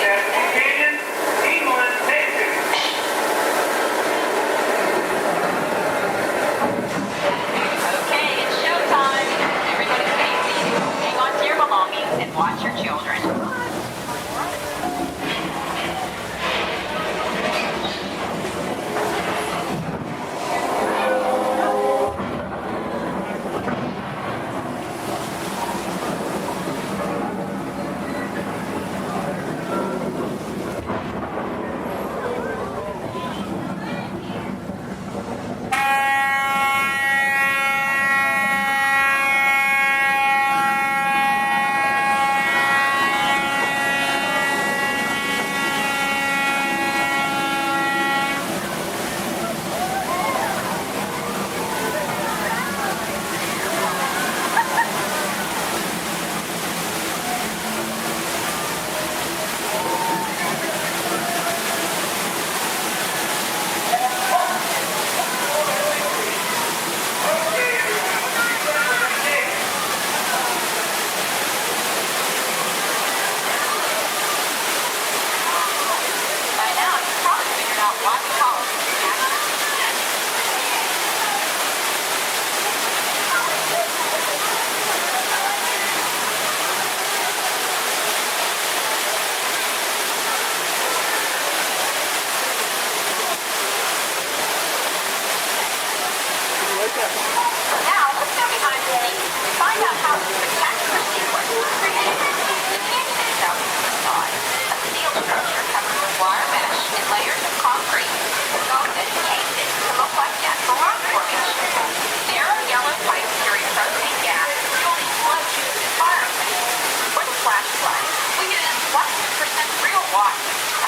Watch your children.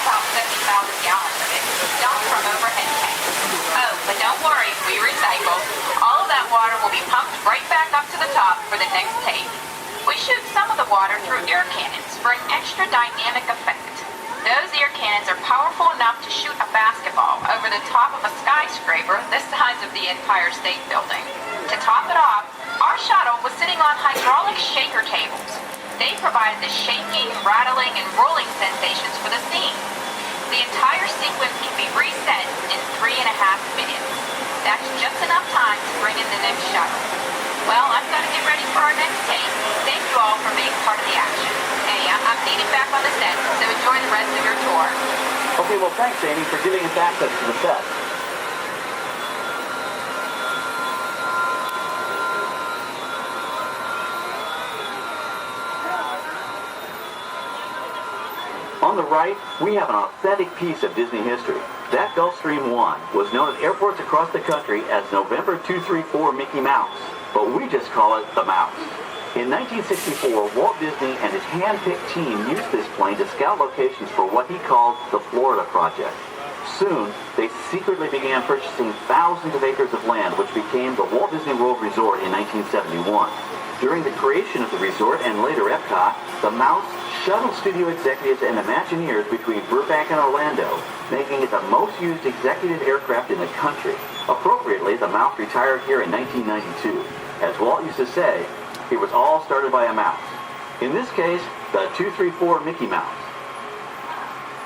About 70,000 gallons of it was dumped from overhead tanks. Oh, but don't worry, we recycle. All of that water will be pumped right back up to the top for the next take. We shoot some of the water through air cannons for an extra dynamic effect. Those air cannons are powerful enough to shoot a basketball over the top of a skyscraper the size of the Empire State Building. To top it off, our shuttle was sitting on hydraulic shaker tables. They provided the shaking, rattling, and rolling sensations for the scene. The entire sequence can be reset in 3.5 minutes. That's just enough time to bring in the next shuttle. Well, I've got to get ready for our next take. Thank you all for being part of the action. Hey, I'm needed back on the set, so enjoy the rest of your tour. Okay, well, thanks, Amy, for giving us access to the set. On the right, we have an authentic piece of Disney history. That Gulfstream 1 was known at airports across the country as November 234 Mickey Mouse, but we just call it the Mouse. In 1964, Walt Disney and his hand-picked team used this plane to scout locations for what he called the Florida Project. Soon, they secretly began purchasing thousands of acres of land, which became the Walt Disney World Resort in 1971. During the creation of the resort and later Epcot, the Mouse shuttled studio executives and Imagineers between Burbank and Orlando, making it the most used executive aircraft in the country. Appropriately, the Mouse retired here in 1992. As Walt used to say, it was all started by a mouse. In this case, the 234 Mickey Mouse.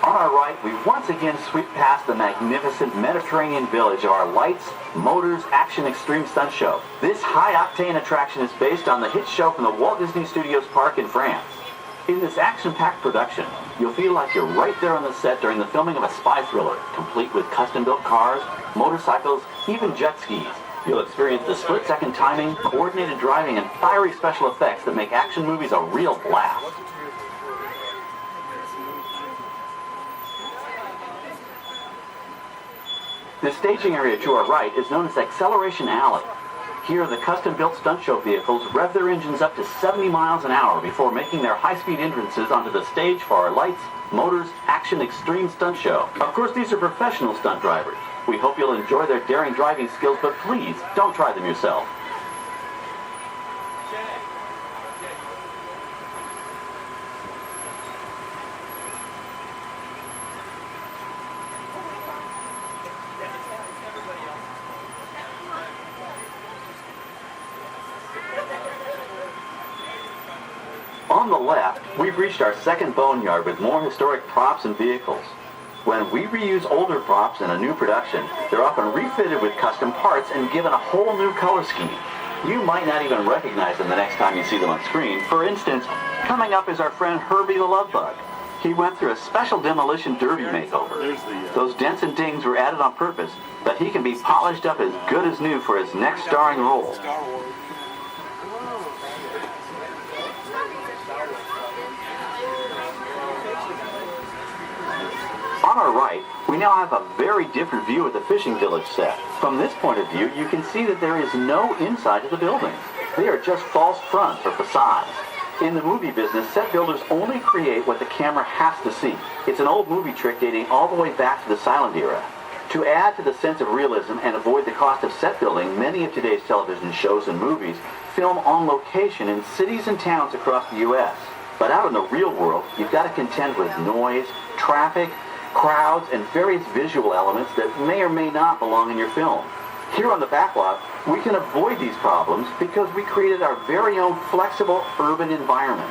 On our right, we once again sweep past the magnificent Mediterranean village of our Lights, Motors, Action Extreme Stunt Show. This high-octane attraction is based on the hit show from the Walt Disney Studios Park in France. In this action-packed production, you'll feel like you're right there on the set during the filming of a spy thriller, complete with custom-built cars, motorcycles, even jet skis. You'll experience the split-second timing, coordinated driving, and fiery special effects that make action movies a real blast. The staging area to our right is known as Acceleration Alley. Here, the custom-built stunt show vehicles rev their engines up to 70 miles an hour before making their high-speed entrances onto the stage for our Lights, Motors, Action Extreme Stunt Show. Of course, these are professional stunt drivers. We hope you'll enjoy their daring driving skills, but please, don't try them yourself. On the left, we've reached our second boneyard with more historic props and vehicles. When we reuse older props in a new production, they're often refitted with custom parts and given a whole new color scheme. You might not even recognize them the next time you see them on screen. For instance, coming up is our friend Herbie the Love Bug. He went through a special demolition derby makeover. Those dents and dings were added on purpose, but he can be polished up as good as new for his next starring role. On our right, we now have a very different view of the fishing village set. From this point of view, you can see that there is no inside to the building. They are just false fronts or facades. In the movie business, set builders only create what the camera has to see. It's an old movie trick dating all the way back to the silent era. To add to the sense of realism and avoid the cost of set building, many of today's television shows and movies film on location in cities and towns across the U.S. But out in the real world, you've got to contend with noise, traffic, crowds, and various visual elements that may or may not belong in your film. Here on the backlot, we can avoid these problems because we created our very own flexible urban environment.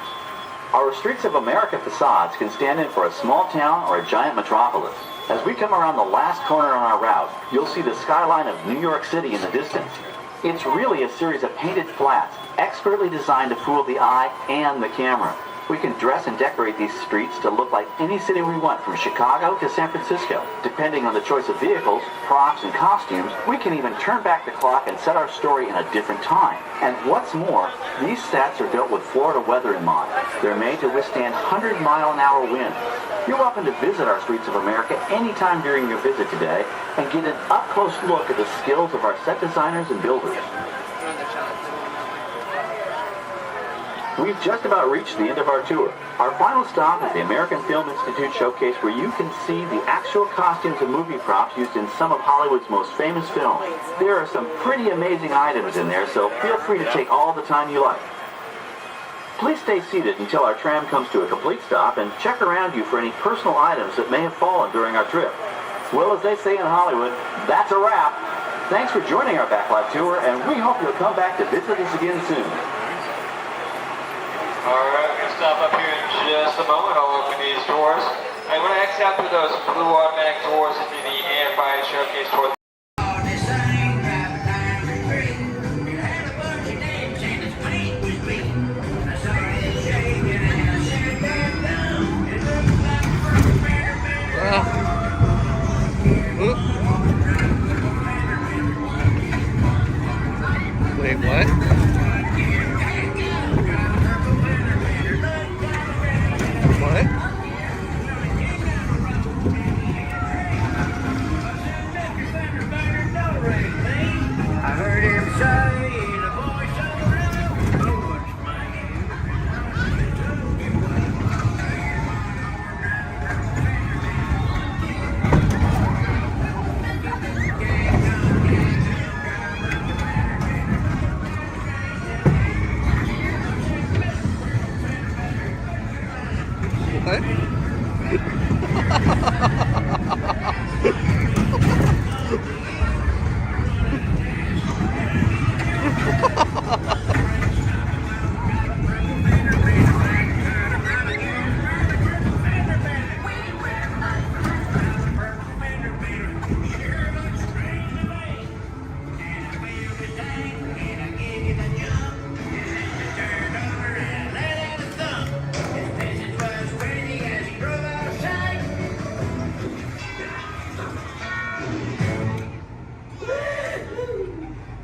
Our Streets of America facades can stand in for a small town or a giant metropolis. As we come around the last corner on our route, you'll see the skyline of New York City in the distance. It's really a series of painted flats, expertly designed to fool the eye and the camera. We can dress and decorate these streets to look like any city we want, from Chicago to San Francisco. Depending on the choice of vehicles, props, and costumes, we can even turn back the clock and set our story in a different time. And what's more, these sets are built with Florida weather in mind. They're made to withstand 100-mile-an-hour winds. You're welcome to visit our Streets of America anytime during your visit today and get an up-close look at the skills of our set designers and builders. We've just about reached the end of our tour. Our final stop is the American Film Institute Showcase, where you can see the actual costumes and movie props used in some of Hollywood's most famous films. There are some pretty amazing items in there, so feel free to take all the time you like. Please stay seated until our tram comes to a complete stop and check around you for any personal items that may have fallen during our trip. Well, as they say in Hollywood, that's a wrap. Thanks for joining our Backlot tour, and we hope you'll come back to visit us again soon. Alright, we're going to stop up here in just a moment. I'll open these doors. I'm going to exit out through those blue automatic doors into the AFI Showcase tour. Wait, what? What? I heard him say in a voice of a rebel,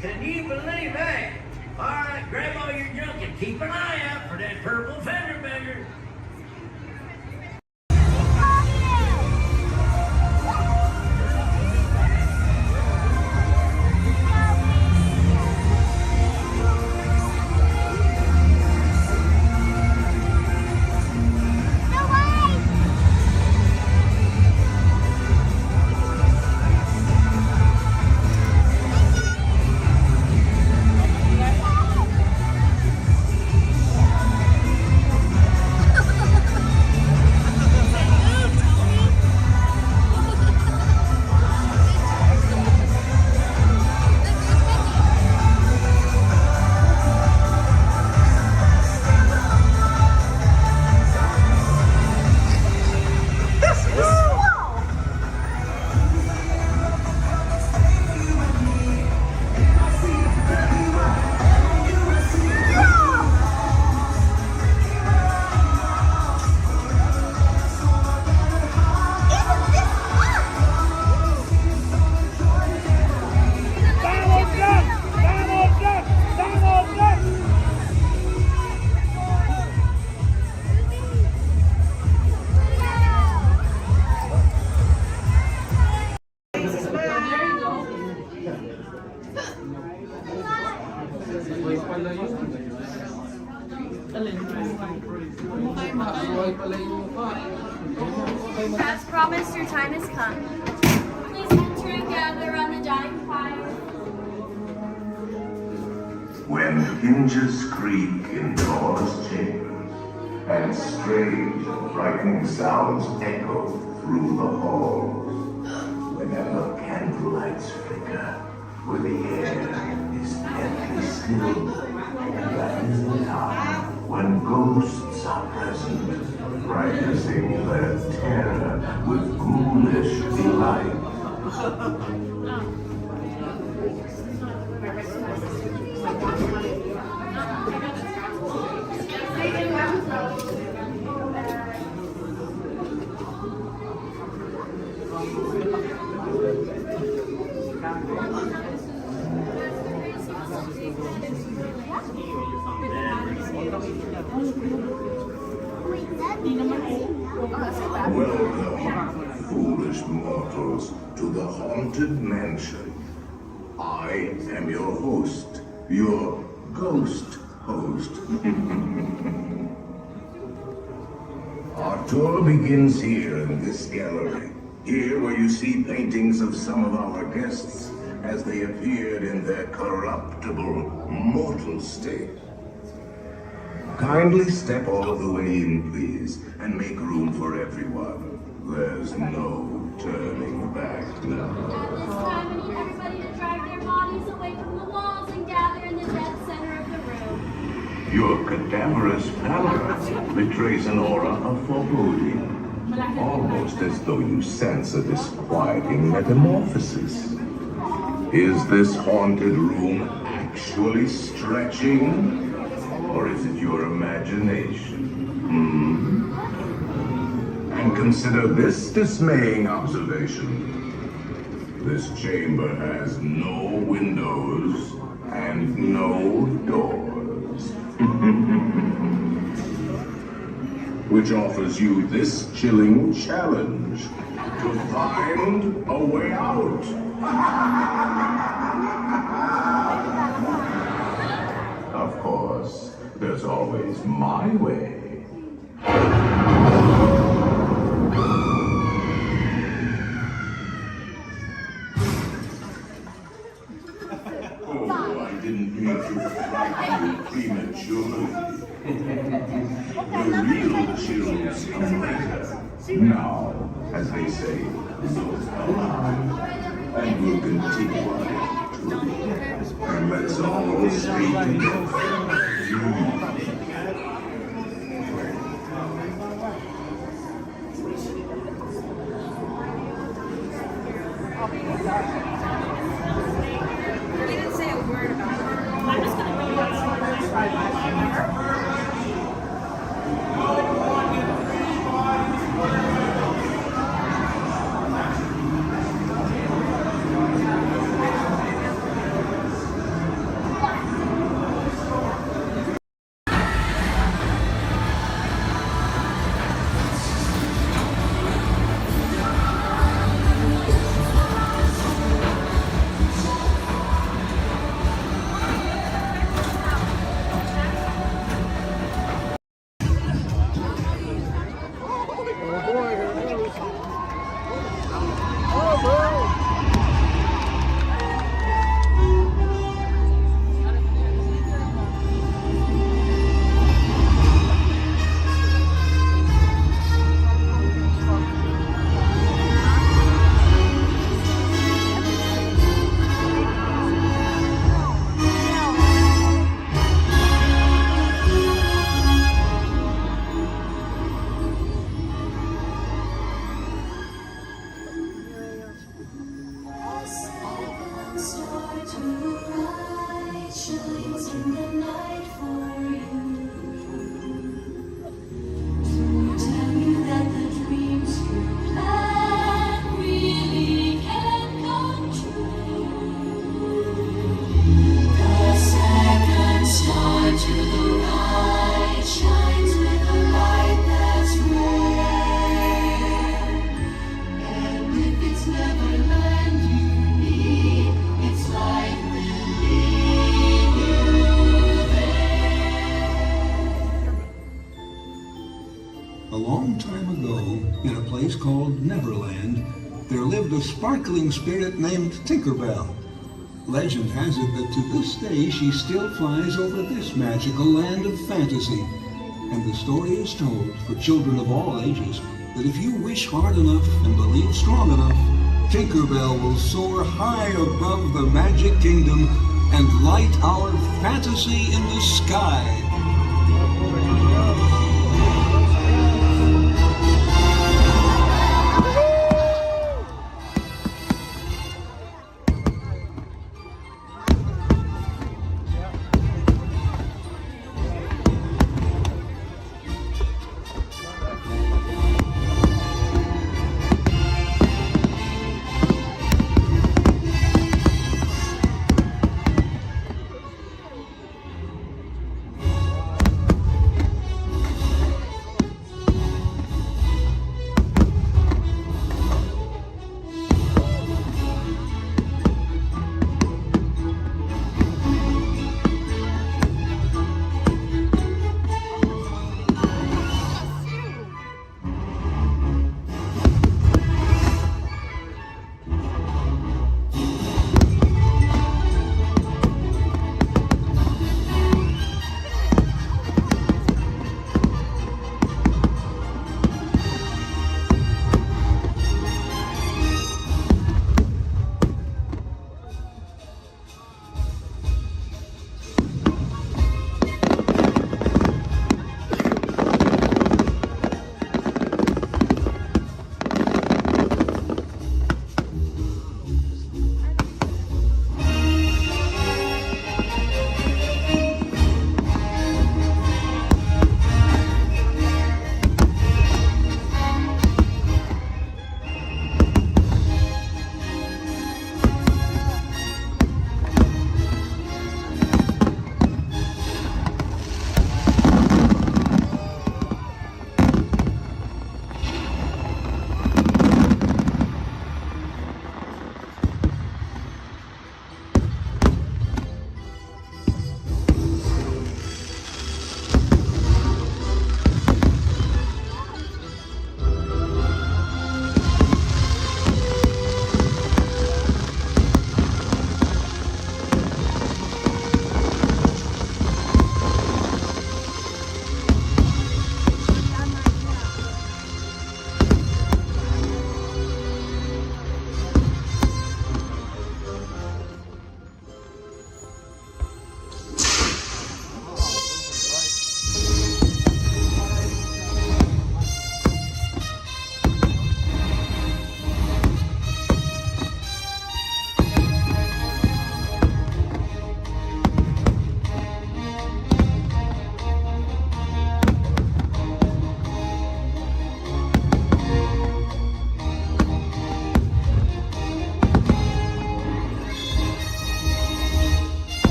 Can you believe that? All right, grab all your junk and keep an eye out for that purple fender bender. As promised, your time has come. Please enter and gather around the giant fire. When hinges creak in doors' chambers, and strange and frightening sounds echo through the halls, whenever candlelights flicker, where the air is deadly still, that is the time when ghosts are present, practicing their terror with ghoulish delight. Welcome, foolish mortals, to the Haunted Mansion. I am your host, your ghost host. Our tour begins here in this gallery. Here where you see paintings of some of our guests as they appeared in their corruptible, mortal state. Kindly step all the way in, please, and make room for everyone. There's no turning back now. At this time, I need everybody to drag their bodies away from the walls and gather in the dead center of the room. Your cadaverous pallor betrays an aura of foreboding, almost as though you sense a disquieting metamorphosis. Is this haunted room actually stretching? Or is it your imagination? And consider this dismaying observation. This chamber has no windows and no doors. Which offers you this chilling challenge to find a way out. Of course, there's always my way. Oh, I didn't mean to frighten you prematurely. The real chills come later. Now, as they say, look alive, and we'll continue on to and let's all stay together. We didn't say a word about it. I'm just going to go Called Neverland, there lived a sparkling spirit named Tinkerbell. Legend has it that to this day she still flies over this magical land of fantasy. And the story is told for children of all ages that if you wish hard enough and believe strong enough, Tinkerbell will soar high above the magic kingdom and light our fantasy in the sky.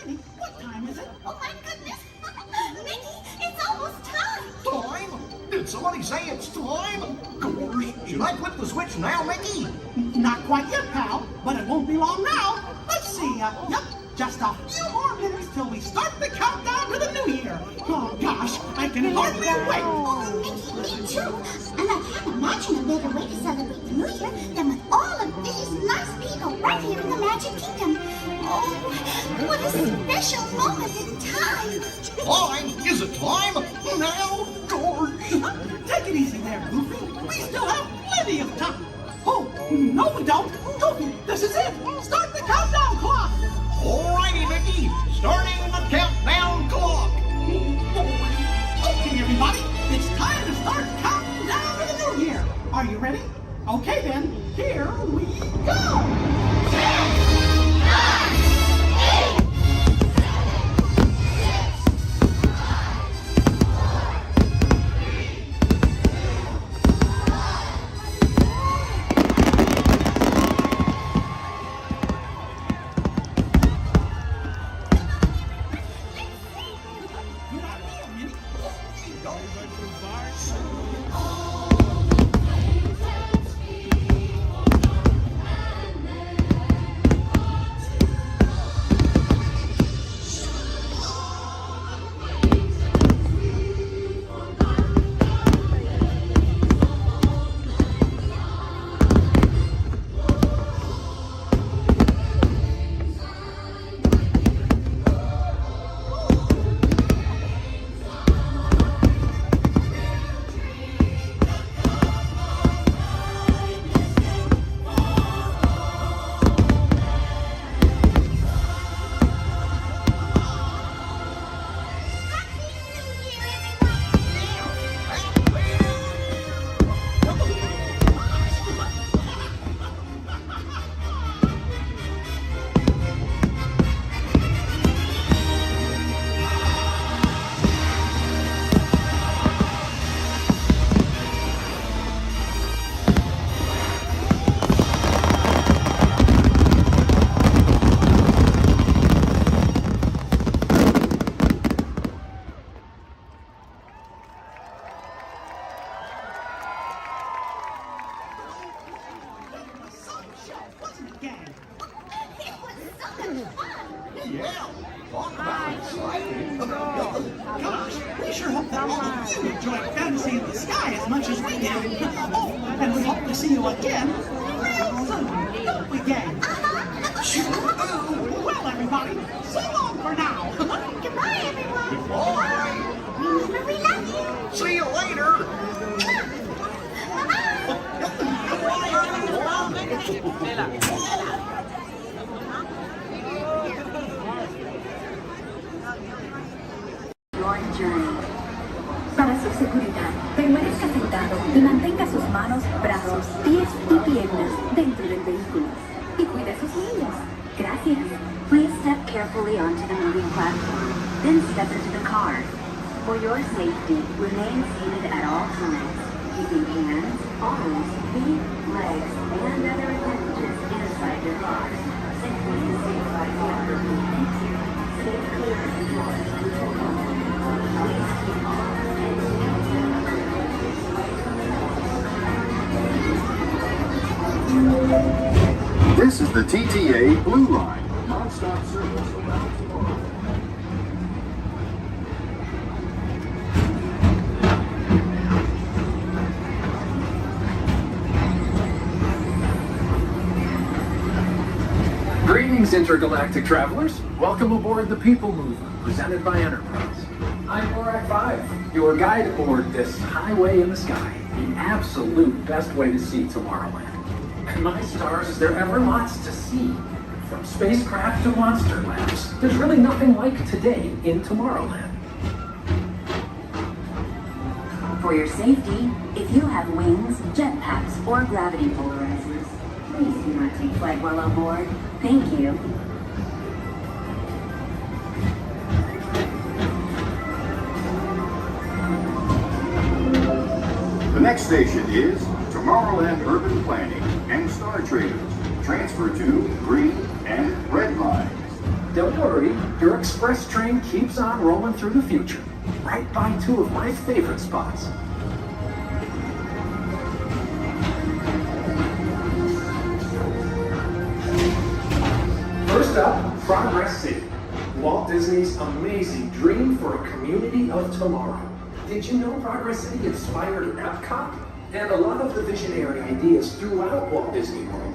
Minnie, what time is it? Oh my goodness! Mickey, it's almost time! Time? Did somebody say it's time? Gorge, should I flip the switch now, Mickey? Not quite yet, pal, but it won't be long now. Let's see, yep, just a few more minutes till we start the countdown to the new year. Oh gosh, I can hardly wait. Oh, Mickey, me too. And I can't imagine a better way to celebrate the new year than with all of these nice people right here in the Magic Kingdom. Oh, what a special moment in time. Time? Is it time? Now, Gorge. Take it easy there, Goofy. We still have plenty of time. Oh, no we don't. Goofy, this is it. Start the countdown clock. Alrighty, Mickey. Starting the countdown clock. Okay, everybody. It's time to start counting down to the new year. Are you ready? Okay, then. Here we go. 10, 9, 8. Gosh, we sure hope that all of you enjoyed Fantasy in the Sky as much as we did. Oh, and we hope to see you again real soon, don't we, gang? Sure do. Well, everybody, so long for now. Goodbye, everyone. Goodbye. Remember, we love you. See you later. Your journey. Para su seguridad, permanezca sentado y mantenga sus manos, brazos, pies y piernas dentro del vehículo. Y cuide a sus niños. Gracias. Please step carefully onto the moving platform, then step into the car. For your safety, remain seated at all times, keeping hands, arms, feet, legs, and other appendages inside your car. Simply to safeguard the occupant. Thank you. Stay clear of the doors until comfortable. Please keep all hands and This is the TTA Blue Line. Non-stop service around tomorrow. Greetings, intergalactic travelers. Welcome aboard the People Movement, presented by Enterprise. I'm Borak 5, your guide aboard this highway in the sky, the absolute best way to see Tomorrowland. And my stars, is there ever lots to see? From spacecraft to monster labs, there's really nothing like today in Tomorrowland. For your safety, if you have wings, jetpacks, or gravity polarizers, please do not take flight while on board. Thank you. The next station is Tomorrowland Urban Planning and Star Traders. transfer to green and red lines. Don't worry, your express train keeps on rolling through the future, right by two of my favorite spots. First up, Progress City, Walt Disney's amazing dream for a community of tomorrow. Did you know Progress City inspired Epcot? And a lot of the visionary ideas throughout Walt Disney World.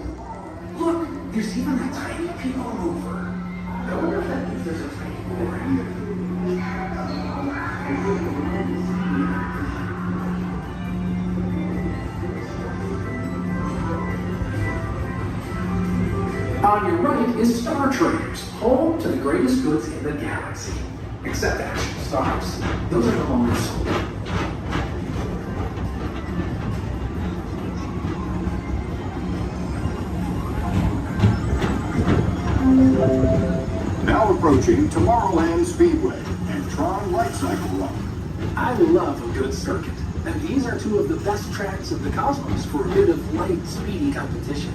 Look, there's even a tiny people mover. I wonder if there's a tiny mover here. On your right is Star Traders, home to the greatest goods in the galaxy. Except actual stars. Those are no longer sold. Now approaching Tomorrowland Speedway and Tron Light Cycle Run. I love a good circuit, and these are two of the best tracks of the cosmos for a bit of light, speedy competition.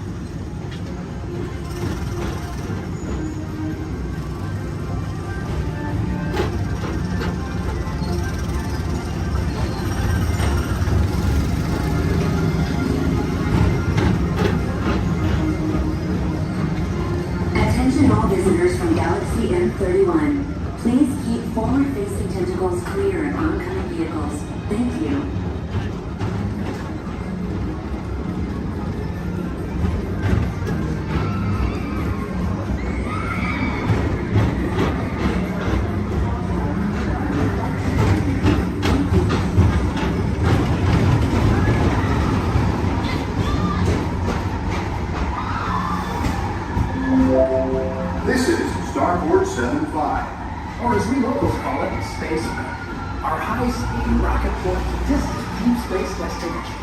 Attention all visitors from Galaxy M31. Please keep forward-facing tentacles clear of oncoming vehicles. Thank you. This is Starport 75. Or as we locals call it, Spaceman. Our high-speed rocket port to distant deep space destinations.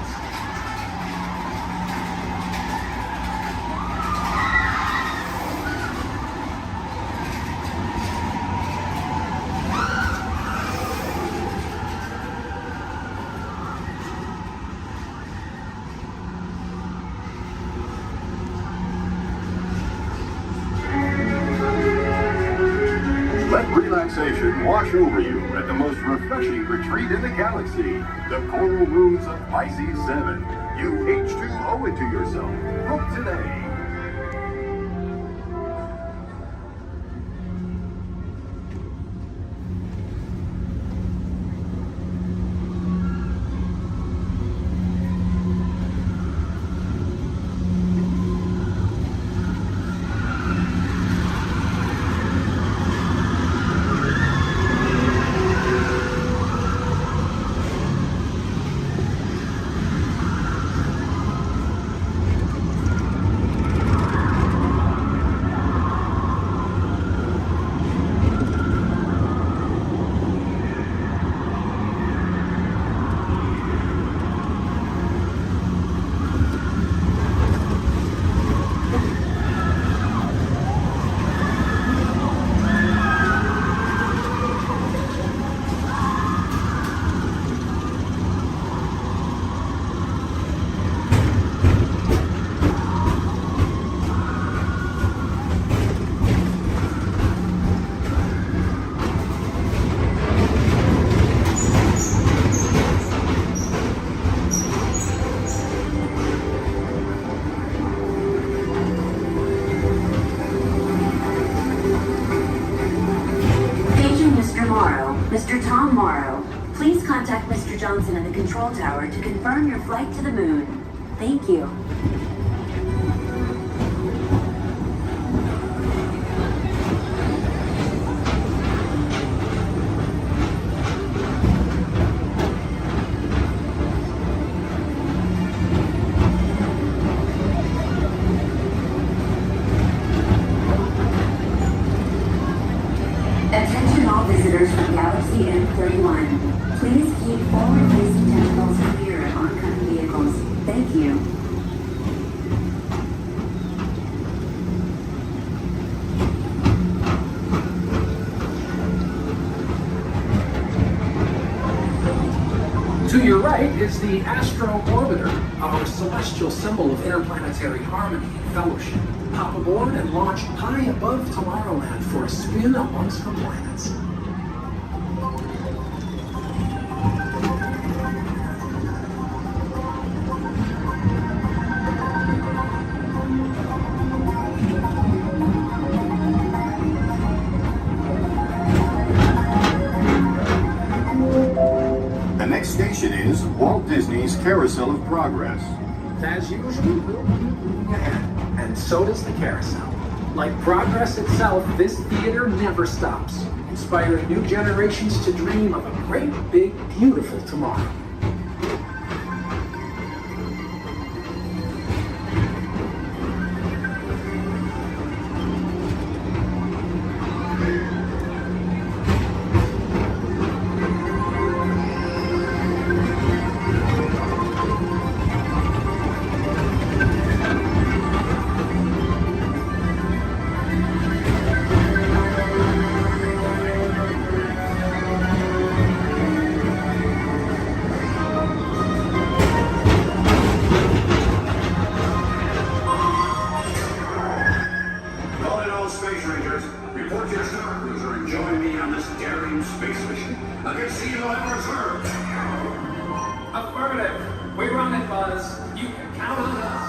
Let relaxation wash over you at the most refreshing retreat in the galaxy, the Coral Rooms of Pisces 7. You H2O it to yourself. Book today. Mr. Tom Morrow, please contact Mr. Johnson in the control tower to confirm your flight to the moon. Thank you. Attention all visitors from Galaxy M31. Please keep forward-facing tentacles clear of oncoming vehicles. Thank you. To your your right is the Astro Orbiter, our celestial symbol of interplanetary harmony and fellowship. Hop aboard and launch high above Tomorrowland for a spin amongst the planets. The next station is Walt Disney's Carousel of Progress. As usual, we'll keep moving ahead, and so does the carousel. Like progress itself, this theater never stops, inspiring new generations to dream of a great, big, beautiful tomorrow. Affirmative. We run it, Buzz. You can count on us.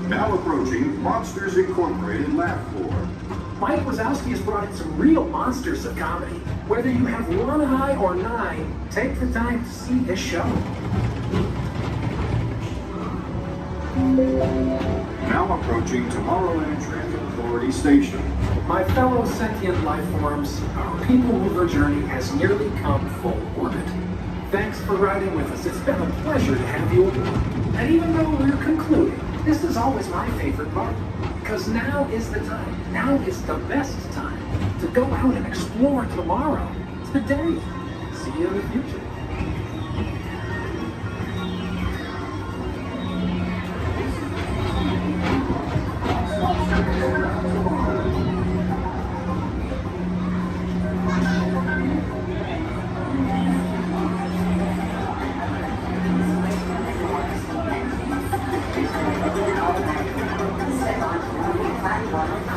Now approaching Monsters Incorporated Laugh Floor. Mike Wazowski has brought in some real monsters of comedy. Whether you have one eye or nine, take the time to see his show. Now approaching Tomorrowland Transit Authority Station. My fellow sentient life forms, our people mover journey has nearly come full orbit. Thanks for riding with us. It's been a pleasure to have you aboard. And even though we're concluding, this is always my favorite part. Because now is the time. Now is the best time to go out and explore tomorrow. Today. See you in the future.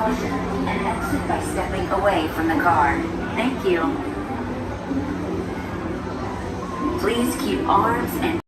And exit by stepping away from the car. Thank you. Please keep arms and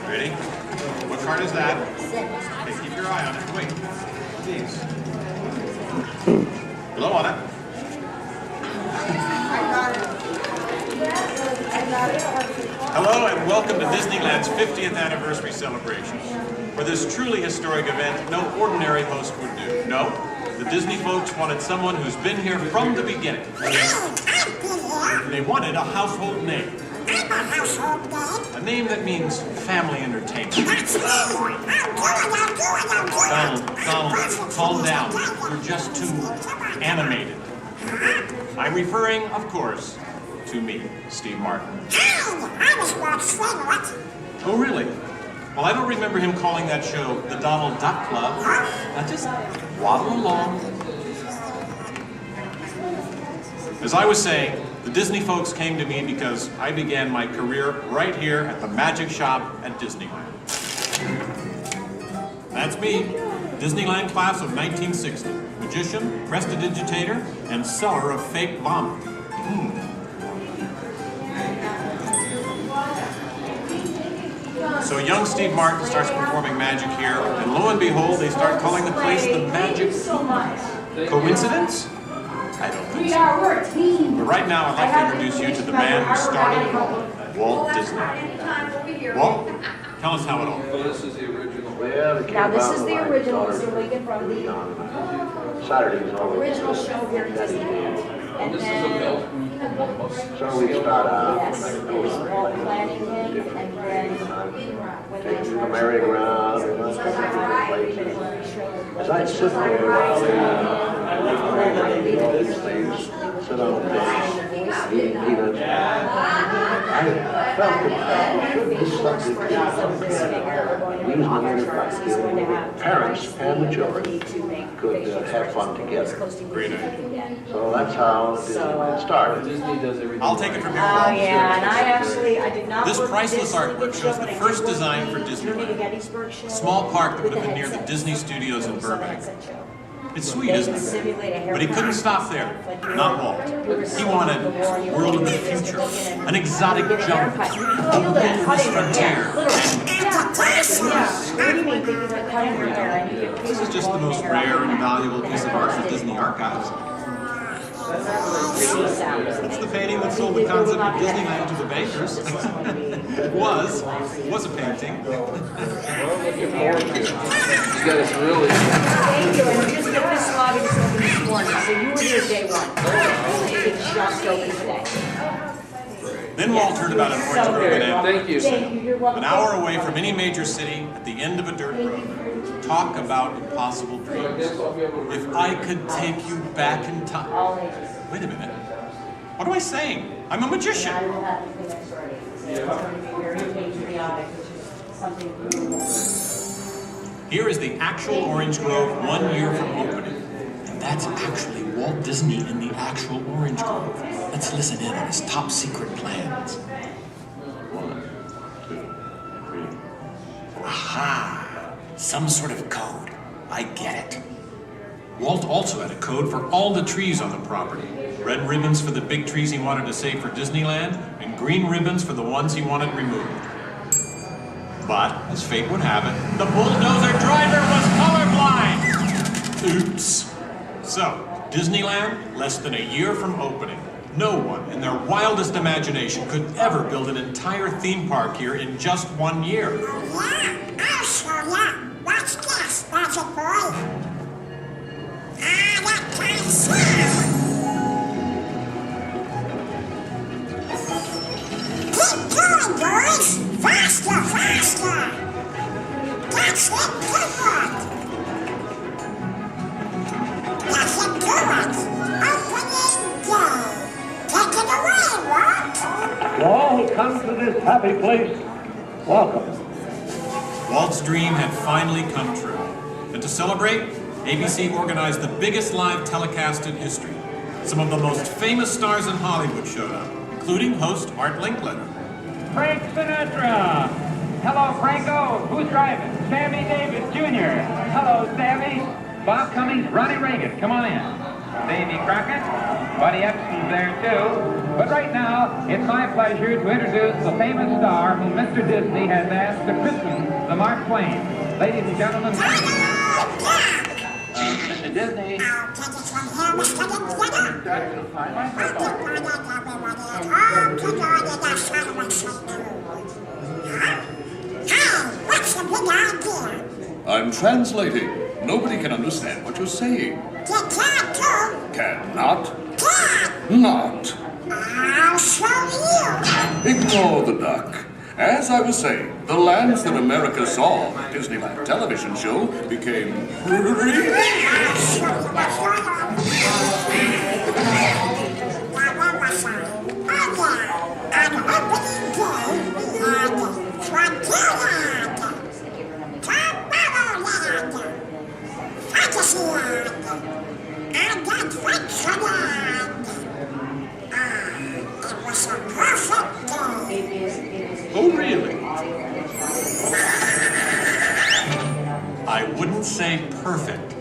Ready? What card is that? Okay, keep your eye on it. Wait. Please. Blow on it. Hello and welcome to Disneyland's 50th anniversary celebration. For this truly historic event, no ordinary host would do. No, the Disney folks wanted someone who's been here from the beginning. They wanted a household name. A name that means family entertainment. Donald, calm down. You're just too animated. I'm referring, of course, to me, Steve Martin. Oh, really? Well, I don't remember him calling that show the Donald Duck Club. Now just waddle along. As I was saying, the Disney folks came to me because I began my career right here at the magic shop at Disneyland. That's me, Disneyland class of 1960. Magician, prestidigitator, and seller of fake vomit. So young Steve Martin starts performing magic here, and lo and behold, they start calling the place the Magic Kingdom. Coincidence? I don't think so. We're a team. But right now, I'd like to introduce you to the man who started it all, Walt Disney. Walt, tell us how it all began. This is the original. Now this is the original, Mr. Lincoln, from the original show here in Disneyland. And This is a then, belt. so we start out. Yes, it was all planning him, and then when they Take the merry-go-round, and let's go to different places. As I sit there while they do all these things, sit on the bench, eat peanuts, I felt that this is something that we as parents and the children could have fun together. Great idea. So that's how Disneyland started. Disney does everything. I'll take it from here. Oh, yeah, and I did not This work with priceless Disney artwork show, shows but the I first did work design for with the Disneyland. Gettysburg show A small park that would with have been near the headset. Disney Studios in It was the Burbank. headset show. It's sweet, isn't it? Simulate a But he couldn't stop there. Not Walt. He wanted a world of the future, an exotic jungle, a wilderness frontier. This is just the most rare and valuable piece of art for Disney archives. That's the painting that sold the concept of Disneyland to the bankers. It was a painting. You guys really. Thank you, and just get this lobby just opened this morning, so you were here day one. It just opened today. Then Walt heard about an orange grove in Thank you. Thank you, you're welcome. an hour away from any major city at the end of a dirt road. Talk about impossible dreams. If I could take you back in time. Wait a minute. What am I saying? I'm a magician. I will have the next ready. It's going to be very patriotic, which is something. Here is the actual orange grove 1 year from opening. And that's actually Walt Disney in the actual orange grove. Let's listen in on his top secret plans. 1, 2, 3, 4. Aha! Some sort of code. I get it. Walt also had a code for all the trees on the property. Red ribbons for the big trees he wanted to save for Disneyland, and green ribbons for the ones he wanted removed. But, as fate would have it, the bulldozer driver was colorblind! Oops. So, Disneyland, less than a year from opening. No one in their wildest imagination could ever build an entire theme park here in just 1 year. Yeah, I'll show ya. Watch this, Magic Boy. That kind of sound. Keep going, boys. Faster, faster. That's it, good work. That's it, good work. Opening day. Take it away, Walt. To all who come to this happy place, welcome. Walt's dream had finally come true. And to celebrate, ABC organized the biggest live telecast in history. Some of the most famous stars in Hollywood showed up, including host Art Linkletter. Frank Sinatra. Hello, Franco. Who's driving? Sammy Davis Jr. Hello, Sammy. Bob Cummings, Ronnie Reagan. Come on in. Davy Crockett. Buddy Epson's there, too. But right now, it's my pleasure to introduce the famous star whom Mr. Disney has asked to christen the Mark Twain. Ladies and gentlemen, Mr. Disney. What's the big idea? I'm translating. Nobody can understand what you're saying. Cannot? Not. I'll show you. Ignore the duck. As I was saying, the lands that America saw on the Disneyland television show became Oh, really? I wouldn't say perfect.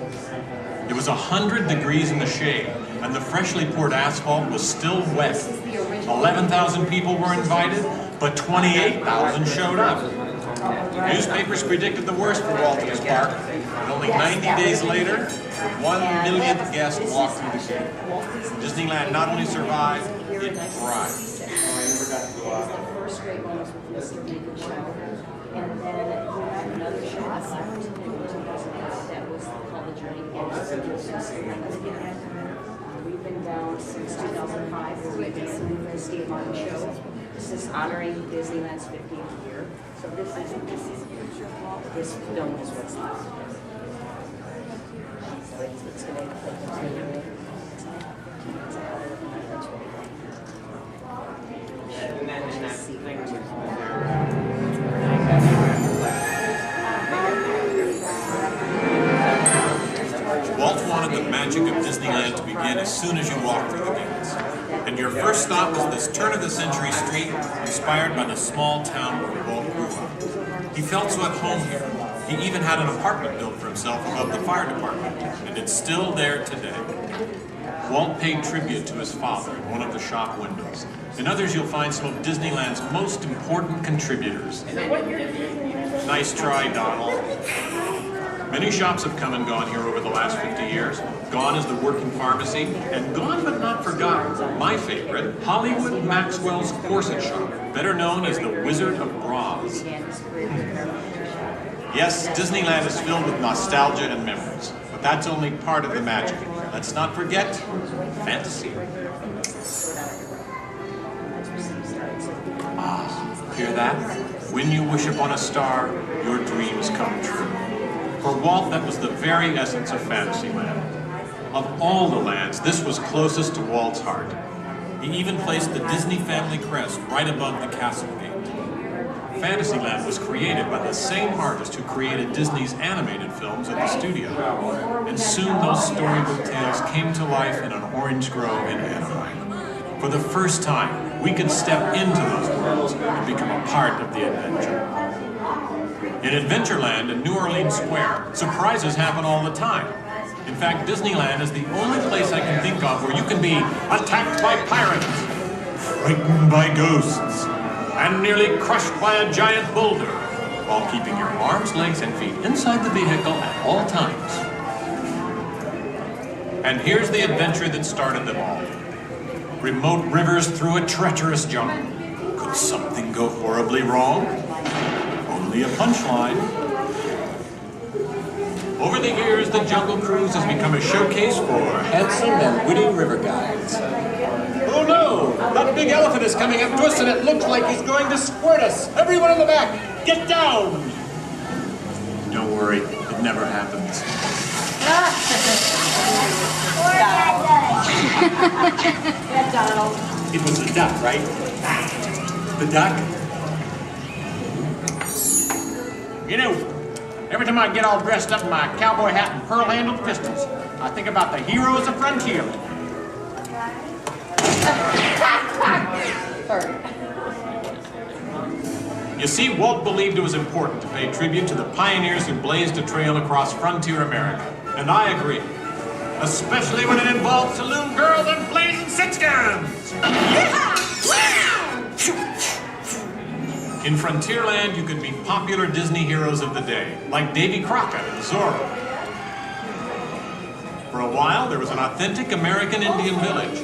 It was 100 degrees in the shade, and the freshly poured asphalt was still wet. 11,000 people were invited, but 28,000 showed up. Newspapers predicted the worst for Walt and his park, and only 90 days later, 1 millionth guest walked through the gate. Disneyland not only survived, it thrived. First grade one was with Mr. Lincoln Show, and then we had another show that was called The Journey. We've been down since 2005. We're doing the Steve Martin Show. This is honoring Disneyland's 50th year. So this film is what's left. So it's going to continue. Walt wanted the magic of Disneyland to begin as soon as you walked through the gates. And your first stop was this turn-of-the-century street inspired by the small town where Walt grew up. He felt so at home here. He even had an apartment built for himself above the fire department, and it's still there today. Walt paid tribute to his father in one of the shop windows. In others, you'll find some of Disneyland's most important contributors. Nice try, Donald. Many shops have come and gone here over the last 50 years. Gone is the working pharmacy, and gone but not forgotten, my favorite, Hollywood Maxwell's Corset Shop, better known as the Wizard of Bronze. Yes, Disneyland is filled with nostalgia and memories, but that's only part of the magic. Let's not forget fantasy. Ah, hear that? When you wish upon a star, your dreams come true. For Walt, that was the very essence of Fantasyland. Of all the lands, this was closest to Walt's heart. He even placed the Disney family crest right above the castle gate. Fantasyland was created by the same artist who created Disney's animated films at the studio. And soon those storybook tales came to life in an orange grove in Anaheim. For the first time, we could step into those worlds and become a part of the adventure. In Adventureland and New Orleans Square, surprises happen all the time. In fact, Disneyland is the only place I can think of where you can be attacked by pirates, frightened by ghosts, and nearly crushed by a giant boulder, while keeping your arms, legs, and feet inside the vehicle at all times. And here's the adventure that started them all. Remote rivers through a treacherous jungle. Could something go horribly wrong? Only a punchline. Over the years, the Jungle Cruise has become a showcase for handsome and witty river guides. Oh no! That big elephant is coming up to us and it looks like he's going to squirt us! Everyone in the back, get down! Don't worry, it never happens. Donald. It was the duck, right? The duck? You know, every time I get all dressed up in my cowboy hat and pearl-handled pistols, I think about the heroes of Frontierland. You see, Walt believed it was important to pay tribute to the pioneers who blazed a trail across frontier America, and I agree. especially when it involves saloon girls and blazing six guns. In Frontierland, you could meet popular Disney heroes of the day, like Davy Crockett and Zorro. For a while, there was an authentic American Indian village.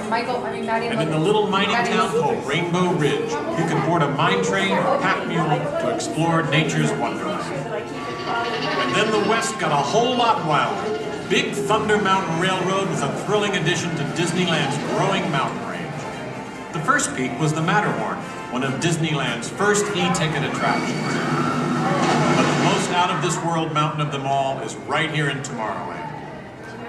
And in the little mining town called Rainbow Ridge, you could board a mine train or pack mule to explore nature's wonderland. And then the West got a whole lot wilder. Big Thunder Mountain Railroad was a thrilling addition to Disneyland's growing mountain range. The first peak was the Matterhorn, one of Disneyland's first e-ticket attractions. But the most out-of-this-world mountain of them all is right here in Tomorrowland.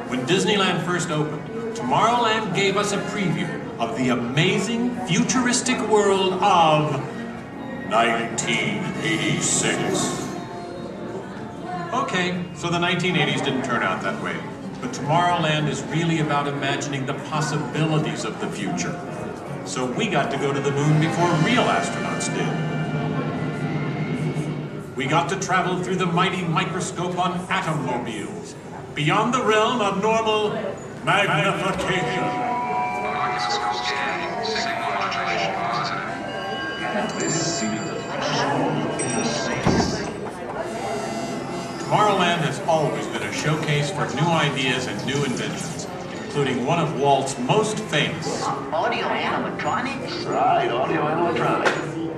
When Disneyland first opened, Tomorrowland gave us a preview of the amazing, futuristic world of 1986. Okay, so the 1980s didn't turn out that way. But Tomorrowland is really about imagining the possibilities of the future. So we got to go to the moon before real astronauts did. We got to travel through the mighty microscope on atommobiles, beyond the realm of normal magnification. Tomorrowland has always been a showcase for new ideas and new inventions, including one of Walt's most famous. Audio animatronics? Right, audio animatronics.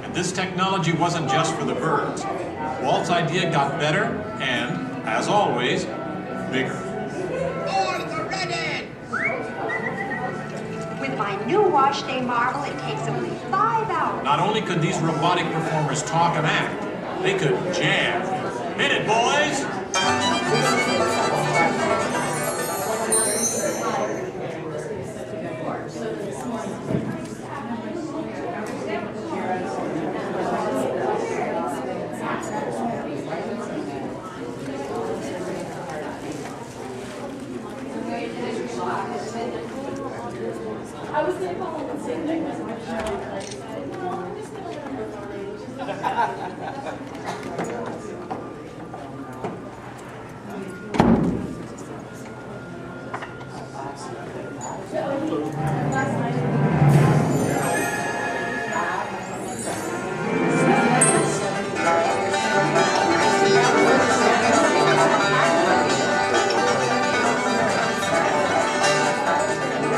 And this technology wasn't just for the birds. Walt's idea got better and, as always, bigger. With my new wash day marble, it takes only 5 hours. Not only could these robotic performers talk and act, they could jam. Hit it, boys! I was going to call him and say that was my show.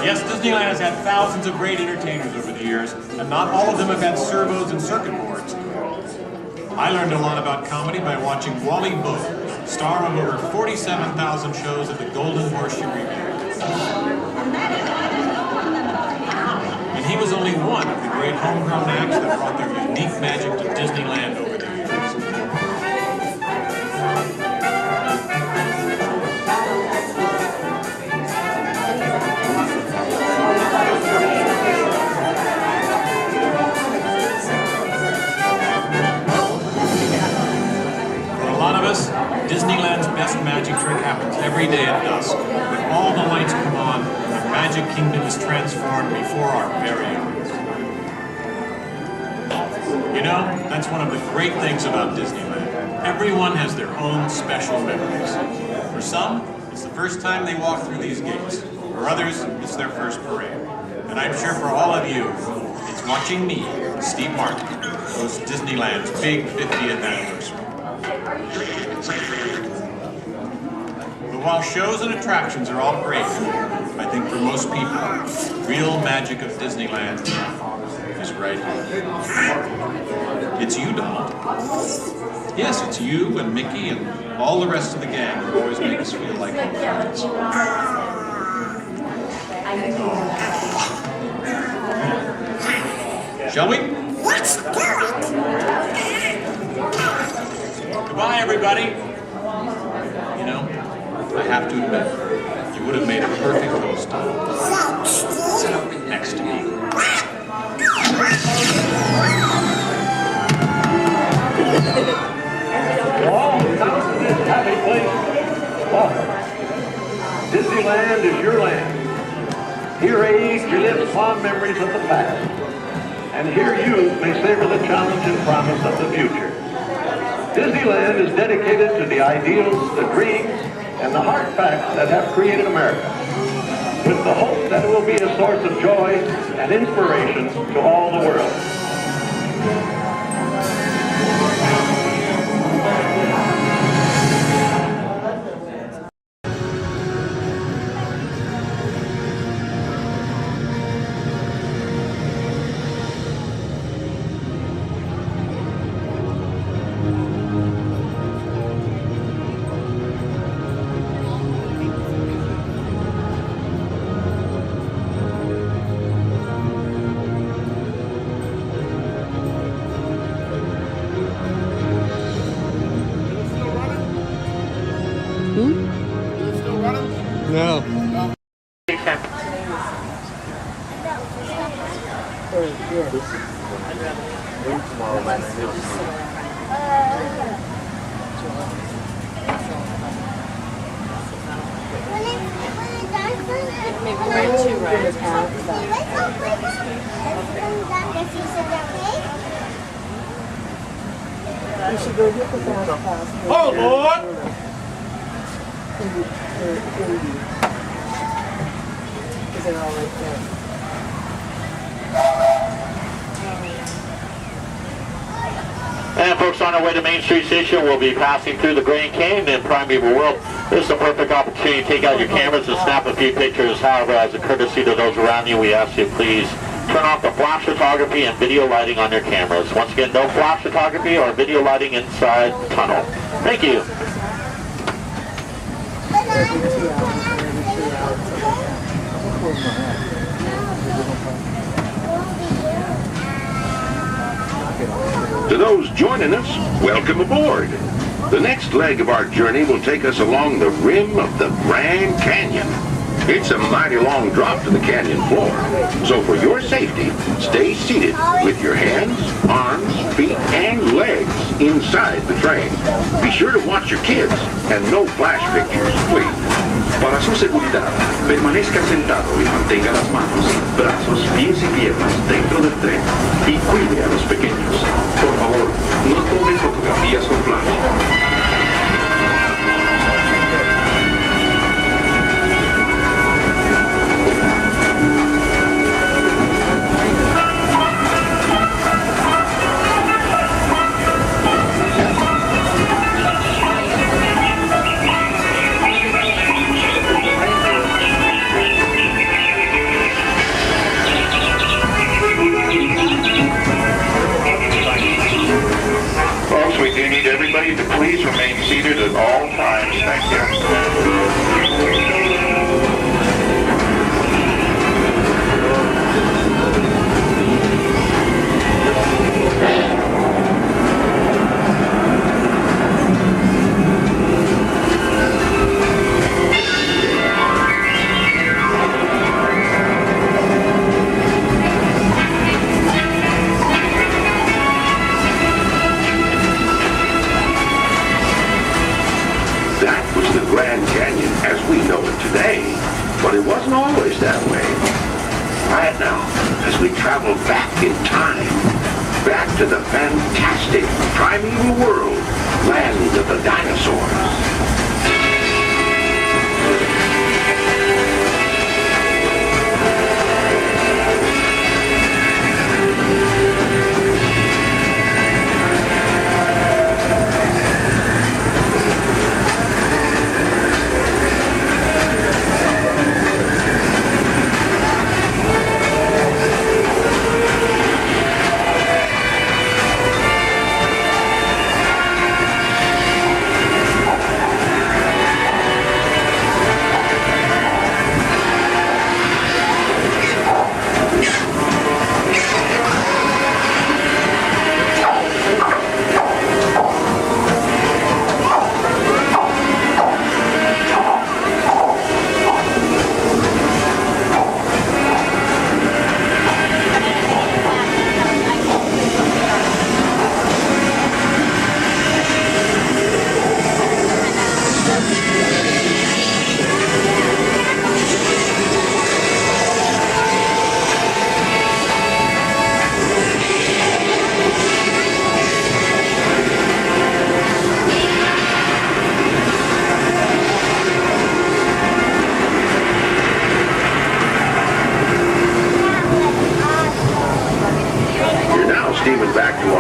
Yes, Disneyland has had thousands of great entertainers over the years, and not all of them have had servos and circuit boards. I learned a lot about comedy by watching Wally Boat, star of over 47,000 shows at the Golden Horseshoe Revue. And he was only one of the great homegrown acts that brought their unique magic to Disneyland over the years. Disneyland's best magic trick happens every day at dusk, when all the lights come on and the Magic Kingdom is transformed before our very eyes. You know, that's one of the great things about Disneyland. Everyone has their own special memories. For some, it's the first time they walk through these gates. For others, it's their first parade. And I'm sure for all of you, it's watching me, Steve Martin, host Disneyland's big 50th anniversary. But while shows and attractions are all great, I think for most people, the real magic of Disneyland is right here. It's you, Donald. Yes, it's you and Mickey and all the rest of the gang who always make us feel like home friends. Shall we? Let's do it! Goodbye, everybody. You know, I have to admit, you would have made a perfect host. Sit up next to me. All come to this happy place. Disneyland is your land. Here age you live fond memories of the past. And here youth may savor the challenge and promise of the future. Disneyland is dedicated to the ideals, the dreams, and the hard facts that have created America, with the hope that it will be a source of joy and inspiration to all the world. No. You should go get the fast pass. Oh, Lord! Because they're all right there. And folks, on our way to Main Street Station, we'll be passing through the Grand Canyon in Primeval World. This is a perfect opportunity to take out your cameras and snap a few pictures. However, as a courtesy to those around you, we ask you please turn off the flash photography and video lighting on your cameras. Once again, no flash photography or video lighting inside the tunnel. Thank you. To those joining us, welcome aboard. The next leg of our journey will take us along the rim of the Grand Canyon. It's a mighty long drop to the canyon floor, so for your safety, stay seated with your hands, arms, feet, and legs inside the train. Be sure to watch your kids and no flash pictures, please. Para su seguridad, permanezca sentado y mantenga las manos, brazos, pies y piernas dentro del tren y cuide a los pequeños. Por favor, no tome fotografías con flash. We do need everybody to please remain seated at all times. Thank you. Grand Canyon as we know it today, but it wasn't always that way. Right now, as we travel back in time, back to the fantastic primeval world, land of the dinosaurs.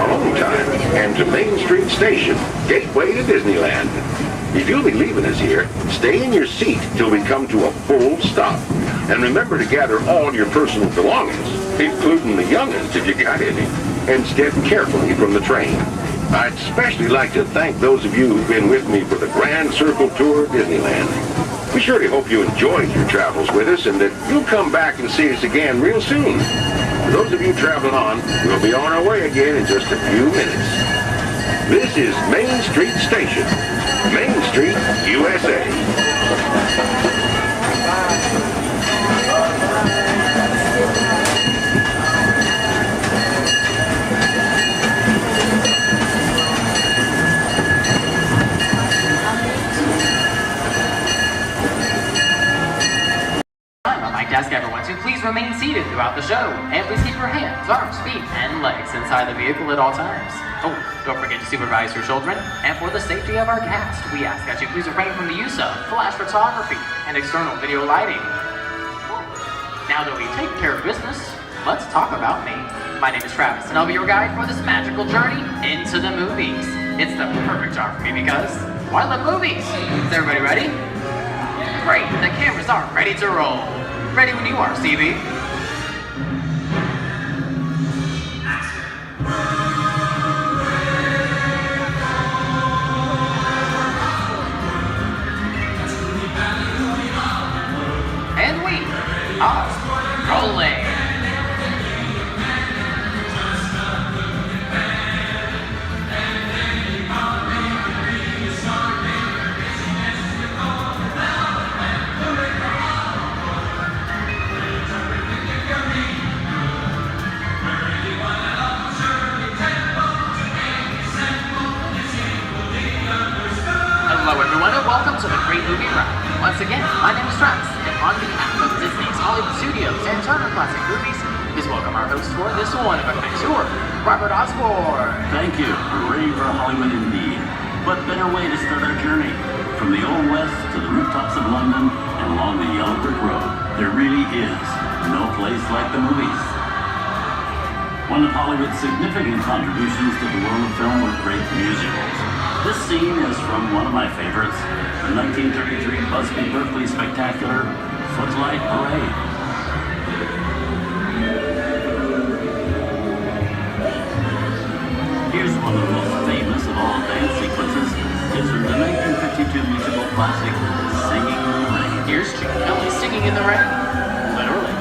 home time and to Main Street Station, gateway to Disneyland. If you'll be leaving us here, stay in your seat till we come to a full stop. And remember to gather all your personal belongings, including the young'uns if you got any, and step carefully from the train. I'd especially like to thank those of you who've been with me for the Grand Circle Tour of Disneyland. We surely hope you enjoyed your travels with us and that you'll come back and see us again real soon. For those of you traveling on, we'll be on our way again in just a few minutes. This is Main Street Station, Main Street, USA. Ask everyone to please remain seated throughout the show, and please keep your hands, arms, feet, and legs inside the vehicle at all times. Oh, don't forget to supervise your children, and for the safety of our cast, we ask that you please refrain from the use of flash photography and external video lighting. Now that we've taken care of business, let's talk about me. My name is Travis, and I'll be your guide for this magical journey into the movies. It's the perfect job for me because, why love movies? Is everybody ready? Great, the cameras are ready to roll. Ready when you are, CB. And we are rolling. Hello everyone and welcome to the Great Movie Ride. Once again, my name is Travis, and on behalf of Disney's Hollywood Studios and Turner Classic Movies, please welcome our host for this one of a kind tour, Robert Osborne. Thank you. We're ready for Hollywood indeed. What better way to start our journey? From the Old West to the rooftops of London and along the Yellow Brick Road, there really is no place like the movies. One of Hollywood's significant contributions to the world of film were great musicals. This scene is from one of my favorites, the 1933 Busby Berkeley spectacular, Footlight Parade. Here's one of the most famous of all dance sequences. It's from the 1952 musical classic, Singing in the Rain. Here's Jim Kelly singing in the rain. Literally.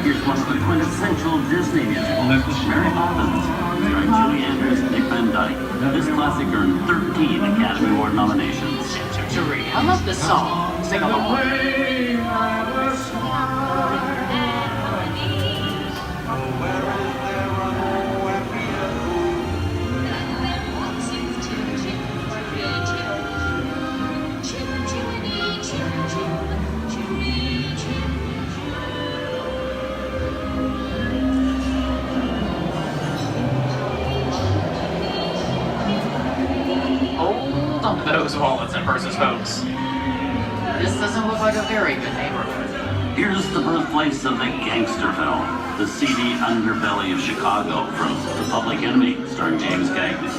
Here's one of the quintessential Disney musicals, Mary Poppins, starring Julie Andrews and Dick Van Dyke. This classic earned 13 Academy Award nominations. I love this song. Sing along. Those wallets and purses, folks. This doesn't look like a very good neighborhood. Here's the birthplace of the gangster film, the seedy underbelly of Chicago from The Public Enemy, starring James Cagney.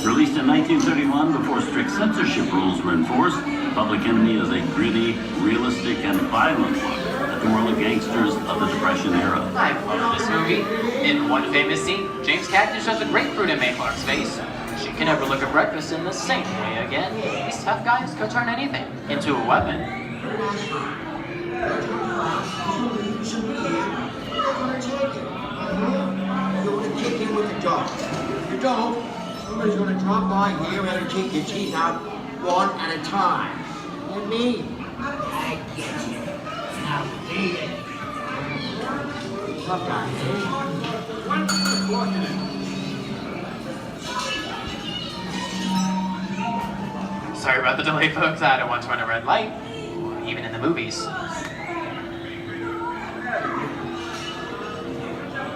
Released in 1931 before strict censorship rules were enforced, The Public Enemy is a gritty, realistic, and violent look at the world of gangsters of the Depression era. I love this movie. In one famous scene, James Cagney shoves a grapefruit in Mae Clark's face. She can never look at breakfast in the same way again. These tough guys could turn anything into a weapon. You want to kick in with the dog. If you don't, somebody's going to drop by here and take your teeth out one at a time. You me? I get you. Now beat it. Tough guy, Sorry about the delay, folks. I don't want to run a red light, even in the movies.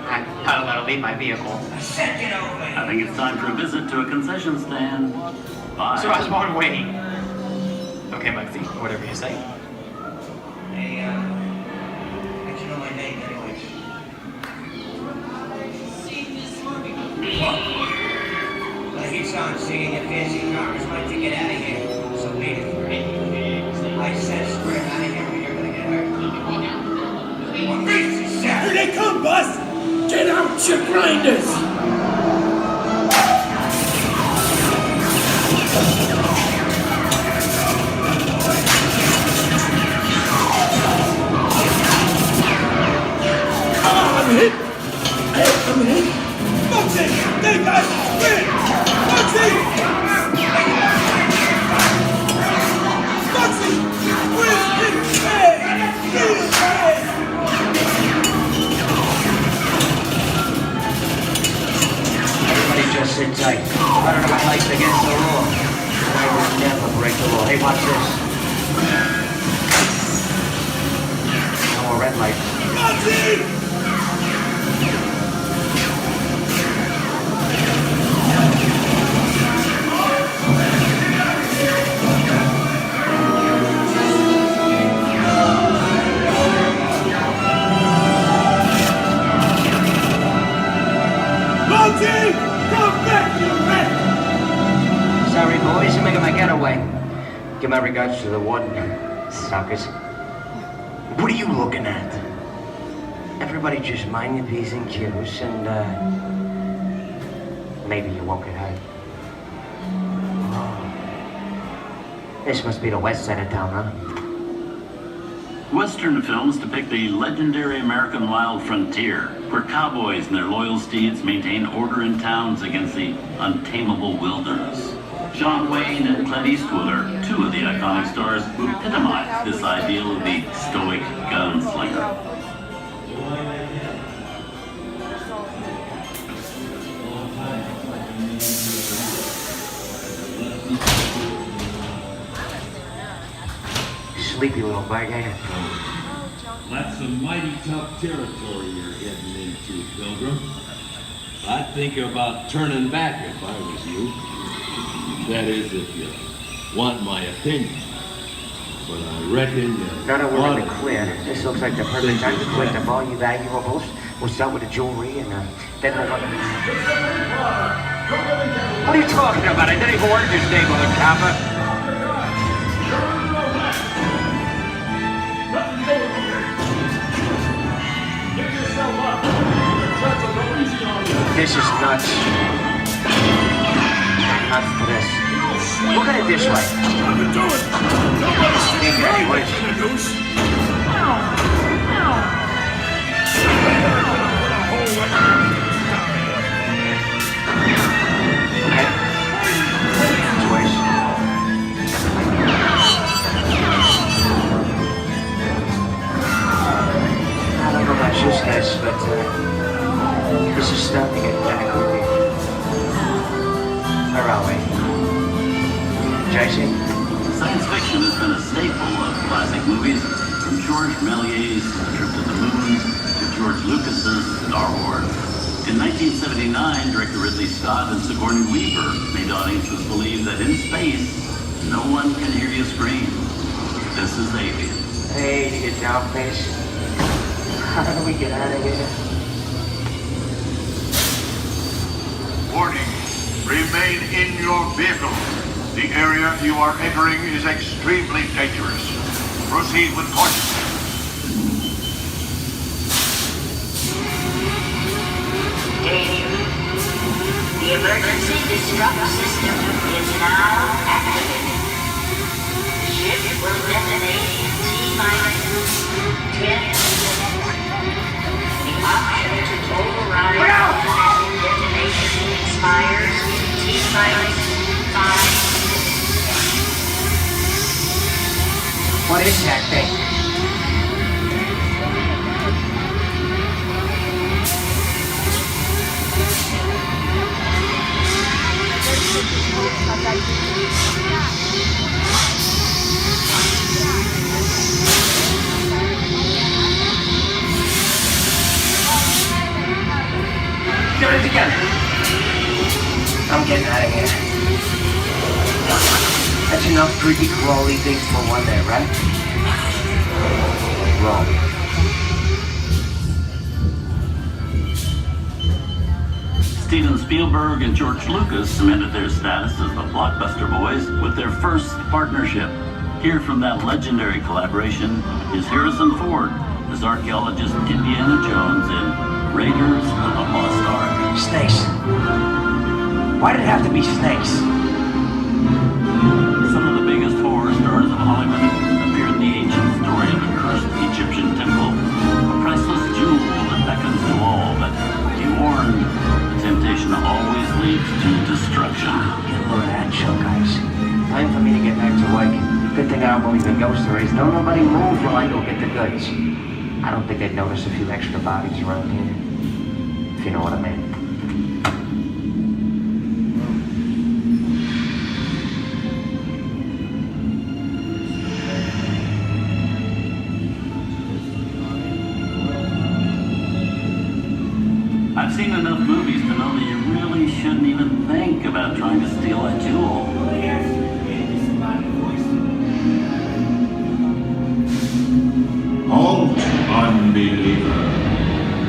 I don't let her leave my vehicle. I think it's time for a visit to a concession stand. Bye. So Osborne, wait. Okay, Muggsy, whatever you say. Hey, get you know my name. bus! Get out, you grinders! I'm hit! I'm hit! Foxy! They got win! Foxy! Foxy! Win! Hey! Everybody just sit tight. Running my lights against the law. I will never break the law. Hey, watch this. No more red lights. Foxy! Come back, you rat! Sorry, boys, I'm making my getaway. Give my regards to the warden, suckers. What are you looking at? Everybody just mind your P's and Q's and, maybe you won't get hurt. Oh. This must be the west side of town, huh? Western films depict the legendary American wild frontier, where cowboys and their loyal steeds maintain order in towns against the untamable wilderness. John Wayne and Clint Eastwood are two of the iconic stars who epitomize this ideal of the stoic gunslinger. Sleepy little bag, ain't it? That's some mighty tough territory you're heading into, Pilgrim. I'd think about turning back if I was you. That is, if you want my opinion. But I reckon you... Now that we're in the clear, this looks like the perfect time to collect up all your valuables. We'll start with the jewelry and then we'll... What are you talking about? I didn't even work this neighborhood, copper. This is nuts. Nuts to this. Look at it this way. Take it anyways. Okay. Anyways. I don't know about you guys, but this is starting to get kind of creepy. Where are we? Jason? Science fiction has been a staple of classic movies, from George Méliès's A Trip to the Moon to George Lucas's Star Wars. In 1979, director Ridley Scott and Sigourney Weaver made audiences believe that in space, no one can hear you scream. This is Alien. Hey, to get down, please. How do we get out of here? Warning, remain in your vehicle. The area you are entering is extremely dangerous. Proceed with caution. Danger. The emergency disrupt system is now activated. The ship will detonate in T-minus 10 seconds. The option to override automatic detonation expires in T-minus 5. What is that thing? Get it together. I'm getting out of here. That's enough creepy crawly things for one day, right? Wrong. Steven Spielberg and George Lucas cemented their status as the blockbuster boys with their first partnership. Here from that legendary collaboration is Harrison Ford as archaeologist Indiana Jones in Raiders of the Lost Ark. Snakes. Why did it have to be snakes? Some of the biggest horror stars of Hollywood appear in the ancient story of the cursed Egyptian temple, a priceless jewel that beckons to all, but be warned, the temptation always leads to destruction. Get a load of that show, guys. Time for me to get back to work. Good thing I don't believe in ghost stories. Don't nobody move while I go get the goods. I don't think they'd notice a few extra bodies around here, if you know what I mean. I've seen enough movies to know that you really shouldn't even think about trying to steal a jewel. Halt, unbeliever.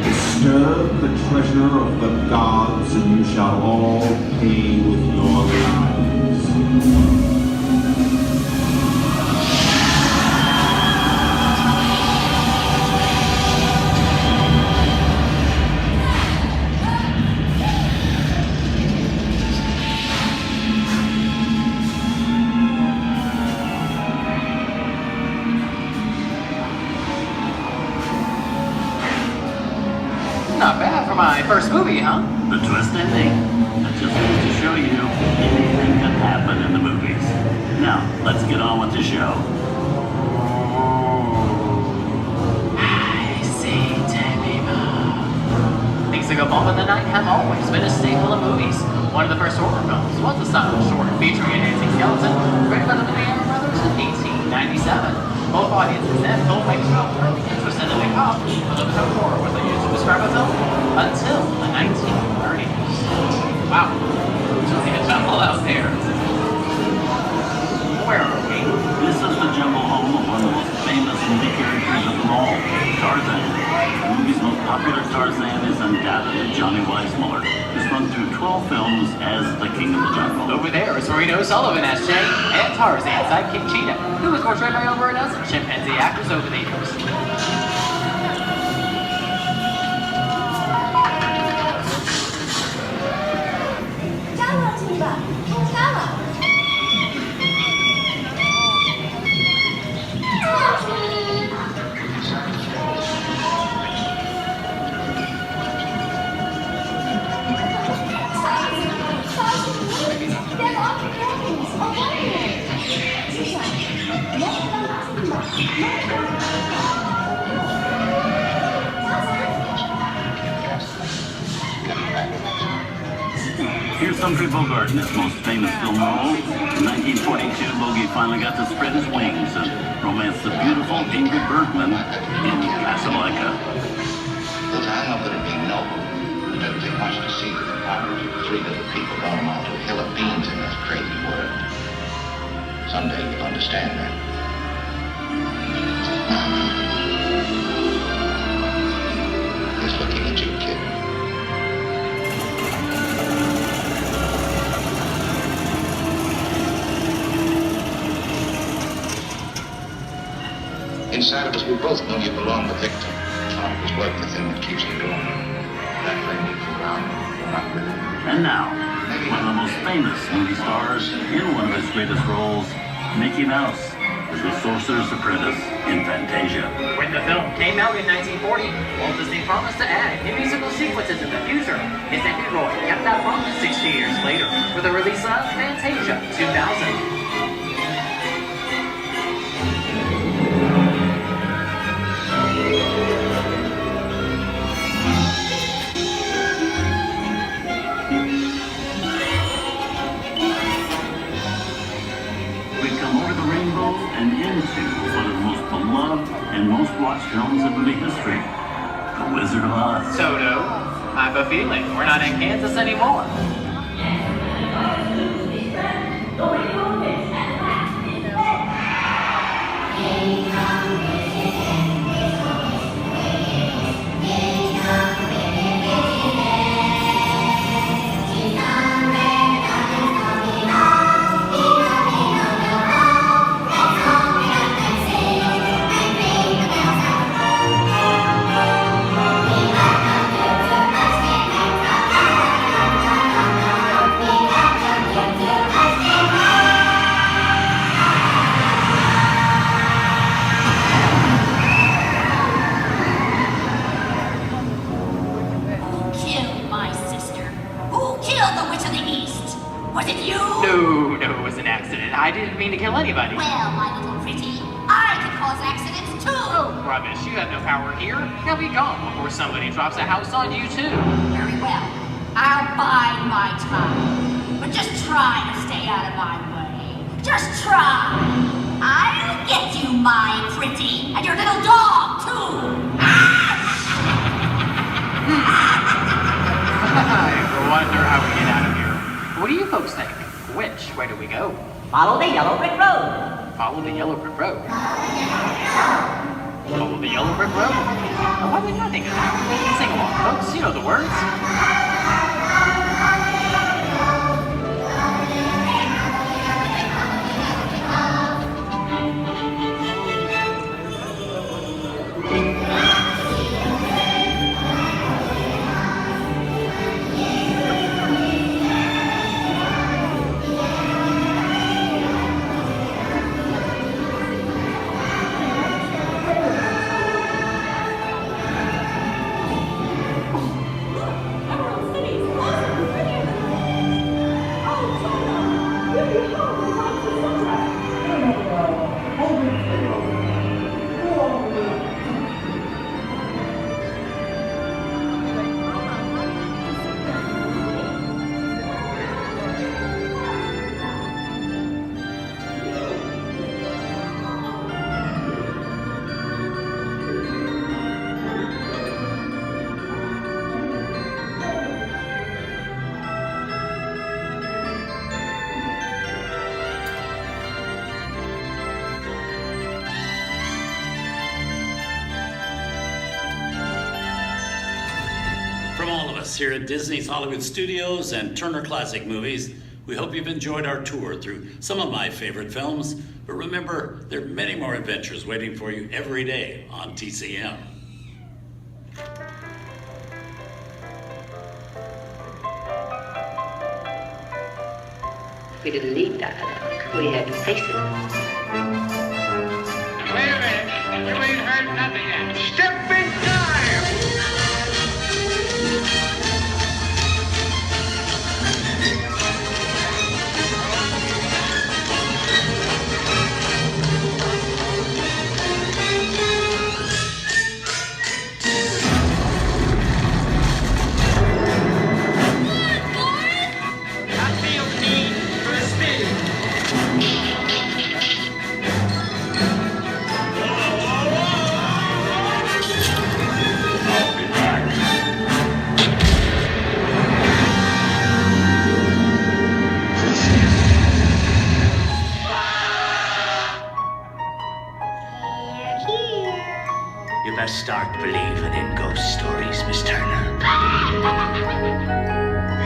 Disturb the treasure of the gods, and you shall all pay with your lives. Not bad for my first movie, huh? The twist ending. That just goes to show you anything can happen in the movies. Now, let's get on with the show. I see, Things that go bump in the night have always been a staple of movies. One of the first horror films was a silent short featuring a dancing skeleton, written by the Lumiere brothers in 1897. Both audiences and filmmakers were really interested in the cop, but there was no horror was used to describe a film until the 1930s. Wow, it's really a jungle out there. Where are we? This is the jungle home of one of the most famous movie characters of them all, Tarzan. The movie's most popular Tarzan is undoubtedly Johnny Weissmuller, who's run through 12 films as the King of the Jungle. Over there is Reno Sullivan as Jay, and Tarzan sidekick Cheetah, who was portrayed by over a dozen chimpanzee actors over the years. Here's Humphrey Bogart in his most famous film role. In 1942, Bogey finally got to spread his wings and romance the beautiful Ingrid Bergman in Casablanca. Look, I know that it'd be noble. It doesn't take much to see that the powers of 3 little people don't amount to a hill of beans in this crazy world. Someday you'll understand that. He's looking at you, kid. Inside of us, we both know you belong to Victor. It was work the thing that keeps you going. That flame keeps you around. You're not with it. And now, one of the most famous movie stars in one of his greatest roles, Mickey Mouse, as the Sorcerer's Apprentice in Fantasia. When the film came out in 1940, Walt Disney promised to add new musical sequences in the future. His nephew Roy kept that promise 60 years later with the release of Fantasia 2000. And into one of the most beloved and most watched films in movie history, The Wizard of Oz. Toto, I have a feeling we're not in Kansas anymore. Was it you? No, it was an accident. I didn't mean to kill anybody. Well, my little pretty, I can cause accidents too. Oh, rubbish. You have no power here. Now be gone before somebody drops a house on you, too. Very well. I'll bide my time. But just try to stay out of my way. Just try. I'll get you, my pretty. And your little dog, too. I wonder how we get out of here. What do you folks think? Which way do we go? Follow the yellow brick road. Follow the yellow brick road. Follow the yellow brick road? Why wouldn't I think of that? Sing along, folks. You know the words. From all of us here at Disney's Hollywood Studios and Turner Classic Movies, we hope you've enjoyed our tour through some of my favorite films. But remember, there are many more adventures waiting for you every day on TCM. We didn't need dialogue. We had to face it. Wait a minute. You ain't heard nothing yet. Step in time! You best start believing in ghost stories, Miss Turner.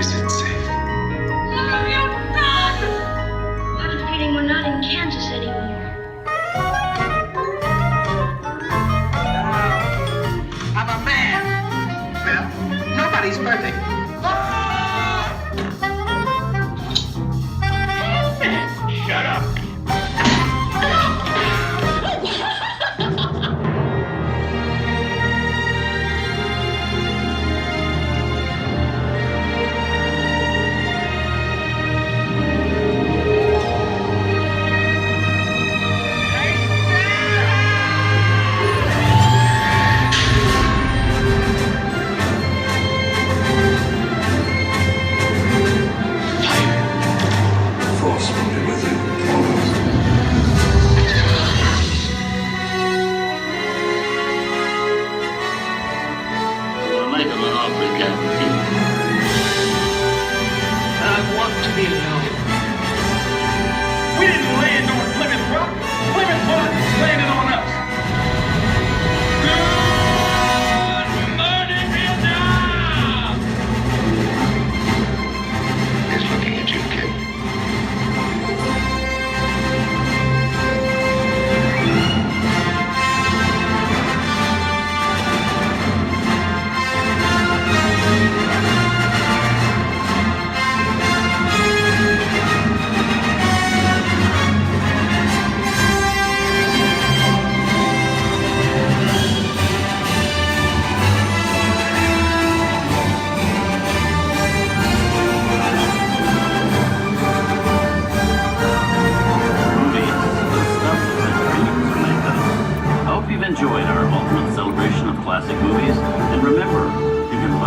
Is it safe? I have a feeling we're not in Kansas anymore. I'm a man. Well, nobody's perfect. Shut up.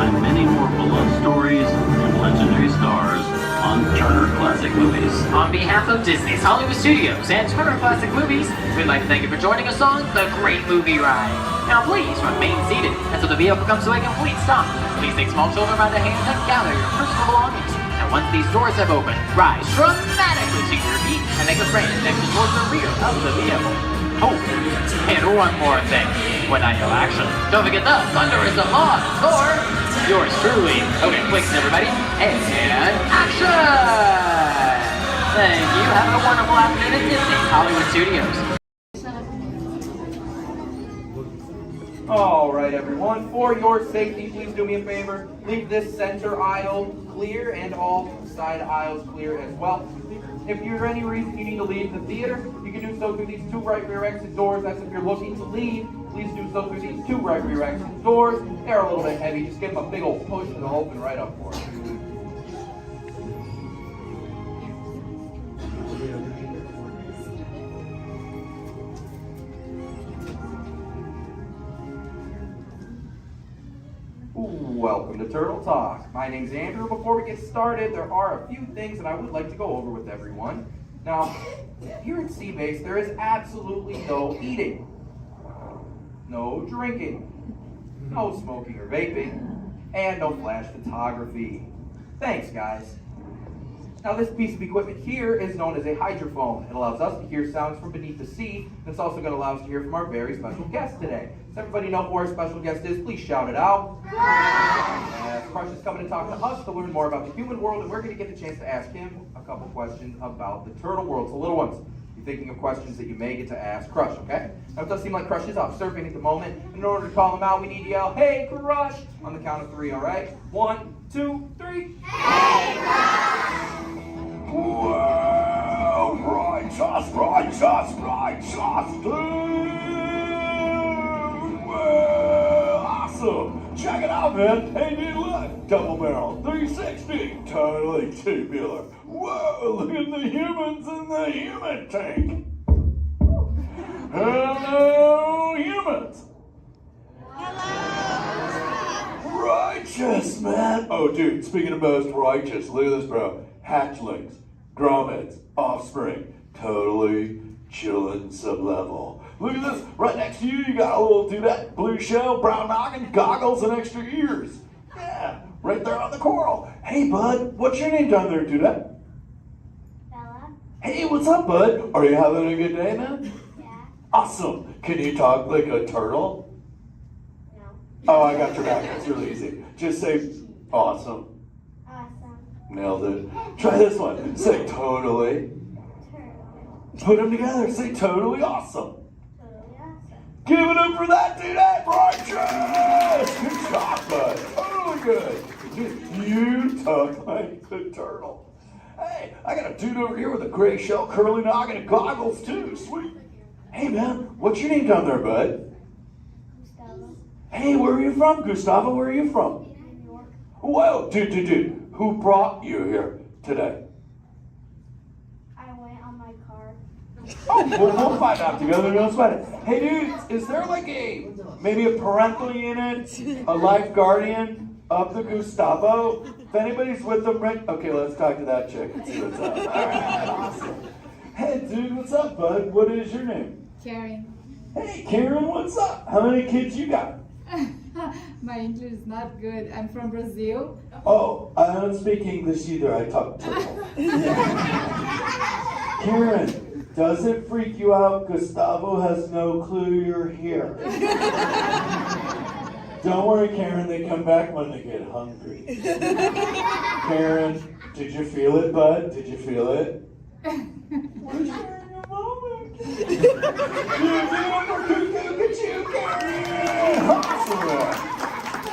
find many more beloved stories and legendary stars on Turner Classic Movies. On behalf of Disney's Hollywood Studios and Turner Classic Movies, we'd like to thank you for joining us on The Great Movie Ride. Now please remain seated until the vehicle comes to a complete stop. Please take small children by the hand and gather your personal belongings. And once these doors have opened, rise dramatically to your feet and make a grand exit towards the rear of the vehicle. Oh, and one more thing. When I yell action, don't forget the thunder is the law for yours truly. Okay, quick, everybody. And action! Thank you. Have a wonderful afternoon at Disney's Hollywood Studios. All right, everyone. For your safety, please do me a favor. Leave this center aisle clear and all side aisles clear as well. If for any reason you need to leave the theater, you can do so through these two right rear exit doors. That's if you're looking to leave. Please do so through these two right rear exit doors. They're a little bit heavy. Just give them a big old push and they'll open right up for you. Welcome to Turtle Talk. My name's Andrew. Before we get started, there are a few things that I would like to go over with everyone. Now, here at Seabase, there is absolutely no eating, no drinking, no smoking or vaping, and no flash photography. Thanks, guys. Now, this piece of equipment here is known as a hydrophone. It allows us to hear sounds from beneath the sea, and it's also going to allow us to hear from our very special guest today. Does everybody know who our special guest is? Please shout it out. Crush is coming to talk to us to learn more about the human world, and we're going to get the chance to ask him a couple questions about the turtle world. So, little ones, you're thinking of questions that you may get to ask Crush, okay? Now, it does seem like Crush is off surfing at the moment. In order to call him out, we need to yell, "Hey, Crush!" on the count of 3, all right? 1, 2, 3. Hey, Crush! Well, righteous, dude! Well, awesome! Check it out, man! Hey, dude, look! Double barrel, 360, totally tubular. Whoa, look at the humans in the human tank! Hello, humans! Righteous, man! Oh, dude, speaking of most righteous, look at this, bro. Hatchlings, grommets, offspring, totally chillin' sub-level. Look at this, right next to you, you got a little dudette, blue shell, brown noggin, goggles, and extra ears. Yeah, right there on the coral. Hey, bud, what's your name down there, dudette? Bella. Hey, what's up, bud? Are you having a good day, man? Yeah. Awesome. Can you talk like a turtle? No. Oh, I got your back. It's really easy. Just say, awesome. Nailed it. Try this one. Say totally. Put them together. Say totally awesome. Give it up for that dude. That righteous. Good job, bud. Totally good. You talk like the turtle. Hey, I got a dude over here with a gray shell, curly noggin, and goggles too. Sweet. Hey, man, what's your name down there, bud? Gustavo. Hey, where are you from, Gustavo? Where are you from? New York. Whoa, dude. Who brought you here today? I went on my car. Oh, we'll find out together. Don't sweat it. Hey, dudes, is there like maybe a parental unit, a life guardian of the Gustavo? If anybody's with them, right? Okay, let's talk to that chick and see what's up. All right, awesome. Hey, dude, what's up, bud? What is your name? Karen. Hey, Karen, what's up? How many kids you got? My English is not good. I'm from Brazil. Oh, I don't speak English either. I talk turtle. Karen, does it freak you out? Gustavo has no clue you're here. Don't worry, Karen. They come back when they get hungry. Karen, did you feel it, bud? Did you feel it? We're sharing a moment. Awesome.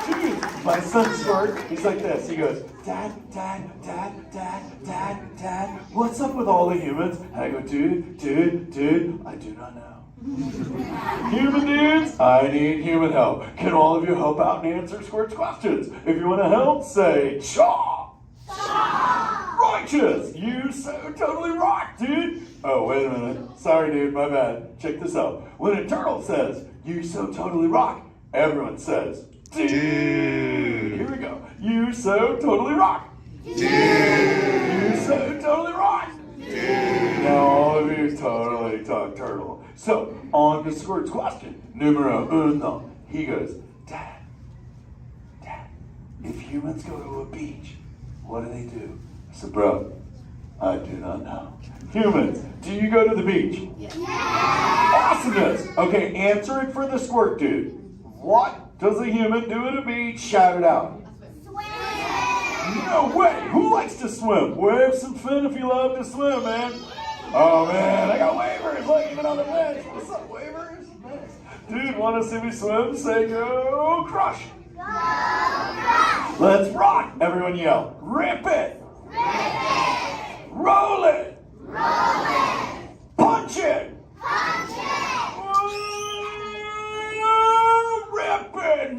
Dude, my son's short. He's like this. He goes, Dad, what's up with all the humans? And I go, dude, I do not know. Human dudes, I need human help. Can all of you help out and answer Squirt's questions? If you want to help, say, Chaw! Righteous! You so totally rock, dude! Oh, wait a minute. Sorry, dude, my bad. Check this out. When a turtle says, you so totally rock, everyone says, dude! Here we go. so totally rock. You so totally rock. Now all of you totally talk turtle. So, on to Squirt's question. Numero uno. He goes, Dad, if humans go to a beach, what do they do? I said, bro, I do not know. Humans, do you go to the beach? Yeah. Awesomeness. Okay, answer it for the Squirt dude. What does a human do at a beach? Shout it out. Swim. No way. Who likes to swim? Wave some fin if you love to swim, man. Oh man, I got wavers. Look, even on the bench. What's up, wavers? Nice. Dude, want to see me swim? Say go crush. Go crush. Let's rock. Everyone yell. Rip it. Rip it. Roll it. Roll it. Punch it. Punch it. Rip it.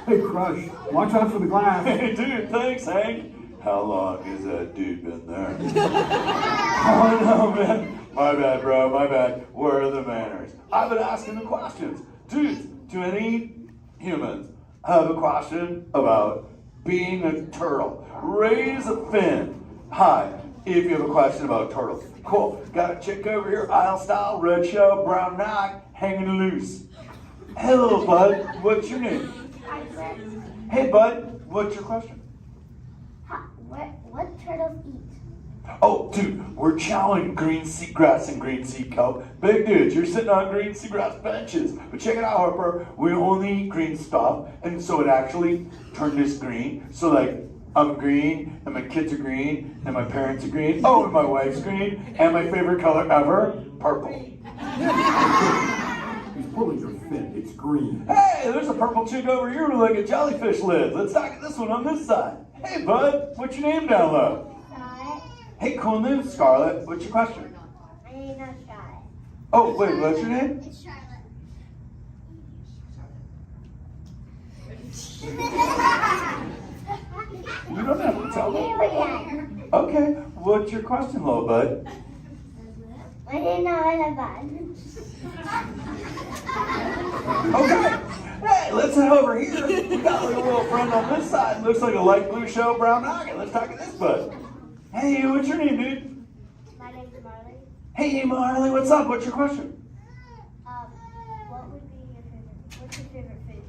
Hey, Crush, watch out for the glass. Hey, dude, thanks, Hank. How long has that dude been there? Oh, no, man. My bad, bro, my bad. Where are the manners? I've been asking the questions. Dudes, do any humans have a question about being a turtle? Raise a fin. Hi, if you have a question about turtles. Cool. Got a chick over here, aisle style, red shell, brown knock, hanging loose. Hello, bud. What's your name? Hey, bud. What's your question? What turtles eat? Oh, dude, we're chowing green seagrass and green sea kelp. Big dudes, you're sitting on green seagrass benches. But check it out, Harper. We only eat green stuff, and so it actually turned us green. So, like, I'm green, and my kids are green, and my parents are green. Oh, and my wife's green, and my favorite color ever, purple. He's pulling your fin. It's green. Hey, there's a purple chick over here with like a jellyfish lid. Let's talk at this one on this side. Hey, bud, what's your name down low? Scarlet. Hey, cool name, Scarlet. What's your question? My name's not Scarlet. Oh, wait, what's your name? It's Charlotte. You don't have to tell me. Okay, what's your question, little bud? My name's not Okay. Hey, let's head over here. We got like a little friend on this side. Looks like a light blue shell, brown noggin. Let's talk to this bud. Hey, what's your name, dude? My name's Marley. Hey, Marley, what's up? What's your question? What would be your favorite? What's your favorite food?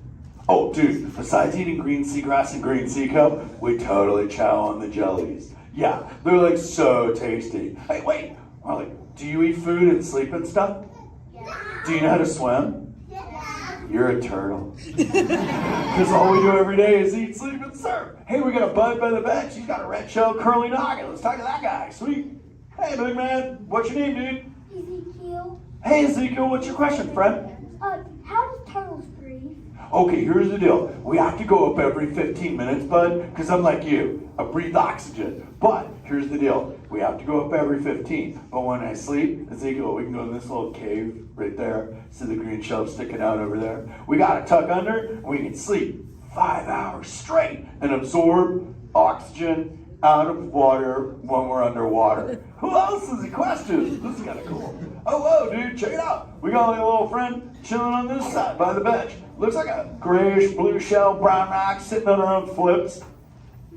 Oh, dude, besides eating green seagrass and green sea kelp, we totally chow on the jellies. Yeah, they're like so tasty. Hey, wait, Marley, do you eat food and sleep and stuff? Yeah. Do you know how to swim? Yeah. You're a turtle. Because all we do every day is eat, sleep, and surf. Hey, we got a bud by the bench. He's got a red shell curly noggin. Let's talk to that guy. Sweet. Hey, big man. What's your name, dude? Ezekiel. Hey, Ezekiel. What's your question, friend? How do turtles breathe? Okay, here's the deal. We have to go up every 15 minutes, bud, because I'm like you. I breathe oxygen. But here's the deal. We have to go up every 15. But when I sleep, Ezekiel, we can go in this little cave right there. See the green shelf sticking out over there? We got to tuck under, and we can sleep 5 hours straight and absorb oxygen out of water when we're underwater. Who else has a question? This is kind of cool. Oh, whoa, dude, check it out. We got like a little friend chilling on this side by the bench. Looks like a grayish blue shell, brown rock sitting on her own flips.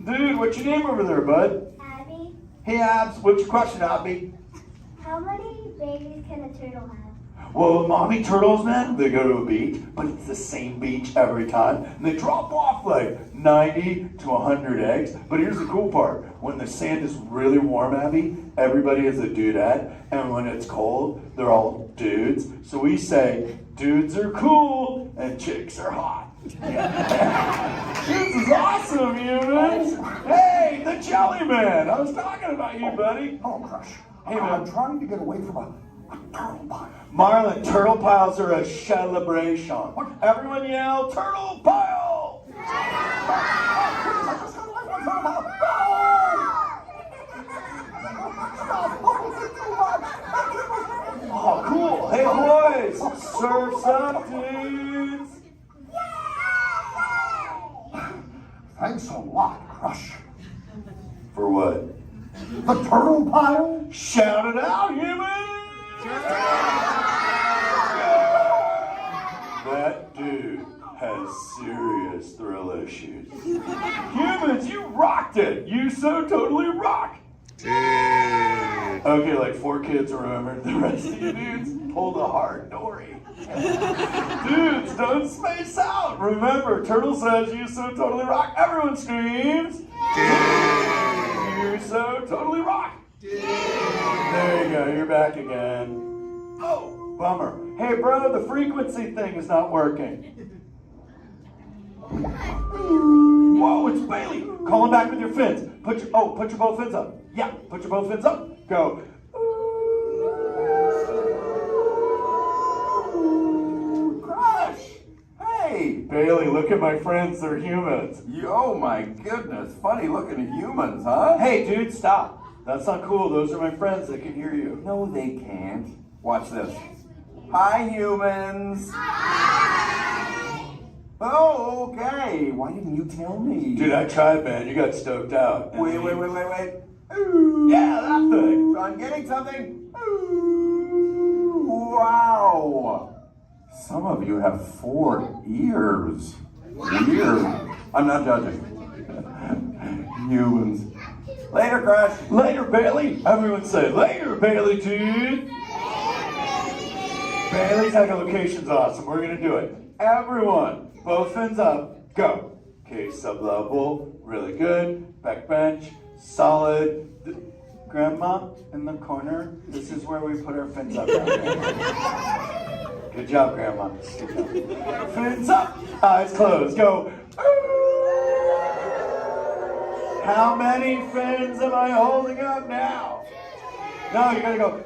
Dude, what's your name over there, bud? Abby. Hey, Abs, what's your question, Abby? How many babies can a turtle have? Well, mommy turtles, man, they go to a beach, but it's the same beach every time. And they drop off like 90 to 100 eggs. But here's the cool part. When the sand is really warm, Abby, everybody is a dudette. And when it's cold, they're all dudes. So we say, dudes are cool and chicks are hot. Yeah. This is awesome, humans. Hey, the Jelly Man. I was talking about you, buddy. Oh, Crush. Hey, man. I'm trying to get away from a turtle pile. Marlin, turtle piles are a celebration. Everyone yell, turtle pile! Oh, cool. Hey, boys, surf's up, dudes. Thanks a lot, Crush. For what? The turtle pile? Shout it out, humans! That has serious thrill issues. Humans, you rocked it! You so totally rock! Okay, like 4 kids remembered. The rest of you dudes pulled a hard Dory. Dudes, don't space out! Remember, Turtle says you so totally rock. Everyone screams! You so totally rock! There you go, you're back again. Oh, bummer. Hey bro, the frequency thing is not working. Whoa, it's Bailey! Call him back with your fins. Put your both fins up. Yeah, put your both fins up. Go. Crush! Hey! Bailey, look at my friends, they're humans. Oh my goodness, funny looking humans, huh? Hey dude, stop. That's not cool, those are my friends, they can hear you. No, they can't. Watch this. Hi, humans. Oh, okay. Why didn't you tell me? Dude, I tried, man. You got stoked out. Wait. Ooh. Yeah, that thing. I'm getting something. Ooh. Wow. Some of you have 4 ears. Weird. I'm not judging. Humans. Later, Crush. Later, Bailey. Everyone say, later, Bailey, dude. Bailey's echolocation's awesome. We're going to do it. Everyone, both fins up. Go. Okay, sublevel. Really good. Back bench. Solid. Grandma in the corner. This is where we put our fins up. Good job, Grandma. Good job. Fins up. Eyes closed. Go. How many fins am I holding up now? No, you gotta go.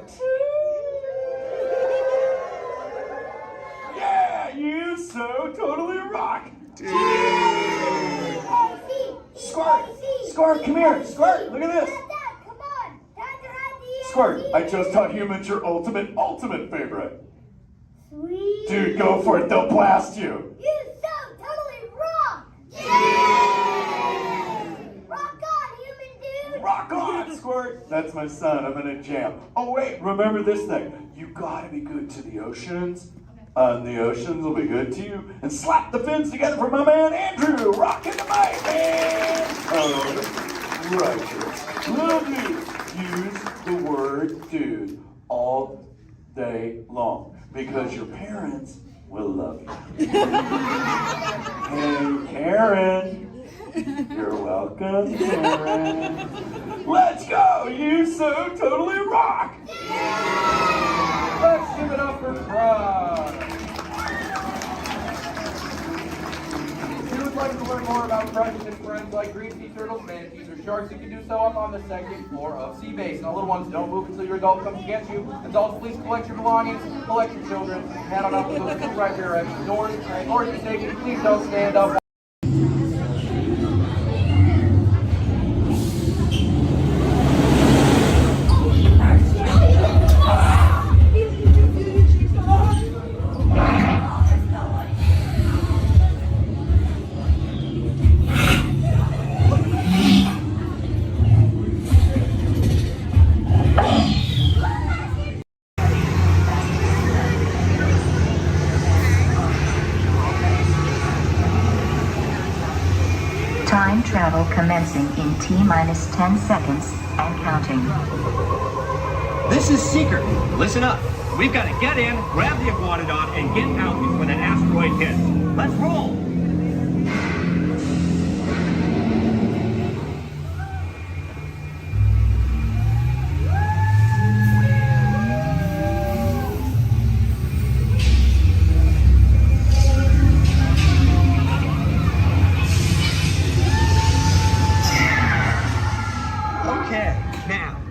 Yeah, you so totally rock. Squirt, come here. Squirt, look at this. Squirt, I just taught humans your ultimate favorite. Sweet. Dude, go for it. They'll blast you. You so totally rock. Yeah! Rock on, human dude. Rock on, Squirt. That's my son. I'm in a jam. Oh, wait. Remember this thing. You gotta be good to the oceans. The oceans will be good to you. And slap the fins together for my man Andrew. Rockin' the mic, man. Oh, righteous. Little dude. Use the word dude all day long. Because your parents will love you. Hey, Karen. You're welcome, Karen. Let's go! You so totally rock! Let's give it up for Crush. If you would like to learn more about Crush and his friends like green sea turtles, manatees, or sharks, you can do so up on the 2nd floor of Sea Base. Now, little ones, don't move until your adult comes to get you. Adults, please collect your belongings, collect your children, head on up to those 2 right direction doors. Or your safety, please don't stand up. Time travel commencing in T-minus 10 seconds and counting. This is Seeker. Listen up. We've got to get in, grab the Iguanodon, and get out before that asteroid hits. Let's roll!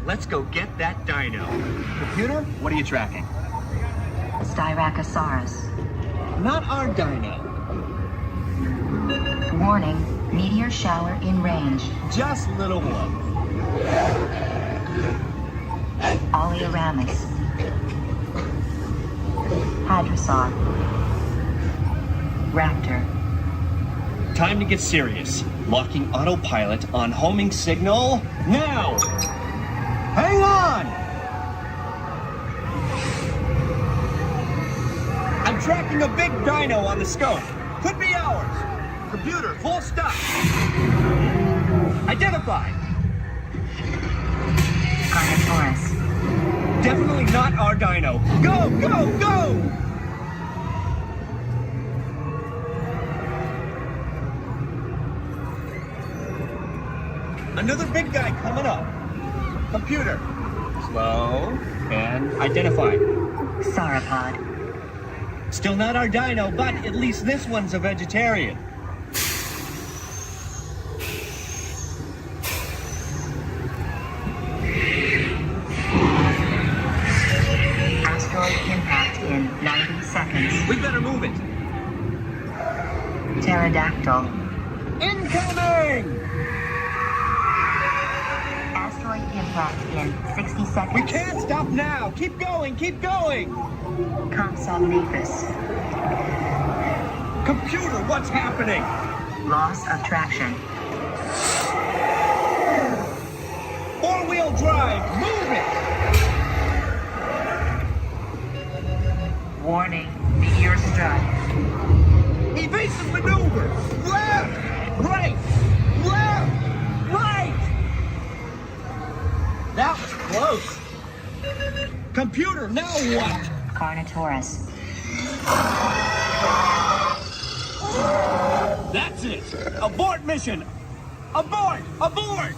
Let's go get that dino. Computer, what are you tracking? Styracosaurus. Not our dino. Warning, meteor shower in range. Just little one. Oleoramus. Hadrosaur. Raptor. Time to get serious. Locking autopilot on homing signal now! Hang on! I'm tracking a big dino on the scope. Could be ours. Computer, full stop. Identified. Carnotaurus. Definitely not our dino. Go, go, go! Another big guy coming up. Computer. Slow and identified. Sauropod. Still not our dino, but at least this one's a vegetarian. Asteroid impact in 90 seconds. We better move it. Pterodactyl. Incoming! Asteroid impact in 60 seconds. We can't stop now. Keep going, keep going. Compsognathus. Computer, what's happening? Loss of traction. Four-wheel drive, move it! Warning, meteor strike. Evasive maneuver! Left! Right! Left! Right! That was close. Computer, now what? Carnotaurus. That's it! Abort mission! Abort! Abort!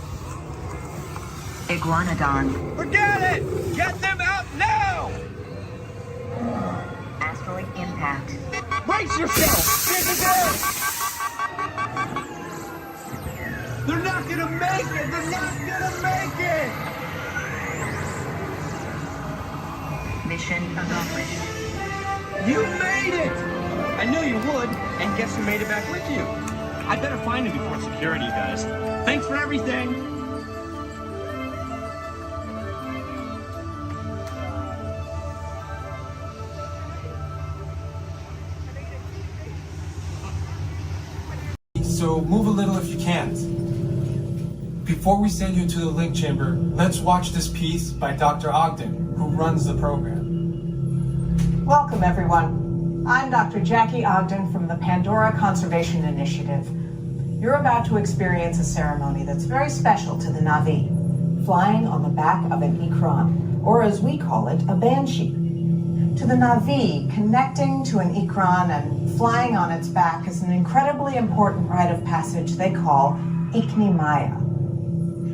Iguanodon. Forget it! Get them out now! Asteroid impact. Brace yourself! This is it! They're not gonna make it! They're not gonna make it! Mission accomplished. You made it! I knew you would, and guess who made it back with you? I better find him before security does. Thanks for everything! So move a little if you can't. Before we send you into the link chamber, let's watch this piece by Dr. Ogden, who runs the program. Welcome, everyone. I'm Dr. Jackie Ogden from the Pandora Conservation Initiative. You're about to experience a ceremony that's very special to the Na'vi, flying on the back of an Ikran, or as we call it, a banshee. To the Na'vi, connecting to an Ikran and flying on its back is an incredibly important rite of passage they call Ikni Maya.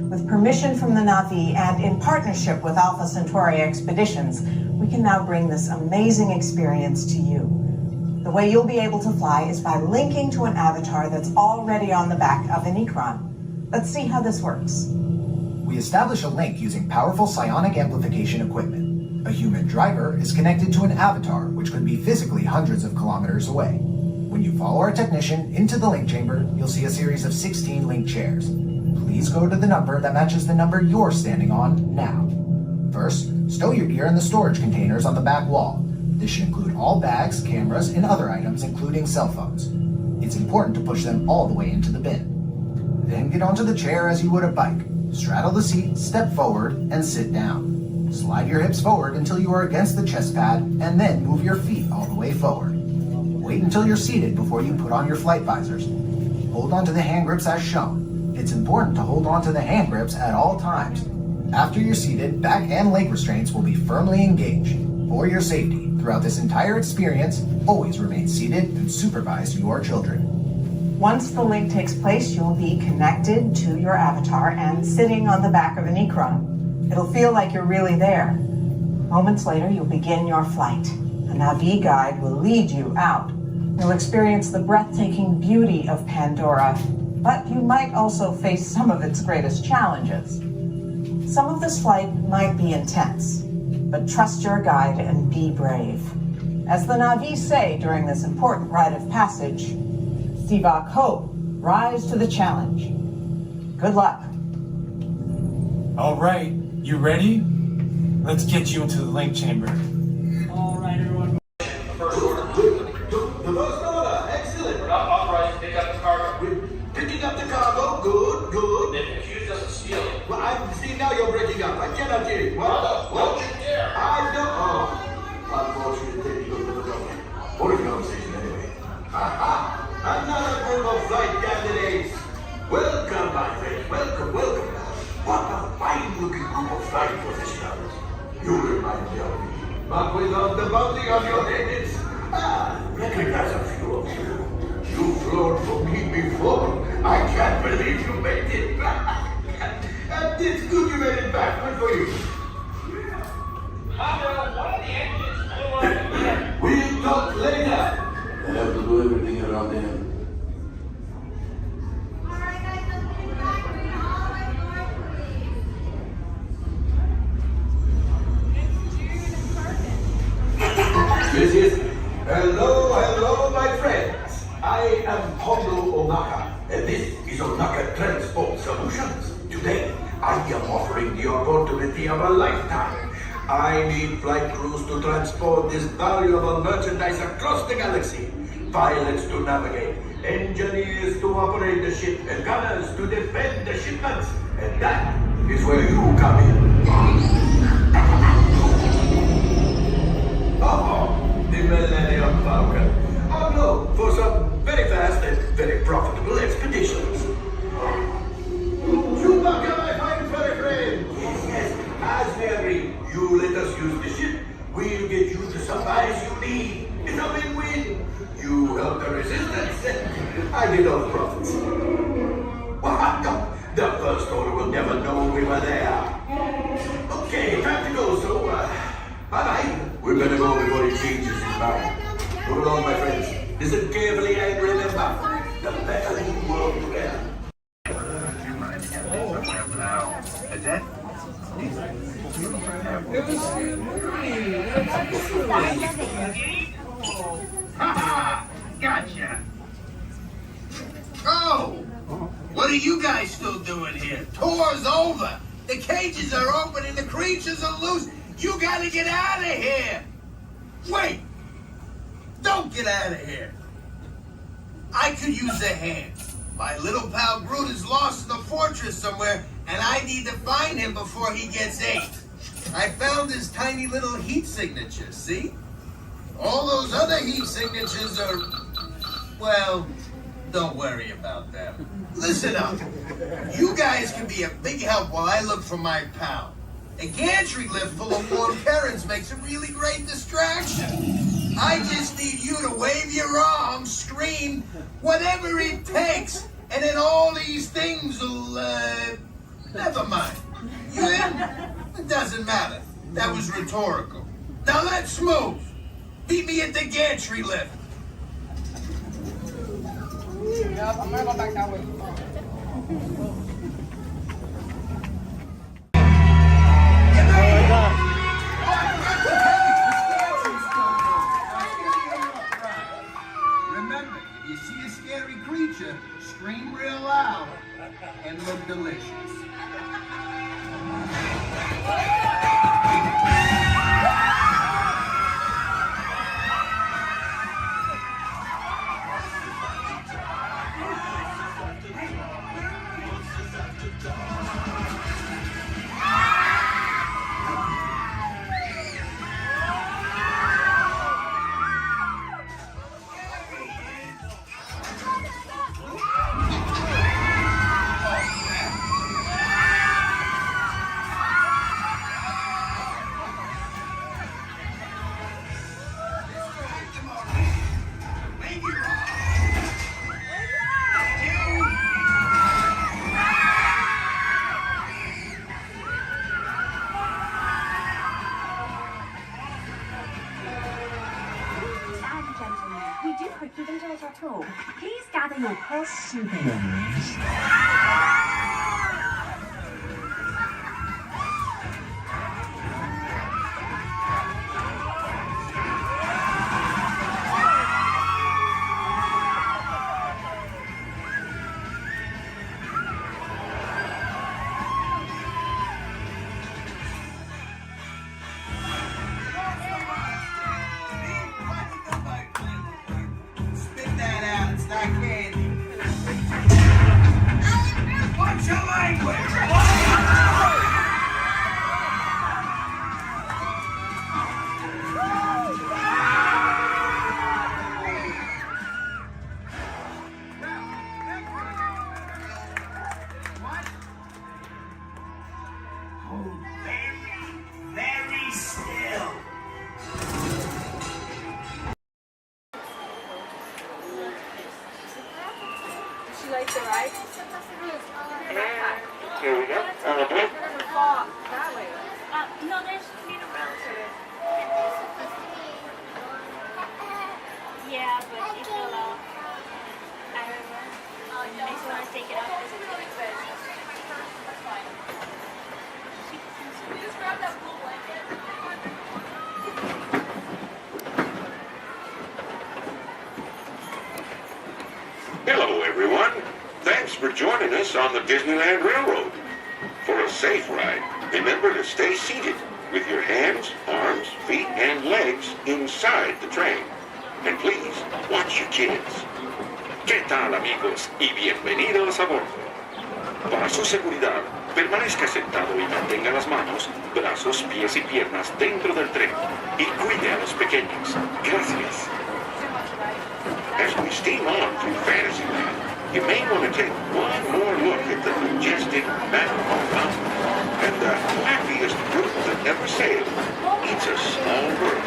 With permission from the Na'vi and in partnership with Alpha Centauri Expeditions, we can now bring this amazing experience to you. The way you'll be able to fly is by linking to an avatar that's already on the back of an Ikran. Let's see how this works. We establish a link using powerful psionic amplification equipment. A human driver is connected to an avatar, which could be physically hundreds of kilometers away. When you follow our technician into the link chamber, you'll see a series of 16 link chairs. Please go to the number that matches the number you're standing on now. First, stow your gear in the storage containers on the back wall. This should include all bags, cameras, and other items, including cell phones. It's important to push them all the way into the bin. Then get onto the chair as you would a bike. Straddle the seat, step forward, and sit down. Slide your hips forward until you are against the chest pad, and then move your feet all the way forward. Wait until you're seated before you put on your flight visors. Hold on to the hand grips as shown. It's important to hold on to the hand grips at all times. After you're seated, back and leg restraints will be firmly engaged. For your safety, throughout this entire experience, always remain seated and supervise your children. Once the link takes place, you'll be connected to your avatar and sitting on the back of an Ikran. It'll feel like you're really there. Moments later, you'll begin your flight. A Na'vi guide will lead you out. You'll experience the breathtaking beauty of Pandora, but you might also face some of its greatest challenges. Some of this flight might be intense, but trust your guide and be brave. As the Na'vi say during this important rite of passage, Sivak Ho, rise to the challenge. Good luck. All right, you ready? Let's get you into the link chamber. All right, everyone. First order. The first order. Excellent. We're not authorized to pick up the cargo. We're picking up the cargo. Good, good. They've accused us of stealing. Well, I see now you're breaking up. I cannot hear you. What? Don't you dare. I don't. Oh, unfortunately, you go to the government. What a conversation anyway. Ha ha. of your heads. Recognize a few of you. You've flown for me before. I can't believe you made it back. And it's good you made it back. Good for you. We'll talk later. I have to do everything around him. This is hello, my friends. I am Kondo Onaka, and this is Onaka Transport Solutions. Today, I am offering the opportunity of a lifetime. I need flight crews to transport this valuable merchandise across the galaxy, pilots to navigate, engineers to operate the ship, and gunners to defend the shipments. And that is where you come in. Oh, the Millennium Falcon. Oh no, for some very fast and very profitable expeditions. Chewbacca, my fine furry friend. Yes, as we agreed, you let us use the ship. We'll get you the supplies you need. It's a win-win. You help the resistance, and I get all the profits. Well, no, the First Order will never know we were there. Okay, time to go, so, bye-bye. We better go before he changes his mind. Move along, my friends. Listen carefully and remember, the battling world together. Is that? Ha! Gotcha. Oh! What are you guys still doing here? Tour's over. The cages are open and the creatures are loose. You gotta get out of here! Wait! Don't get out of here! I could use a hand. My little pal Groot is lost in the fortress somewhere, and I need to find him before he gets ate. I found his tiny little heat signature, see? All those other heat signatures are... well, don't worry about them. Listen up. You guys can be a big help while I look for my pal. A gantry lift full of warm Karens makes a really great distraction. I just need you to wave your arms, scream, whatever it takes, and then all these things will, never mind. You in? It doesn't matter. That was rhetorical. Now let's move. Meet me at the gantry lift. Yep, I'm gonna go back that way. Remember, if you see a scary creature, scream real loud and look delicious. Please gather your purse souvenirs. What's your language? Hold very, very still. like the ride? Here we go. That way. No, there's little rounds. Yeah, but it fell off. I don't know. I just want to take it off because it's really good. Just grab that blue blanket. Hello, everyone. Thanks for joining us on the Disneyland Railroad. For a safe ride, remember to stay seated with your hands, arms, feet, and legs inside the train. And please, watch your kids. ¿Qué tal, amigos? Y bienvenidos a bordo. Para su seguridad, permanezca sentado y mantenga las manos, brazos, pies y piernas dentro del tren. Y cuide a los pequeños. Gracias. As we steam on through Fantasyland, you may want to take one more look at the majestic Matterhorn Mountain and the happiest group that ever sailed eats a small bird.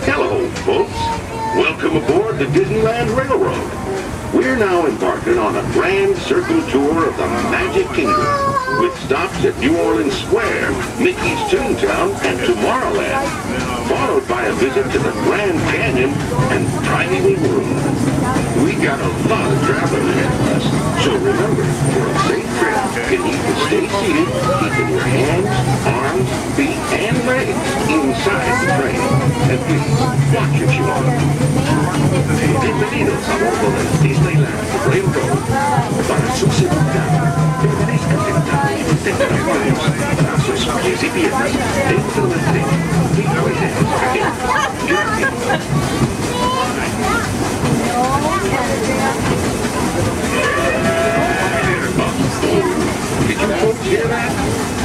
Hello, folks. Welcome aboard the Disneyland Railroad. We're now embarking on a grand circle tour of the Magic Kingdom, with stops at New Orleans Square, Mickey's Toontown, and Tomorrowland, followed by a visit to the Grand Canyon and Primeval Room. We got a lot of traveling ahead of us, so remember, for a safe trip, you need to stay seated, keeping your hands, arms, feet, and legs inside the train. And please, watch your children. Bienvenidos a bordo del Disneyland Railroad. Para su seguridad, permanezca sentado y mantenga las manos, brazos, pies y piernas dentro del tren. Y cuide a los pequeños. Gracias. Did you folks hear that?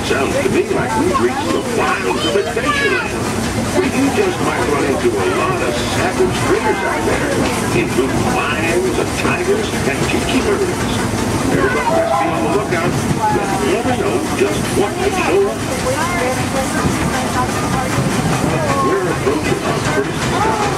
Sounds to me like we've reached the wilds of Adventureland. You just might run into a lot of savage critters out there, including lions and tigers and tiki birds. Everybody must be on the lookout. You never know just what could show up. We're approaching our first stop.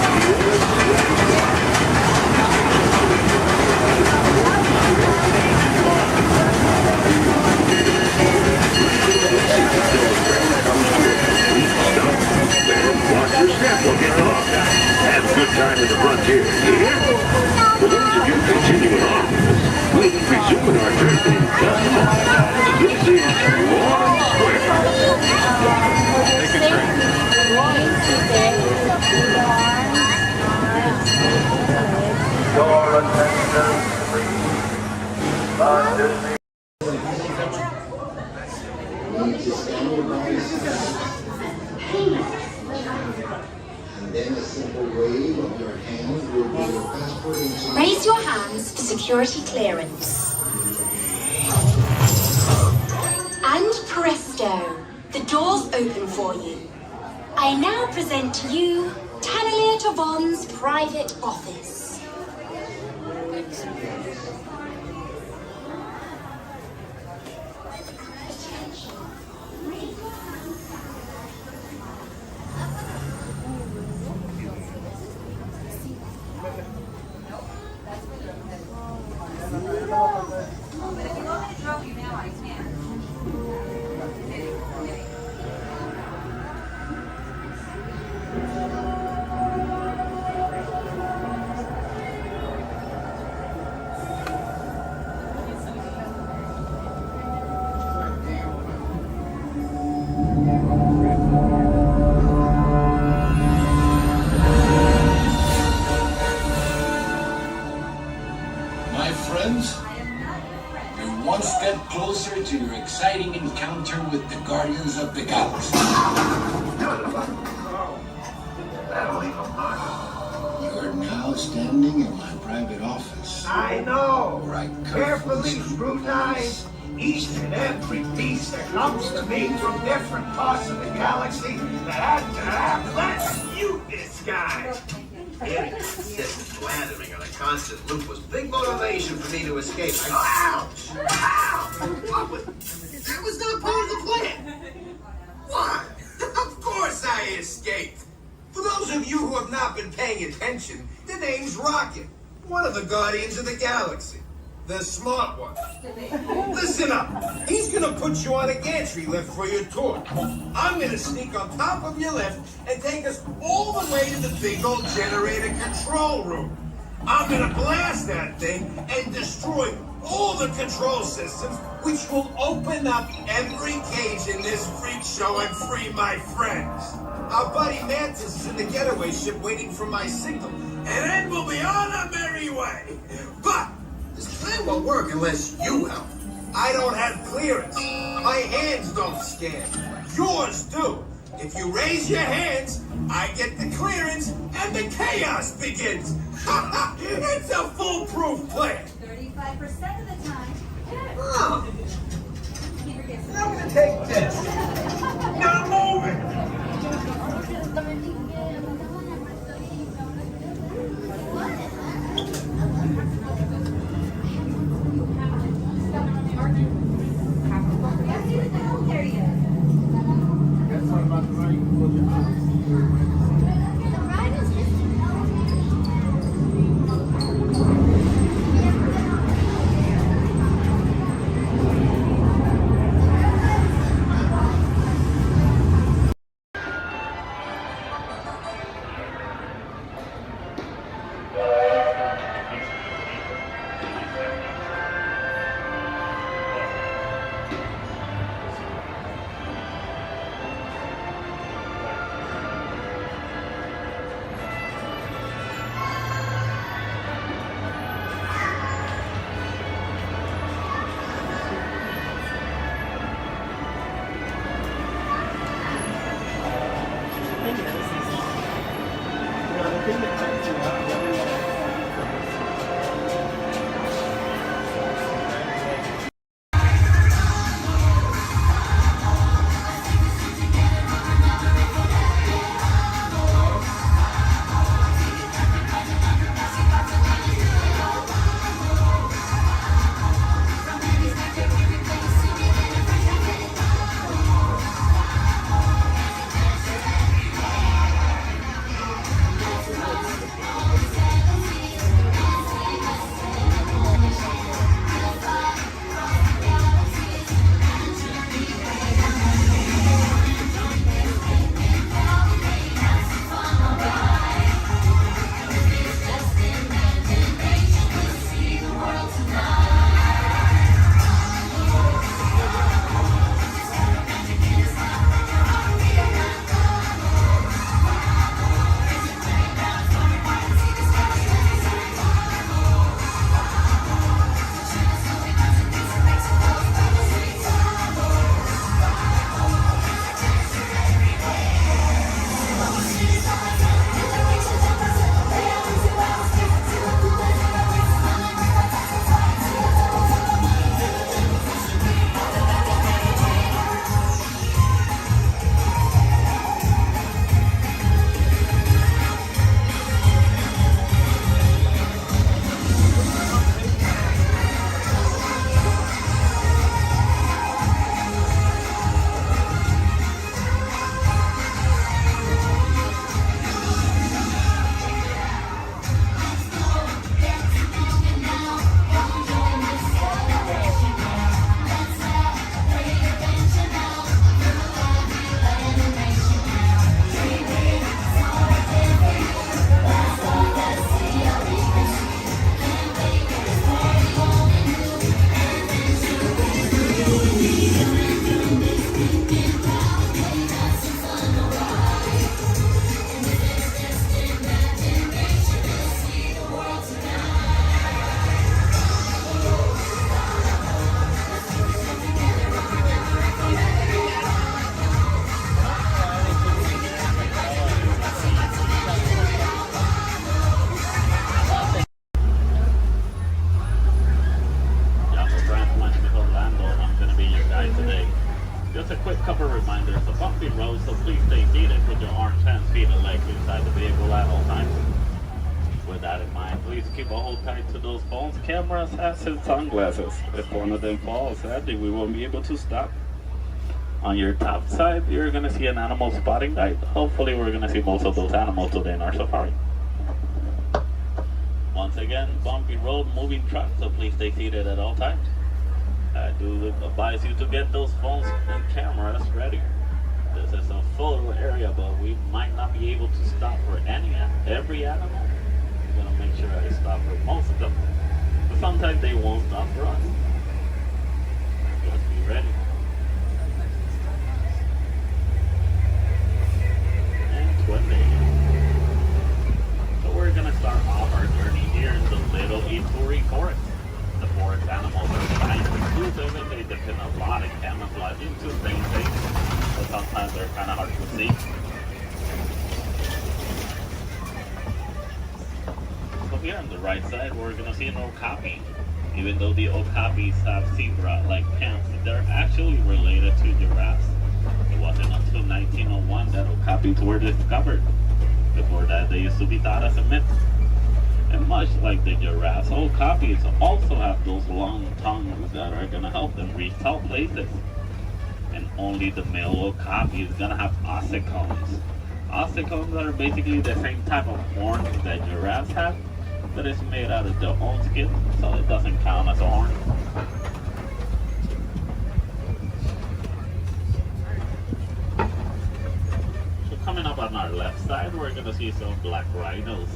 All attention, please. The Disney. And then a simple wave of your hand will be your passport into... Raise your hands for security clearance. And presto, the doors open for you. I now present to you Tannelier Tavon's private office. One step closer to your exciting encounter with the Guardians of the Galaxy. That'll leave a mark. You're now standing in my private office. I know. Right, Carefully scrutinize each and every piece that comes to me from different parts of the galaxy that let's you this guy. Getting consistent blathering on a constant loop was big motivation for me to escape. Ouch! Ow! That was not part of the plan. What? Of course I escaped. For those of you who have not been paying attention, the name's Rocket, one of the Guardians of the Galaxy. The smart one. Listen up. He's gonna put you on a gantry lift for your tour. I'm gonna sneak on top of your lift and take us all the way to the big old generator control room. I'm gonna blast that thing and destroy all the control systems, which will open up every cage in this freak show and free my friends. Our buddy Mantis is in the getaway ship waiting for my signal, and then we'll be on our merry way. But this plan won't work unless you help. I don't have clearance. My hands don't scan. Yours do. If you raise your hands, I get the clearance and the chaos begins. It's a foolproof plan. 35% of the time. Oh. I'm gonna take this. Now move it. tied to those phones, cameras, hats, and sunglasses. If one of them falls, sadly, we won't be able to stop. On your top side, you're going to see an animal spotting guide. Hopefully, we're going to see most of those animals today in our safari. Once again, bumpy road, moving truck, so please stay seated at all times. I do advise you to get those phones and cameras ready. This is a photo area, but we might not be able to stop for every animal. I'm going to make sure I stop for most of them. But sometimes they won't stop for us. Just be ready. And 20. So we're going to start off our journey here in the Little Ituri Forest. The forest animals are kind of exclusive and they depend a lot on camouflaging to stay safe. But sometimes they're kind of hard to see. So here on the right side, we're going to see an okapi. Even though the okapis have zebra-like pants, they're actually related to giraffes. It wasn't until 1901 that okapis were discovered. Before that, they used to be thought as a myth. And much like the giraffes, okapis also have those long tongues that are going to help them reach tall places. And only the male okapi is going to have ossicones. Ossicones are basically the same type of horns that giraffes have, but it's made out of their own skin, so it doesn't count as a horn. So coming up on our left side, we're going to see some black rhinos.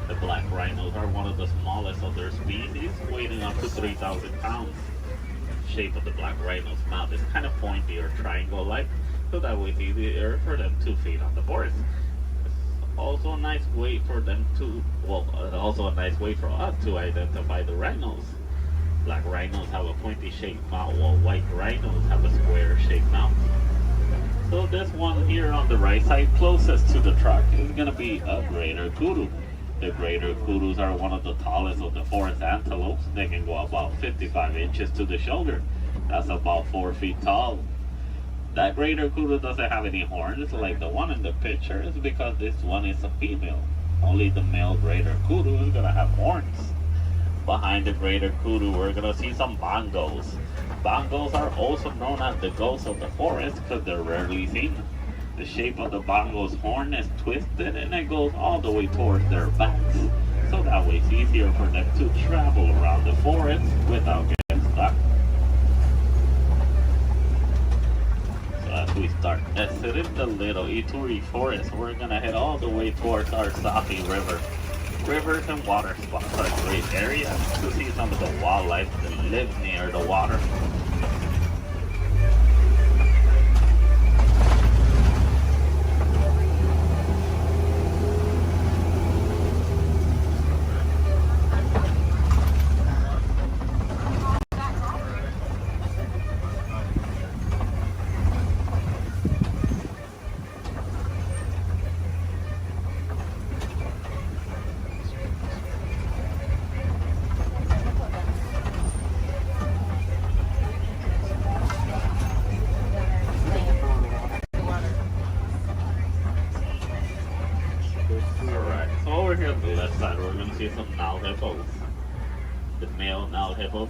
The black rhinos are one of the smallest of their species, weighing up to 3,000 pounds. The shape of the black rhino's mouth is kind of pointy or triangle-like, so that way it's easier for them to feed on the forest. It's also a nice way for them to, also a nice way for us to identify the rhinos. Black rhinos have a pointy-shaped mouth, while white rhinos have a square-shaped mouth. So this one here on the right side, closest to the truck, is going to be a greater kudu. The greater kudus are one of the tallest of the forest antelopes. They can go about 55 inches to the shoulder. That's about 4 feet tall. That greater kudu doesn't have any horns like the one in the picture. It's because this one is a female. Only the male greater kudu is going to have horns. Behind the greater kudu, we're going to see some bongos. Bongos are also known as the ghosts of the forest because they're rarely seen. The shape of the bongo's horn is twisted and it goes all the way towards their backs. So that way it's easier for them to travel around the forest without getting stuck. So as we start exiting the Little Ituri Forest, we're going to head all the way towards our Safi River. Rivers and water spots are a great area to see some of the wildlife that live near the water.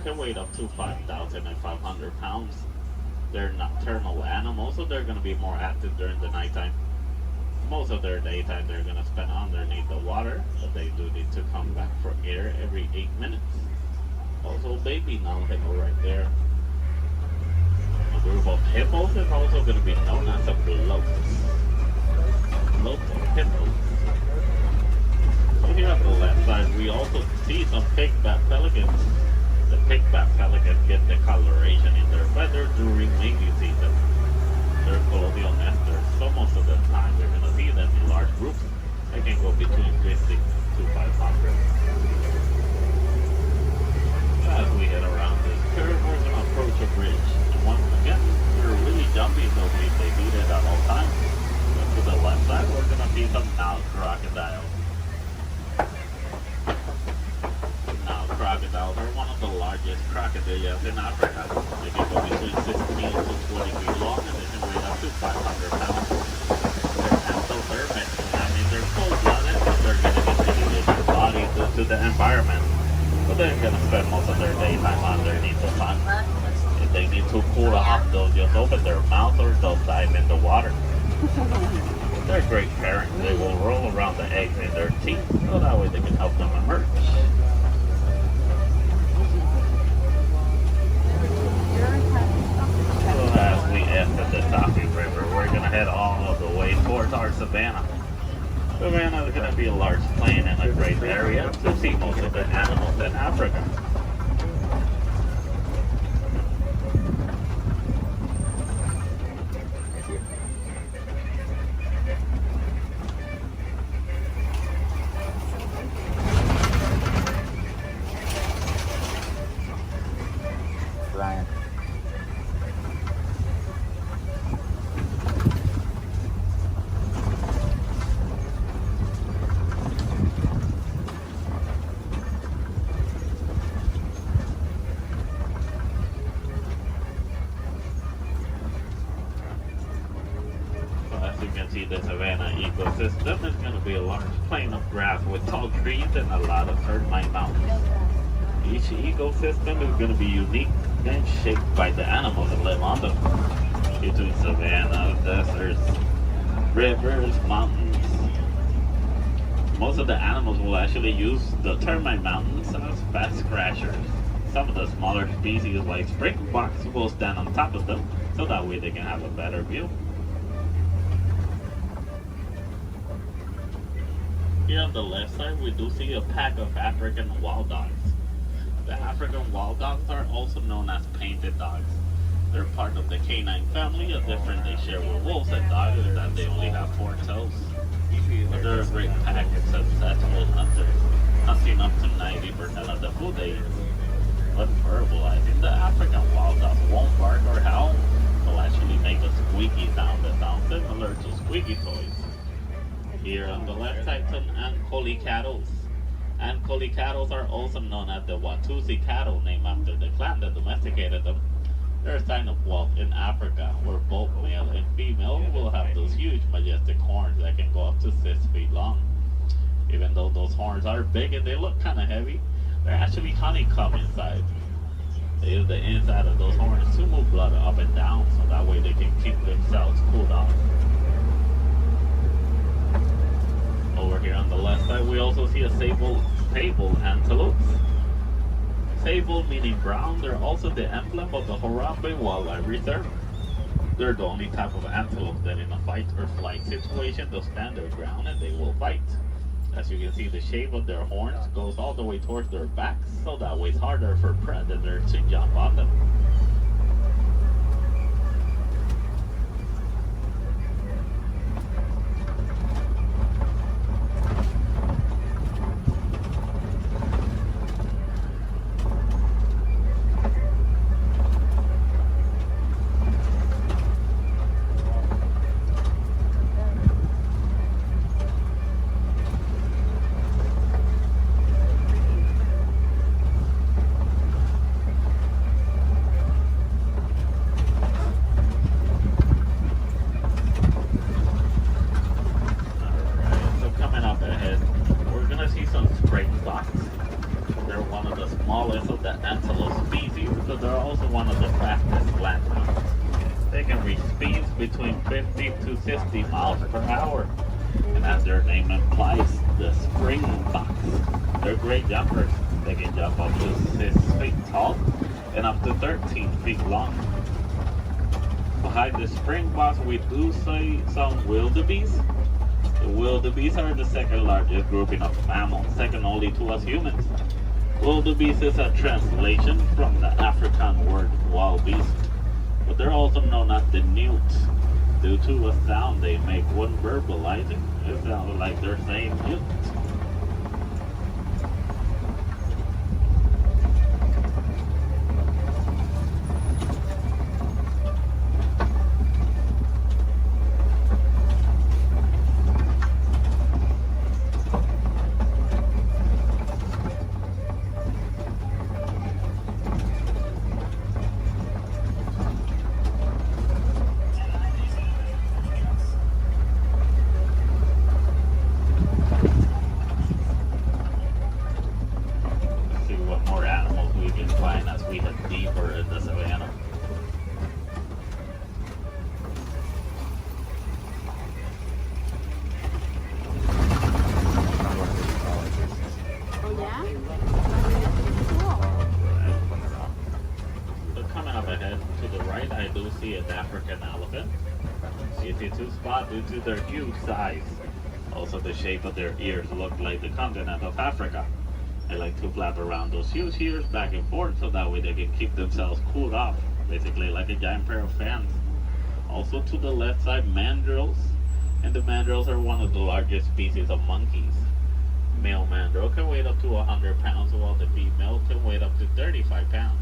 Can weigh up to 5,500 pounds. They're nocturnal animals, so they're going to be more active during the nighttime. Most of their daytime they're going to spend underneath the water, but they do need to come back for air every 8 minutes. Also, baby now hippo right there. A group of hippos is also going to be known as a float. Float of hippos. So here on the left side, we also see some pigbat pelicans. The pigbat pelicans get the coloration in their feathers during mating season. They're colonial nesters, so most of the time we're going to see them in large groups. They can go between 50 to 500. As we head around this curve, we're going to approach a bridge. And once again, we're really jumpy, so please stay seated at all times. And to the left side, we're going to see some Nile crocodiles. Crocodiles are one of the largest crocodiles in Africa. They can go between 16 to 20 feet long and they can weigh up to 500 pounds. They're endothermic, that means they're cold-blooded, but they're going to contribute their body to the environment. but they're gonna spend most of their daytime underneath the sun. If they need to cool off, they'll just open their mouth or they'll dive in the water. They're great parents. They will roll around the eggs in their teeth, so that way they can help them emerge. So as we enter the Taffy River, we're gonna head all the way towards our savannah. Savannah is gonna be a large plain and a great area to see most of the animals in Africa. Ryan. As you can see, the savanna ecosystem is going to be a large plain of grass with tall trees and a lot of termite mountains. Each ecosystem is going to be unique and shaped by the animals that live on them. Between savannas, deserts, rivers, mountains. Most of the animals will actually use the termite mountains as fast crashers. Some of the smaller species like springboks will stand on top of them so that way they can have a better view. Here on the left side, we do see a pack of African wild dogs. The African wild dogs are also known as painted dogs. They're part of the canine family, a difference they share with wolves and dogs is that they only have 4 toes. But they're a great pack of successful hunters, hunting up to 90% of the food they eat. But verbalizing, the African wild dogs won't bark or howl. They'll actually make a squeaky sound that sounds similar to squeaky toys. Here on the left side, some Ankoli cattle. Ankoli cattle are also known as the Watusi cattle, named after the clan that domesticated them. They're a sign of wealth in Africa, where both male and female will have those huge, majestic horns that can go up to 6 feet long. Even though those horns are big and they look kind of heavy, they're actually honeycomb inside. They use the inside of those horns to move blood up and down, so that way they can keep themselves cooled off. Over here on the left side, we also see a sable antelope. Sable meaning brown, they're also the emblem of the Harambe Wildlife Reserve. They're the only type of antelope that in a fight or flight situation, they'll stand their ground and they will fight. As you can see, the shape of their horns goes all the way towards their backs, so that way it's harder for predators to jump on them. Between 50 to 60 miles per hour. And as their name implies, the springboks. They're great jumpers. They can jump up to 6 feet tall and up to 13 feet long. Behind the springboks, we do see some wildebeest. The wildebeest are the second largest grouping of mammals, second only to us humans. Wildebeest is a translation from the African word wild beast, but they're also known as the newt due to a sound they make when verbalizing. It sounds like they're saying newt. begin flying as we head deeper in the savannah. Oh yeah? So coming up ahead to the right, I do see an African elephant. Easy to spot due to their huge size. Also, the shape of their ears look like the continent of Africa. They like to flap around those huge ears back and forth so that way they can keep themselves cooled off. Basically like a giant pair of fans. Also to the left side, mandrills. And the mandrills are one of the largest species of monkeys. Male mandrill can weigh up to 100 pounds while the female can weigh up to 35 pounds.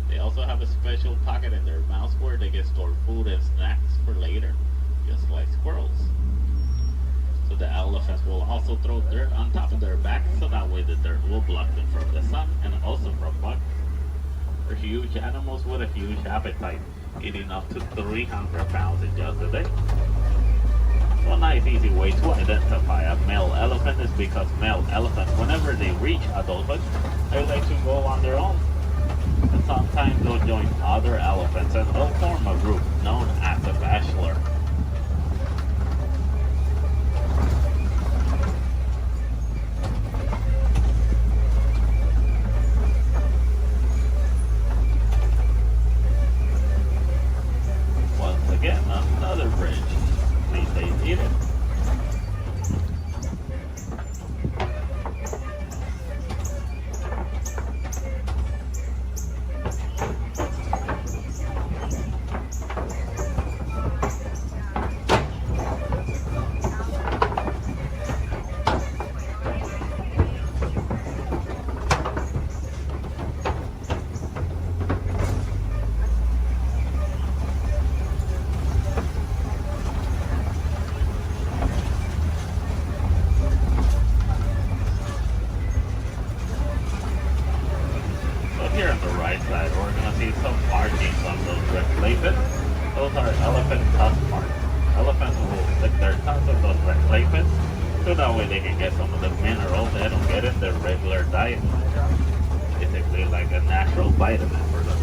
They also have a special pocket in their mouths where they can store food and snacks for later, just like squirrels. So the elephants will also throw dirt on top of their backs so that way the dirt will block them from the sun and also from bugs. They're huge animals with a huge appetite, eating up to 300 pounds in just a day. So a nice easy way to identify a male elephant is because male elephants, whenever they reach adulthood, they like to go on their own. And sometimes they'll join other elephants and they'll form a group known as a bachelor. Once again, another bridge. Please stay seated. Here on the right side, we're going to see some markings on those red places. Those are elephant tusk marks. Elephants will stick their tusks on those red places so that way they can get some of the minerals they don't get in their regular diet. Basically like a natural vitamin for them.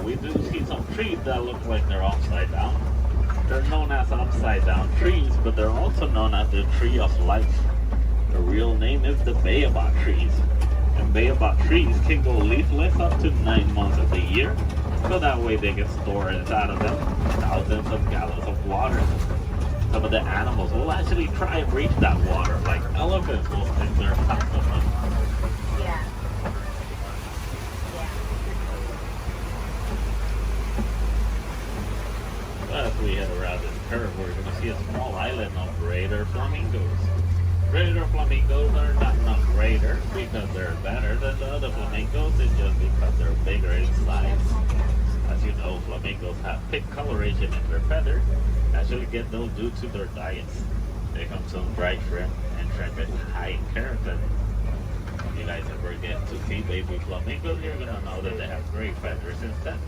We do see some trees that look like they're upside down. They're known as upside down trees, but they're also known as the tree of life. The real name is the baobab trees. And baobab trees can go leafless up to 9 months of the year, so that way they can store inside of them thousands of gallons of water. Some of the animals will actually try and reach that water, like elephants will stick their tongues on them. As we head around this curve, we're going to see a small island of raider flamingos. Raider flamingos are not raider because they're better than the other flamingos, it's just because they're bigger in size. As you know, flamingos have thick coloration in their feathers, actually get those due to their diets. They come some bright shrimp, and shrimp is high in keratin. If you guys ever get to see baby flamingos, you're going to know that they have great feathers instead.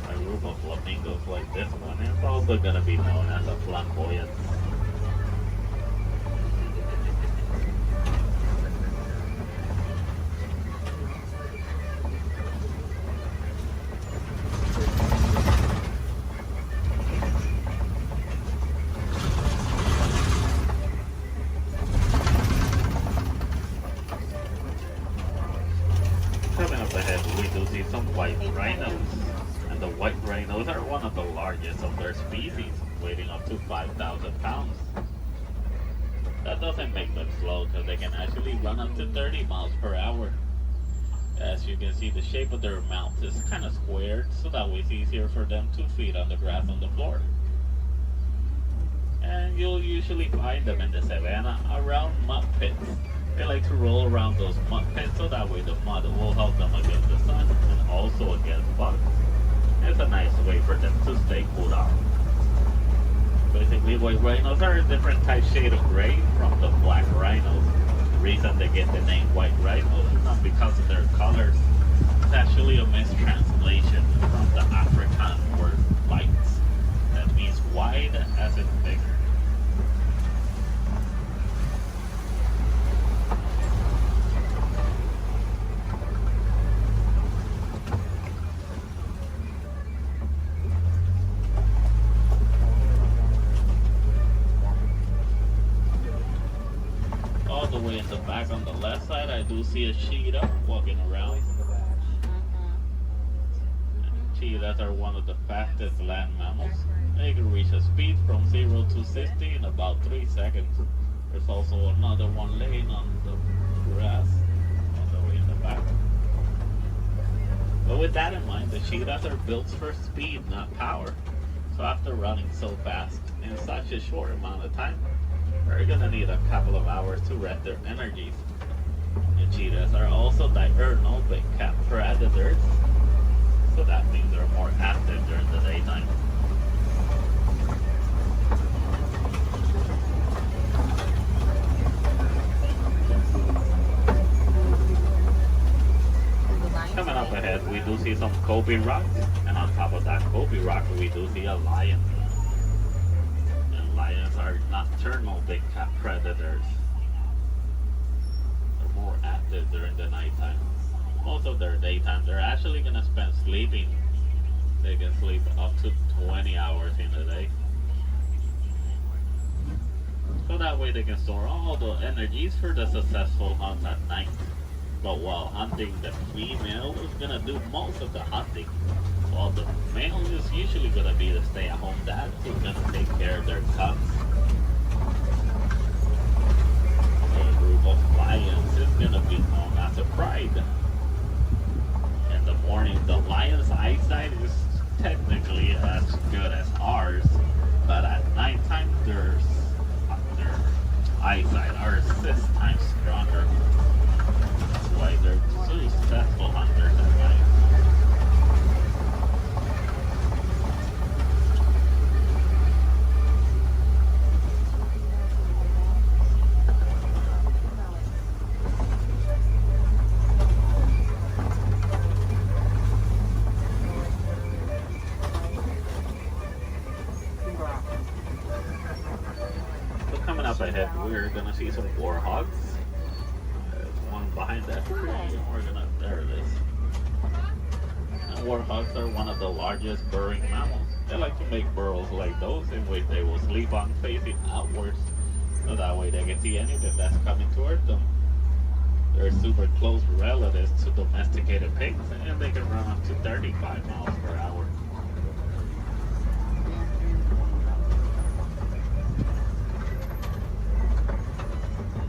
A group of flamingos like this one is also going to be known as a flamboyant. Coming up ahead, we do see some white rhinos. And the white rhinos are one of the largest of their species, weighing up to 5,000 pounds. That doesn't make them slow because they can actually run up to 30 miles per hour. As you can see, the shape of their mouth is kind of squared, so that way it's easier for them to feed on the grass on the floor. And you'll usually find them in the savannah around mud pits. They like to roll around those mud pits so that way the mud will help them against the sun and also against bugs. It's a nice way for them to stay cool down. Basically, white rhinos are a different type shade of gray from the black rhinos. The reason they get the name white rhinos is not because of their colors. It's actually a mistranslation from the Afrikaans word lights. That means wide as in bigger. All the way in the back on the left side, I do see a cheetah walking around. Cheetahs are one of the fastest land mammals. They can reach a speed from 0 to 60 in about 3 seconds. There's also another one laying on the grass all the way in the back. But with that in mind, the cheetahs are built for speed, not power. So after running so fast in such a short amount of time, they're gonna need a couple of hours to rest their energies. The cheetahs are also diurnal big cat predators, so that means they're more active during the daytime. Coming up ahead, we do see some coping rocks, and on top of that coping rock, we do see a lion. And lions are nocturnal big cat predators. They're more active during the nighttime. Most of their daytime, they're actually gonna spend sleeping. They can sleep up to 20 hours in a day. So that way they can store all the energies for the successful hunt at night. But while hunting, the female is gonna do most of the hunting, while the male is usually gonna be the stay-at-home dad who's gonna take care of their cubs. A group of lions is gonna be known as a pride. In the morning, the lion's eyesight is technically as good as ours, but at nighttime, their eyesight are 6 times stronger. That's why they're successful hunters at night. So coming up ahead, we're gonna see some warhogs. There's one behind that tree, and we're gonna, there it is. And warhogs are one of the largest burrowing mammals. They like to make burrows like those in which they will sleep on facing outwards, so that way they can see anything that's coming towards them. They're super close relatives to domesticated pigs, and they can run up to 35 miles per hour.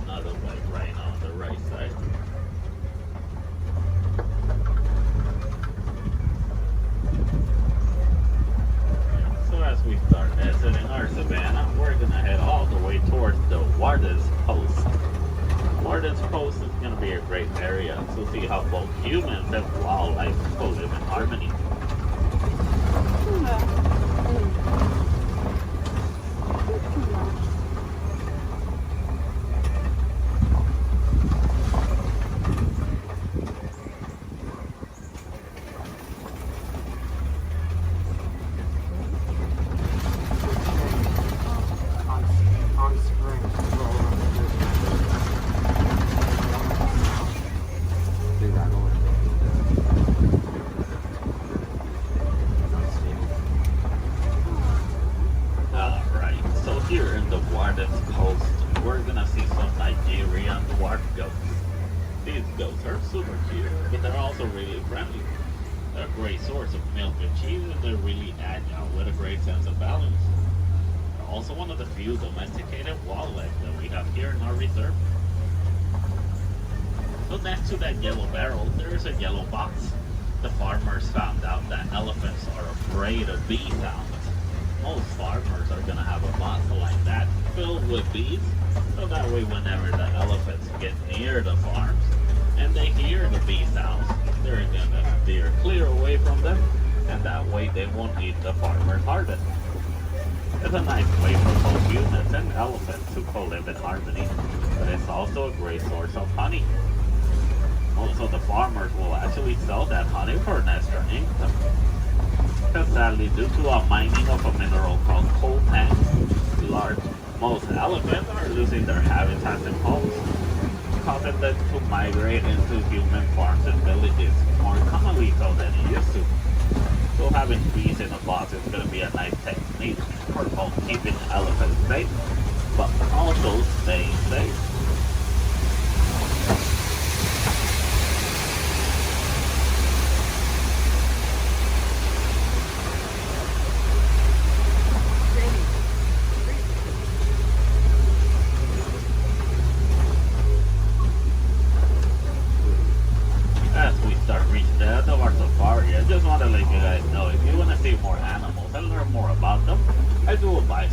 Another white rhino on the right side. So as we start exiting our savanna, we're gonna head all the way towards the Warden's Post. Warden's Post is gonna be a great area to see how both humans and wildlife live in harmony. Alright, so here in the Warden's Post, we're gonna see some Nigerian dwarf goats. These goats are super cute, but they're also really friendly. They're a great source of milk and cheese, and they're really agile with a great sense of balance. They're also one of the few domesticated wildlife that we have here in our reserve. So next to that yellow barrel, there is a yellow box. The farmers found out that elephants are afraid of bee sounds. Most farmers are gonna have a box like that filled with bees, so that way whenever the elephants get near the farms and they hear the bee sounds, they're gonna steer clear away from them, and that way they won't eat the farmer's harvest. It's a nice way for both humans and elephants to co-live in harmony, but it's also a great source of honey. Also, the farmers will actually sell that honey for an extra income. Because sadly, due to a mining of a mineral called coltan, most elephants are losing their habitats and homes, causing them to migrate into human farms and villages more commonly so than it used to. So having bees in a box is going to be a nice technique for both keeping elephants safe, but also staying safe.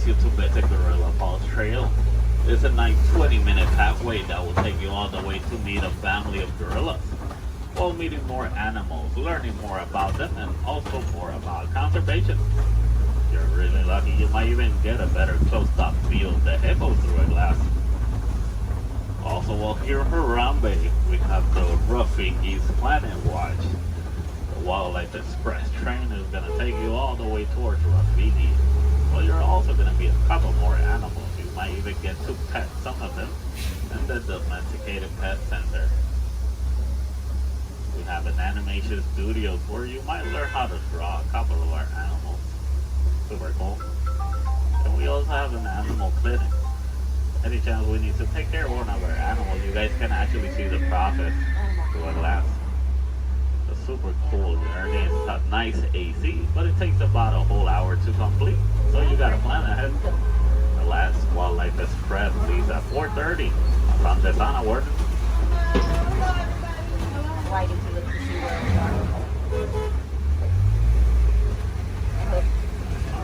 You to visit Gorilla Falls Trail. It's a nice 20-minute pathway that will take you all the way to meet a family of gorillas, while meeting more animals, learning more about them, and also more about conservation. If you're really lucky, you might even get a better close-up view of the hippo through a glass. Also, while here in Harambe, we have the Rafiki's Planet Watch. The Wildlife Express train is going to take you all the way towards Rafiki. Well, you're also going to meet a couple more animals. You might even get to pet some of them in the domesticated pet center. We have an animation studio where you might learn how to draw a couple of our animals. Super cool. And we also have an animal clinic. Any chance we need to take care of one of our animals, you guys can actually see the process through a glass. It's super cool journey. It's a nice AC, but it takes about a whole hour to complete. So you gotta plan ahead. The last Wildlife Express leaves at 4:30 from the sun award. Why did you look to see where we are?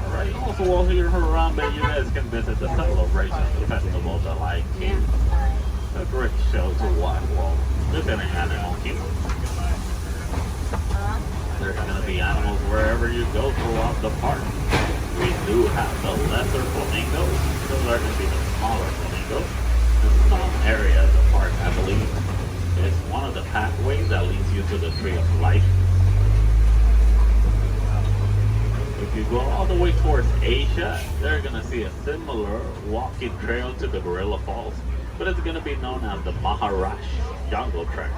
Alright, also while here in Harambe, you guys can visit the celebration festival, the Lion King. A great show to watch while visiting Animal Kingdom. There's gonna be animals wherever you go throughout the park. We do have the lesser flamingos. Those are going to be the smaller flamingos. In some area of the park, I believe, is one of the pathways that leads you to the Tree of Life. If you go all the way towards Asia, they're going to see a similar walking trail to the Gorilla Falls, but it's going to be known as the Maharashtra Jungle Trek.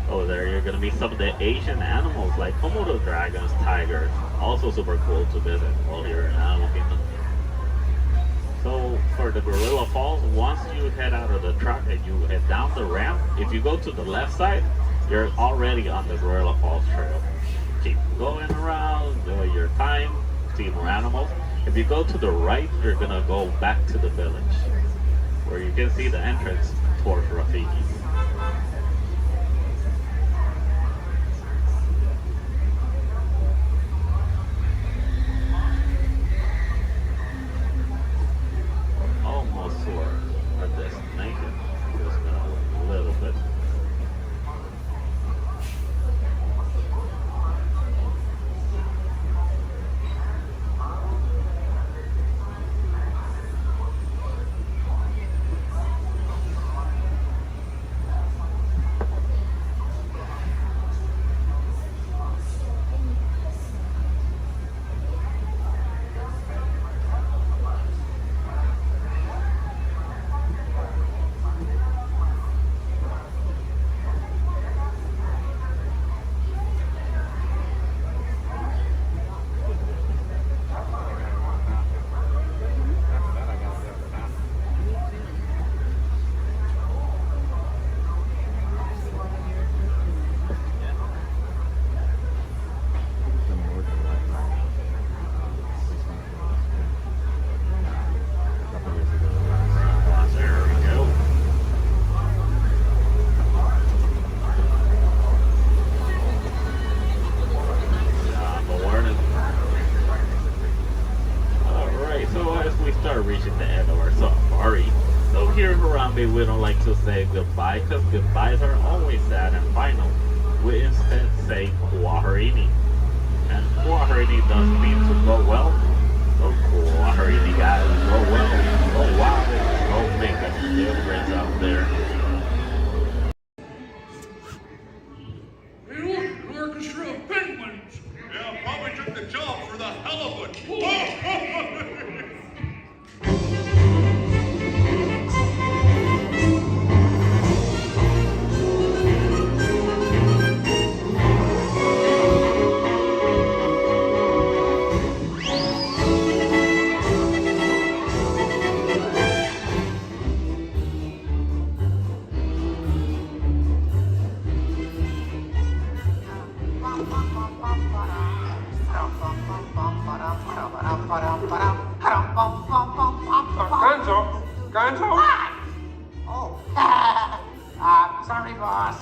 Over there, you're going to meet some of the Asian animals like Komodo dragons, tigers. Also super cool to visit while you're in Animal Kingdom. So for the Gorilla Falls, once you head out of the truck and you head down the ramp, if you go to the left side, you're already on the Gorilla Falls Trail. Keep going around, enjoy your time, see more animals. If you go to the right, you're going to go back to the village, where you can see the entrance towards Rafiki. Almost to our destination. Just gonna wait a little bit. goodbye because goodbyes are always sad and final. We instead say Kwaherini. And Kwaherini does mean to go well. So Kwaherini guys, go well, go wild, go make a difference out there. Hey, look, an orchestra of penguins. Yeah, probably took the job for the hell of it. Gonzo? Oh, sorry, boss.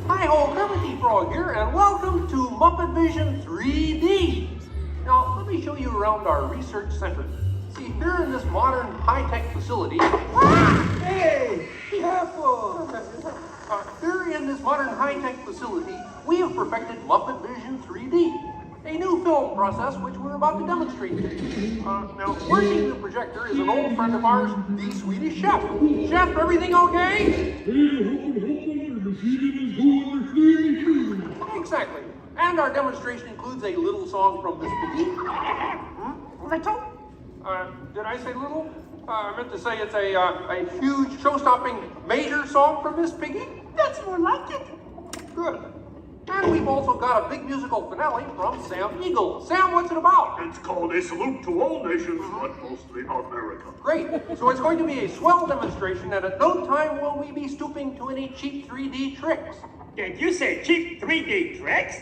Hi-ho, Kermit the Frog here, and welcome to Muppet Vision 3D. Now, let me show you around our research center. See, here in this modern high-tech facility... Hey, careful! Here in this modern high-tech facility, we have perfected Muppet Vision 3D. A new film process which we're about to demonstrate. Now, working the projector is an old friend of ours, the Swedish chef. Chef, everything okay? Exactly. And our demonstration includes a little song from Miss Piggy. Little? Did I say little? I meant to say it's a huge, show-stopping major song from Miss Piggy. That's more like it. Good. And we've also got a big musical finale from Sam Eagle. Sam, what's it about? It's called A Salute to All Nations, but mostly America. Great. So it's going to be a swell demonstration, and at no time will we be stooping to any cheap 3D tricks. Did you say cheap 3D tricks?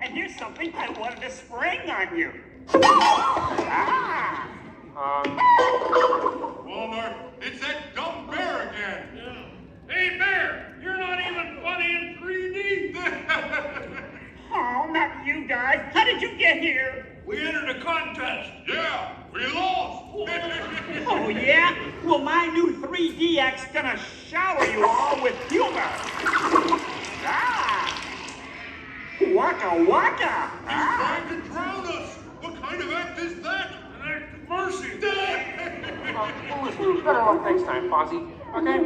And here's something I wanted to spring on you. Walmart, it's that dumb bear again. Yeah. Hey, Bear, you're not even funny in 3D. Oh, not you guys. How did you get here? We entered a contest. Yeah, we lost. Oh, yeah? Well, my new 3D act's gonna shower you all with humor. Waka waka. He's trying to drown us. What kind of act is that? An act of mercy. Well, listen, better luck next time, Fozzie. Okay?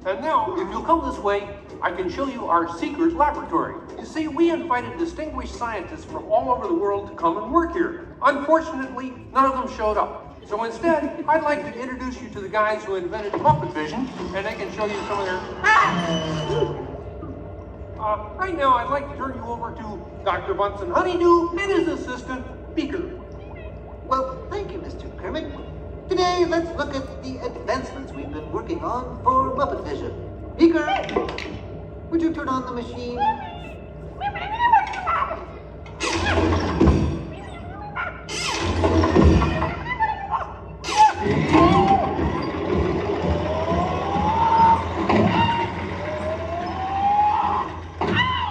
And now, if you'll come this way, I can show you our Seekers laboratory. You see, we invited distinguished scientists from all over the world to come and work here. Unfortunately, none of them showed up. So instead, I'd like to introduce you to the guys who invented Muppet Vision, and they can show you some of their... right now, I'd like to turn you over to Dr. Bunsen Honeydew and his assistant, Beaker. Well, thank you, Mr. Kermit. Today, let's look at the advancements we've been working on for Muppet Vision. Beaker, would you turn on the machine?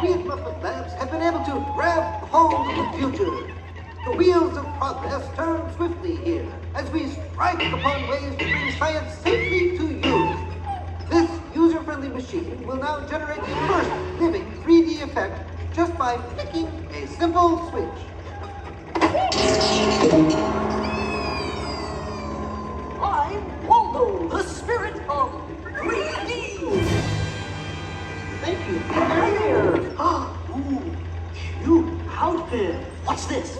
We at Muppet Labs have been able to grab hold of the future. The wheels of progress turn swiftly here as we strike upon ways to bring science safely to you. This user-friendly machine will now generate the first living 3D effect just by flicking a simple switch. I'm Waldo, the spirit of 3D. Thank you. Ooh, cute outfit. What's this?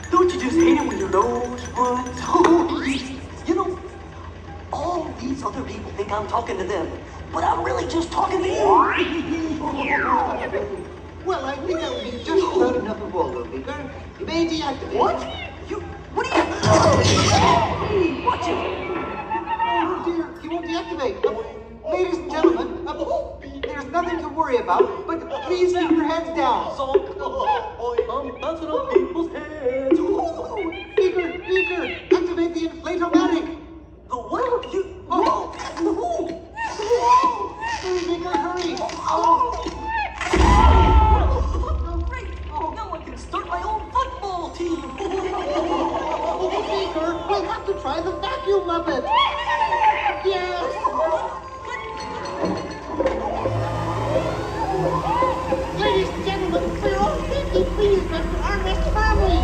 Don't you just hate it when your nose runs? You know, all these other people think I'm talking to them, but I'm really just talking to you. Well, I think that would be just about enough of Waldo, Beaker. You may deactivate. What? What are you... Watch it. Oh dear, he won't deactivate. Ladies and gentlemen, there's nothing to worry about, but please keep your heads down. I'm bouncing on people's heads. Beaker, activate the inflatomatic. The what? You... Whoa! Beaker, hurry. Great! Now I can start my own football team. try the vacuum Muppet. Yes. Ladies and gentlemen, for your own safety, please lift your armrest firmly.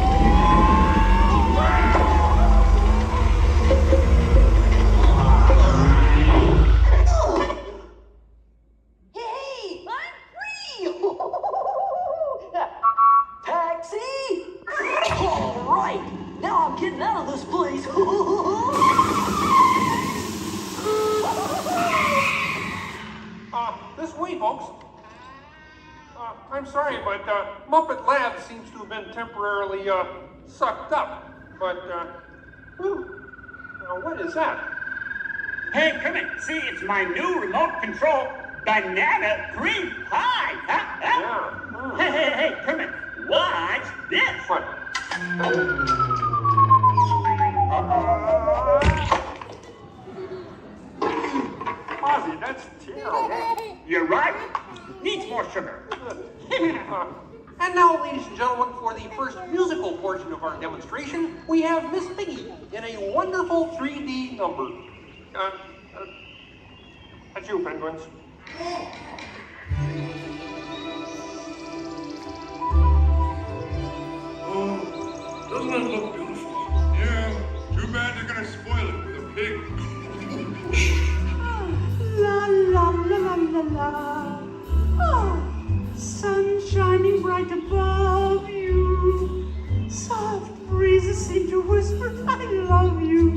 Hey, I'm free! Taxi! All right, now I'm getting out of this place. This way, folks. I'm sorry, but Muppet Lab seems to have been temporarily sucked up. But, what is that? Hey, Kermit, see, it's my new remote control banana cream pie. Huh? Hey, Kermit, watch this. What? Ozzy, that's terrible. You're right. Needs more sugar. And now, ladies and gentlemen, for the first musical portion of our demonstration, we have Miss Piggy in a wonderful 3D number. That's you, penguins. Oh, doesn't it look beautiful? Yeah, too bad you're gonna spoil it with a pig. La la la la la la. Oh, sun shining bright above you. Soft breezes seem to whisper, I love you.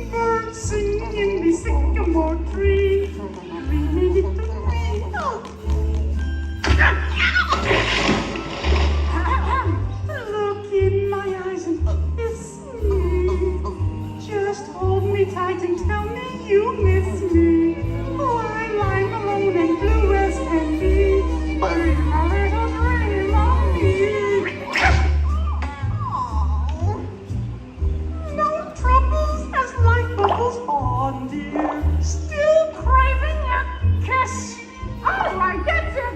Birds singing in the sycamore tree. Oh. Look in my eyes and kiss me. Just hold me tight and tell me you miss me. While I'm alone and blue as can be. Bring a little dream on me. No troubles as life bubbles on, dear. Still craving a kiss. All right, that's it.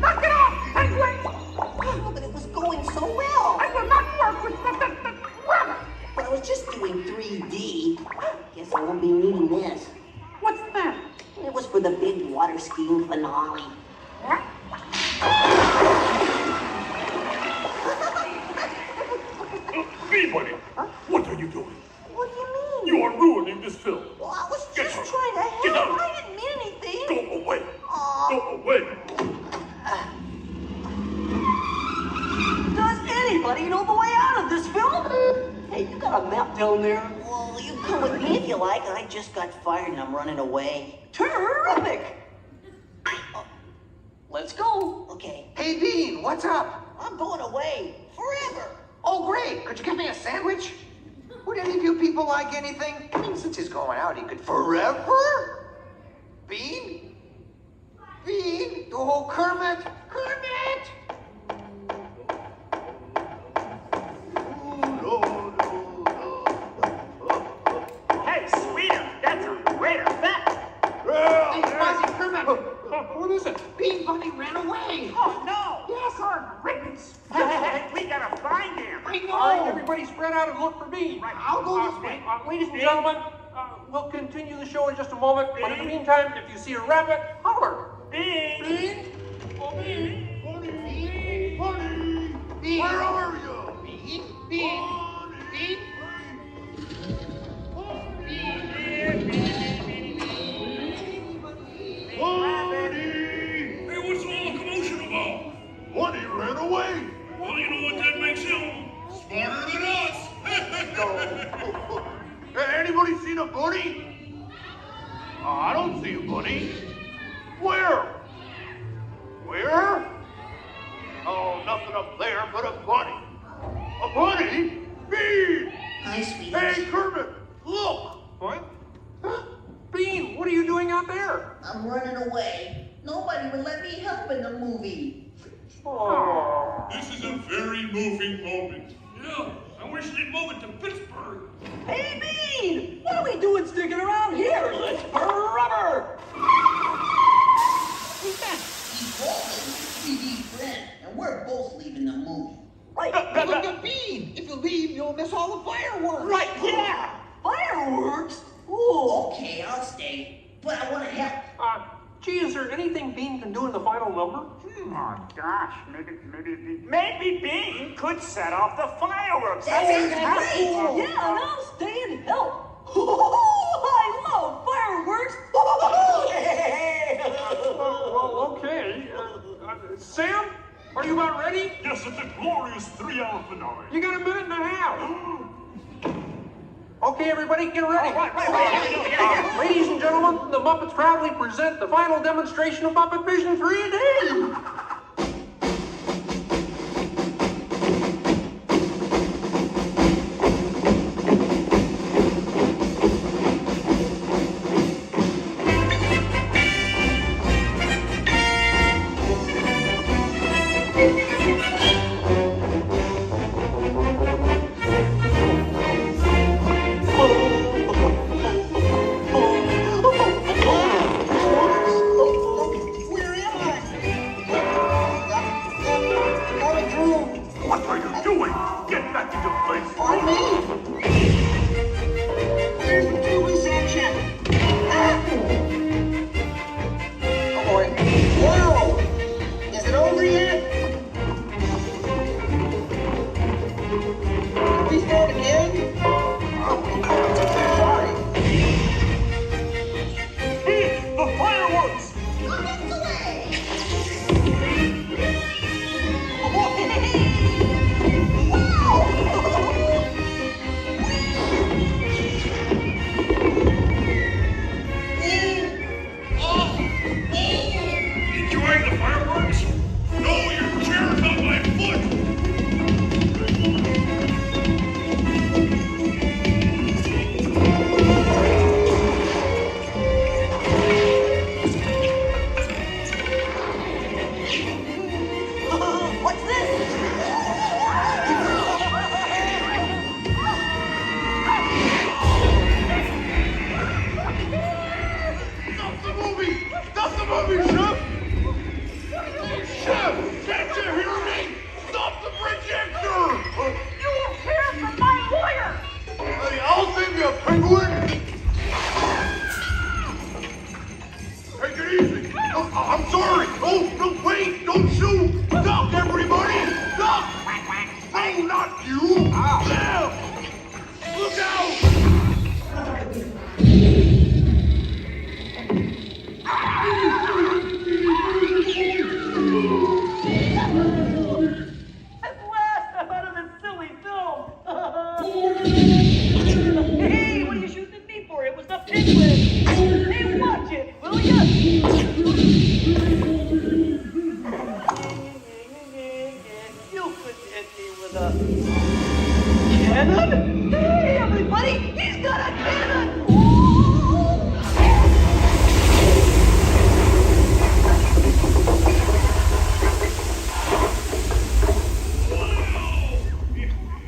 Knock it off, penguin. Oh, but it was going so well. I will not work with the rabbit. But I was just doing 3D. Guess I won't be needing this. What's that? It was for the big water skiing finale. Peabody, what are you doing? What do you mean? You are ruining this film. Well, I was Get just out. trying to Get help. out. I didn't mean anything. Go away. Go away. Does anybody know the way out of this film? Hey, you got a map down there? Well, you come with me if you like. I just got fired and I'm running away. Terrific! Let's go. Okay. Hey, Bean, what's up? I'm going away. Forever. Oh, great. Could you get me a sandwich? Would any of you people like anything? I mean, since he's going out, he could forever? Bean? Bean? Oh, Kermit! Kermit! Hey, sweeter, that's a great effect. Hey, Fuzzy, Kermit! What is it? Bean Bunny ran away! Oh, no. Yes, Our ribbons. Hey, we gotta find him. I know! All right, everybody spread out and look for me. Right, I'll go this way. Ladies and gentlemen, we'll continue the show in just a moment. But in the meantime, if you see a rabbit, holler. Bean. Bean? Oh, Bean! Bunny! Bunny! Bean! Where are you? Bean? Bean? Bean? Hey, what's all the commotion about? Bunny ran away. Well, you know what that makes him? Smarter than us. Hey, anybody seen a bunny? I don't see a bunny. Where? Where? Oh, nothing up there but a bunny. A bunny? Bean! Hi, sweetie. Hey, Kermit, look! What? Bean, what are you doing out there? I'm running away. Nobody would let me help in the movie. Oh. This is a very moving moment. Yeah, I wish they'd move it to Pittsburgh. Hey, Bean! What are we doing sticking around here? Let's burn rubber! Who's that? He's Walt, his 3D friend, and we're both leaving the movie. Right. Look at Bean! If you leave, you'll miss all the fireworks! Right, yeah! gosh, maybe Bean could set off the fireworks. Hey, yeah, and I'll stay and help. I love fireworks. Well, okay. Sam, are you about ready? Yes, it's a glorious 3-hour finale. You got a minute and a half. Okay, everybody, get ready. Right. Ladies and gentlemen, the Muppets proudly present the final demonstration of Muppet Vision 3D. What are you doing? Get back into place. On me. There's the tubing section. Oh boy. Whoa! Is it over yet? Can we start again? Sorry. Beat the fireworks! Enjoying the fireworks? No, your chair's on my foot! What's this? Stop the movie! Stop the movie, Chef! Chef! Can't you hear me? Stop the projector! You will hear from my lawyer. Hey, I'll save you, penguin! Take it easy! Oh, I'm sorry! Oh, no, wait! Don't shoot! Duck, everybody! Duck! No, not you! Them! Look out! At last, I'm out of this silly film. Hey, what are you shooting at me for? It was the penguin. Hey, watch it, will ya? You could hit me with a cannon? Hey, everybody, he's got a cannon!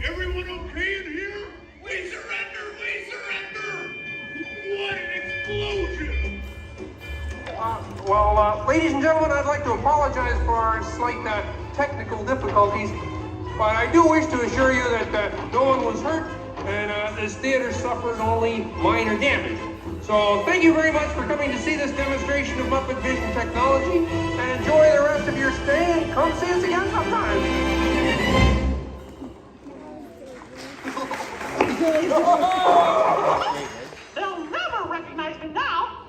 Everyone okay in here? We surrender! We surrender! What an explosion! Ladies and gentlemen, I'd like to apologize for our slight technical difficulties, but I do wish to assure you that no one was hurt and this theater suffered only minor damage. So thank you very much for coming to see this demonstration of Muppet Vision technology, and enjoy the rest of your stay, and come see us again sometime. They'll never recognize me now.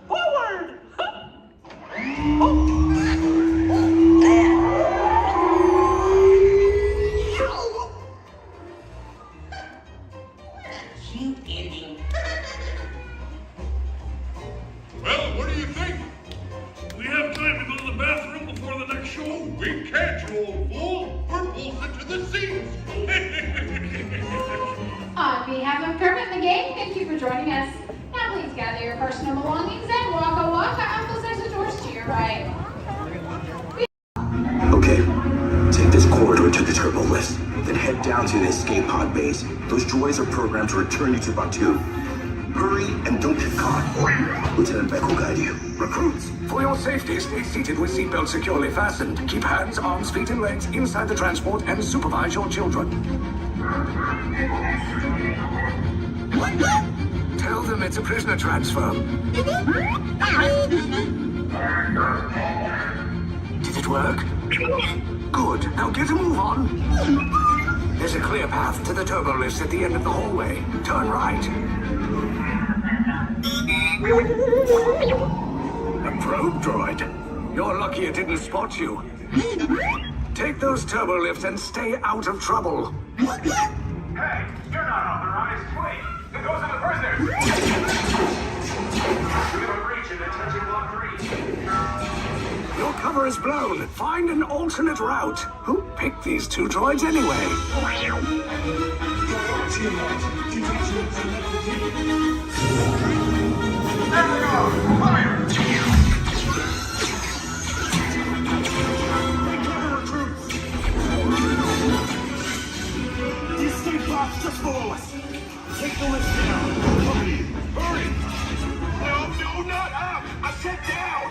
Forward! Cute ending. Well, what do you think? We have time to go to the bathroom before the next show? We can't, you old fool! We're bolted to the seats! On behalf of Kermit the Gang, thank you for joining us. Now please gather your personal belongings and waka waka. Uncle says the doors to your right. Okay, take this corridor to the turbo lift, then head down to the escape pod base. Those droids are programmed to return you to Batu. Hurry and don't get caught. Lieutenant Beck will guide you. Recruits, for your safety, stay seated with seatbelts securely fastened. Keep hands, arms, feet, and legs inside the transport and supervise your children. Tell them it's a prisoner transfer. Did it work? Good. Now get a move on. There's a clear path to the turbo lifts at the end of the hallway. Turn right. A probe droid. You're lucky it didn't spot you. Take those turbo lifts and stay out of trouble. Hey, you're not authorized. Wait, it goes in the prisoners. We have a breach in detention block 3. Your cover is blown. Find an alternate route. Who picked these two droids anyway? There they are! Fire! Just follow us. Take the lift down. Hurry! Hurry! No, not up! I said down!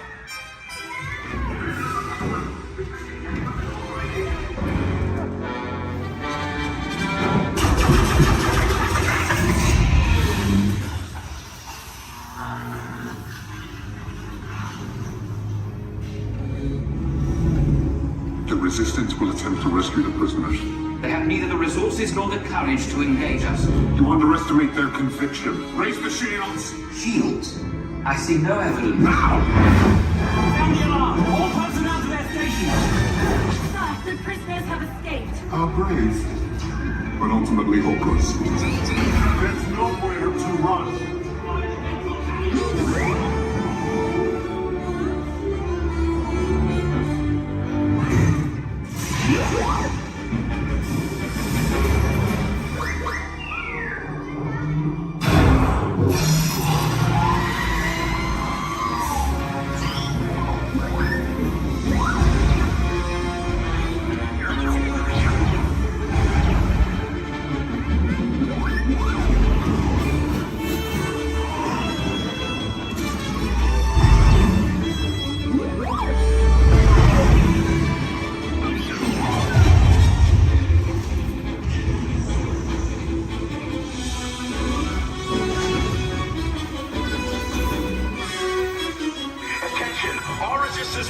The Resistance will attempt to rescue the prisoners. They have neither the resources nor the courage to engage us. You underestimate their conviction. Raise the shields! Shields? I see no evidence. Now! Sound the alarm! All personnel to their stations! Sir, the prisoners have escaped. How brave, but ultimately hopeless. There's nowhere to run.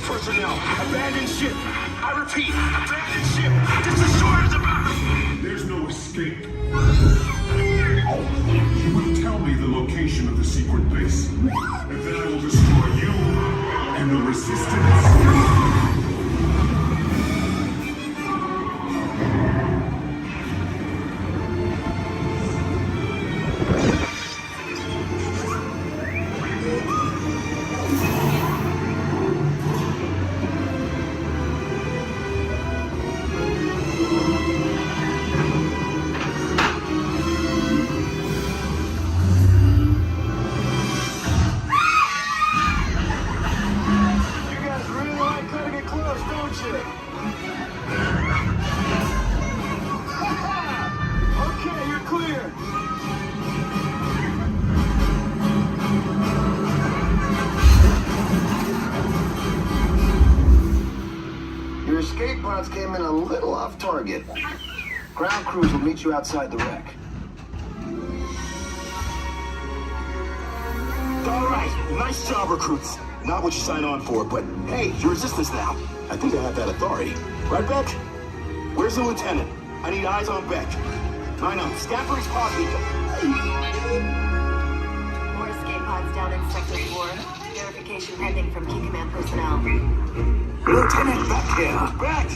Personnel, abandon ship. I repeat, abandon ship. Just as short as about. There's no escape. You will tell me the location of the secret base, and then I will destroy you and the Resistance. Escape pods came in a little off target. Ground crews will meet you outside the wreck. All right, nice job, recruits. Not what you signed on for, but hey, you're Resistance now. I think I have that authority. Right, Beck? Where's the lieutenant? I need eyes on Beck. I know. Scan for his pod beacon. More escape pods down in Sector 4. Verification pending from Key Command personnel. Lieutenant Beck here. Beck!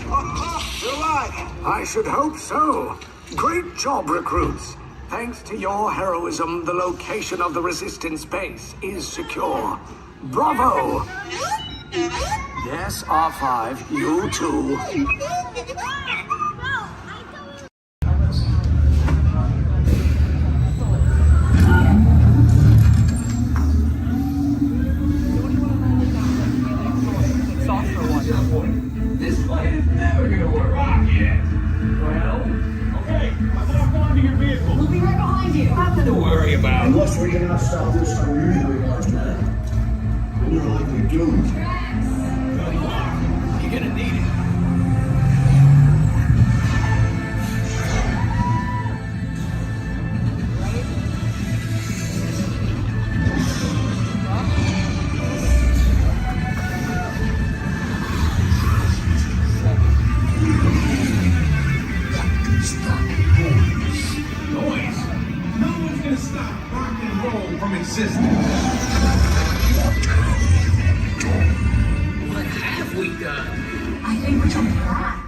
You're alive! I should hope so. Great job, recruits. Thanks to your heroism, the location of the Resistance base is secure. Bravo! Yes, R5, you too. This flight is never gonna work out yet. Well, okay, let's walk on to your vehicle. We'll be right behind you. Nothing to worry about. Unless we cannot stop this from usually you're likely doomed. You're gonna need it. and roll from existence. What have we done? I think we jumped back.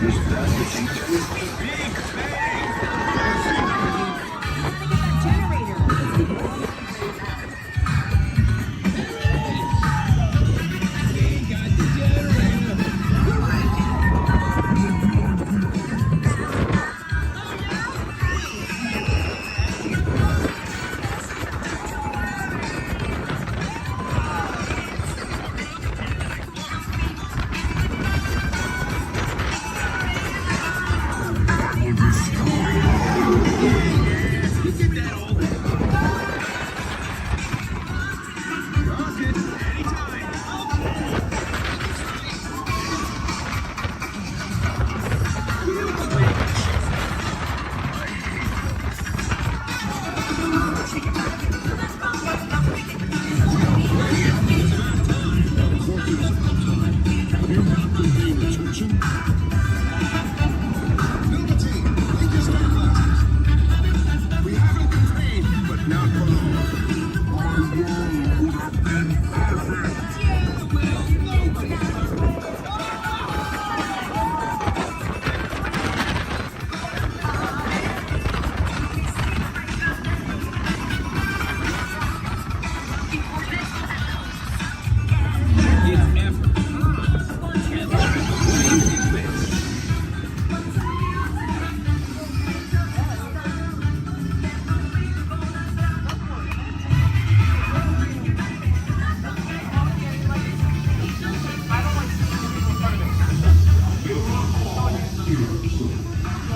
This bastard thinks with a big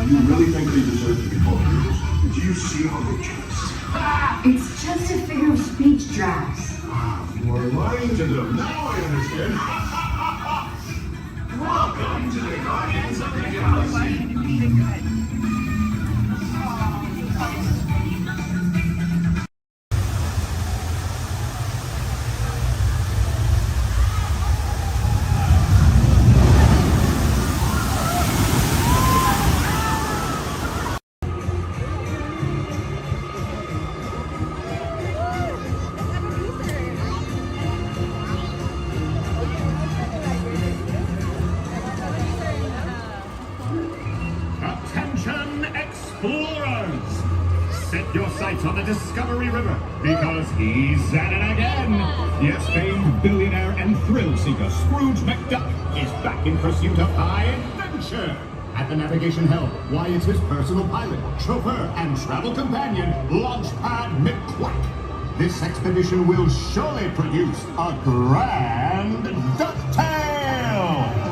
You really think they deserve to be called heroes? Did you see how they dress? It's just a figure of speech, Drax. You are lying to them. Now I understand. Welcome to the Guardians of the Galaxy. Explorers! Set your sights on the Discovery River, because he's at it again! Yes, famed billionaire and thrill seeker Scrooge McDuck is back in pursuit of high adventure! At the navigation helm, why, it's his personal pilot, chauffeur, and travel companion, Launchpad McQuack! This expedition will surely produce a grand ducktail!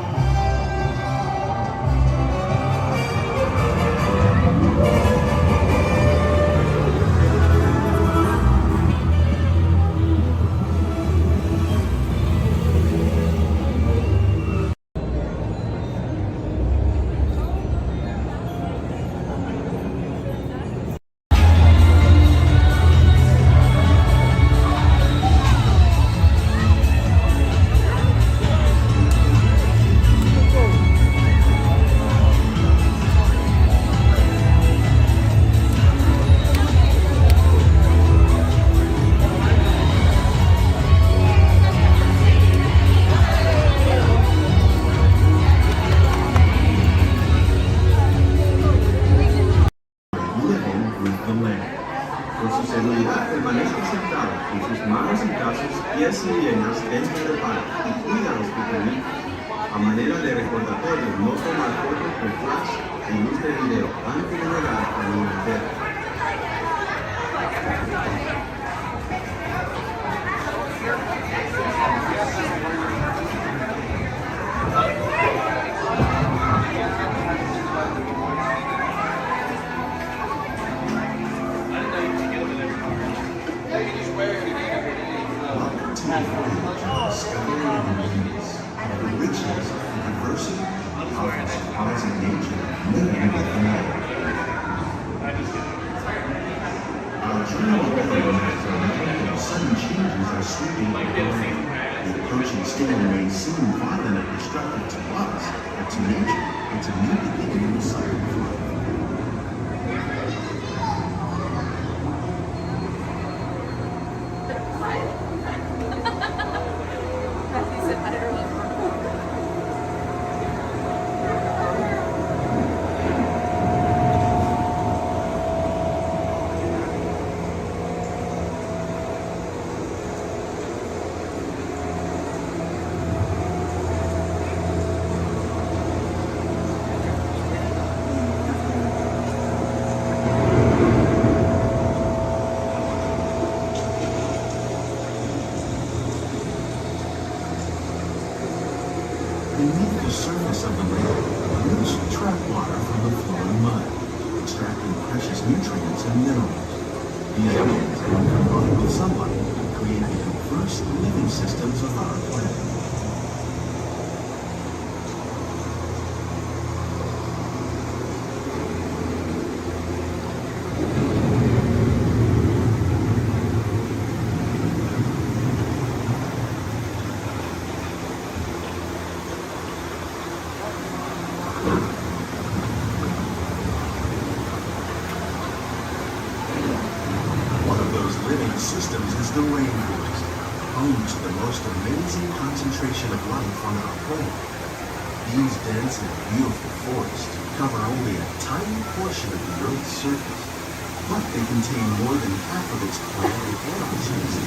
pies y llenas dentro del parque y cuida a los pequeñitos. A manera de recordatorio, no tomar fotos con flash y luz de video antes de llegar al lugar. The richness, the diversity of powers in nature living within it. Our journey of sudden changes are sweeping over the land. The approaching storm may seem violent and destructive to us, but to nature, it's a new beginning in the cycle. nutrients and minerals. These elements when combined with sunlight create the diverse living systems of our planet. Systems is the rainforest, home to the most amazing concentration of life on our planet. These dense and beautiful forests cover only a tiny portion of the Earth's surface, but they contain more than half of its plant and animal species.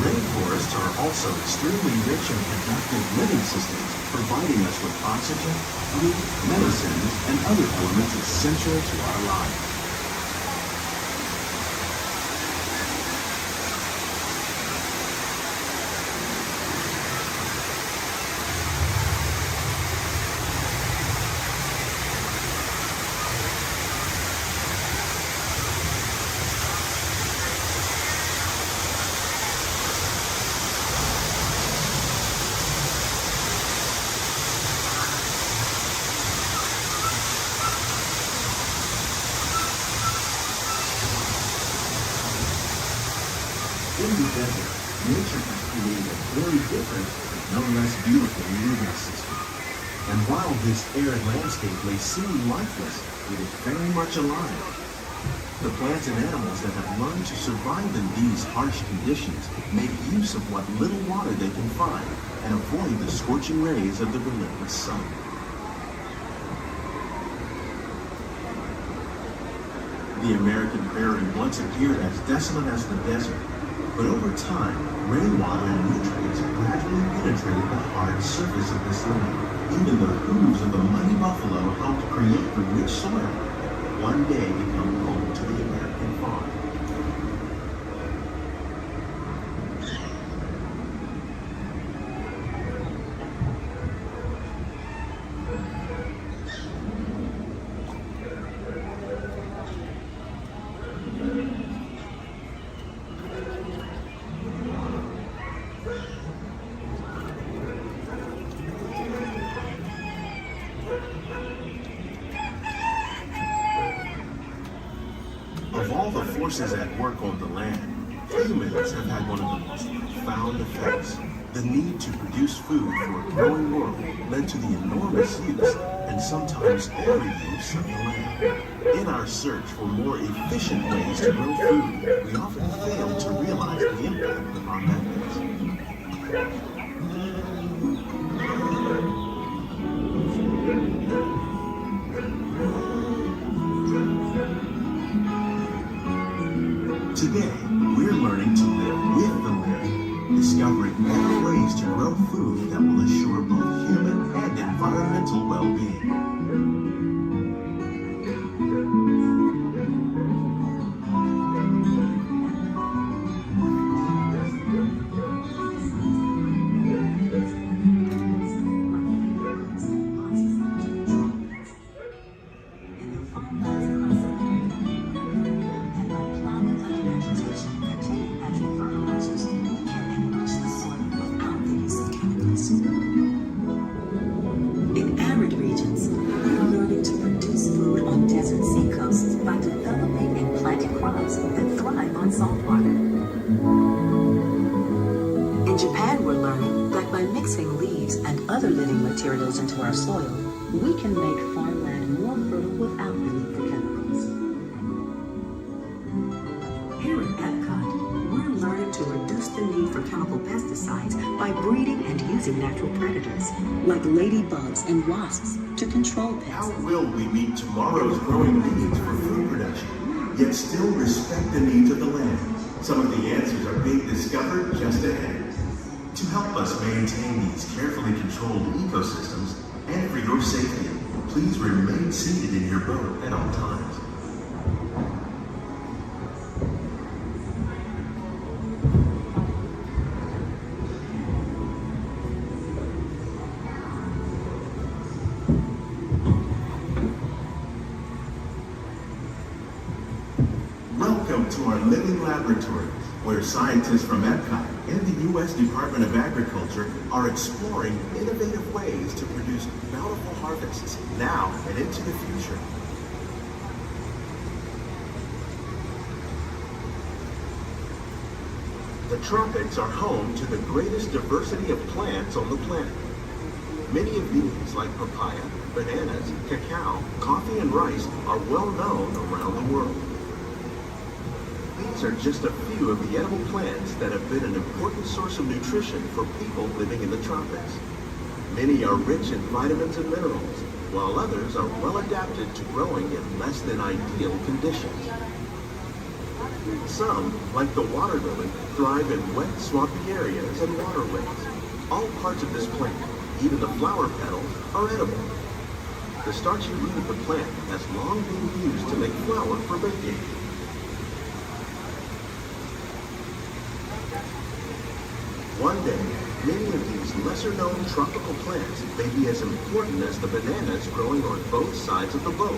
Rainforests are also extremely rich and productive living systems, providing us with oxygen, food, medicines, and other elements essential to our lives. In the desert, nature has created a very different, but no less beautiful living system. And while this arid landscape may seem lifeless, it is very much alive. The plants and animals that have learned to survive in these harsh conditions make use of what little water they can find and avoid the scorching rays of the relentless sun. The American prairie once appeared as desolate as the desert. But over time, rainwater and nutrients gradually penetrated the hard surface of this land. Even the hooves of the mighty buffalo helped create the rich soil that one day become home to the American farm. Of all the forces at work on the land, humans have had one of the most profound effects. The need to produce food for a growing world led to the enormous use and sometimes overuse of the land. In our search for more efficient ways to grow food, we often fail to realize the impact of our methods. Today, we're learning to live with the land, discovering better ways to grow food that will assure both human and environmental well-being. In arid regions, we are learning to produce food on desert seacoasts by developing and planting crops that thrive on salt water. In Japan, we're learning that by mixing leaves and other living materials into our soil, we can make farmland more fertile without the need for chemicals. Here in Epcot, we're learning to reduce the need for chemical pesticides by breeding and using natural predators, like ladybugs and wasps, to control pests. How will we meet tomorrow's growing needs for food production, yet still respect the needs of the land? Some of the answers are being discovered just ahead. To help us maintain these carefully controlled ecosystems, and for your safety, please remain seated in your boat at all times. Welcome to our living laboratory, where scientists from Epcot and the U.S. Department of Agriculture are exploring innovative ways to produce bountiful harvests now and into the future. The tropics are home to the greatest diversity of plants on the planet. Many of these, like papaya, bananas, cacao, coffee, and rice, are well known around the world. These are just a few of the edible plants that have been an important source of nutrition for people living in the tropics. Many are rich in vitamins and minerals, while others are well adapted to growing in less than ideal conditions. Some, like the water lily, thrive in wet, swampy areas and waterways. All parts of this plant, even the flower petals, are edible. The starchy root of the plant has long been used to make flour for baking. One day, many of these lesser-known tropical plants may be as important as the bananas growing on both sides of the boat.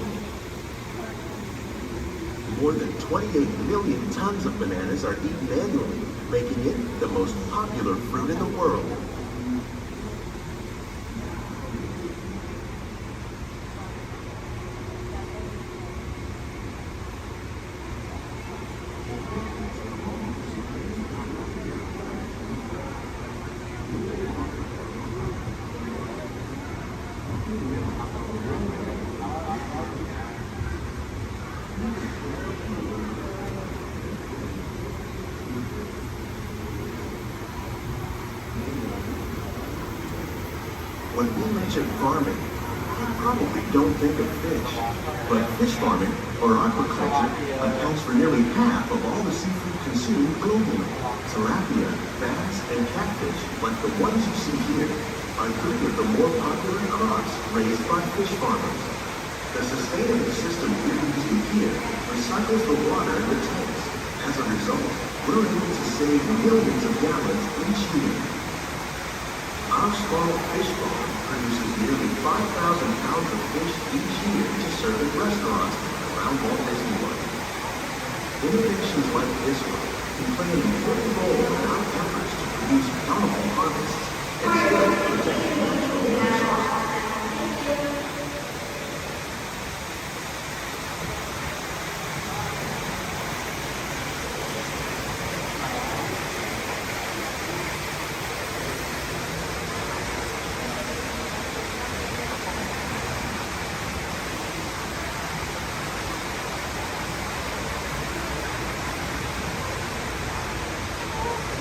More than 28 million tons of bananas are eaten annually, making it the most popular fruit in the world. When we mention farming, you probably don't think of fish. But fish farming, or aquaculture, accounts for nearly half of all the seafood consumed globally. Tilapia, bass, and catfish, like the ones you see here, are three of the more popular crops raised by fish farmers. The sustainable system we're using here recycles the water in the tanks. As a result, we're able to save millions of gallons each year. Our small fish farm produces nearly 5,000 pounds of fish each year to serve in restaurants around Walt Disney World. Innovations like this one can play an important role in our efforts to produce bountiful harvests and still protect natural resources.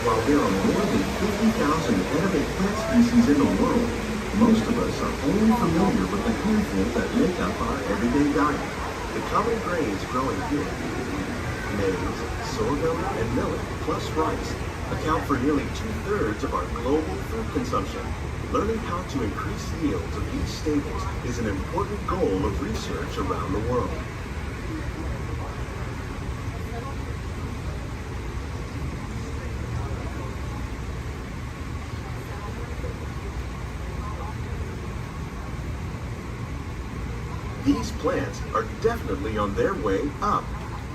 While there are more than 50,000 edible plant species in the world, most of us are only familiar with the handful that make up our everyday diet. The common grains growing here, maize, sorghum, and millet, plus rice, account for nearly 2/3 of our global food consumption. Learning how to increase yields of these staples is an important goal of research around the world. These plants are definitely on their way up.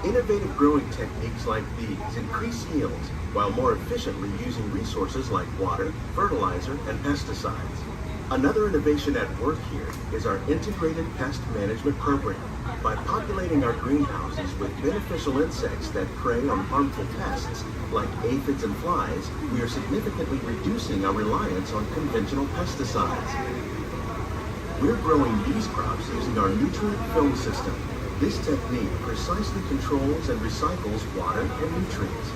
Innovative growing techniques like these increase yields while more efficiently using resources like water, fertilizer, and pesticides. Another innovation at work here is our integrated pest management program. By populating our greenhouses with beneficial insects that prey on harmful pests like aphids and flies, we are significantly reducing our reliance on conventional pesticides. We're growing these crops using our nutrient film system. This technique precisely controls and recycles water and nutrients.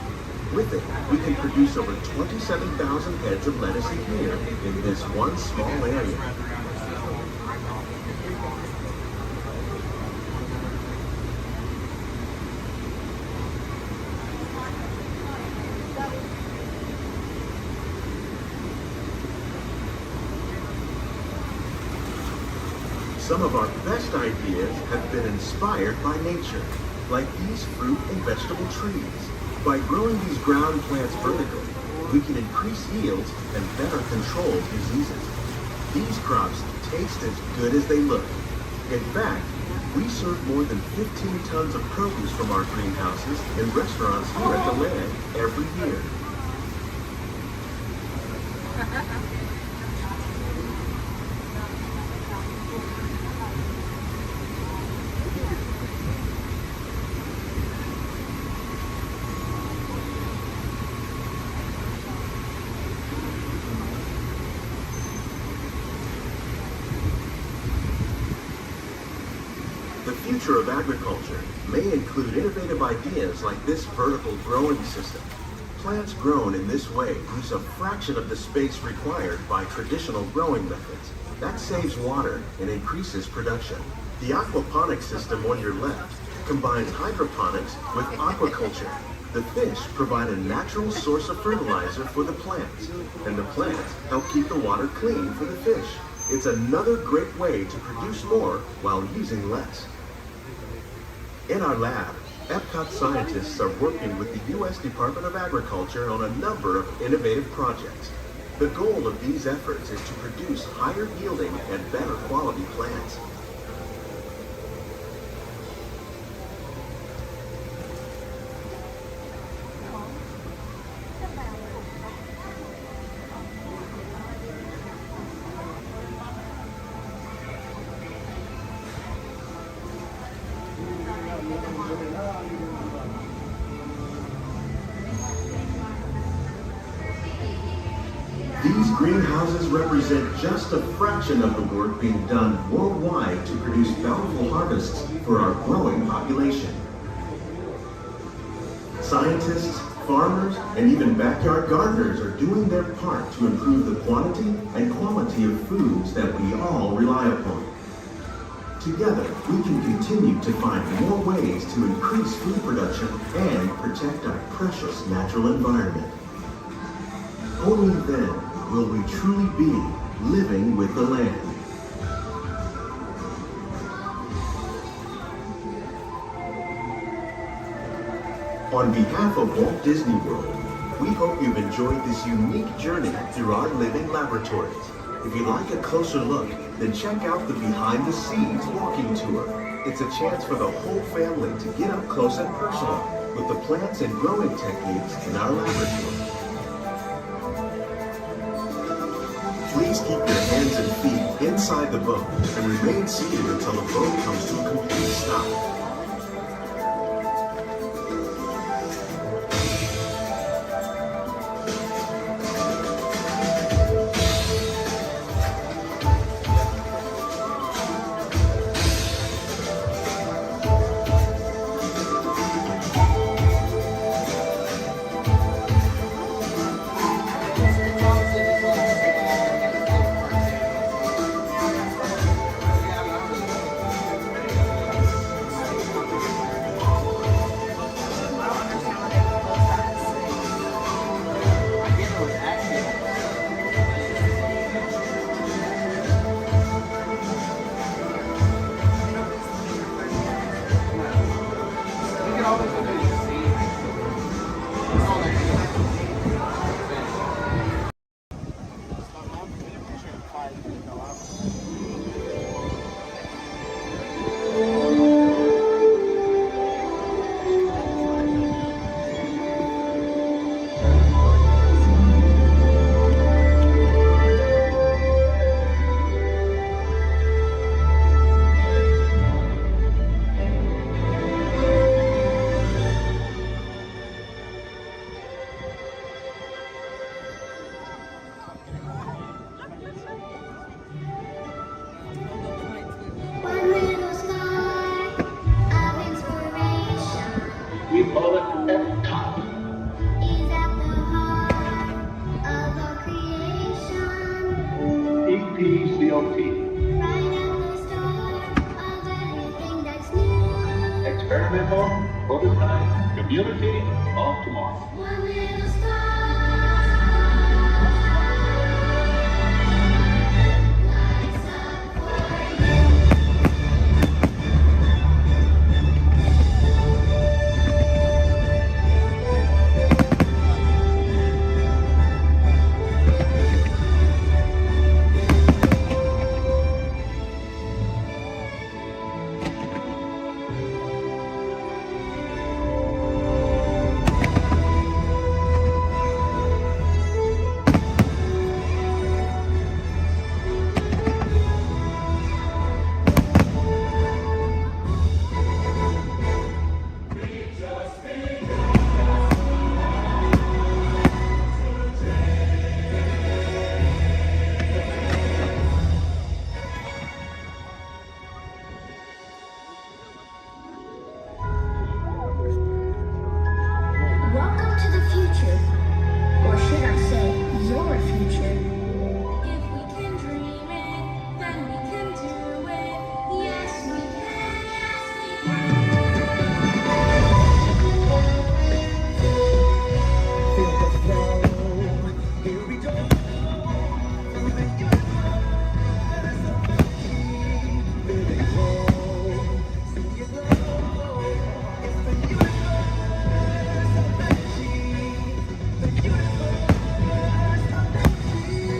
With it, we can produce over 27,000 heads of lettuce a year in this one small area. Some of our best ideas have been inspired by nature, like these fruit and vegetable trees. By growing these ground plants vertically, we can increase yields and better control diseases. These crops taste as good as they look. In fact, We serve more than 15 tons of produce from our greenhouses in restaurants here at the land every year. The future of agriculture may include innovative ideas like this vertical growing system. Plants grown in this way use a fraction of the space required by traditional growing methods. That saves water and increases production. The aquaponics system on your left combines hydroponics with aquaculture. The fish provide a natural source of fertilizer for the plants, and the plants help keep the water clean for the fish. It's another great way to produce more while using less. In our lab, Epcot scientists are working with the U.S. Department of Agriculture on a number of innovative projects. The goal of these efforts is to produce higher yielding and better quality plants. These greenhouses represent just a fraction of the work being done worldwide to produce bountiful harvests for our growing population. Scientists, farmers, and even backyard gardeners are doing their part to improve the quantity and quality of foods that we all rely upon. Together, we can continue to find more ways to increase food production and protect our precious natural environment. Only then will we truly be living with the land. On behalf of Walt Disney World, we hope you've enjoyed this unique journey through our living laboratories. If you'd like a closer look, then check out the Behind the Scenes walking tour. It's a chance for the whole family to get up close and personal with the plants and growing techniques in our laboratory. Please keep your hands and feet inside the boat and remain seated until the boat comes to a complete stop. We call it Epcot. EPCOT. Experimental, prototype, community of tomorrow. our future. If we can dream it, then we can do it. Yes, we can. Yes, we can. Feel the flow. Here we go. Through the universe of beauty. Feel it grow. See it glow. It's the universe of energy. The universe of energy.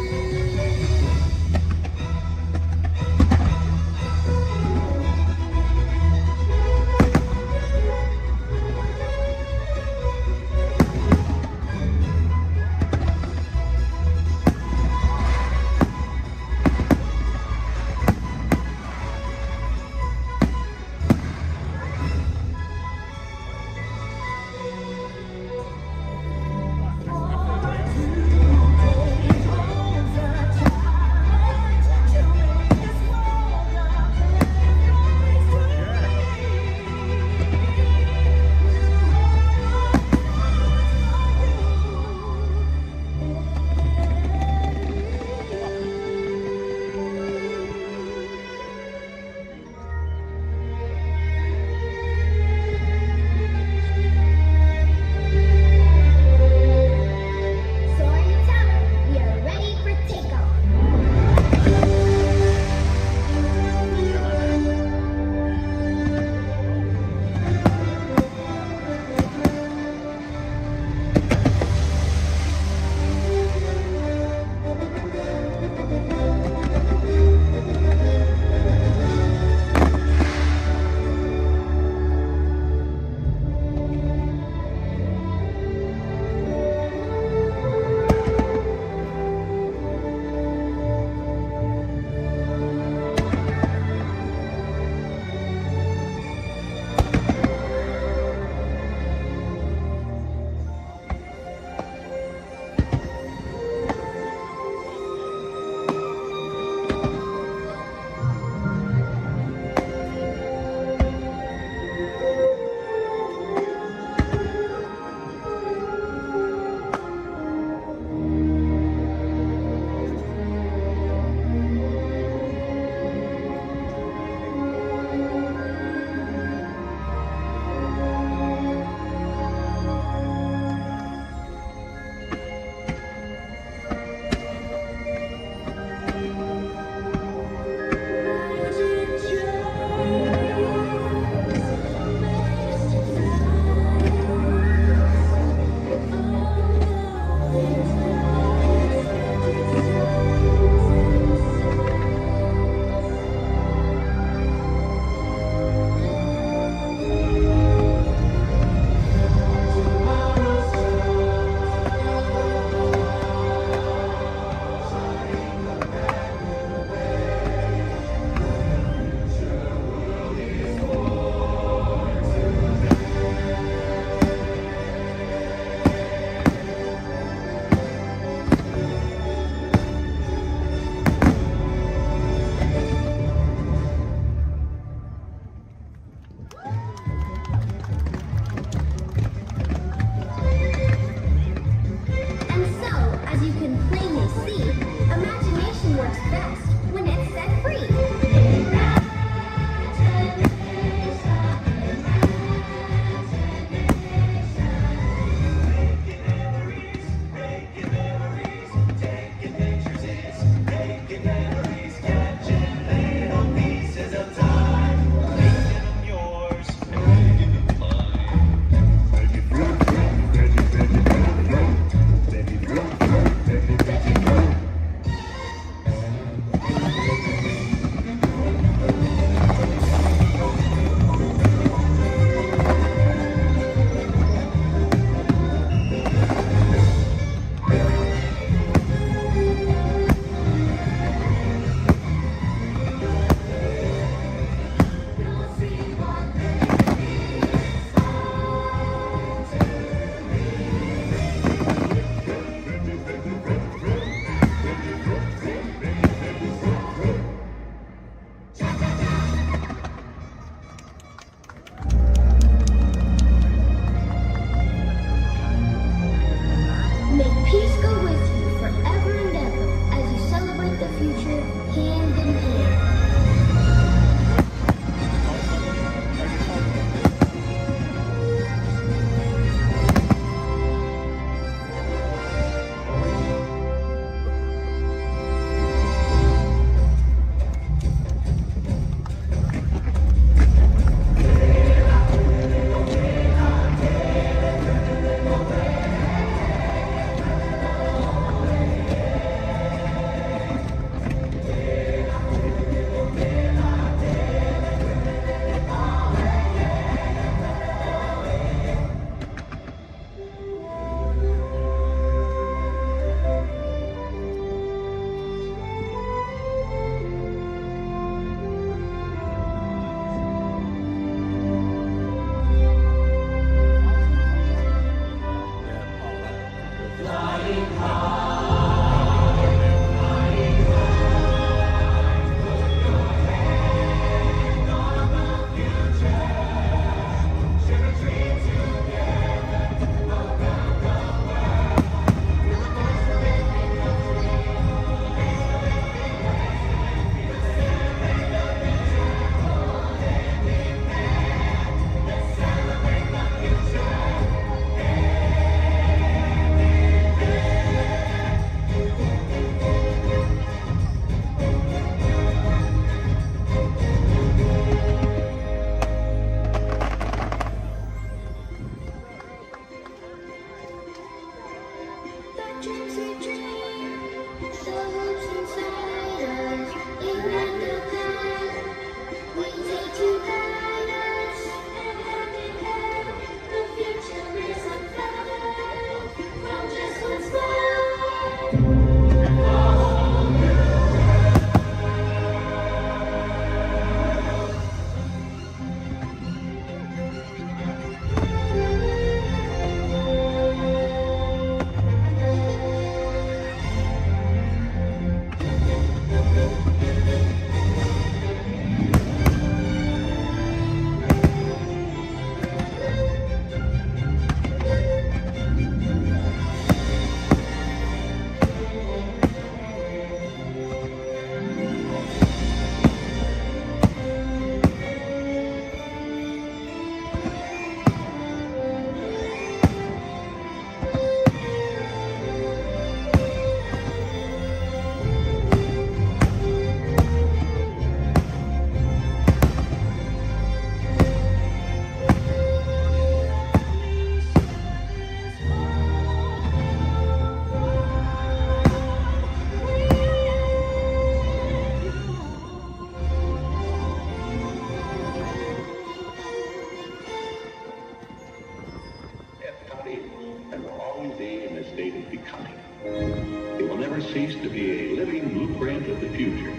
It will never cease to be a living blueprint of the future.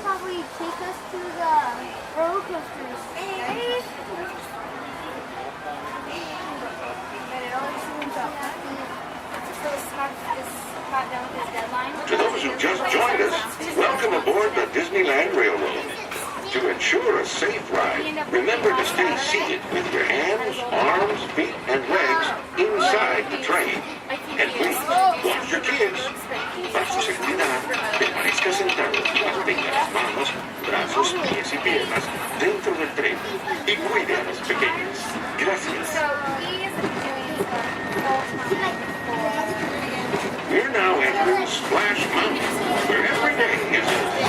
probably take us to the roller coasters. But it always seems up. So Scott done with his deadline. To those who just joined us, welcome aboard the Disneyland Railroad. To ensure a safe ride, remember to stay seated with your hands, arms, feet, and legs inside the train. And please, watch your kids. Para su seguridad, permanezca sentado y mantenga las manos, brazos, pies y piernas dentro del tren y cuide a los pequeños. Gracias. We're now entering Splash Mountain, where every day is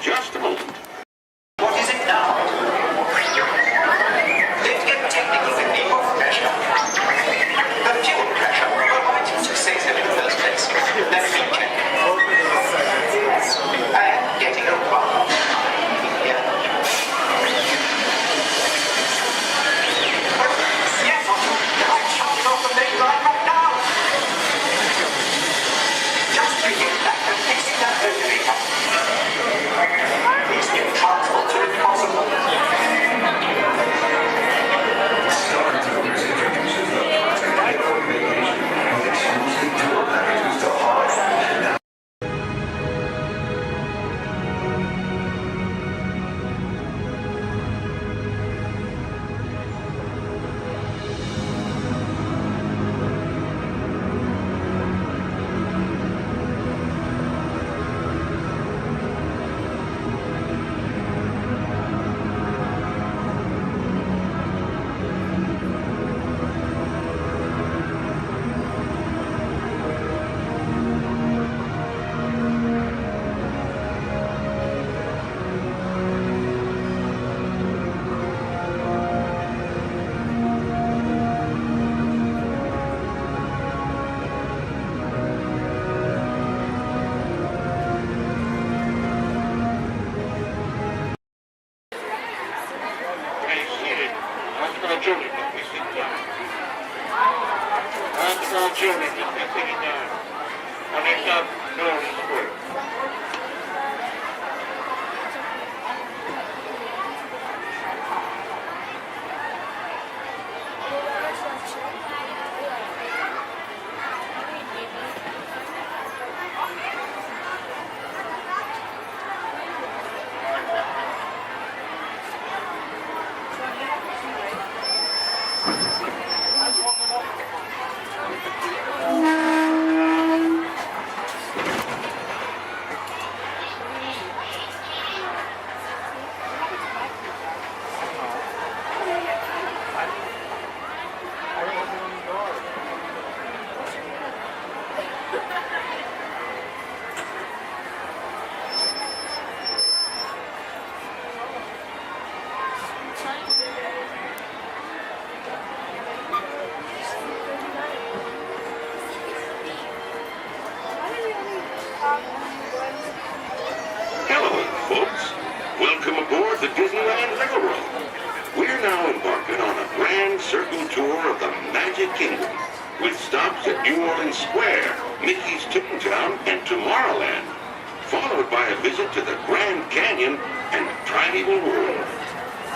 Yes, I'm geometrica seminare. Connect up North Square. Hello, folks. Welcome aboard the Disneyland Railroad. We're now embarking on a grand circle tour of the Magic Kingdom, with stops at New Orleans Square, Mickey's Toontown, and Tomorrowland, followed by a visit to the Grand Canyon and Primeval World.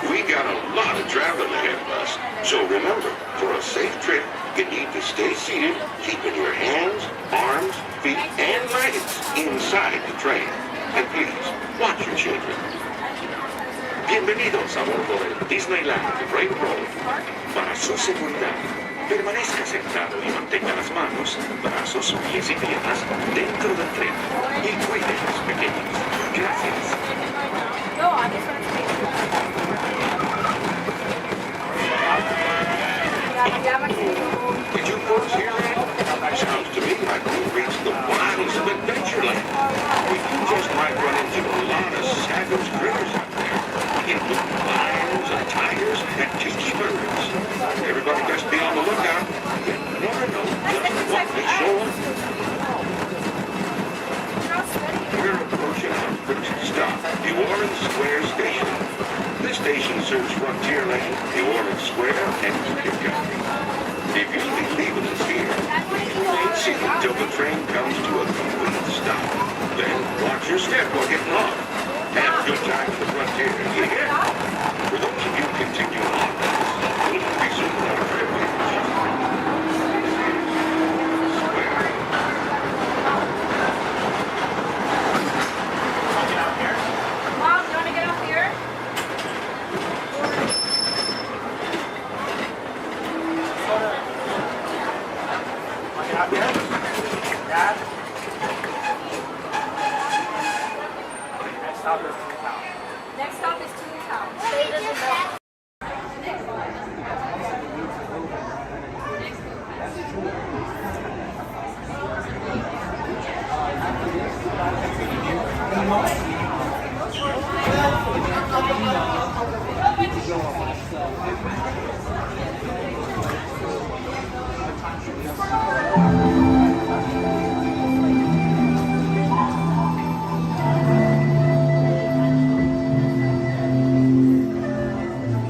We got a lot of traveling ahead of us, so remember, for a safe trip, you need to stay seated, keeping your hands, arms, feet, and legs inside the train. And please, watch your children. Bienvenidos a bordo del Disneyland Railroad. Para su seguridad, permanezca sentado y mantenga las manos, brazos, pies y piernas dentro del tren. Y cuide a los pequeños. Gracias. No, I just want to take Did you folks hear that? Sounds to me like we've reached the wilds of Adventureland. We just might run into a lot of savage critters out there. Including lions and tigers and tiki birds. Everybody best be on the lookout. You never know just what may show up. We're approaching our first stop, New Orleans Square Station. This station serves Frontierland, New Orleans Square, and Pickup. If you'll be leaving us here, remain seated until the train comes to a complete stop. Then watch your step while getting off. Have a good time at the Frontier, you hear? For those of you continuing on, we'll resume our trip in just a moment. Mom, you want to get up here? Out there? Dad? Next stop is Toontown. Next stop is Toontown. Stay in the middle.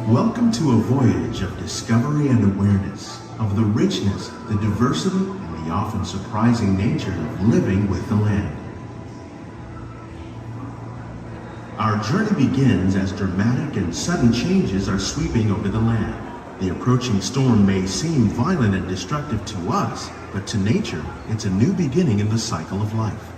Welcome to a voyage of discovery and awareness of the richness, the diversity, and the often surprising nature of living with the land. Our journey begins as dramatic and sudden changes are sweeping over the land. The approaching storm may seem violent and destructive to us, but to nature, it's a new beginning in the cycle of life.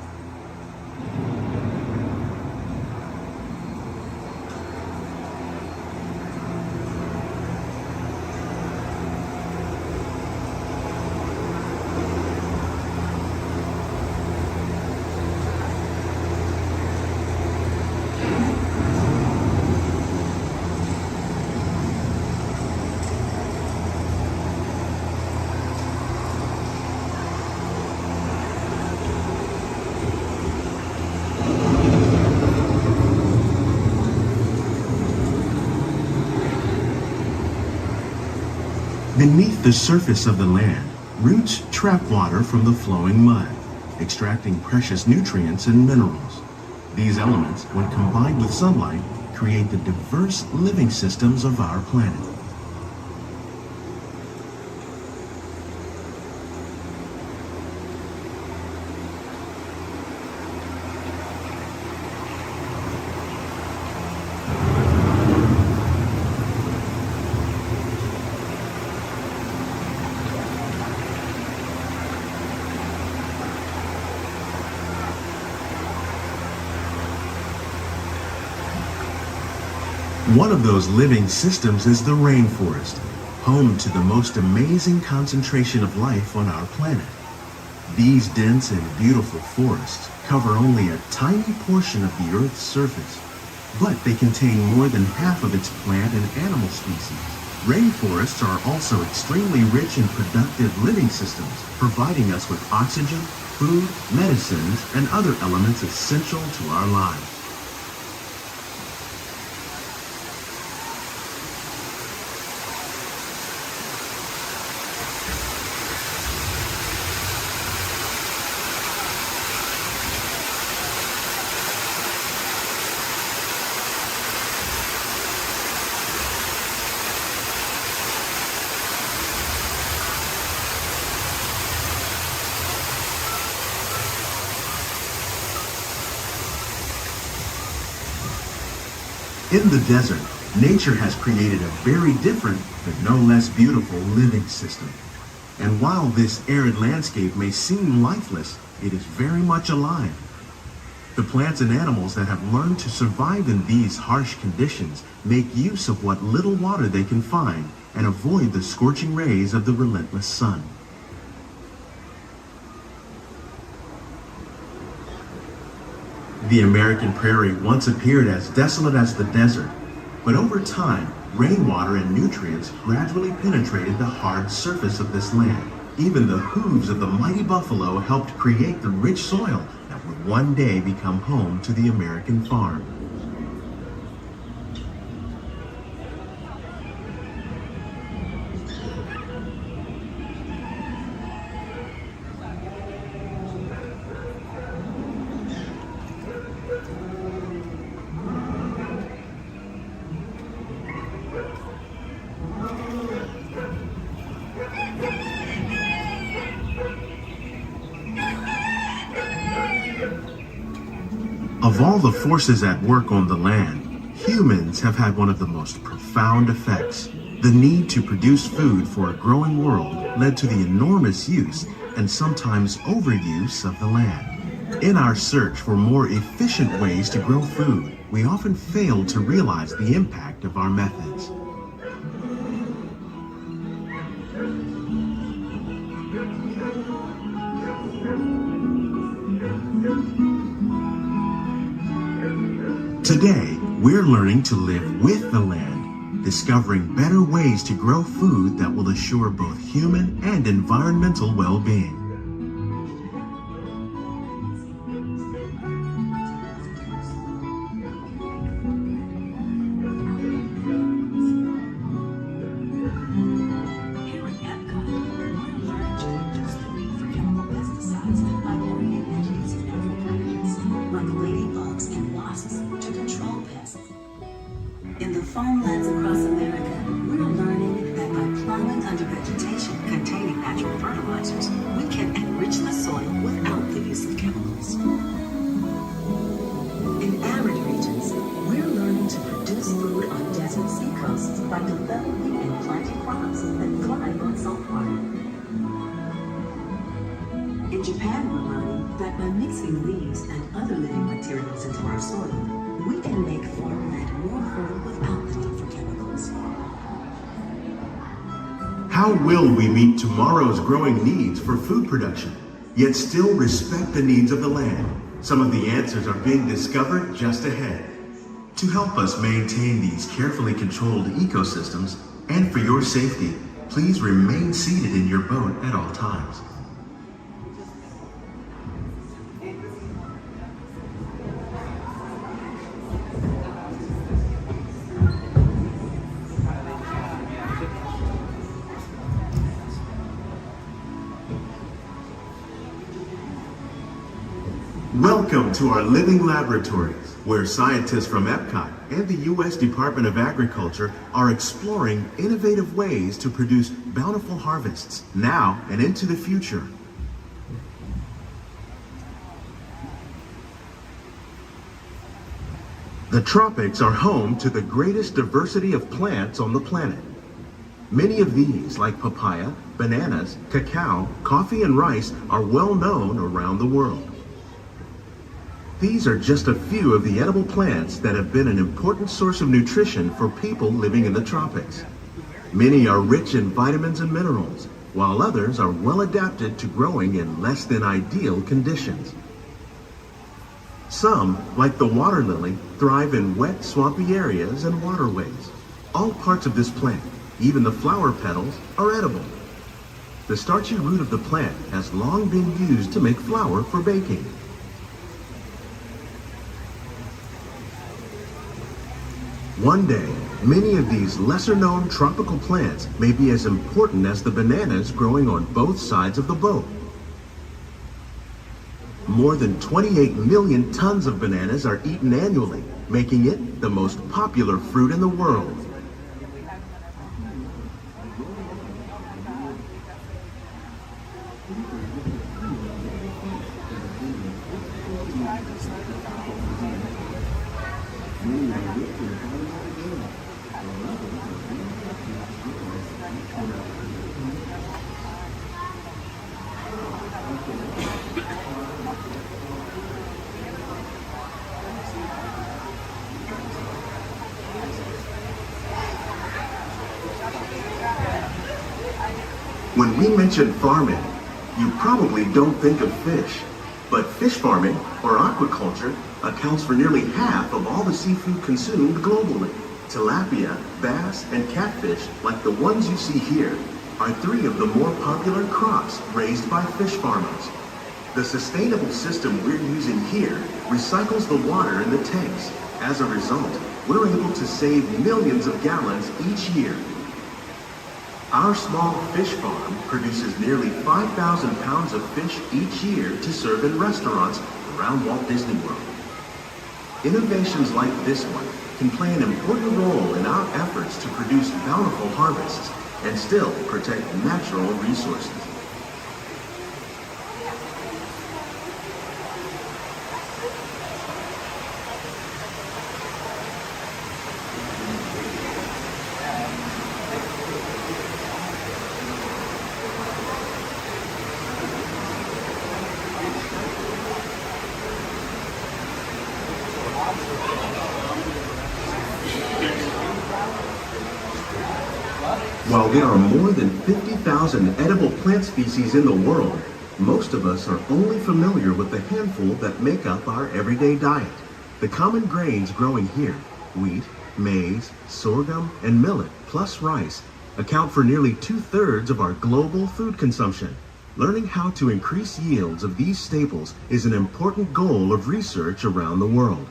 Beneath the surface of the land, roots trap water from the flowing mud, extracting precious nutrients and minerals. These elements, when combined with sunlight, create the diverse living systems of our planet. One of those living systems is the rainforest, home to the most amazing concentration of life on our planet. These dense and beautiful forests cover only a tiny portion of the Earth's surface, but they contain more than half of its plant and animal species. Rainforests are also extremely rich and productive living systems, providing us with oxygen, food, medicines, and other elements essential to our lives. In the desert, nature has created a very different, but no less beautiful living system. And while this arid landscape may seem lifeless, it is very much alive. The plants and animals that have learned to survive in these harsh conditions make use of what little water they can find and avoid the scorching rays of the relentless sun. The American prairie once appeared as desolate as the desert, but over time, rainwater and nutrients gradually penetrated the hard surface of this land. Even the hooves of the mighty buffalo helped create the rich soil that would one day become home to the American farm. Of all the forces at work on the land, humans have had one of the most profound effects. The need to produce food for a growing world led to the enormous use and sometimes overuse of the land. In our search for more efficient ways to grow food, we often fail to realize the impact of our methods. Today, we're learning to live with the land, discovering better ways to grow food that will assure both human and environmental well-being. In the farmlands across America, we're learning that by plowing under vegetation containing natural fertilizers, we can enrich the soil without the use of chemicals. In arid regions, we're learning to produce food on desert seacoasts by developing and planting crops that thrive on salt water. In Japan, we're learning that by mixing leaves and other living materials into our soil, we can make farmland more fertile without the need for chemicals. How will we meet tomorrow's growing needs for food production, yet still respect the needs of the land? Some of the answers are being discovered just ahead. To help us maintain these carefully controlled ecosystems, and for your safety, please remain seated in your boat at all times. Welcome to our living laboratories, where scientists from Epcot and the U.S. Department of Agriculture are exploring innovative ways to produce bountiful harvests now and into the future. The tropics are home to the greatest diversity of plants on the planet. Many of these, like papaya, bananas, cacao, coffee, and rice, are well known around the world. These are just a few of the edible plants that have been an important source of nutrition for people living in the tropics. Many are rich in vitamins and minerals, while others are well adapted to growing in less than ideal conditions. Some, like the water lily, thrive in wet, swampy areas and waterways. All parts of this plant, even the flower petals, are edible. The starchy root of the plant has long been used to make flour for baking. One day, many of these lesser-known tropical plants may be as important as the bananas growing on both sides of the boat. More than 28 million tons of bananas are eaten annually, making it the most popular fruit in the world. When we mention farming, you probably don't think of fish. But fish farming, or aquaculture, accounts for nearly half of all the seafood consumed globally. Tilapia, bass, and catfish, like the ones you see here, are three of the more popular crops raised by fish farmers. The sustainable system we're using here recycles the water in the tanks. As a result, we're able to save millions of gallons each year. Our small fish farm produces nearly 5,000 pounds of fish each year to serve in restaurants around Walt Disney World. Innovations like this one can play an important role in our efforts to produce bountiful harvests and still protect natural resources. While there are more than 50,000 edible plant species in the world, most of us are only familiar with the handful that make up our everyday diet. The common grains growing here, wheat, maize, sorghum, and millet, plus rice, account for nearly 2/3 of our global food consumption. Learning how to increase yields of these staples is an important goal of research around the world.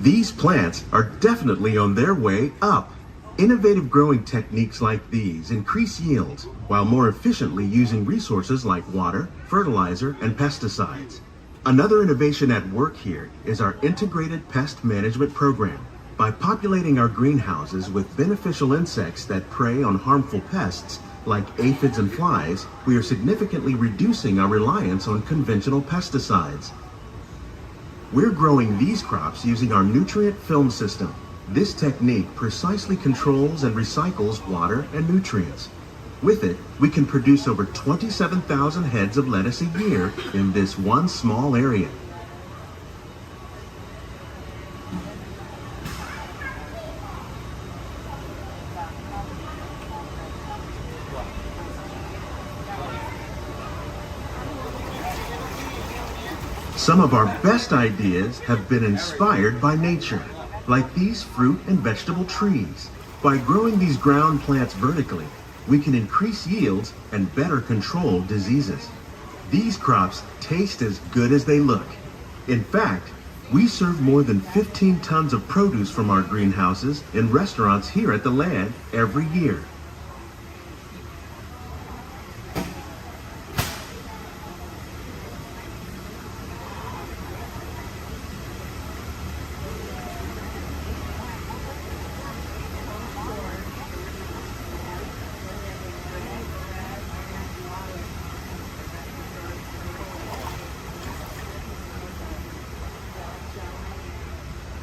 These plants are definitely on their way up. Innovative growing techniques like these increase yields while more efficiently using resources like water, fertilizer, and pesticides. Another innovation at work here is our integrated pest management program. By populating our greenhouses with beneficial insects that prey on harmful pests like aphids and flies, we are significantly reducing our reliance on conventional pesticides. We're growing these crops using our nutrient film system. This technique precisely controls and recycles water and nutrients. With it, we can produce over 27,000 heads of lettuce a year in this one small area. Some of our best ideas have been inspired by nature, like these fruit and vegetable trees. By growing these ground plants vertically, we can increase yields and better control diseases. These crops taste as good as they look. In fact, we serve more than 15 tons of produce from our greenhouses in restaurants here at the land every year.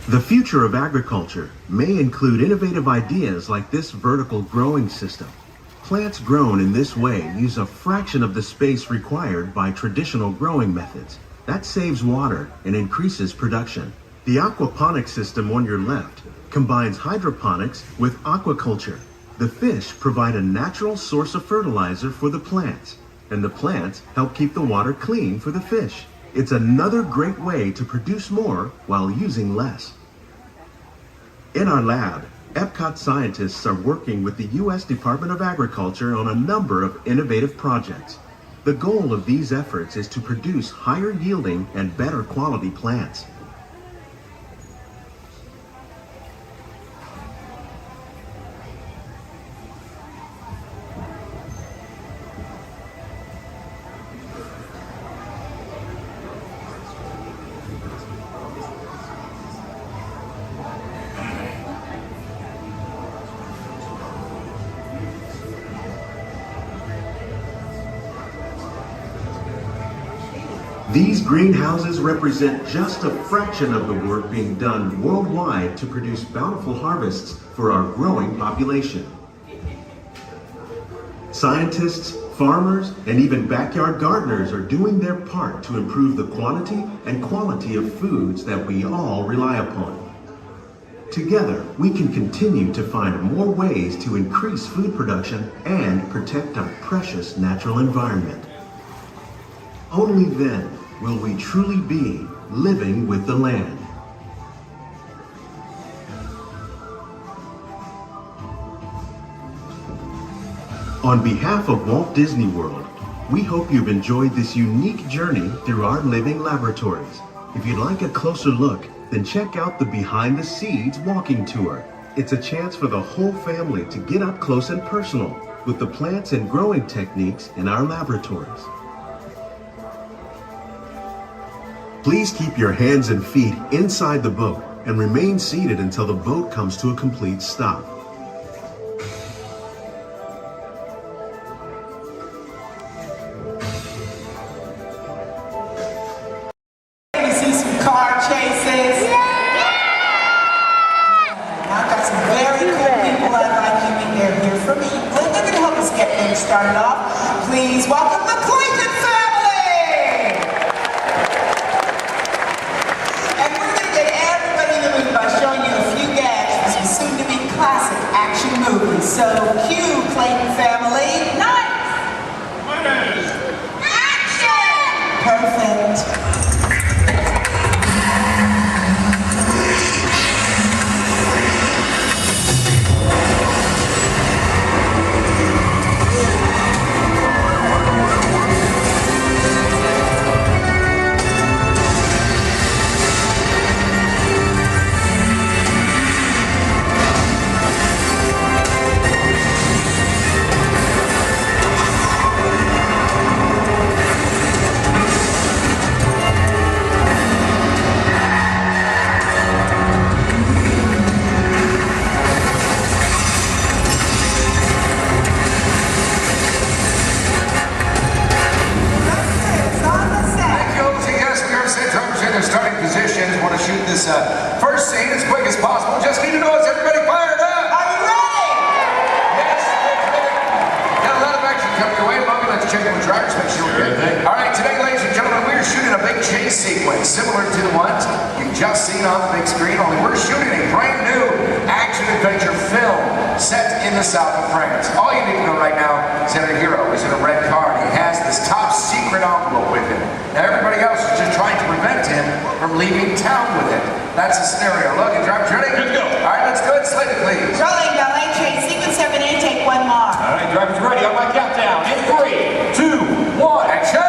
The future of agriculture may include innovative ideas like this vertical growing system. Plants grown in this way use a fraction of the space required by traditional growing methods. That saves water and increases production. The aquaponics system on your left combines hydroponics with aquaculture. The fish provide a natural source of fertilizer for the plants, and the plants help keep the water clean for the fish. It's another great way to produce more while using less. In our lab, Epcot scientists are working with the U.S. Department of Agriculture on a number of innovative projects. The goal of these efforts is to produce higher yielding and better quality plants. These greenhouses represent just a fraction of the work being done worldwide to produce bountiful harvests for our growing population. Scientists, farmers, and even backyard gardeners are doing their part to improve the quantity and quality of foods that we all rely upon. Together, we can continue to find more ways to increase food production and protect our precious natural environment. Only then will we truly be living with the land. On behalf of Walt Disney World, we hope you've enjoyed this unique journey through our living laboratories. If you'd like a closer look, then check out the Behind the Seeds walking tour. It's a chance for the whole family to get up close and personal with the plants and growing techniques in our laboratories. Please keep your hands and feet inside the boat and remain seated until the boat comes to a complete stop. You see some car chases? I've got some very cool people I'd like you to meet. They're here from England. They're going to help us get things started off. Please welcome the Clayton family! By showing you a few gags from some soon-to-be classic action movies. So, cue, Clayton family. Nice! Action! Perfect. First scene as quick as possible. Just need to know, is everybody fired up? Are you ready? Yes, got a lot of action coming your way. Bobby, let's check with drivers, make sure we're good. All right, today, ladies and gentlemen, we're shooting a big chase sequence similar to the ones you've just seen on the big screen, only we're shooting a brand new action-adventure film set in the south of France. All you need to know right now is that our hero is in a red car and he has this top secret envelope with him. Now everybody else is just trying to prevent him from leaving town with it. That's the scenario. Look, drivers ready? Good to go. All right, let's go ahead and slate it, please. Rolling, ballet train, sequence 7A, take one more. All right, drivers ready on my countdown. In 3, 2, 1, action!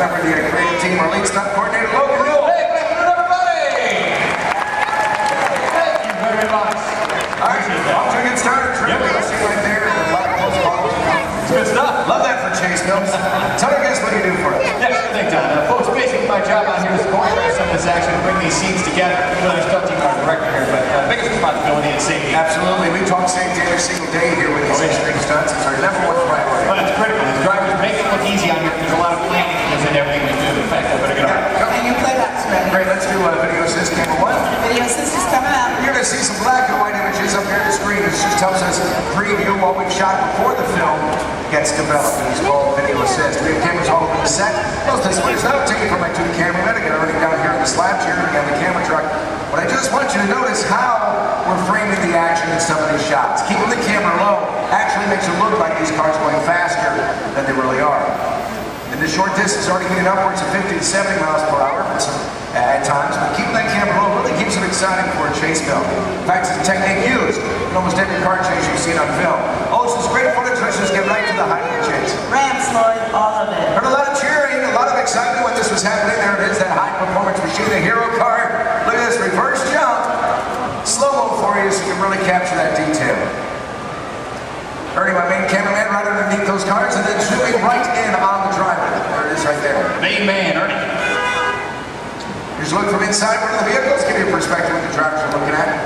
member of the creative team, our lead stunt coordinator, Logan Newell. Hey, good afternoon, everybody! Thank you very much. All right, off to a good start. Trip, you'll see right there. It's good stuff. Love that for Chase Mills. Tell our guests what you do for us. Yeah, sure thing, Don. Folks, basically my job out here is to choreograph some of this action and bring these scenes together with our stunt team, our director here, but biggest responsibility is safety. Absolutely. We talk safety every single day here with these extreme stunts. It's our number one priority. Well, that's critical. The drivers make it look easy on here. There's a lot of planning that goes into everything we do. In fact, I better get on. And you play that, Sven. Great, let's do video assist camera one. Video assist is coming up. You're going to see some black and white images up here on the screen. This just helps us preview what we've shot before the film gets developed. And it's called video assist. We have cameras all over the set. Most displays now taken from my two cameramen. Again, already down here on the slab chair and on the camera truck. But I just want you to notice how we're framing the action in some of these shots. Keeping the camera low actually makes it look like these cars going faster than they really are. And the short distance already getting upwards of 50 to 70 miles per hour at times, but keeping that camera low really keeps it exciting for a chase film. In fact, it's a technique used in almost every car chase you've seen on film. Oh, it's just great footage. Let's just get right to the height of the chase. Ramps, Lloyd, all of it. Heard a lot of cheering, a lot of excitement when this was happening. There it is, that high performance machine, the hero car. Look at this reverse jump. Slow-mo for you so you can really capture that detail. Ernie, my main cameraman, right underneath those cars, and then zooming right in on the driver. There it is right there. Main man, Ernie. Here's a look from inside one of the vehicles, give you a perspective of what the drivers are looking at.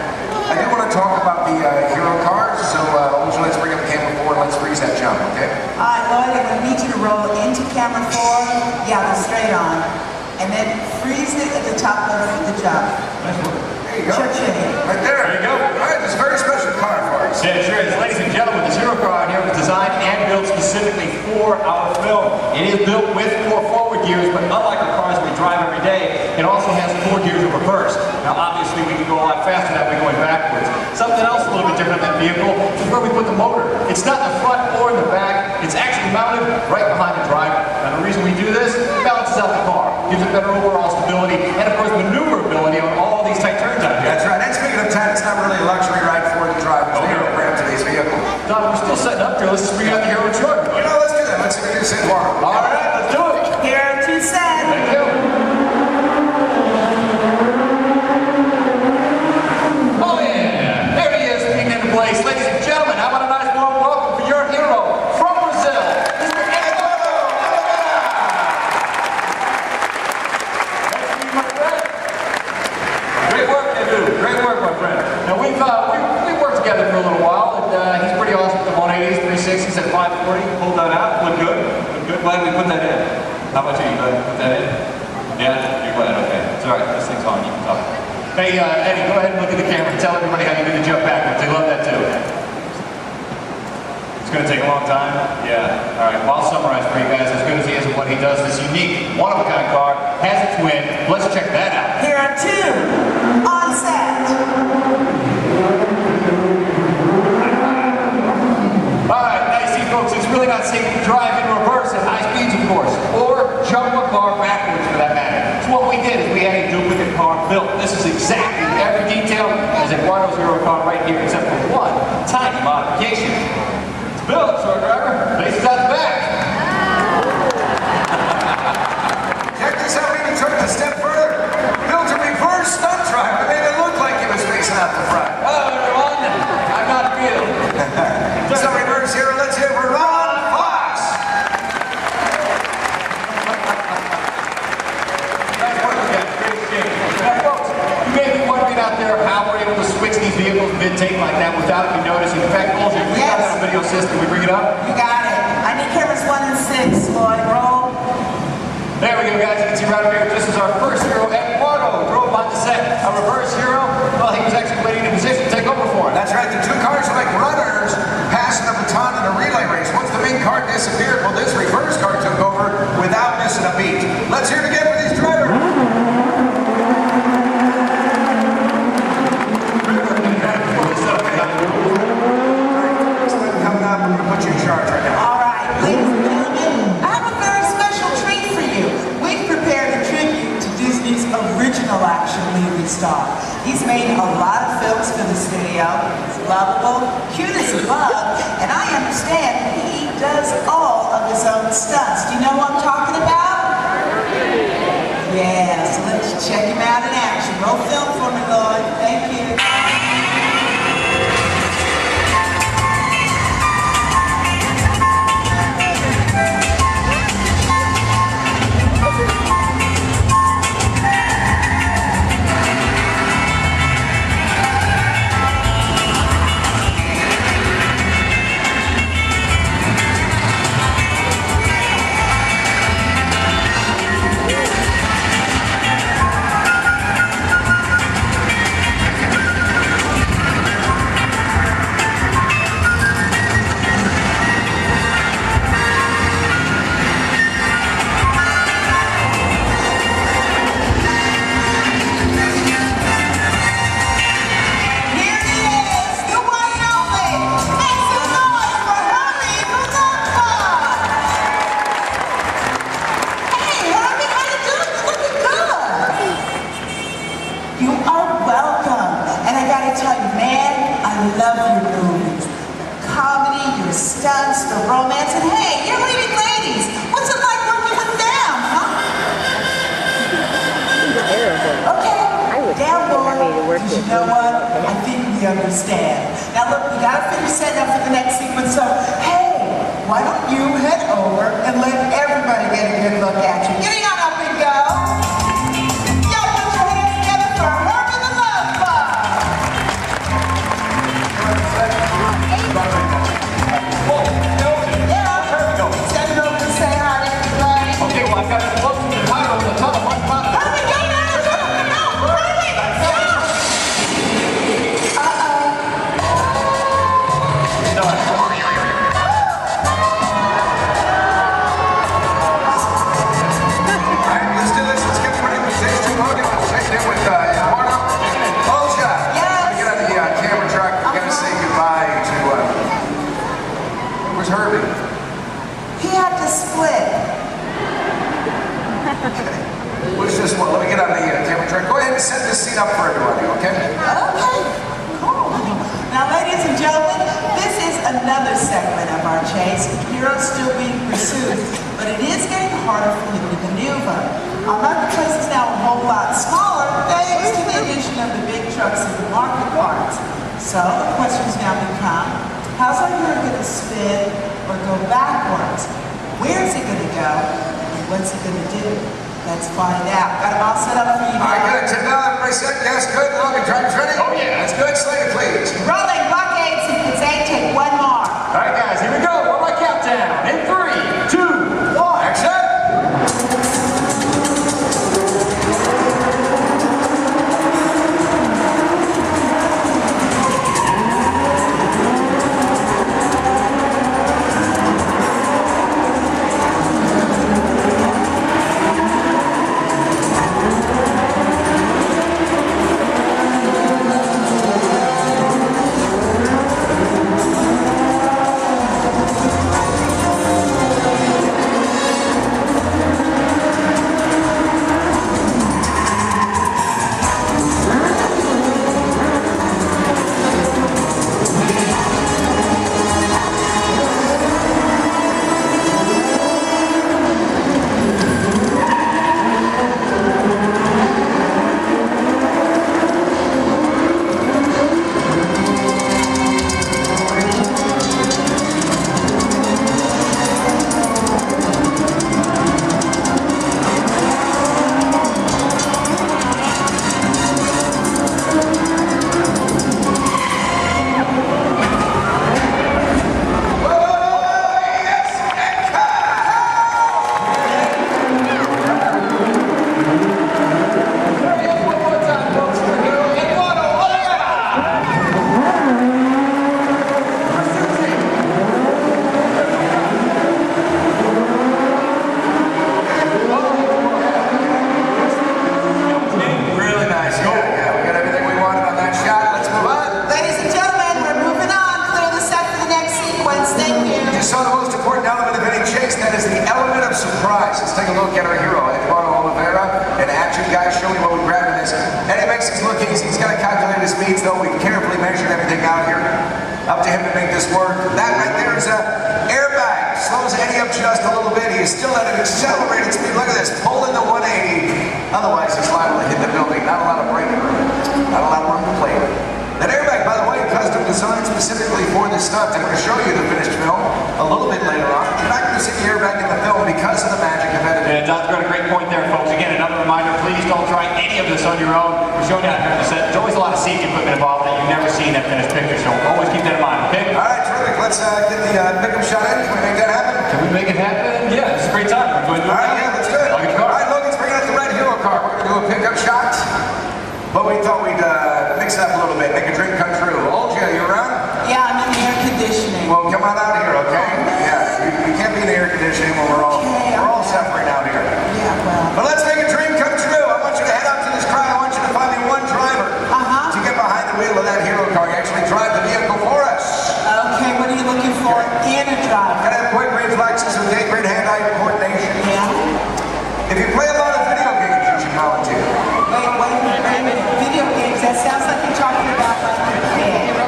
I do want to talk about the hero cars, so let's bring up camera 4 and let's freeze that jump, okay? All right, Lloyd, I'm going to need you to roll into camera 4. Yeah, go straight on. And then freeze it at the top of the jump. Nice work. There you go. Cha-ching. Right there. There you go. All right, this is a very special car for us. Yeah, it sure is. Ladies and gentlemen, this hero car out here was designed and built specifically for our film. It is built with 4 forward gears, but unlike the cars we drive every day, it also has 4 gears in reverse. Now, obviously, we can go a lot faster that way going backwards. Something else a little bit different than the vehicle is where we put the motor. It's not in the front or in the back. It's actually mounted right behind the driver. And the reason we do this, it balances out the car, gives it better overall stability, and of course, maneuverability on all these tight turns out here. That's right. And speaking of time, it's not really a luxury ride for the drivers. They are brand today's vehicle. Don, we're still setting up here. Let's just bring out the hero truck. You know, let's do that. Let's introduce it for them. All right, let's do it. Here to set. Thank you. Oh yeah, there he is, being into place. Ladies and gentlemen, how about a nice warm welcome for your hero from Brazil, Mr. Eduardo. Great work, Edu. Great work, my friend. Now we've worked together for a little while, and he's pretty awesome at the 180s, 360s, at 540. Pulled that out. Look good. Look good. Glad we put that in. How about you? You glad we put that in? Yeah, you're glad. Okay. It's all right. This thing's on. You can talk. Hey, Eddie, go ahead and look at the camera and tell everybody how you do the jump backwards. They love that too. It's going to take a long time? Yeah. All right. Well, I'll summarize for you guys. As good as he is at what he does, this unique, one-of-a-kind car has its win. Let's check that out. Here are 2 on set. All right. Now you see, folks, it's really not safe to drive in reverse at high speeds, of course, or jump a car backwards for that matter. So what we did is we had a duplicate car built. This is exactly every detail as Eduardo's hero car right here, except for one tiny modification. It's built, so our driver faces out the back. Check this out. We even took it a step further. Built a reverse stunt driver. Made it look like he was facing out the front. Oh, everyone, I'm not feeling. So reverse hero. Let's hear for Ron Fox. Now, folks, you may be wondering out there how we're able to switch these vehicles mid-take like that without you noticing. In fact, Olsen, we got that video system. We bring it up? You got it. I need cameras 1 and 6, Lloyd. Roll. There we go, guys. You can see right up here, this is our first hero, Eduardo, drove on the set. Our reverse hero, well, he was actually waiting in position to take over for him. That's right. The 2 cars are like runners passing the baton in a relay race. Once the main car disappeared, well, this reverse car took over without missing a beat. Let's hear it again for these drivers. Coming up, we're going to put you in charge right now. All right, ladies and gentlemen, I have a very special treat for you. We've prepared a tribute to Disney's original action movie star. He's stunts, the romance, and hey, you're leading ladies. What's it like working with them, huh? Okay, down boy. You know what? I think we understand. Now look, we gotta finish setting up for the next sequence, so hey, why don't you head over and let everybody get a good look at you. Getting on up and go. Yo, put your hands together for Herb and the Love Bug. Yeah, send it over and say hi to everybody. Okay, well, I've got the books and the title on the top. Hurry, go now, no, hurry, Let's do this. Let's get ready for stage 2 loading. Let's take it with Eduardo. Olja. Yes. We get on the camera truck. We're going to say goodbye to, where's Herbie? He had to split. Where's this one? Let me get on the camera truck. Go ahead and set this scene up for everybody, okay? Okay, cool. Now, ladies and gentlemen, this is another segment of our chase. The hero's still being pursued, but it is getting harder for him to maneuver. Our marketplace is now a whole lot smaller thanks to the addition of the big trucks and the market carts. So the questions now become, how's our hero going to spin or go backwards? Where's he going to go? And what's he going to do? Let's find out. Got them all set up for you. All right, good. Turn down. Everybody set. Yes, good. Logan, driver's ready? Oh, yeah. That's good. Slater, please. Rolling blockades, sequence A, take one more. All right, guys, here we go. One more countdown. In 3, 2, 1. Action.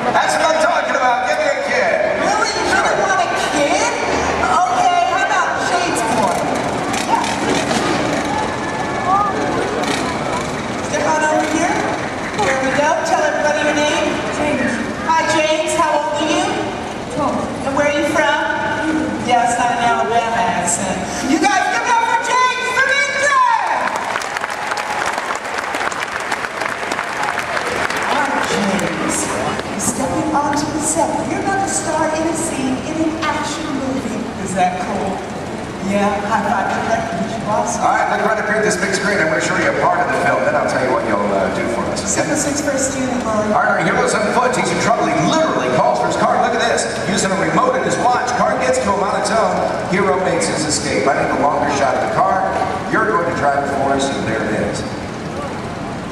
That's what I'm talking about. Give me a kid. Really? You really want a kid? Is that cool? Yeah, high five to that. Awesome. All right, look right up here at this big screen. I'm going to show you a part of the film. Then I'll tell you what you'll do for us. Okay? 6 for stealing, Lord. All right, our hero's on foot. He's in trouble. He literally calls for his car. Look at this. Using a remote in his watch. Car gets to him on its own. Hero makes his escape. I need a longer shot of the car. You're going to drive it for us, and there it is.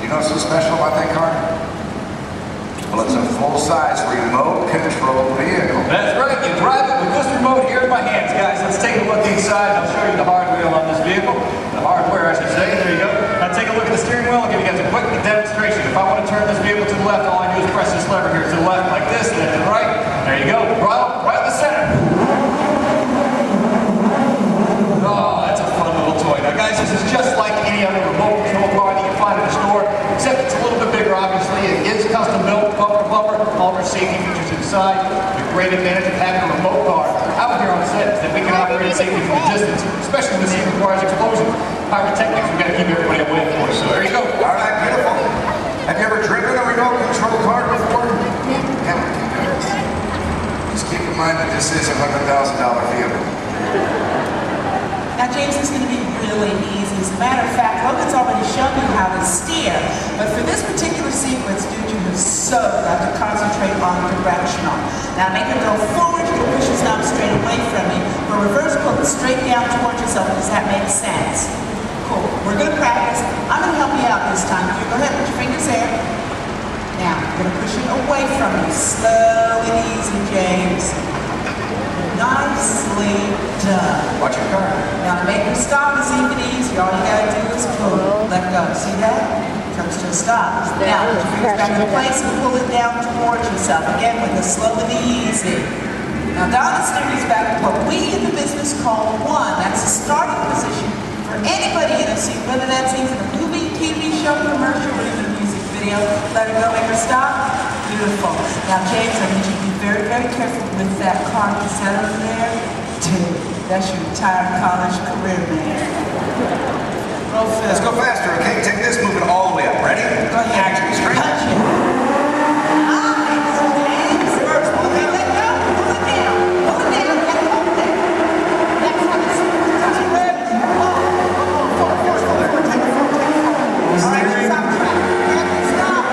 You know what's so special about that car? Well, it's a full-size remote-controlled vehicle. That's right. You drive it with this remote here in my hands, guys. Let's take a look inside. I'll show you the hardware on this vehicle. The hardware, I should say. There you go. Now take a look at the steering wheel. I'll give you guys a quick demonstration. If I want to turn this vehicle to the left, all I do is press this lever here to the left like this, and then to the right. There you go. Right in the center. Oh, that's a fun little toy. Now, guys, this is just like any other remote control car that you find in the store, except it's a little bit bigger, obviously. It is custom built, bumper to bumper, all of our safety features inside. The great advantage of having a remote car out here on set is that we can operate safely from a distance, especially when this even requires explosion. Pyrotechnics, we've got to keep everybody away, of course. So there you go. All right, beautiful. Have you ever driven a remote control car before? Yeah. Just keep in mind that this is a $100,000 vehicle. Now, James, is going to be really easy. As a matter of fact, Logan's already shown you how to steer, but for this particular sequence, dude, you have so got to concentrate on directional. Now, make it go forward, you can push your knob straight away from you. For reverse, pull it straight down towards yourself. Does that make sense? Cool. We're going to practice. I'm going to help you out this time. You go ahead, put your fingers there. Now, I'm going to push it away from you. Slow and easy, James. Nicely done. Watch your car. Now to make your stop is even easier. All you gotta do is pull. Let go. See that? Comes to a stop. Now put your fingers back in place and pull it down towards yourself. Again with a slow and easy. Now down the steering is back to what we in the business call one. That's the starting position for anybody in a scene, whether that's even a movie, TV show, commercial, or even a music video. Let it go, make her stop. Beautiful. Now, James, I need you to be very, very careful with that car. Is that over there? Dude, that's your entire college career, man. Roll film. Let's go faster, okay? Take this, move it all the way up. Ready? Go ahead. Action, straight. Punch it. Nice, James. First, okay, let go. Pull it down. Pull it down and hold it. Next one is touch it red. Forward. Take it forward. All right, stop track. Stop.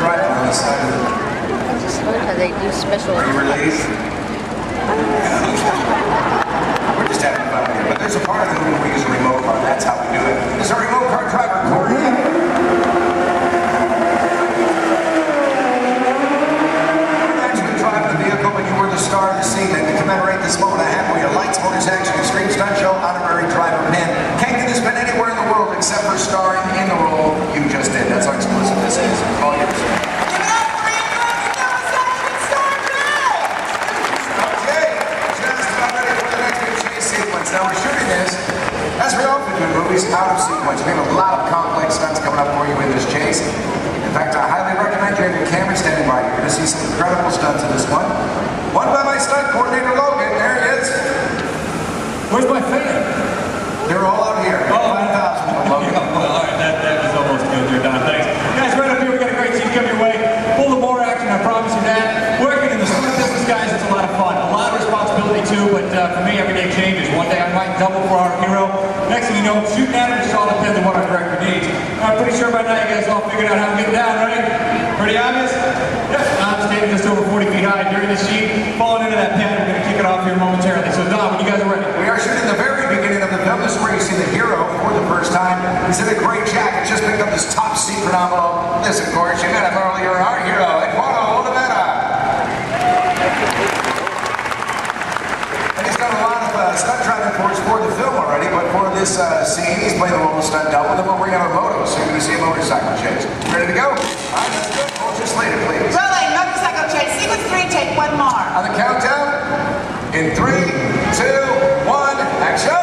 Driving on the side of the... I just love how they do special. Are you released? We're just having fun here, but there's a part of the movie we use a remote car. That's how we do it. This is our remote car driver, Corey. Actually driving the vehicle, but you were the star of the scene. And to commemorate this moment, I have for you lights, motors, action, extreme stunt show, honorary driver, man. Can't get this been anywhere in the world except for starring in the role you just did. That's how exclusive this is. All yours. Now we're shooting this, as we often do in movies, out of sequence. We have a lot of complex stunts coming up for you in this chase. In fact, I highly recommend you have your camera standing by. You're going to see some incredible stunts in this one. One by my stunt coordinator, Logan. There he is. Where's my fan? They're all out here. 5,000 from Logan. All right, that was almost good there, Don. Thanks. Guys, right up here, we got a great scene coming your way. Full of more action, I promise you that. Working in the stunt business, guys, it's a lot of fun. A lot of responsibility, too, but for me, every day changes. One day I might double for our hero. Next thing you know, shooting at it just all depends on what our director needs. I'm pretty sure by now you guys all figured out how to get down, right? Pretty obvious? Yep, I'm standing just over 40 feet high during the sheet, falling into that pen. We're going to kick it off here momentarily. So, Don, when you guys are ready. We are shooting the very beginning of the film. This is where you see the hero for the first time. He's in a great jacket, just picked up this top secret envelope. This, of course, you met him earlier, our hero, Eduardo Olivera. And he's done a lot of stunt driving for the film already, but for this scene, he's playing the role of stunt double. Then we'll bring out our moto, so you're going to see a motorcycle chase. Ready to go? All right, that's good. Hold just later, please. Rolling, motorcycle chase. Sequence 3, take one more. On the countdown, in 3, 2, 1, action!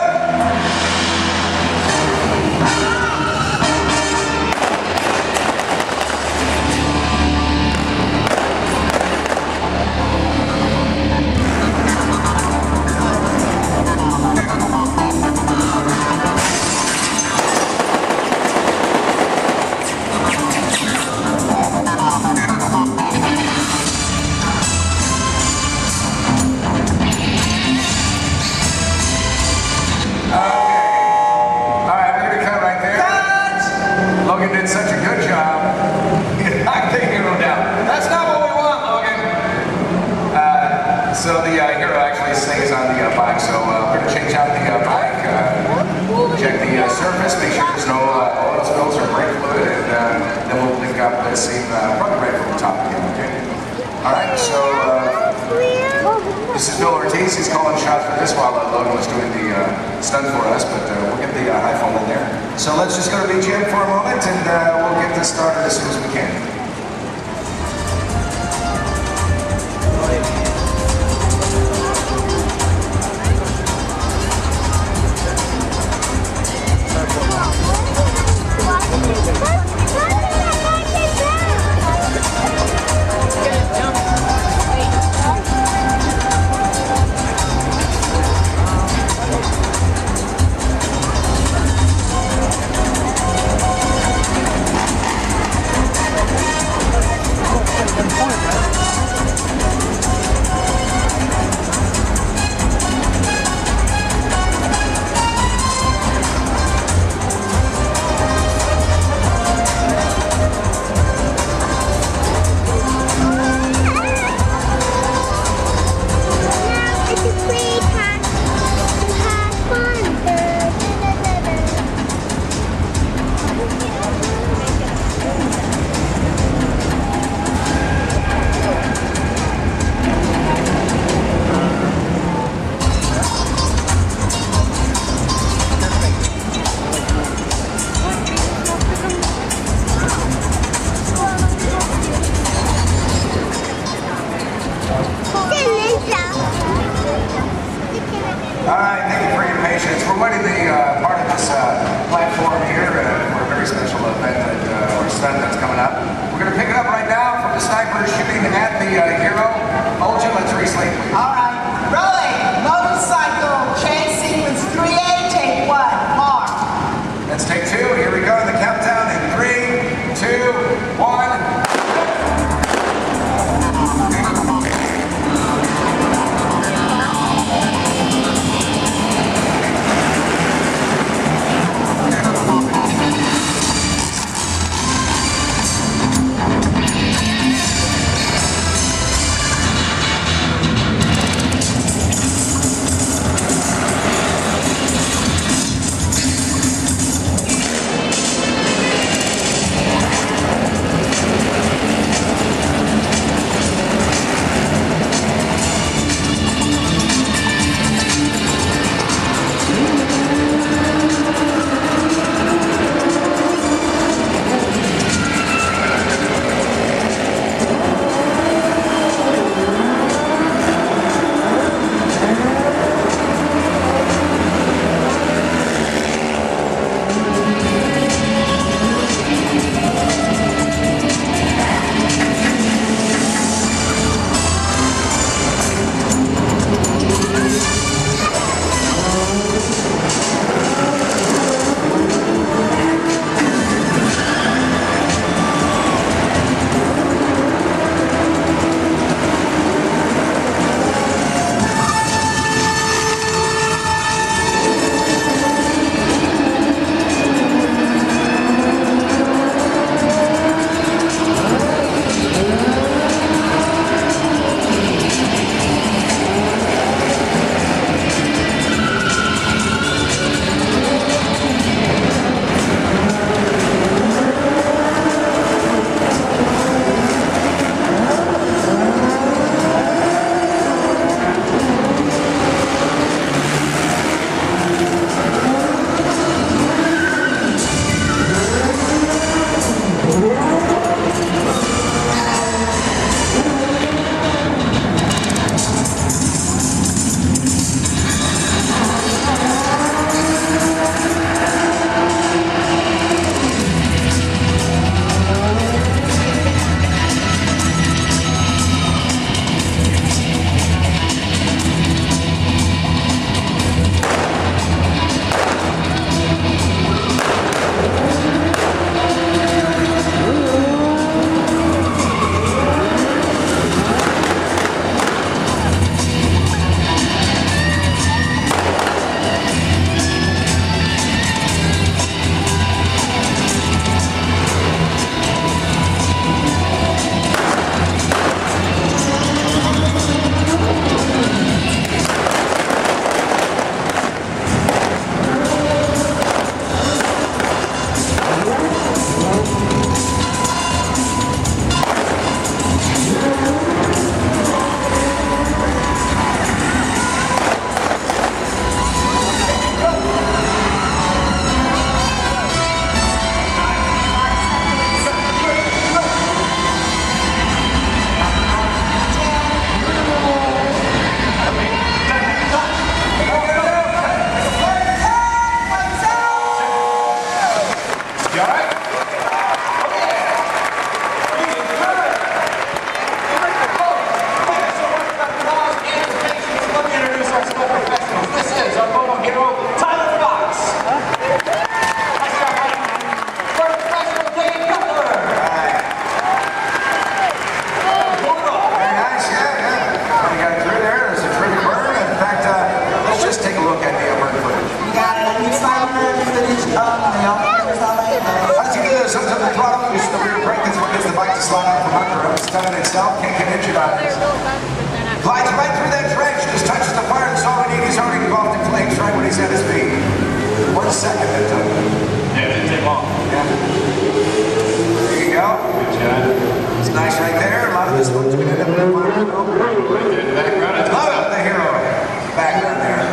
this scene probably right from the top again, okay? Alright, so this is Bill Ortiz. He's calling shots for this while Logan was doing the stunt for us, but we'll get the high fall in there. So let's just go to BGM for a moment and we'll get this started as soon as we can. You all right? Oh, yeah. You did good. Thank you so much for that applause and the patience. Let me introduce our special professionals. This is our photo hero, Tyler Fox. Nice job, buddy. First professional, Dave Cutler. Very nice, yeah. We got through there. There's a terrific burn. In fact, let's just take a look at the burn footage. We got inside footage of the officers on it. As you do this, up to the throttle, use the rear brake. That's what gets the bike to slide out from under. It's stunning itself. Can't get injured on this. Glides right through that trench. Just touches the fire. That's all we need. He's already engulfed in flames right when he's at his feet. 1 second that took. Yeah, it didn't take long. Yeah. There you go. Good job. It's nice right there. A lot of this one's going to end up in the fire. Right there in the background. Love the hero. Background there.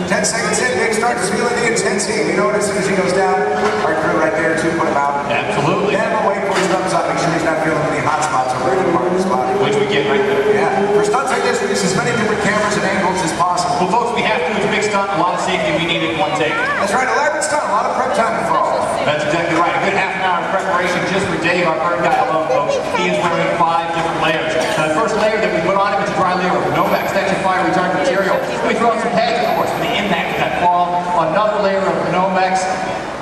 10 seconds in, Dave starts feeling the intensity. We know it as soon as he goes down. Our crew right there to put him out. Absolutely. Then we'll wait for his thumbs up. Make sure he's not feeling any hot spots over any part of his body. Which we get right there. Yeah. For stunts like this, we use as many different cameras and angles as possible. Well, folks, we have to. It's a big stunt. A lot of safety. We need it in one take. That's right. Elaborate stunt. A lot of prep time involved. That's exactly right. A good half an hour of preparation just for Dave, our bird guy alone, folks. He is wearing 5 different layers. Now, the first layer that we put on him is a dry layer of Nomex. That's your fire retardant material. Then we throw on some pads, of course, for the impact of that fall. Another layer of Nomex.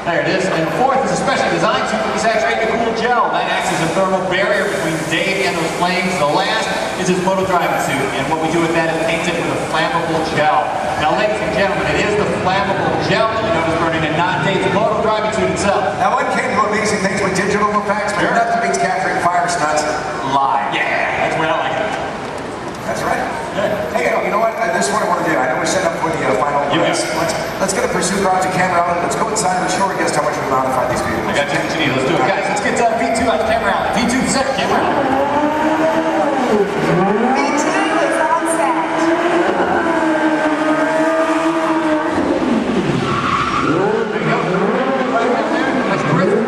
There it is. And the fourth is a specially designed suit that saturated cool gel. That acts as a thermal barrier between Dave and those flames. The last is his moto driving suit. And what we do with that is paint it with a flammable gel. Now, ladies and gentlemen, it is the flammable gel that you notice burning and not Dave's moto driving suit itself. Now, one can do amazing things with digital effects, but nothing beats capturing fire stunts live. Yeah, that's where I like it. That's right. Yeah. Hey, you know what? This is what I want to do. I know we're set up for the final race. Let's get a pursuit route to camera out. Let's go inside and show our guests how much we modify these vehicles. I got you what you need. Let's do it. Guys, let's get V2 out to camera out. V2 set, camera out. V2 is on set. There you go. Right there. That's terrific.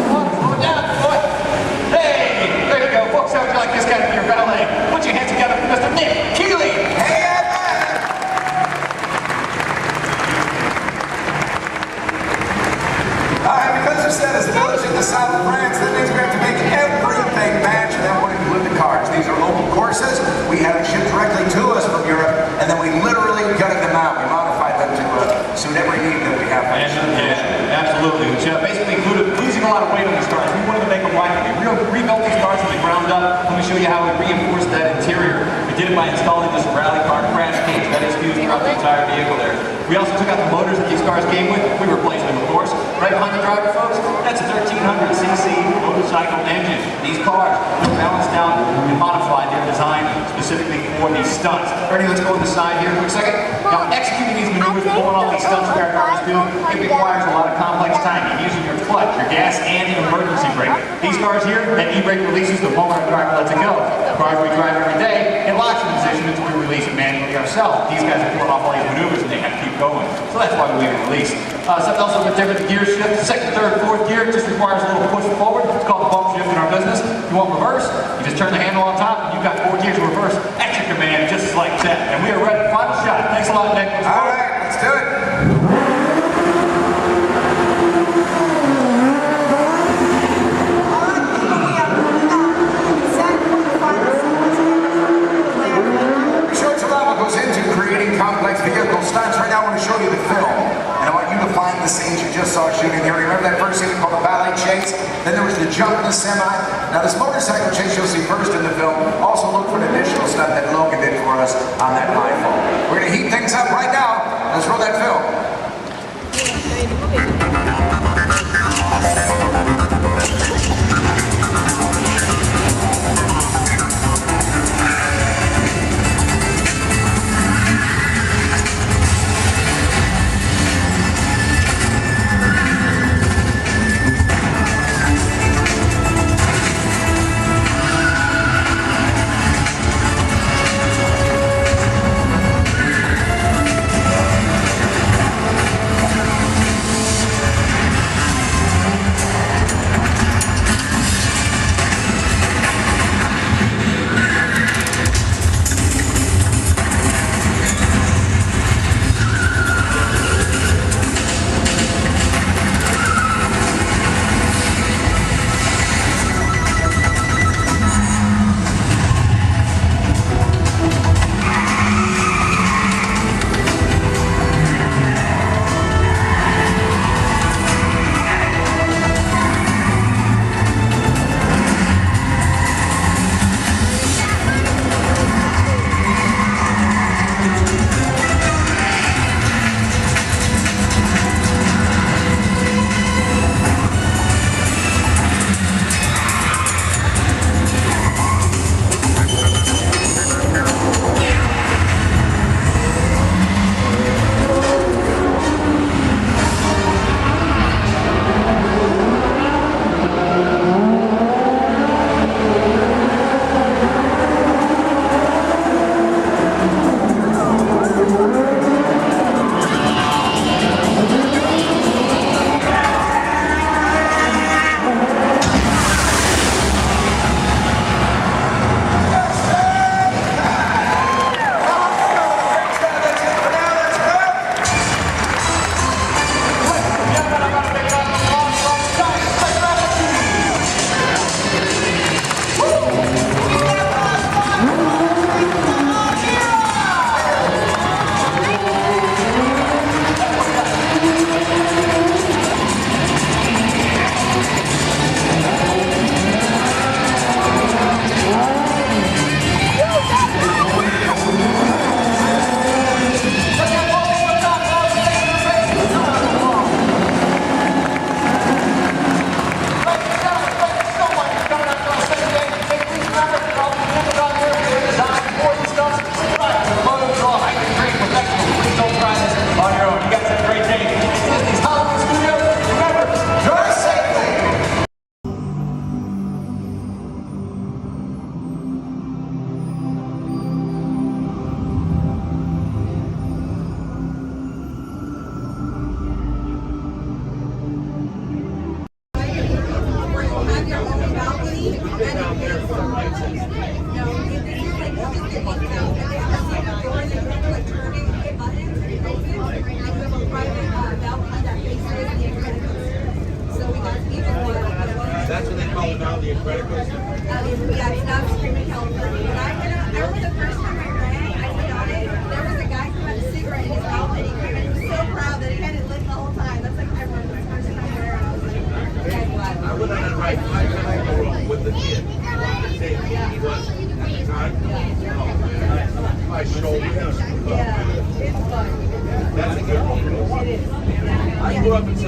Slow it down, boy. Hey, there you go. Folks, how would you like this guy to be your valet? Put your hands together for Mr. Nick Keeley. Hey, because of status village in the south of France, that means we have to make everything match, and that would include the cars. These are local courses. We have them shipped directly to us from Europe, and then we literally gutted them out. We modified them to suit every need that we have. Yeah, absolutely. Which basically included losing a lot of weight on these cars. We wanted to make them lighter. We rebuilt these cars from the ground up. Let me show you how we reinforced that interior. We did it by installing this rally car crash cage that is fused throughout the entire vehicle there. We also took out the motors that these cars came with. We replaced them, of course. Right behind the driver, folks, that's a 1300cc motorcycle engine. These cars were balanced out and modified. They're designed specifically for these stunts. Ernie, let's go on the side here for a second. Now, executing these maneuvers and pulling off these stunts that our cars do, it requires a lot of complex timing, using your clutch, your gas, and your emergency brake. These cars here, that e-brake releases the moment a driver lets it go. The cars we drive every day, it locks in position until we release it manually ourselves. These guys are pulling off all these maneuvers and they have to keep going. So that's why we leave it released. Something else a bit different, the gear shift. Second, third, fourth gear just requires a little push forward. It's called the bump shift in our business. If you want reverse, you just turn the handle on top and you've got 4 gears of reverse at your command, just like that. And we are ready. Final shot. Thanks a lot, Nick. All right, let's do it. We showed you a lot what goes into creating complex vehicle stunts. Right now I want to show you the film. And I want you to find the scenes you just saw shooting here. Remember that first scene called the ballet chase? Then there was the jump in the semi. Now this motorcycle chase you'll see first in the film. Also look for an additional stunt that Logan did for us on that iPhone. We're going to heat things up right now. Let's roll that film.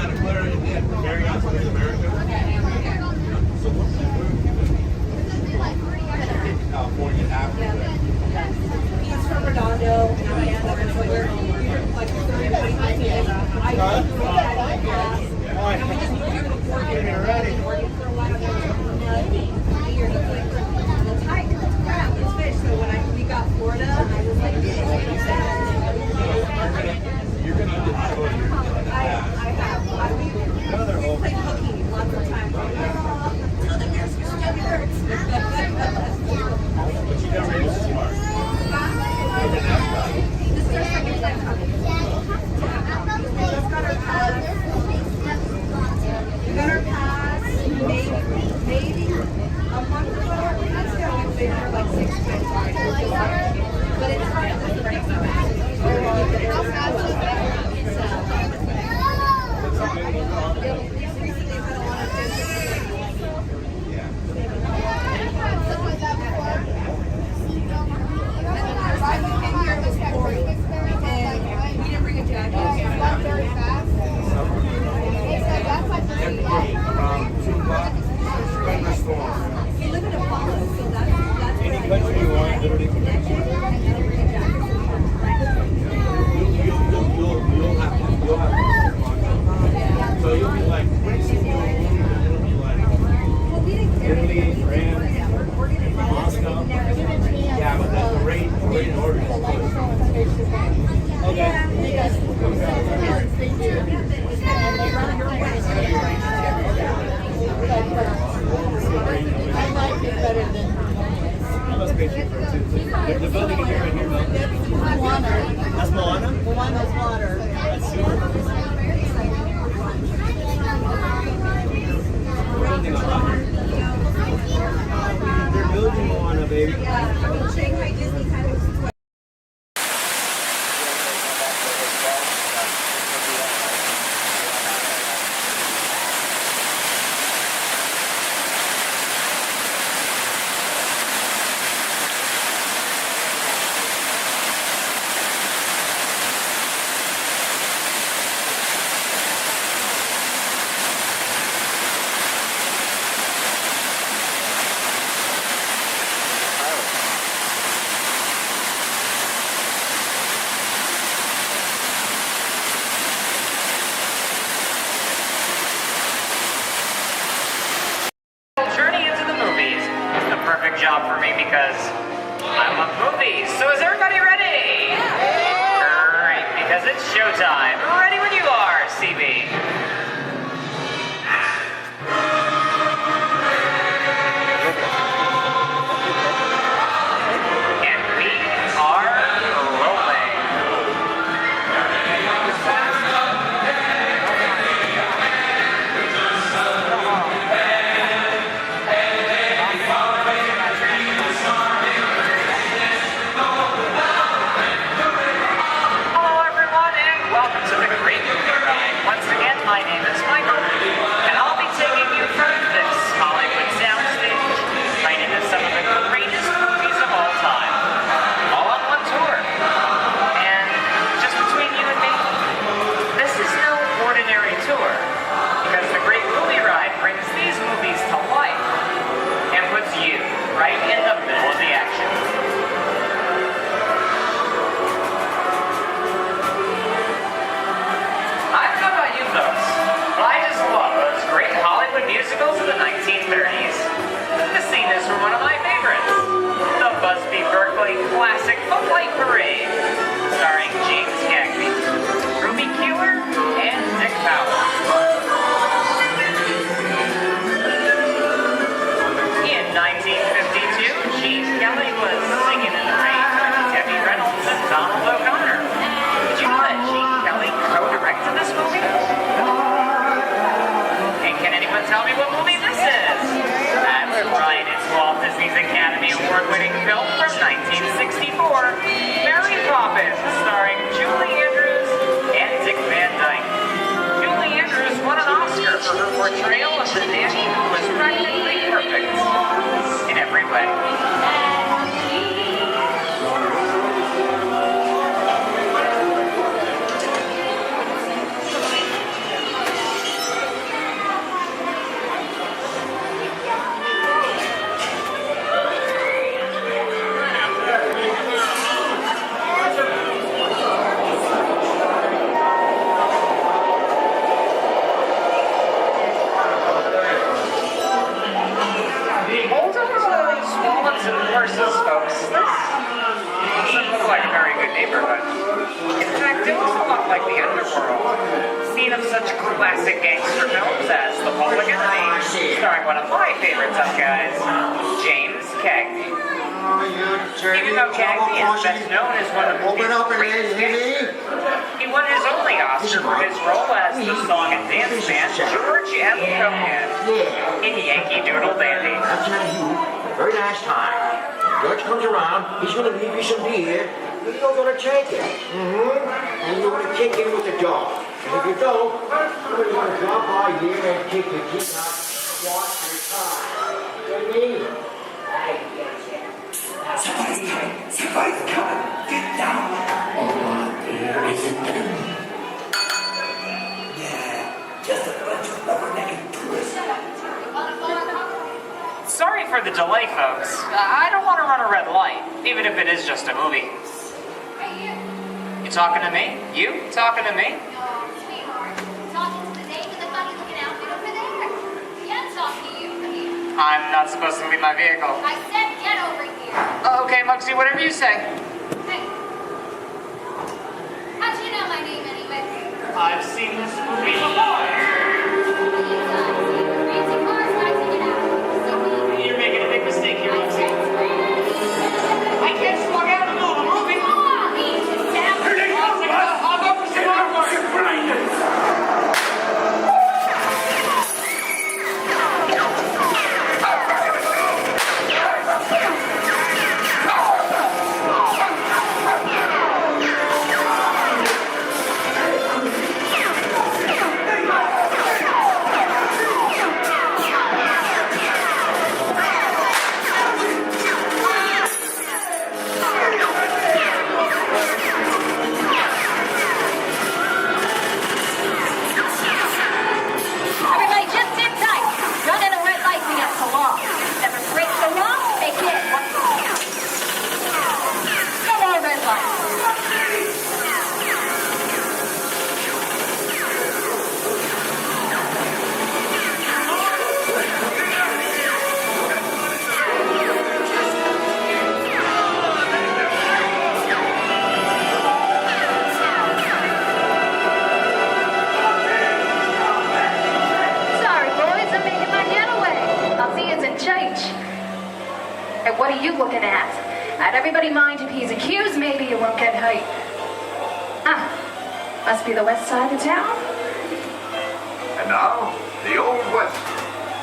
Santa Clara and Marriott to America. California after that. He's from Redondo, and I am we're like 30 days. And we just moved here before getting ready. Working for a while now. The tiger, it's crab, it's fish. So when we got Florida, I was like, You're gonna enjoy it. I have. We played hooky lots of times. But you never able to smart. This is our second time coming. We just got our pass. We got our pass maybe a month ago. That's how we've been here like 6 times already. But it's fine. How fast is that? Recently had a lot of we didn't bring a jacket. It's not very fast. We live in Apollo, so that's any country you want, literally. You'll have to. So you'll be like, pretty soon it'll be like Italy, France, Moscow. Yeah, but that's the rate in order. Okay. I like it better than I must pay cheaper too. The building is here right here, though. Moana. That's Moana? The one that's water. That's super. They're building Moana, baby. Yeah, I mean, Shanghai Disney kind of. Perfect job for me because I love movies. So is everybody ready? Great, because it's showtime. Ready when you are, CB. And we are rolling. My name is Michael, and I'll be taking you from this Hollywood soundstage right into some of the greatest movies of all time, all on one tour. And just between you and me, this is no ordinary tour, because the Great Movie Ride brings these movies to life and puts you right in the middle of the action. Musicals of the 1930s. This scene is from one of my favorites, the Busby Berkeley classic Footlight Parade, starring James Cagney, Ruby Keeler, and Dick Powell. In 1952, Gene Kelly was singing in the rain with Debbie Reynolds and Donald O'Connor. Did you know that Gene Kelly co-directed this movie? Can anyone tell me what movie this is? That's right, it's Walt Disney's Academy Award-winning film from 1964, Mary Poppins, starring Julie Andrews and Dick Van Dyke. Julie Andrews won an Oscar for her portrayal of the nanny who was practically perfect in every way. classic gangster films as The Public Enemy, starring one of my favorite tough guys, James Cagney. Even though Cagney is best known as one of the greatest gangsters, he won his only Oscar for his role as the song and dance man George M. Cohan in Yankee Doodle Dandy. I'm telling you, a very nice time. George comes around, he's going to leave you some beer. You're going to take it. And you're going to kick in with the dog. And if you don't, you're going to drop by here and kick your teeth out, squat your time. You mean? Somebody's coming. Get down. There isn't. Yeah, just a bunch of rubbernecked tourists. Sorry for the delay, folks. I don't want to run a red light, even if it is just a movie. You talking to me? You talking to me? No, sweetheart. Talking to the dame with the funny-looking outfit over there. Yeah, I'm talking to you. I'm not supposed to leave my vehicle. I said get over here. Okay, Mugsy, whatever you say. Hey. How'd you know my name anyway? I've seen this movie before. You're making a big mistake here, Mugsy. I can't slug out in the middle of a movie. I'll go for some artwork. Everybody just sit tight. Running a red light against the law. Never break the law, they get one. No more red lights. Sorry, boys, I'm making my getaway. I'll see yous in church. And what are you looking at? I'd everybody mind your P's and Q's, maybe you won't get hurt. Ah, must be the west side of town. And now, the Old West,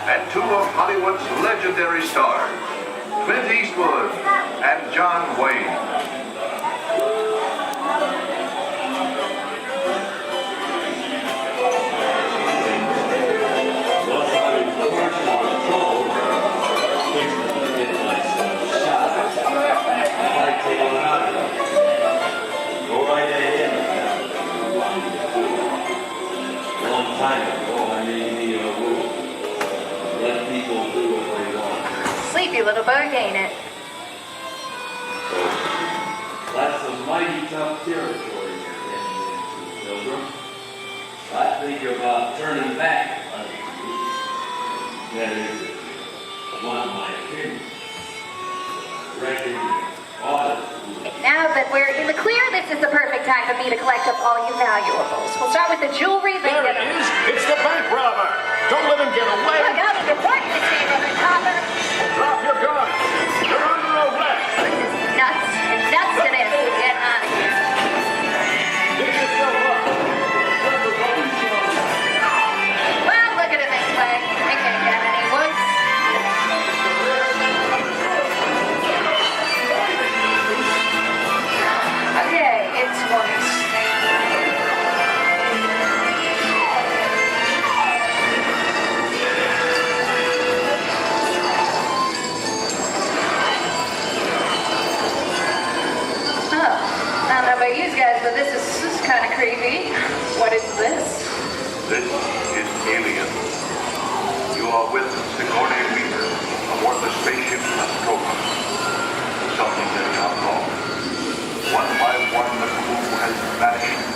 and two of Hollywood's legendary stars, Clint Eastwood and John Wayne. Go right ahead. Long time ago, I made a rule. Let people do what they want. Sleepy little bug, ain't it? That's a mighty tough territory you're heading into, Pilgrim. I think about turning back. That is, one of my opinions. I reckon you ought to. Now that we're in the clear, this is the perfect time for me to collect up all your valuables. We'll start with the jewelry, then There it is. It's the bank robber. Don't let him get away. Look out, you're important this neighborhood, copper. Drop your gun. You're under arrest. Nuts. It's nuts to this. Get out of here. Get yourself up. Well, look at it this way. I can't get any wood. Okay, it's worse. I don't know about you guys, but this is kind of creepy. What is this? This is Alien. You are with Sigourney Weaver aboard the spaceship Nostromo. Something has gone wrong. One by one, the crew has vanished.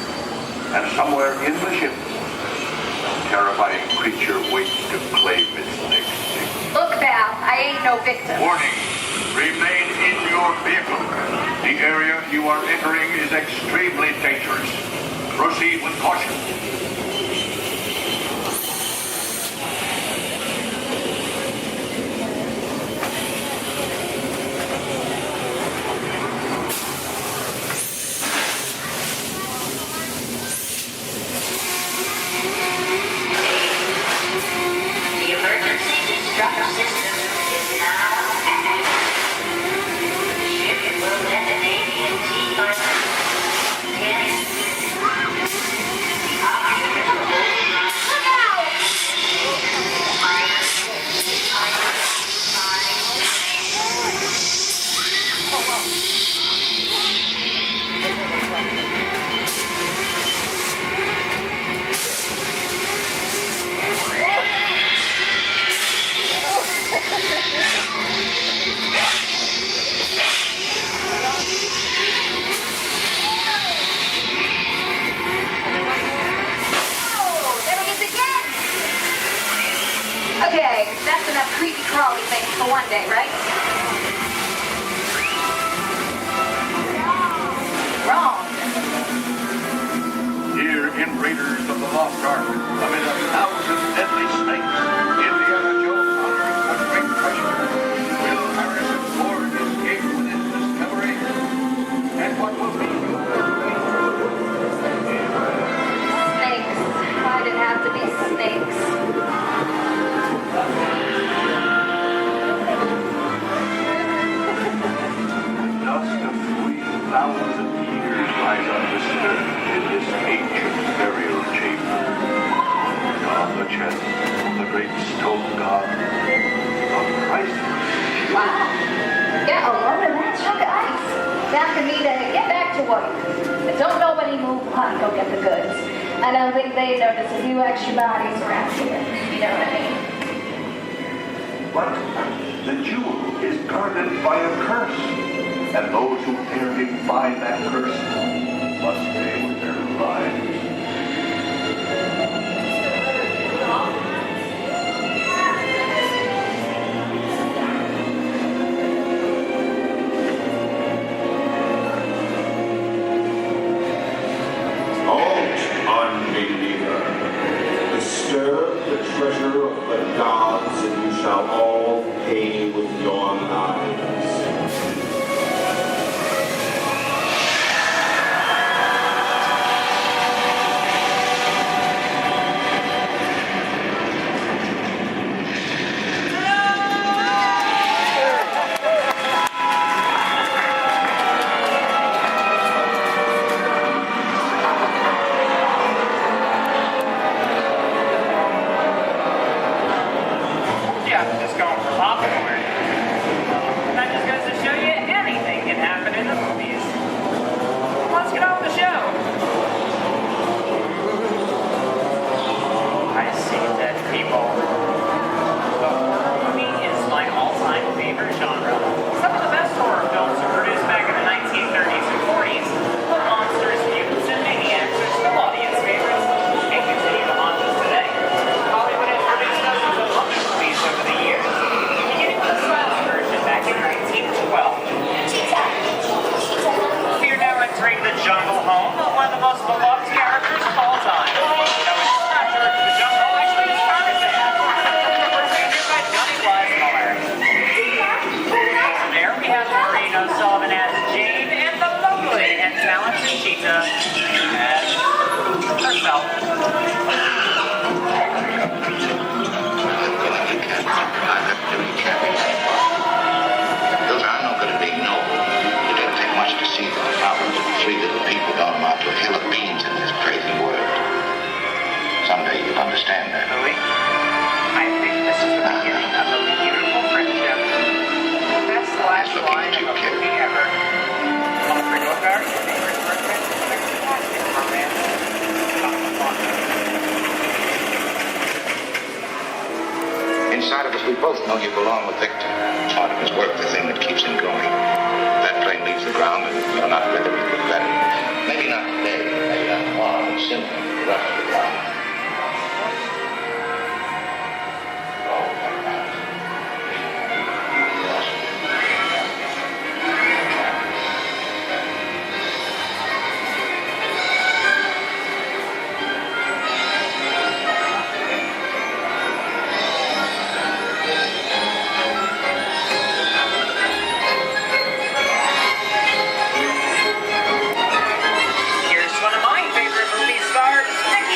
And somewhere in the ship, a terrifying creature waits to claim its next victim. Look, pal, I ain't no victim. Warning. Remain in your vehicle. The area you are entering is extremely dangerous. Proceed with caution. Okay, that's enough creepy crawly things for one day, right? Wrong. Here in Raiders of the Lost Ark, amid 1,000 deadly snakes, Indiana Jones unearths a great treasure. Will Harrison Ford escape with his discovery? And what will be your Snakes. Why'd it have to be snakes? dust of 3,000 years lies undisturbed in this ancient burial chamber. And on the chest, the great stone god, a priceless jewel. Wow. Get a load of that chunk of ice. Time for me to get back to work. And don't nobody move on, go get the goods. I don't think they notice a few extra bodies around here. You know what I mean? But the jewel is guarded by a curse. And those who dare defy that curse must pay with their lives. Halt, unbeliever. Disturb the treasure of the gods, and you shall all pay with your lives. Inside of us, we both know you belong with Victor. Part of his work, the thing that keeps him going. If that plane leaves the ground and you're not with him, you would better. Maybe not today, maybe not tomorrow, but soon, the rest of the time. Here's one of my favorite movie stars, Mickey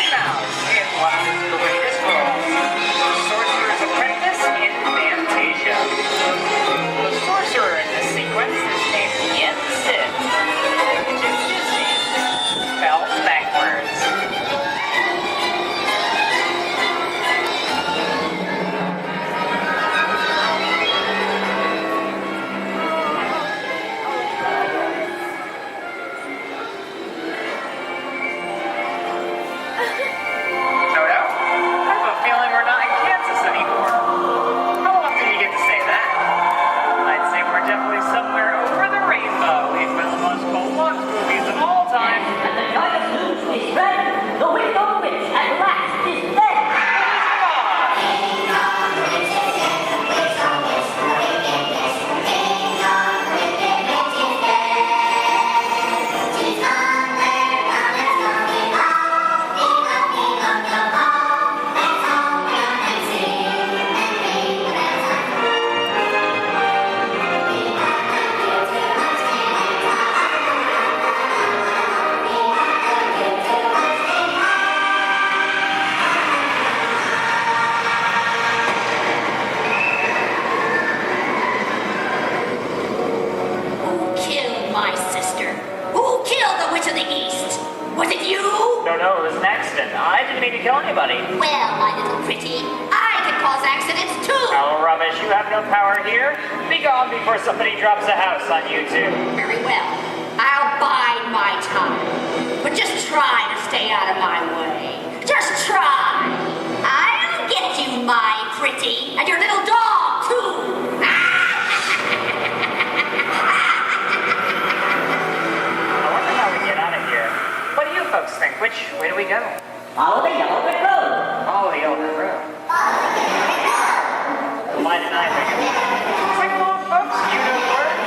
well, my little pretty. I can cause accidents too. Oh, rubbish. You have no power here. Be gone before somebody drops a house on you, too. Very well. I'll bide my time. But just try to stay out of my way. Just try. I'll get you, my pretty. And your little dog, too. I wonder how we get out of here. What do you folks think? Which way do we go? Follow the yellow brick road. Follow the yellow brick road. Why didn't I think of it? Sing along, folks. You know the words.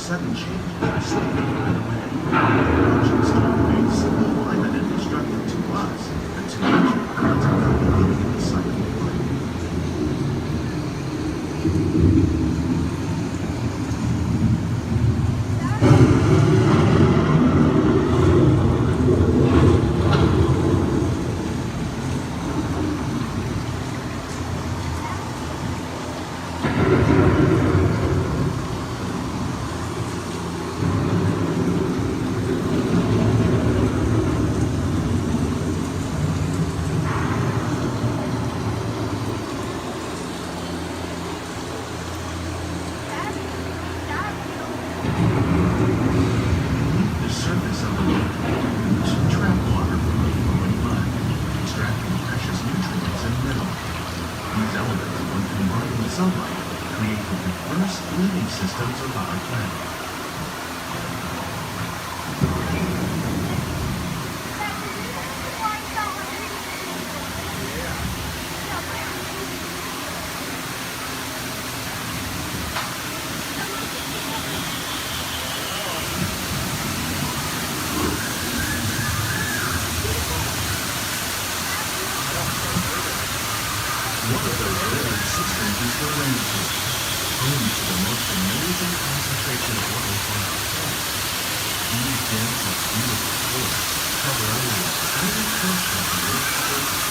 sudden changes are slipping by the way. Actions are simple, climate and destructive to us, and to nature, contemplating in the cycle of life. sunlight create the diverse living systems of our planet. One of those living systems is the rainforest, home to the most amazing concentration of life on our planet. These dense and beautiful forests cover only a tiny portion of the Earth's surface,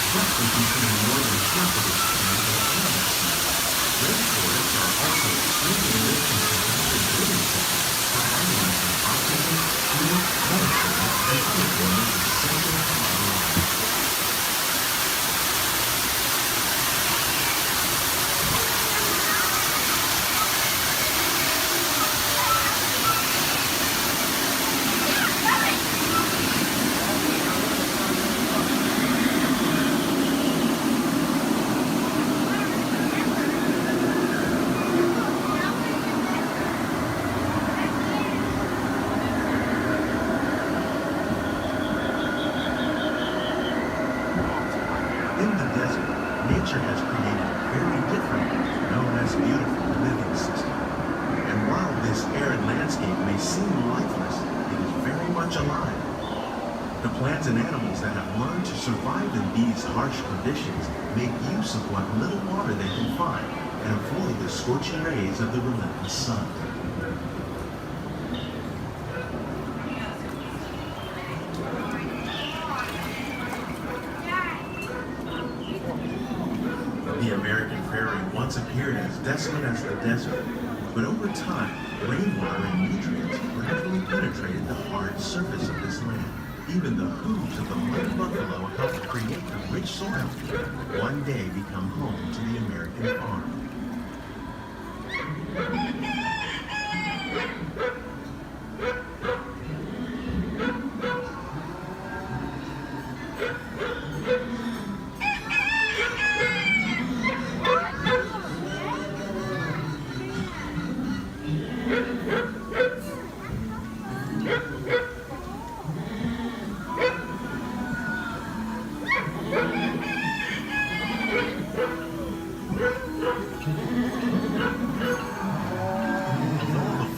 roughly containing more than half of its planet of animal species. Rainforests are also extremely rich in surrounding living systems, providing us with oxygen, fuel, medicine, and other forms essential to our lives. Nature has created a very different, known as beautiful living system. And while this arid landscape may seem lifeless, it is very much alive. The plants and animals that have learned to survive in these harsh conditions make use of what little water they can find and avoid the scorching rays of the relentless sun. The American prairie once appeared as desolate as the desert, but over time, rainwater and nutrients gradually penetrated the hard surface of this land. Even the hooves of the mighty buffalo helped create the rich soil that one day become home to the American farm.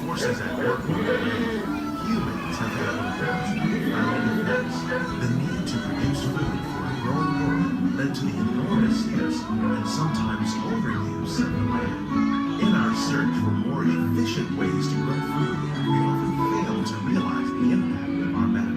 Forces at work on the land, humans have had one of the most profound effects. The need to produce food for a growing world led to the enormous use and sometimes overuse of the land. In our search for more efficient ways to grow food, we often fail to realize the impact of our methods.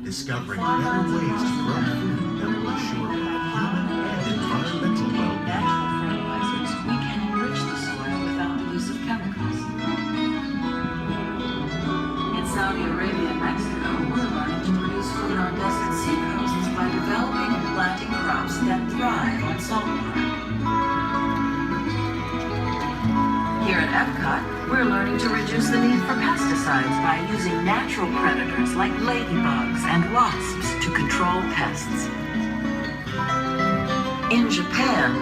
Discovering better ways to grow food that will assure both human and environmental well-being. Fertilizers, we can enrich the soil without the use of chemicals. In Saudi Arabia and Mexico, we're learning to produce food on desert seacoasts by developing and planting crops that thrive on saltwater. Here at Epcot, we're learning to reduce the need for pesticides by using natural predators like ladybugs and wasps to control pests. In Japan,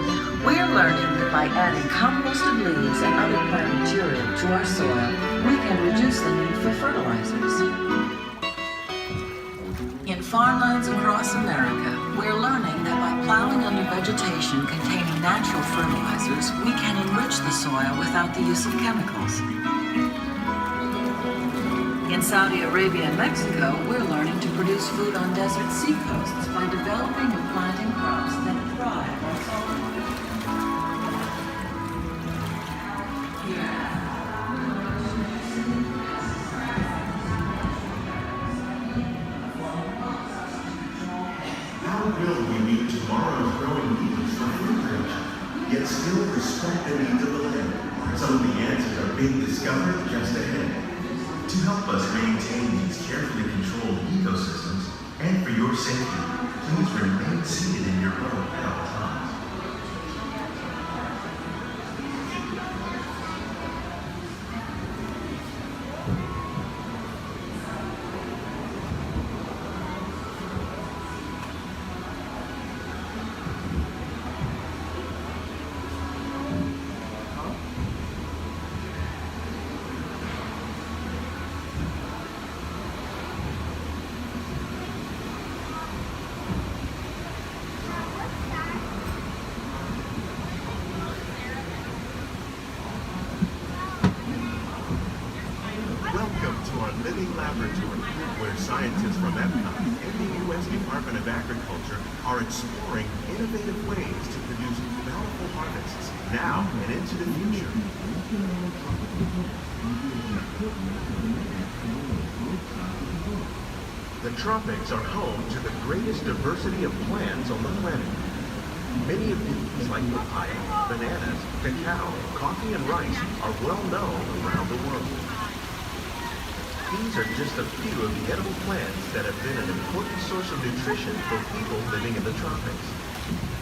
we're learning that by adding composted leaves and other plant material to our soil, we can reduce the need for fertilizers. In farmlands across America, we're learning that by plowing under vegetation containing natural fertilizers, we can enrich the soil without the use of chemicals. In Saudi Arabia and Mexico, we're learning to produce food on desert seacoasts by developing and planting crops that thrive on saltwater. How will we meet tomorrow's growing needs for food production, yet still respect the needs of the land? Some of the answers are being discovered just ahead. To help us maintain these carefully controlled ecosystems, and for your safety, please remain seated in your boat at all times. living laboratory where scientists from Epcot and the U.S. Department of Agriculture are exploring innovative ways to produce bountiful harvests now and into the future. The tropics are home to the greatest diversity of plants on the planet. Many of these, like papaya, bananas, cacao, coffee, and rice, are well known around the world. These are just a few of the edible plants that have been an important source of nutrition for people living in the tropics.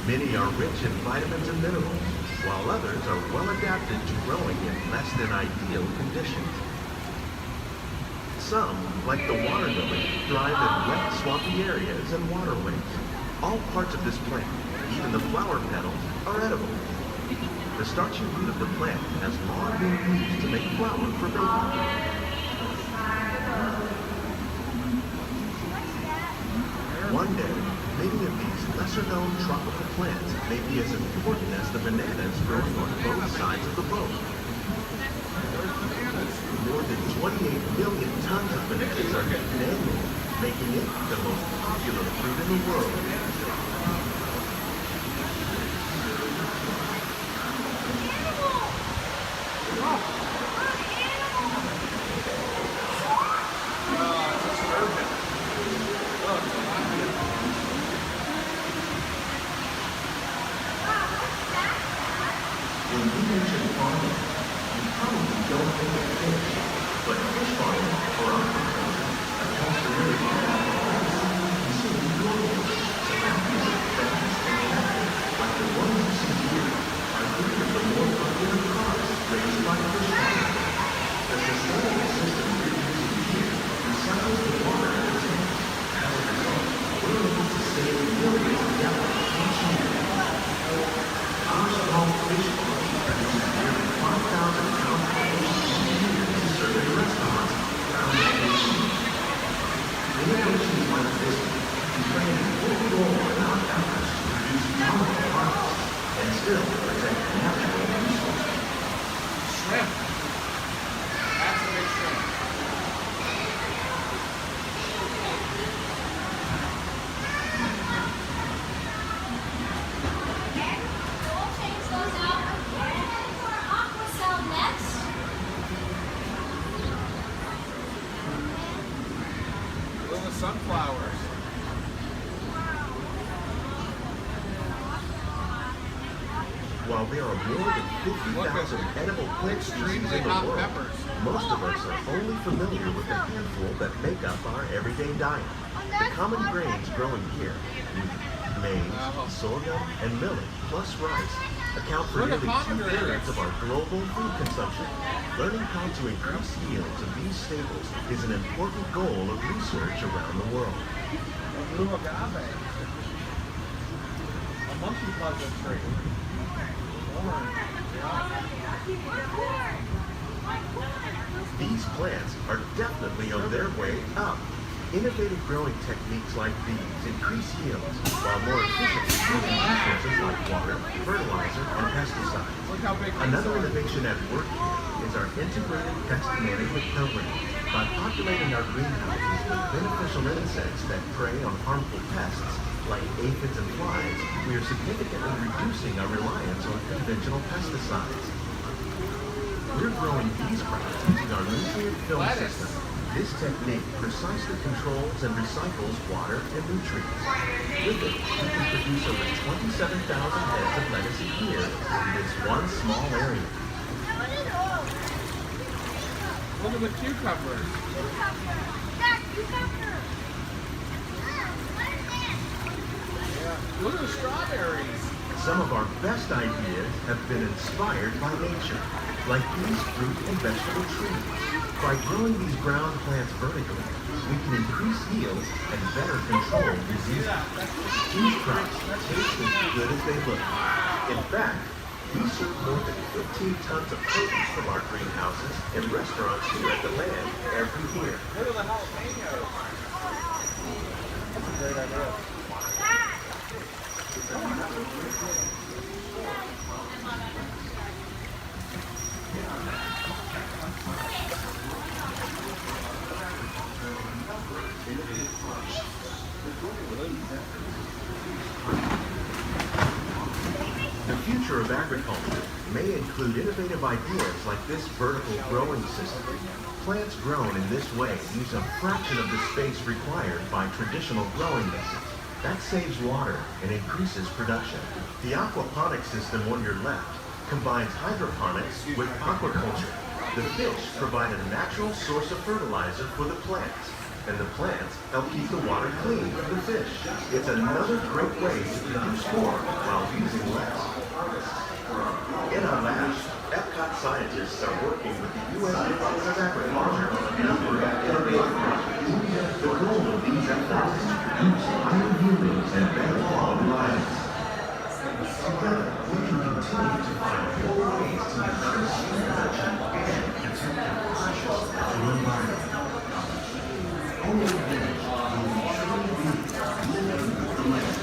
Many are rich in vitamins and minerals, while others are well adapted to growing in less than ideal conditions. Some, like the water lily, thrive in wet, swampy areas and waterways. All parts of this plant, even the flower petals, are edible. The starchy root of the plant has long been used to make flour for baking. One day, many of these lesser-known tropical plants may be as important as the bananas growing on both sides of the boat. More than 28 million tons of bananas are eaten annually, making it the most popular fruit in the world. When we mention farming, you probably don't think of fish, but fish farming or aquaculture accounts for nearly half of all seafood consumed globally. So factors of fast and captive, like the ones you see here, are three of the more popular crops raised by fish farming. The sustainable system we're using here recycles the water in the tanks. As a result, we're able to save millions of gallons each year. Our small fish farm produces nearly 5,000 pounds of fish each year to serve in restaurants around the nation. Innovations like this can play an important role in our efforts to produce bountiful harvests and still protect natural resources. Shrimp. That's a big shrimp. Sunflowers. While there are more than 50,000 edible plant species in the world, most of us are only familiar with the handful that make up our everyday diet. The common grains growing here, wheat, maize, sorghum, and millet, plus rice, account for nearly 2/3 of our global food consumption. Learning how to increase yields of these staples is an important goal of research around the world. Blue agave. A monkey puzzle tree. These plants are definitely on their way up. Innovative growing techniques like these increase yields while more efficiently using resources like water, fertilizer, and pesticides. Another innovation at work here is our integrated pest management program. By populating our greenhouses with beneficial insects that prey on harmful pests like aphids and flies, we are significantly reducing our reliance on conventional pesticides. We're growing these crops using our nutrient film system. This technique precisely controls and recycles water and nutrients. With it, we can produce over 27,000 heads of lettuce a year in this one small area. Look at the cucumbers. Look at the strawberries. Some of our best ideas have been inspired by nature, like these fruit and vegetable trees. By growing these ground plants vertically, we can increase yields and better control diseases. These crops taste as good as they look. In fact, we serve more than 15 tons of produce from our greenhouses in restaurants here at the land every year. Look at the jalapenos. That's a great idea. The future of agriculture may include innovative ideas like this vertical growing system. Plants grown in this way use a fraction of the space required by traditional growing methods. That saves water and increases production. The aquaponics system on your left combines hydroponics with aquaculture. The fish provide a natural source of fertilizer for the plants, and the plants help keep the water clean for the fish. It's another great way to produce more while using less. In our labs, Epcot scientists are working with the U.S. Department of Agriculture on a number of innovative projects. The goal of these efforts is to produce higher yielding and better quality lives. Together, we can continue to find more ways to increase food production and protect our precious natural environment. Only then will we truly be living with the land.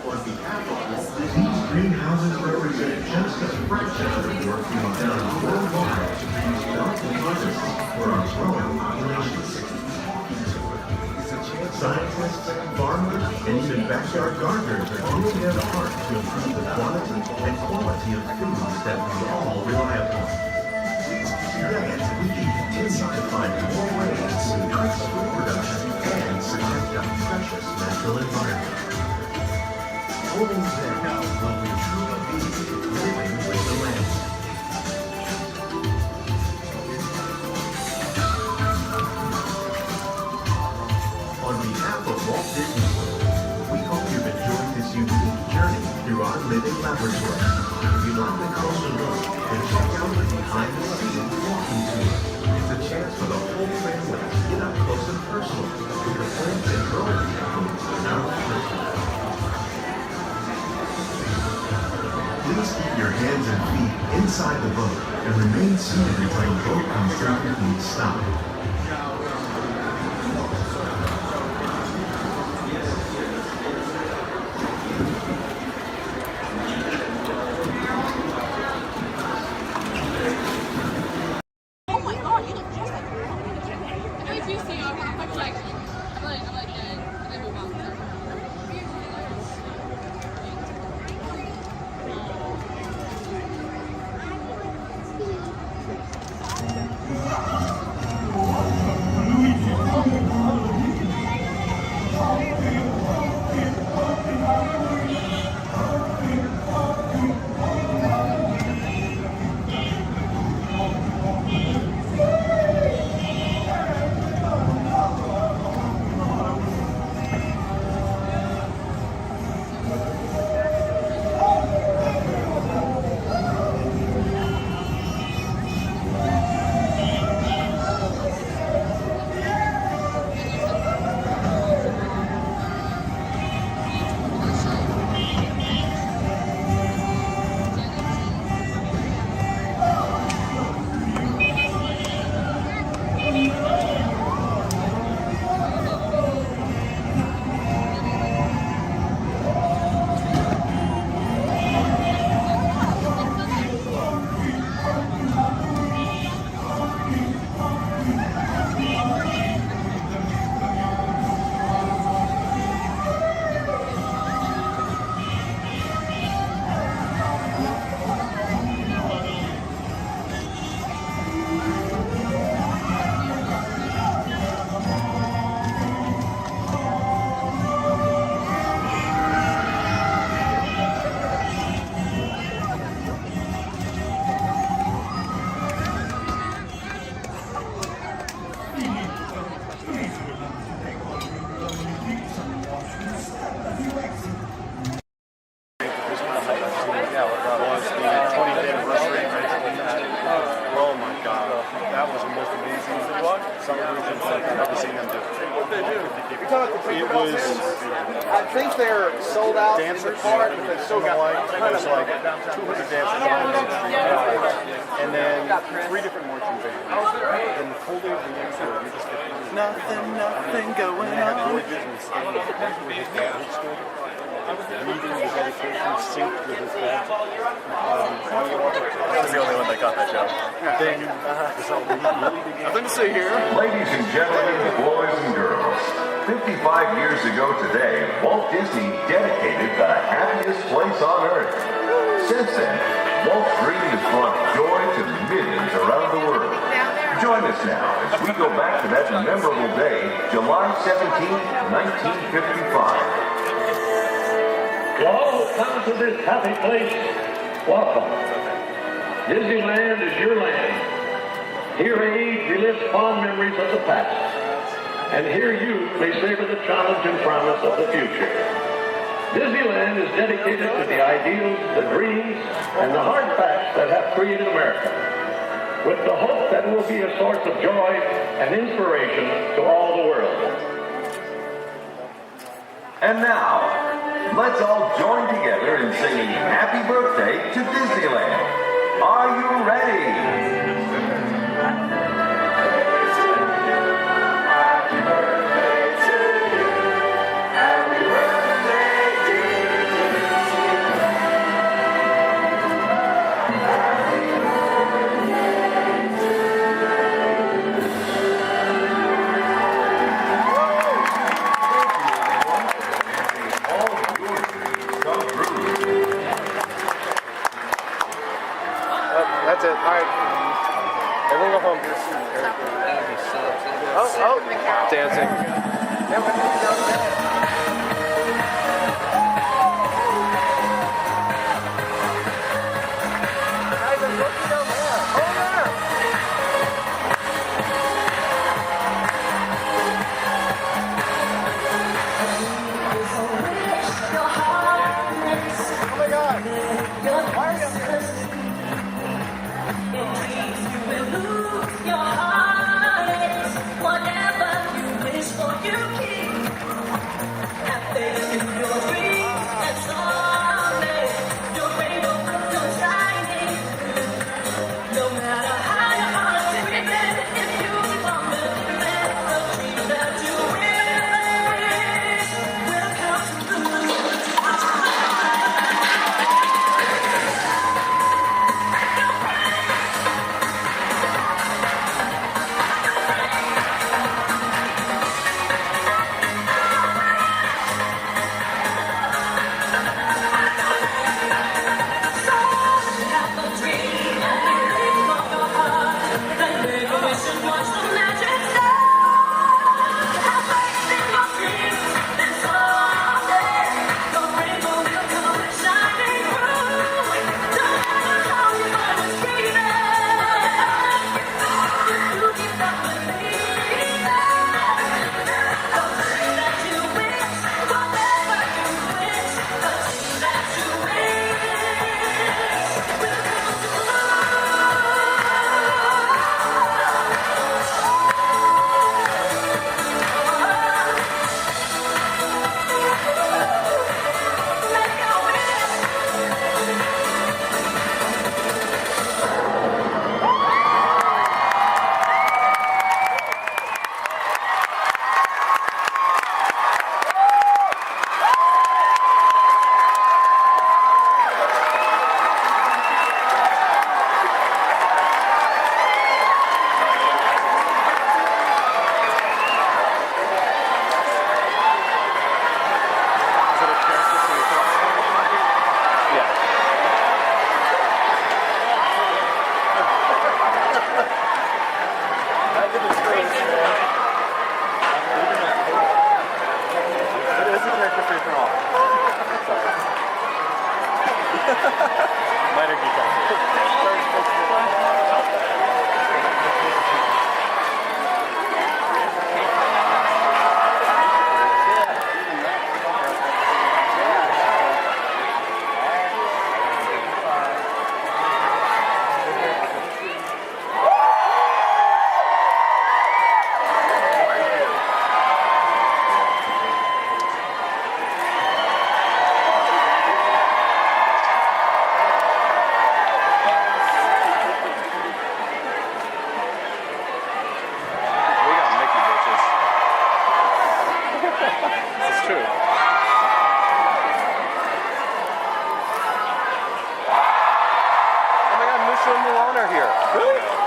On behalf of Walt, these greenhouses represent just a fraction of the work being done worldwide to produce healthy harvests for our growing populations. Scientists, farmers, and even backyard gardeners are doing their part to improve the quantity and quality of foods that we all rely upon. Together, we can continue to find more ways to increase food production and protect our precious natural environment. Only then will we truly be living with the land. On behalf of Walt Disney World, we hope you've enjoyed this unique journey through our living laboratory. If you'd like a closer look, then check out the behind-the-scenes walking tour. It's a chance for the whole family to get up close and personal with the plants and growing techniques in our laboratory. Please keep your hands and feet inside the boat and remain seated until the boat comes to a complete stop. Oh my god, you look just like her. I know if you see her, I'm like, yeah, and then move on. I think they're sold out in the park, but they've still got kind of like 200 dancers and then 3 different marching bands. And the full day of the next year, you just get nothing going on. Reading vacation synced with his dad. I was the only one that got that joke. Then, nothing to say here. Ladies and gentlemen, boys and girls, 55 years ago today, Walt Disney dedicated the happiest place on earth. Since then, Walt's dream has brought joy to millions around the world. Join us now as we go back to that memorable day, July 17, 1955. To all who come to this happy place, welcome. Disneyland is your land. Here age relives fond memories of the past. And here youth may savor the challenge and promise of the future. Disneyland is dedicated to the ideals, the dreams, and the hard facts that have created America, with the hope that it will be a source of joy and inspiration to all the world. And now, let's all join together in singing Happy Birthday to Disneyland. Are you ready? That's it. All right. Everyone go home. Oh, dancing.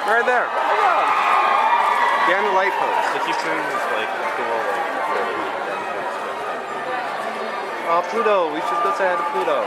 Right there. Behind the light post. They keep doing this like cool like. Oh, Pluto. We should go say hi to Pluto.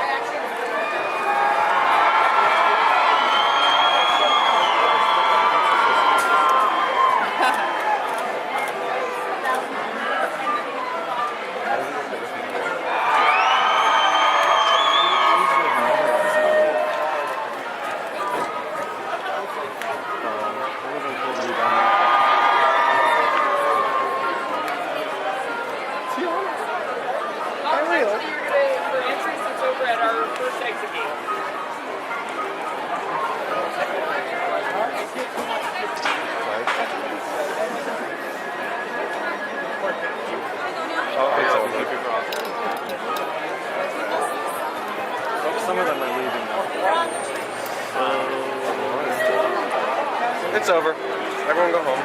Some of them are leaving now. It's over. Everyone go home.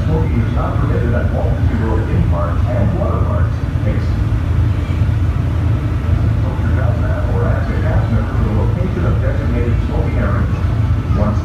Smoking is not permitted at Walt theme parks and water parks. Smoke your gas or ask a gas member for the location of designated smoking areas. Once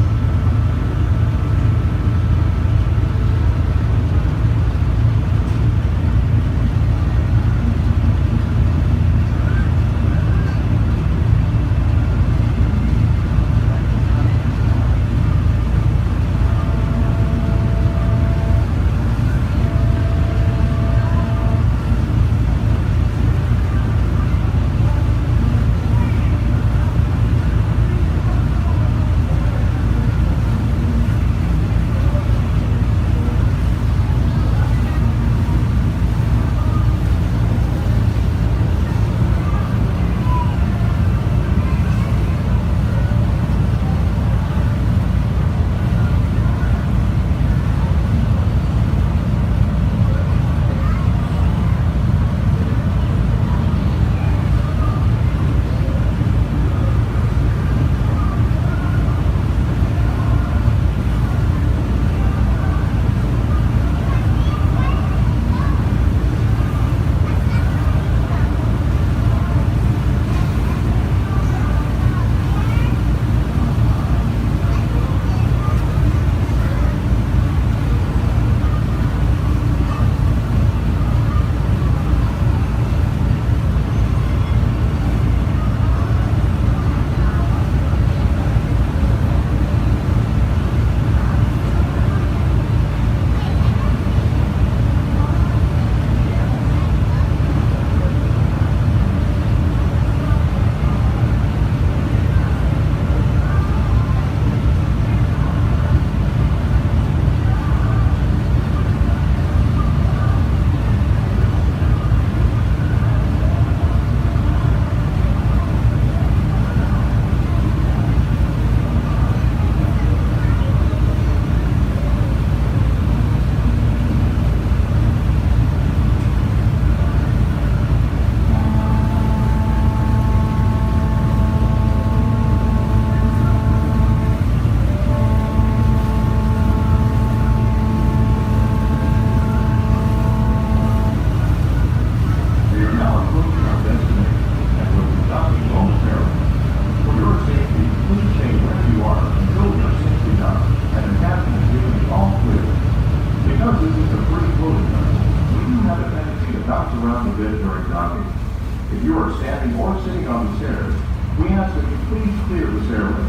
If you are standing or sitting on the stairs, we ask that you please clear the stairway.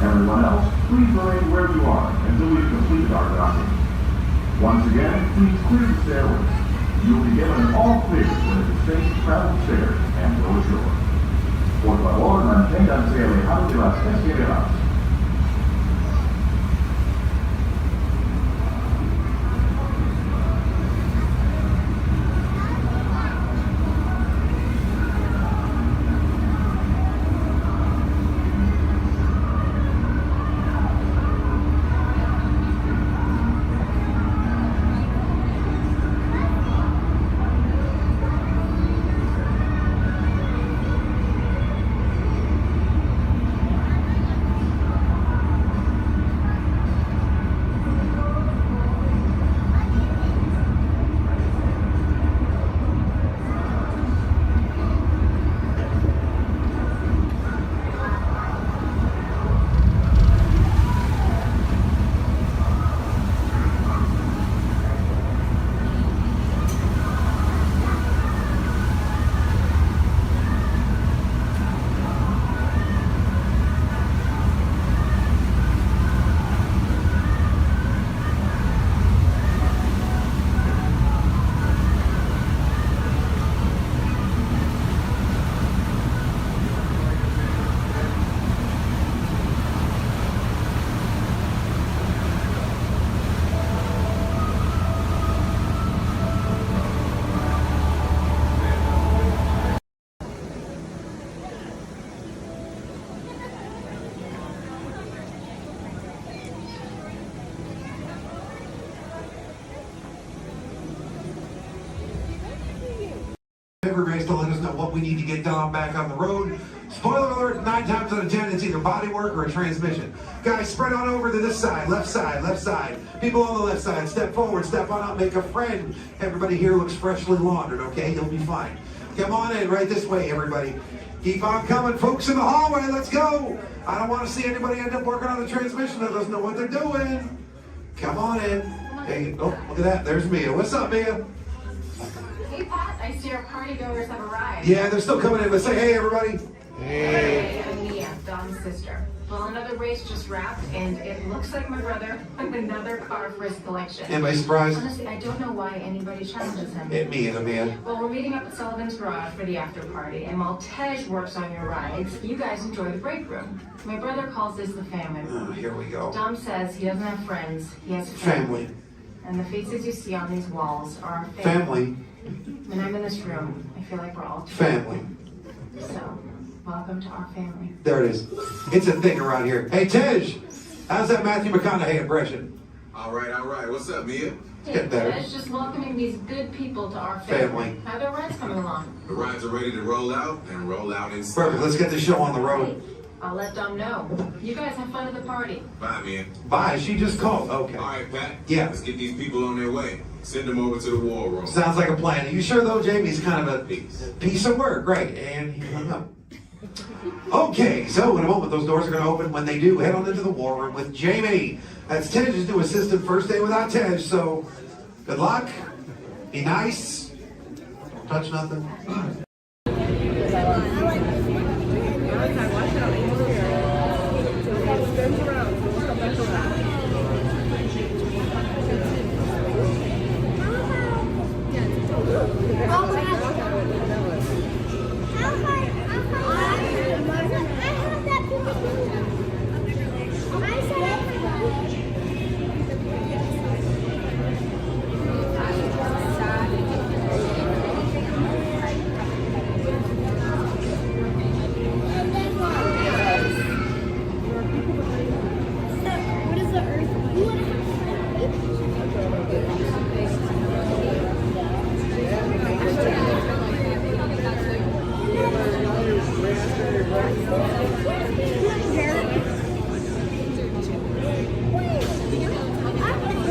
Everyone else, please remain where you are until we've completed our docking. Once again, please clear the stairway. You'll be given an all clear when it is safe to travel stairs and go ashore. Por favor, manténganse alejados de las escaleras. we need to get Dom back on the road. Spoiler alert, 9 times out of 10, it's either body work or a transmission. Guys, spread on over to this side, left side, left side. People on the left side, step forward, step on up, make a friend. Everybody here looks freshly laundered, okay? You'll be fine. Come on in, right this way, everybody. Keep on coming, folks in the hallway, let's go. I don't want to see anybody end up working on the transmission that doesn't know what they're doing. Come on in. Hey, oh, look at that, there's Mia. What's up, Mia? Hey, Pat, I see our party goers have arrived. Yeah, they're still coming in, but say hey, everybody. Hey, I'm Mia, Dom's sister. Well, another race just wrapped, and it looks like my brother with another car for his collection. Anybody surprised? Honestly, I don't know why anybody challenges him. Mia. Well, we're meeting up at Sullivan's Garage for the after party, and while Tej works on your rides, you guys enjoy the break room. My brother calls this the family room. Oh, here we go. Dom says he doesn't have friends, he has Family. And the faces you see on these walls are our Family. When I'm in this room, I feel like we're all Family. So, welcome to our family. There it is. It's a thing around here. Hey, Tej, how's that Matthew McConaughey impression? All right. What's up, Mia? It's getting better. Tej, just welcoming these good people to our family. Family. How are their rides coming along? The rides are ready to roll out and roll out inside. Perfect. Let's get the show on the road. I'll let Dom know. You guys have fun at the party. Bye, Mia. Bye. She just called. Okay. All right, Pat. Yeah. Let's get these people on their way. Send them over to the war room. Sounds like a plan. Are you sure, though, Jamie's kind of a piece of work? Right. And he hung up. Okay, so in a moment, those doors are going to open. When they do, head on into the war room with Jamie. That's Tej's new assistant, first day without Tej, so good luck. Be nice. Don't touch nothing.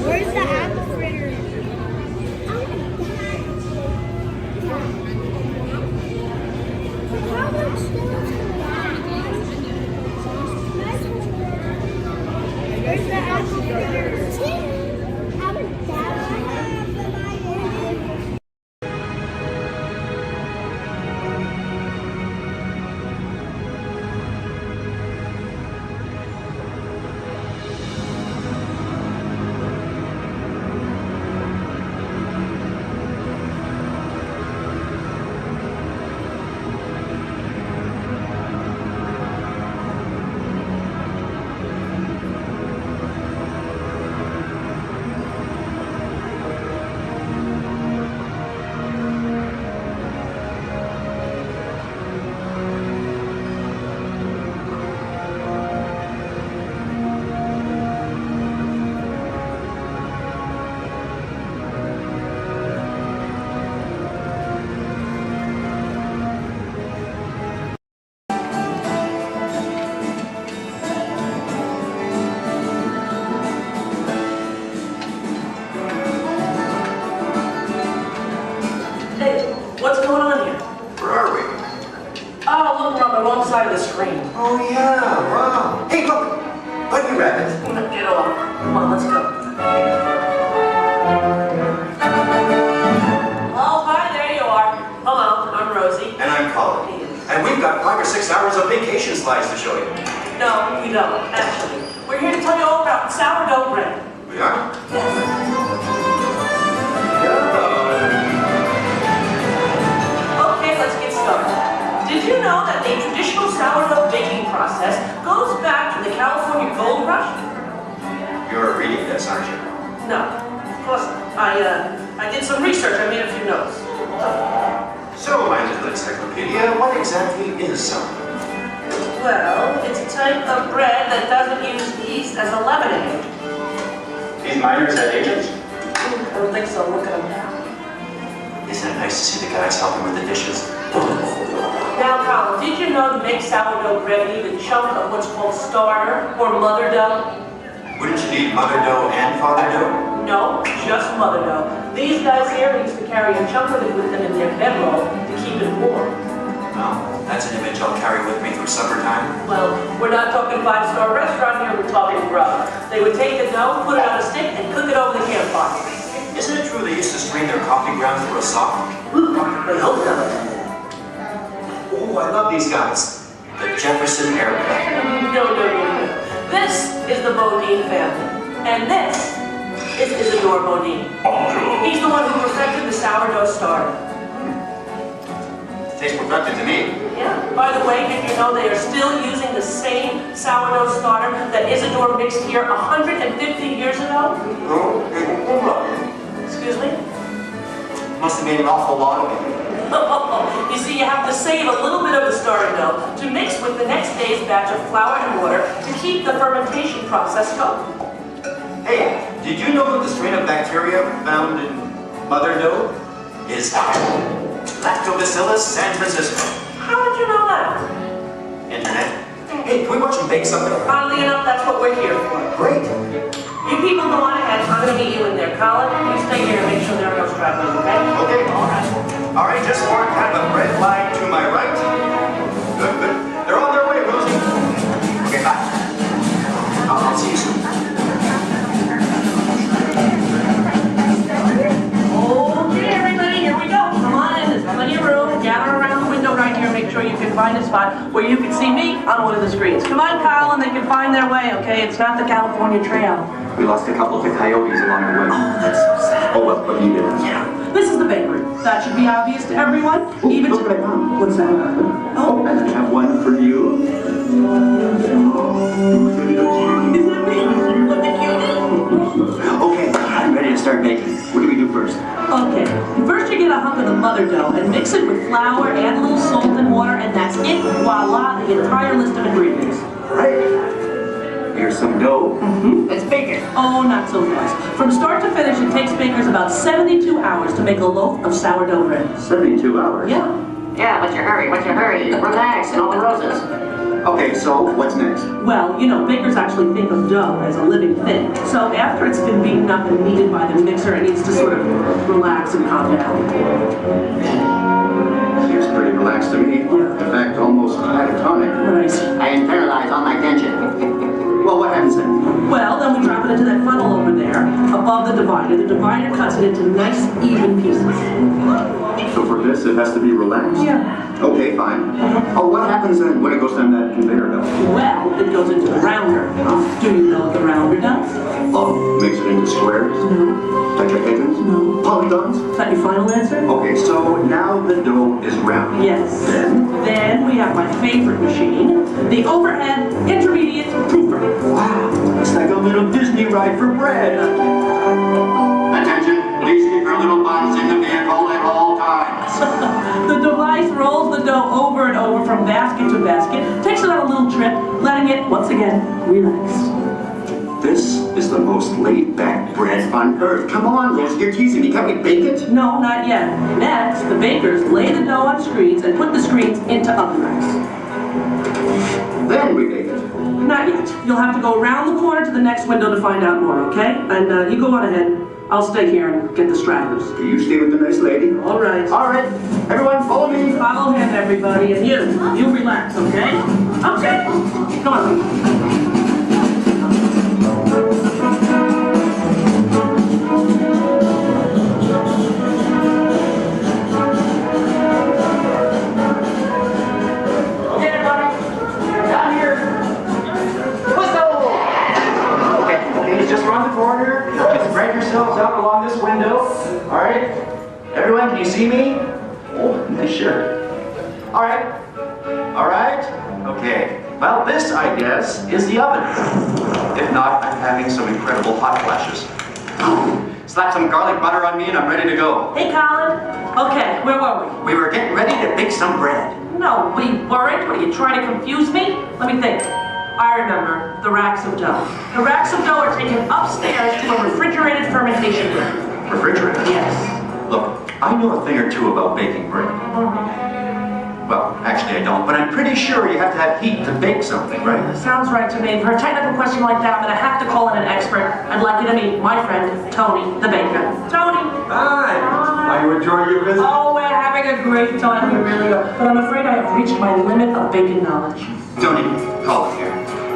Where's the apple fritter? How much Where's the apple fritter? What's going on here? Where are we? Oh, look, we're on the wrong side of the screen. Oh, yeah, wow. Hey, look! Bunny rabbit. Get off. Come on, let's go. Oh, hi, there you are. Hello, I'm Rosie. And I'm Colin. And we've got 5 or 6 hours of vacation slides to show you. No, you don't, actually. We're here to tell you all about sourdough bread. We are? Okay, let's get started. Did you know that the traditional sourdough baking process goes back to the California Gold Rush? You're reading this, aren't you? No. Plus, I did some research. I made a few notes. So, my little encyclopedia, what exactly is sourdough? Well, it's a type of bread that doesn't use yeast as a leavening agent. These miners had agents? I don't think so. Look at them now. Isn't it nice to see the guys helping with the dishes? Now, Colin, did you know to make sourdough bread you need a chunk of what's called starter or mother dough? Wouldn't you need mother dough and father dough? No, just mother dough. These guys here used to carry a chunk of it with them in their bedroll to keep it warm. Well, that's an image I'll carry with me through supper time. Well, we're not talking five-star restaurant here, we're talking grub. They would take the dough, put it on a stick, and cook it over the campfire. Isn't it true they used to strain their coffee grounds through a sock? They hope so. Oh, I love these guys. The Jefferson haircut. No. This is the Bodine family. And this is Isidore Bodine. He's the one who perfected the sourdough starter. Tastes perfected to me. Yeah. By the way, did you know they are still using the same sourdough starter that Isidore mixed here 150 years ago? Excuse me? Must have made an awful lot of it. You see, you have to save a little bit of the starter dough to mix with the next day's batch of flour and water to keep the fermentation process going. Hey, did you know that the strain of bacteria found in mother dough is Lactobacillus San Francisco? How did you know that? Internet. Hey, can we watch them bake something? Oddly enough, that's what we're here for. Great. You people go on ahead. I'm going to meet you in there. Colin, you stay here and make sure there are no stragglers, okay? Okay. All right, just for kind of a red line to my right. Good. They're on their way, Rosie. Okay, bye. I'll see you soon. Okay, everybody, here we go. Come on in. There's plenty of room. Gather around the window right here. Make sure you can find a spot where you can see me on one of the screens. Come on, Colin. They can find their way, okay? It's not the California Trail. We lost a couple to coyotes along the way. Oh, that's so sad. Oh, well, what do you do? Yeah. This is the bakery. That should be obvious to everyone. Even to... What's that? Oh, I have one for you. Is that me? Look at you. Okay, I'm ready to start baking. What do we do first? Okay. First you get a hunk of the mother dough and mix it with flour, add a little salt and water, and that's it. Voila, the entire list of ingredients. Right. Here's some dough. Let's bake it. Oh, not so fast. From start to finish, it takes bakers about 72 hours to make a loaf of sourdough bread. 72 hours? Yeah. Yeah, what's your hurry? Relax, and all the roses. Okay, so what's next? Well, you know, bakers actually think of dough as a living thing. So after it's been beaten up and kneaded by the mixer, it needs to sort of relax and calm down. Seems pretty relaxed to me. In fact, almost catatonic. Right. I internalize all my tension. Well, what happens then? Well, then we drop it into that funnel over there, above the divider. The divider cuts it into nice, even pieces. So for this, it has to be relaxed? Yeah. Okay, fine. Oh, what happens then when it goes down that conveyor belt? Well, it goes into the rounder. Do you know what the rounder does? Oh, makes it into squares? No. Tetrahedrons? No. Polygons? Is that your final answer? Okay, so now the dough is round. Yes. Then we have my favorite machine, the overhead intermediate proofer. Wow, it's like a little Disney ride for bread. Attention, please keep your little butts in the vehicle at all times. The device rolls the dough over and over from basket to basket, takes it on a little trip, letting it, once again, relax. This is the most laid-back bread on earth. Come on, Liz, you're teasing me. Can't we bake it? No, not yet. Next, the bakers lay the dough on screens and put the screens into oven racks. Then we bake it. Not yet. You'll have to go around the corner to the next window to find out more, okay? And you go on ahead. I'll stay here and get the stragglers. You stay with the nice lady. All right. All right. Everyone, follow me. Follow him, everybody. And you relax, okay? Okay. Come on. Out along this window. All right. Everyone, can you see me? Oh, nice shirt. All right. All right. Okay. Well, this, I guess, is the oven. If not, I'm having some incredible hot flashes. Slap some garlic butter on me and I'm ready to go. Hey, Colin. Okay, where were we? We were getting ready to bake some bread. No, we weren't. What, are you trying to confuse me? Let me think. I remember the racks of dough. The racks of dough are taken upstairs to a refrigerated fermentation room. Refrigerated? Yes. Look, I know a thing or two about baking bread. Well, actually I don't, but I'm pretty sure you have to have heat to bake something, right? Sounds right to me. For a technical question like that, I'm gonna have to call in an expert. I'd like you to meet my friend, Tony, the baker. Tony! Hi! Are you enjoying your visit? Oh, we're having a great time, we really are. But I'm afraid I have reached my limit of baking knowledge. Tony, call it here.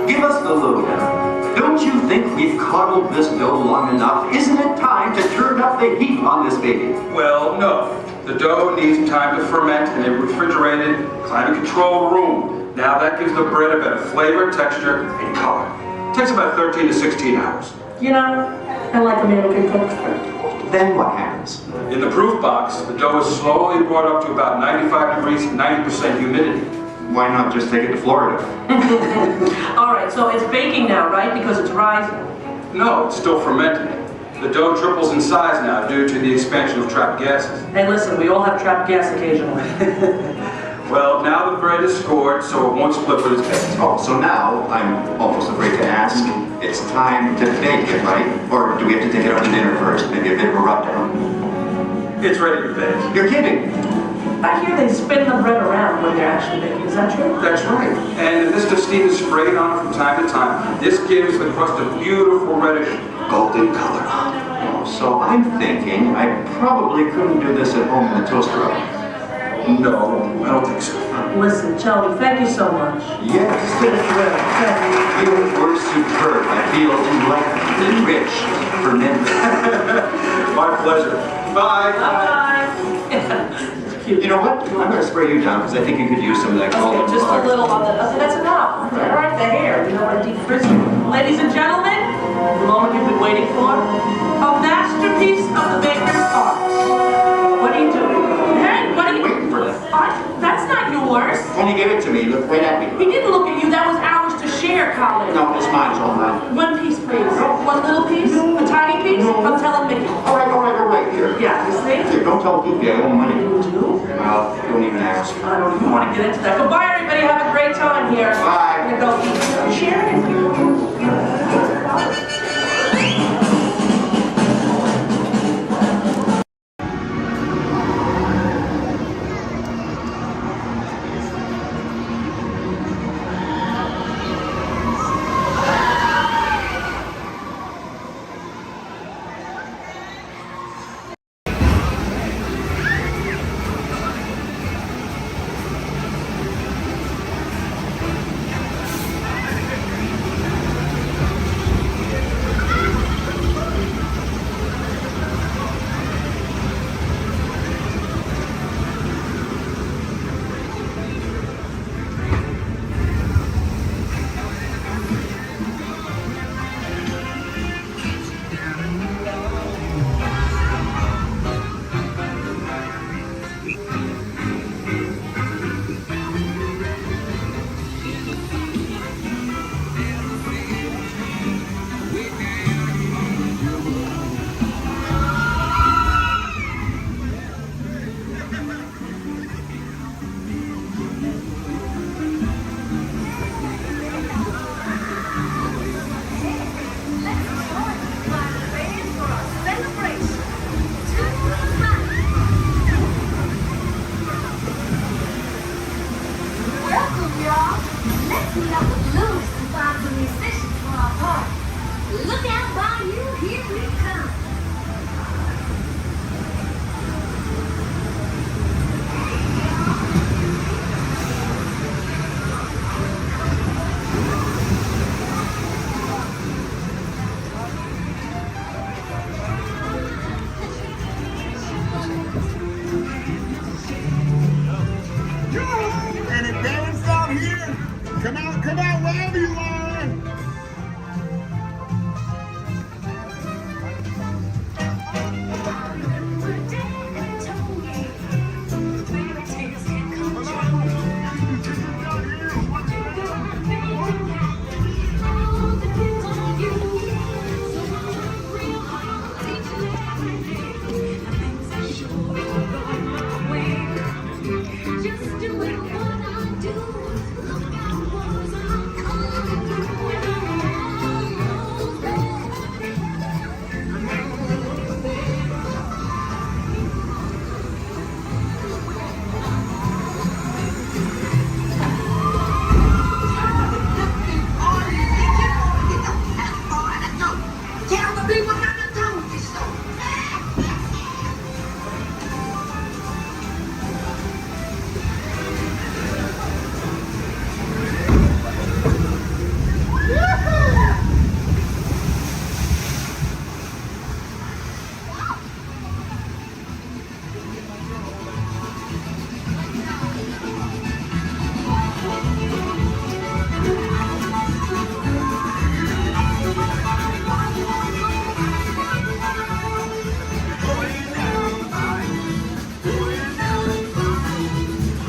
Give us the lowdown. Don't you think we've coddled this dough long enough? Isn't it time to turn up the heat on this baby? Well, no. The dough needs time to ferment in a refrigerated, climate-controlled room. Now that gives the bread a better flavor, texture, and color. It takes about 13 to 16 hours. You know, I like a man who can cook. Then what happens? In the proof box, the dough is slowly brought up to about 95 degrees, 90% humidity. Why not just take it to Florida? All right, so it's baking now, right? Because it's rising. No, it's still fermenting. The dough triples in size now due to the expansion of trapped gases. Hey, listen, we all have trapped gas occasionally. Well, now the bread is scored, so it won't split with its base. Oh, so now I'm almost afraid to ask. It's time to bake it, right? Or do we have to take it out to dinner first? Maybe a bit of a rub-down? It's ready to bake. You're kidding. I hear they spin the bread around when they're actually baking. Is that true? That's right. And a mist of steam is sprayed on it from time to time. This gives the crust a beautiful reddish golden color. Oh, so I'm thinking I probably couldn't do this at home in the toaster oven. No, I don't think so. Listen, Tony, thank you so much. Yes. You were superb. I feel enlightened, enriched, fermented. My pleasure. Bye. Bye. You know what? I'm going to spray you down because I think you could use some of that golden Okay, just a little on the, that's enough. All right, the hair, you know what, deep frizzy. Ladies and gentlemen, the moment you've been waiting for, a masterpiece of the baker's art. What are you doing? Hey, what are you? Waiting for that. That's not yours. Tony gave it to me. Look right at me. He didn't look at you, that was ours to share, Colin. No, it's mine. It's all mine. One piece, please. One little piece? A tiny piece? I'm telling Mickey. All right, here. Yeah, you see? Here, don't tell Goofy I owe money. You do? Well, don't even ask. I don't even want to get into that. Goodbye, everybody. Have a great time here. Bye. I'm going to go eat. Sharon. Come out, wherever you are.